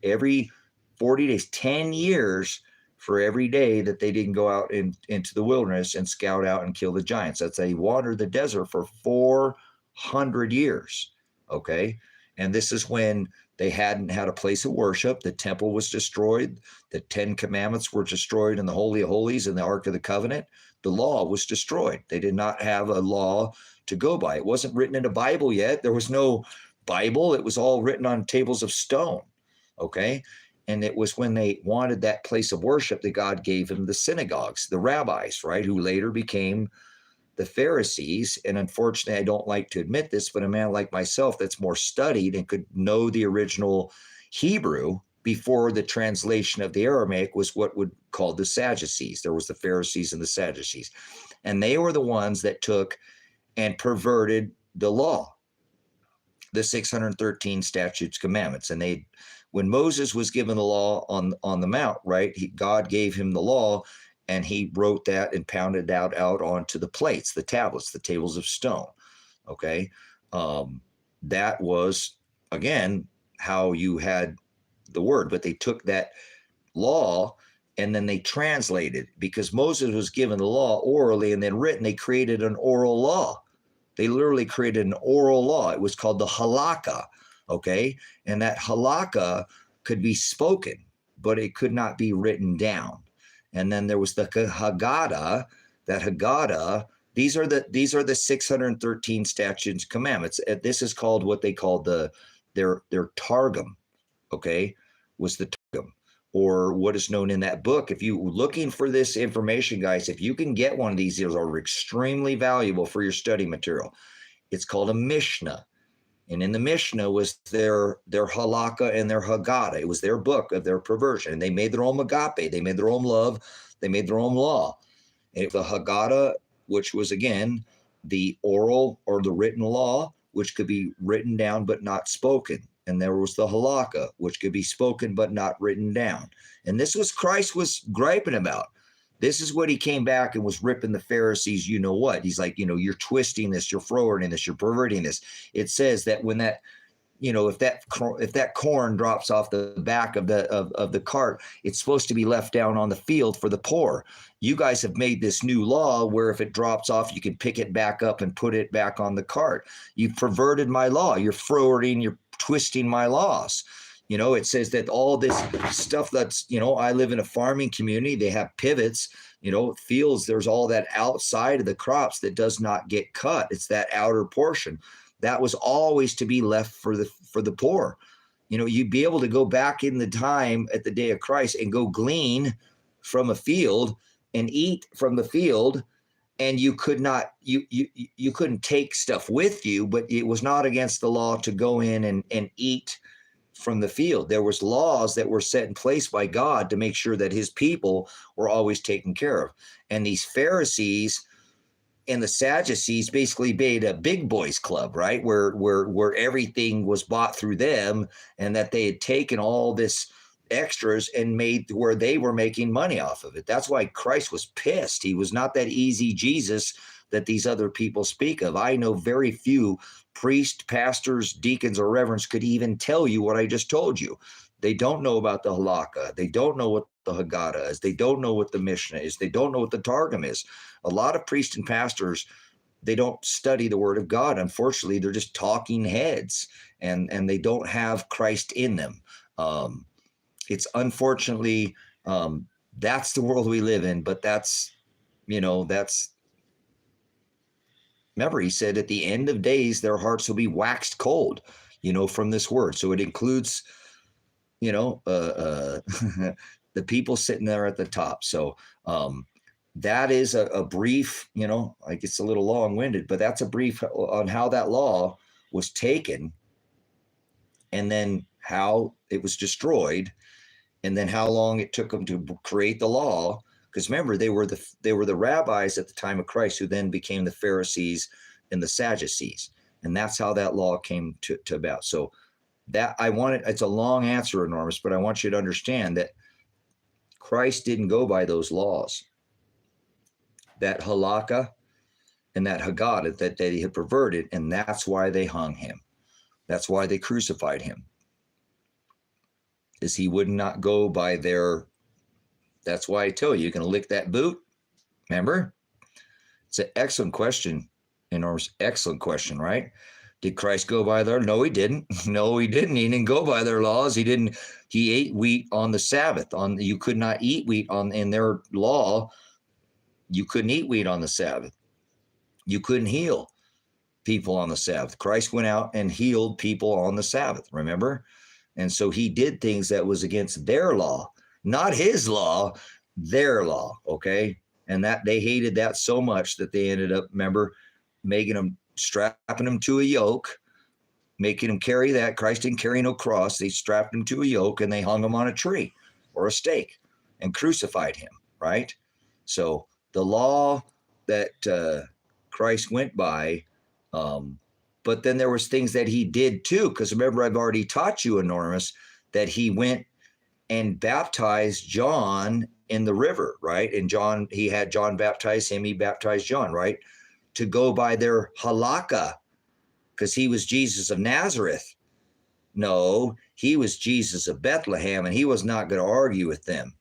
every 40 days, 10 years for every day that they didn't go out into the wilderness and scout out and kill the giants. That's they wandered the desert for 400 years, okay? And this is when they hadn't had a place of worship. The temple was destroyed. The 10 commandments were destroyed in the Holy of Holies and the Ark of the Covenant. The law was destroyed. They did not have a law to go by. It wasn't written in a Bible yet. There was no Bible. It was all written on tables of stone, okay? And it was when they wanted that place of worship that God gave them the synagogues, the rabbis, right, who later became the Pharisees. And unfortunately, I don't like to admit this, but a man like myself that's more studied and could know the original Hebrew before the translation of the Aramaic was what would call the Sadducees. There was the Pharisees and the Sadducees. And they were the ones that took and perverted the law, the 613 statutes, commandments. And when Moses was given the law on the mount, right, God gave him the law, and he wrote that and pounded that out onto the plates, the tablets, the tables of stone, okay? That was, again, how you had the word. But they took that law and then they translated, because Moses was given the law orally and then written. They created an oral law. They literally created an oral law. It was called the halakha. Okay. And that halakha could be spoken, but it could not be written down. And then there was the Haggadah. That Haggadah These are the 613 statutes and commandments. This is called what they call their Targum, okay, was the Targum, or what is known in that book. If you're looking for this information, guys, if you can get one of these are extremely valuable for your study material. It's called a Mishnah. And in the Mishnah was their halakha and their haggadah. It was their book of their perversion. And they made their own agape. They made their own love. They made their own law. And the haggadah, which was, again, the oral or the written law, which could be written down but not spoken. And there was the halakha, which could be spoken but not written down. And this was Christ was griping about. This is what he came back and was ripping the Pharisees. You know what? He's like, you're twisting this, you're forwarding this, you're perverting this. It says that when that, if that corn drops off the back of the cart, it's supposed to be left down on the field for the poor. You guys have made this new law where if it drops off, you can pick it back up and put it back on the cart. You've perverted my law. You're forwarding, you're twisting my laws. It says that all this stuff that's, I live in a farming community. They have pivots, fields. There's all that outside of the crops that does not get cut. It's that outer portion that was always to be left for the poor. You'd be able to go back in the time at the day of Christ and go glean from a field and eat from the field. And you could not, you couldn't take stuff with you, but it was not against the law to go in and eat from the field. There was laws that were set in place by God to make sure that his people were always taken care of. And these Pharisees and the Sadducees basically made a big boys club, right? Where everything was bought through them, and that they had taken all this extras and made where they were making money off of it. That's why Christ was pissed. He was not that easy Jesus that these other people speak of. I know very few priests, pastors, deacons, or reverends could even tell you what I just told you. They don't know about the halakha. They don't know what the haggadah is. They don't know what the Mishnah is. They don't know what the Targum is. A lot of priests and pastors, they don't study the word of God. Unfortunately, they're just talking heads, and they don't have Christ in them. It's unfortunately, that's the world we live in, but that's, remember, he said at the end of days, their hearts will be waxed cold, from this word. So it includes, the people sitting there at the top. So that is a brief, like it's a little long-winded, but that's a brief on how that law was taken, and then how it was destroyed, and then how long it took them to create the law. Because remember, they were the rabbis at the time of Christ, who then became the Pharisees and the Sadducees, and that's how that law came to about. So that it's a long answer, Enormous, but I want you to understand that Christ didn't go by those laws. That halakha and that haggadah that he had perverted, and that's why they hung him. That's why they crucified him, is he would not go by their. That's why I tell you, you're going to lick that boot. Remember? It's an excellent question, Enormous. Excellent question, right? Did Christ go by their? No, he didn't. No, he didn't. He didn't go by their laws. He didn't. He ate wheat on the Sabbath. You could not eat wheat in their law. You couldn't eat wheat on the Sabbath. You couldn't heal people on the Sabbath. Christ went out and healed people on the Sabbath, remember? And so he did things that was against their law, not his law, their law, okay? And that they hated that so much that they ended up, remember, strapping them to a yoke, making them carry that. Christ didn't carry no cross. They strapped him to a yoke and they hung him on a tree or a stake and crucified him, right? So the law that Christ went by, but then there was things that he did too, because remember, I've already taught you, Enormous, that he went and baptized John in the river, right? And he had John baptize him, he baptized John, right? To go by their halakha, because he was Jesus of Nazareth. No, he was Jesus of Bethlehem, and he was not going to argue with them.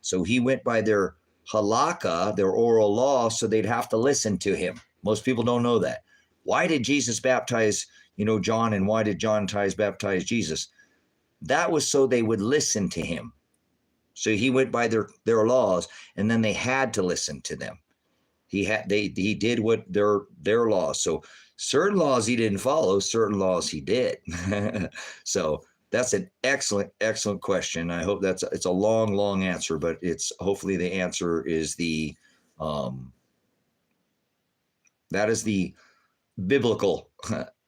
So he went by their halakha, their oral law, so they'd have to listen to him. Most people don't know that. Why did Jesus baptize, John, and why did John baptize Jesus? That was so they would listen to him. So he went by their laws, and then they had to listen to them. He did what their laws. So certain laws he didn't follow, certain laws he did. So that's an excellent question. I hope it's a long answer, but it's hopefully the answer is that is the biblical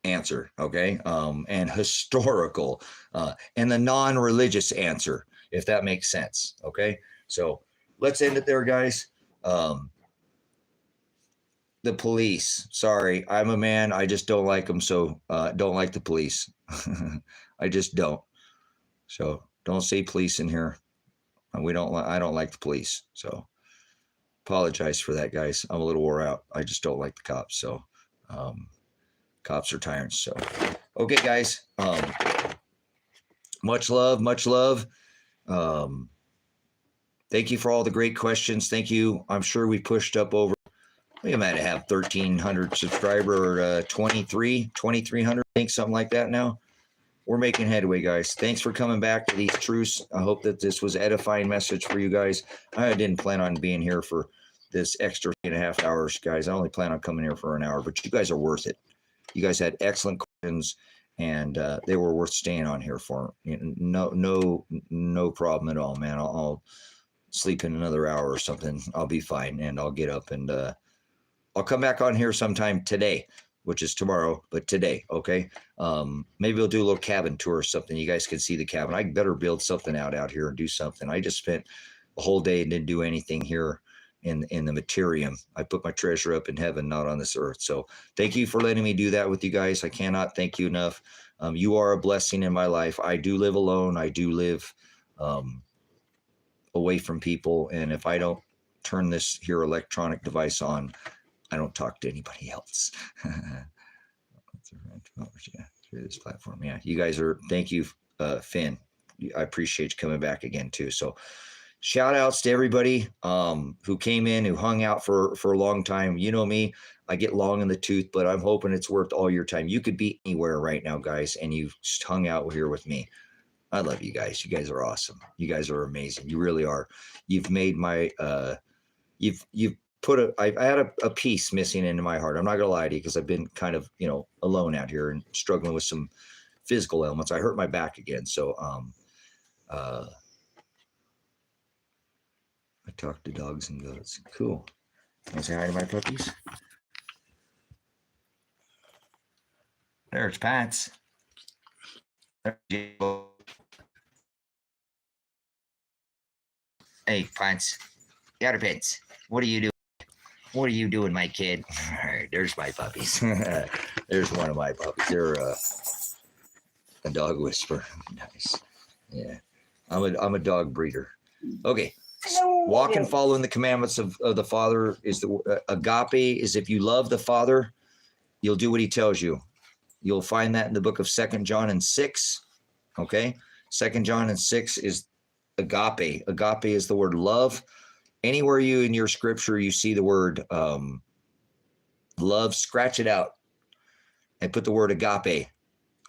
answer, okay, and historical, and the non-religious answer, if that makes sense, okay? So let's end it there, guys. The police, sorry, I'm a man, I just don't like them, so don't like the police. I just don't. So don't say police in here. I don't like the police, so apologize for that, guys. I'm a little wore out. I just don't like the cops, so cops are tyrants. So okay, guys, much love. Thank you for all the great questions. Thank you. I'm sure we pushed up over, we might have 1,300 subscriber, or 2,300, I think, something like that now. We're making headway, guys. Thanks for coming back to these truths. I hope that this was an edifying message for you guys. I didn't plan on being here for this extra 3.5 hours, guys. I only plan on coming here for an hour, but you guys are worth it. You guys had excellent questions, and they were worth staying on here for. No problem at all, man. I'll sleep in another hour or something. I'll be fine, and I'll get up, and I'll come back on here sometime today, which is tomorrow, but today, okay? Maybe we'll do a little cabin tour or something. You guys can see the cabin. I better build something out here and do something. I just spent a whole day and didn't do anything here in the materium. I put my treasure up in heaven, not on this earth. So thank you for letting me do that with you guys. I cannot thank you enough. You are a blessing in my life. I do live alone. I do live away from people. And if I don't turn this here electronic device on, I don't talk to anybody else. Yeah, through this platform. Yeah, you guys are, thank you, Finn. I appreciate you coming back again too. So shout outs to everybody who came in, who hung out for a long time. You know me, I get long in the tooth, but I'm hoping it's worth all your time. You could be anywhere right now, guys, and you've just hung out here with me. I love you guys. You guys are awesome. You guys are amazing. You really are. You've made my you've put I had a piece missing into my heart. I'm not gonna lie to you, because I've been kind of, alone out here and struggling with some physical ailments. I hurt my back again. So I talk to dogs and goats. Cool. Can I say hi to my puppies? There's Pats. Hey, Pats. Pets. What are you doing? What are you doing, my kid? All right, there's my puppies. There's one of my puppies. They're a dog whisperer. Nice. Yeah. I'm a dog breeder. Okay. Walk and follow in the commandments of the Father is the agape is if you love the Father, you'll do what he tells you. You'll find that in the book of 2 John and 6. Okay. 2 John and 6 is agape. Agape is the word love. Anywhere you in your scripture you see the word love, scratch it out and put the word agape.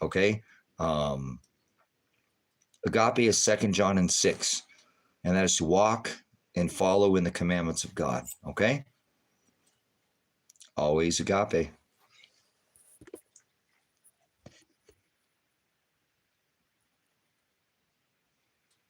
Okay. Agape is 2 John and 6. And that is to walk and follow in the commandments of God. Okay. Always agape.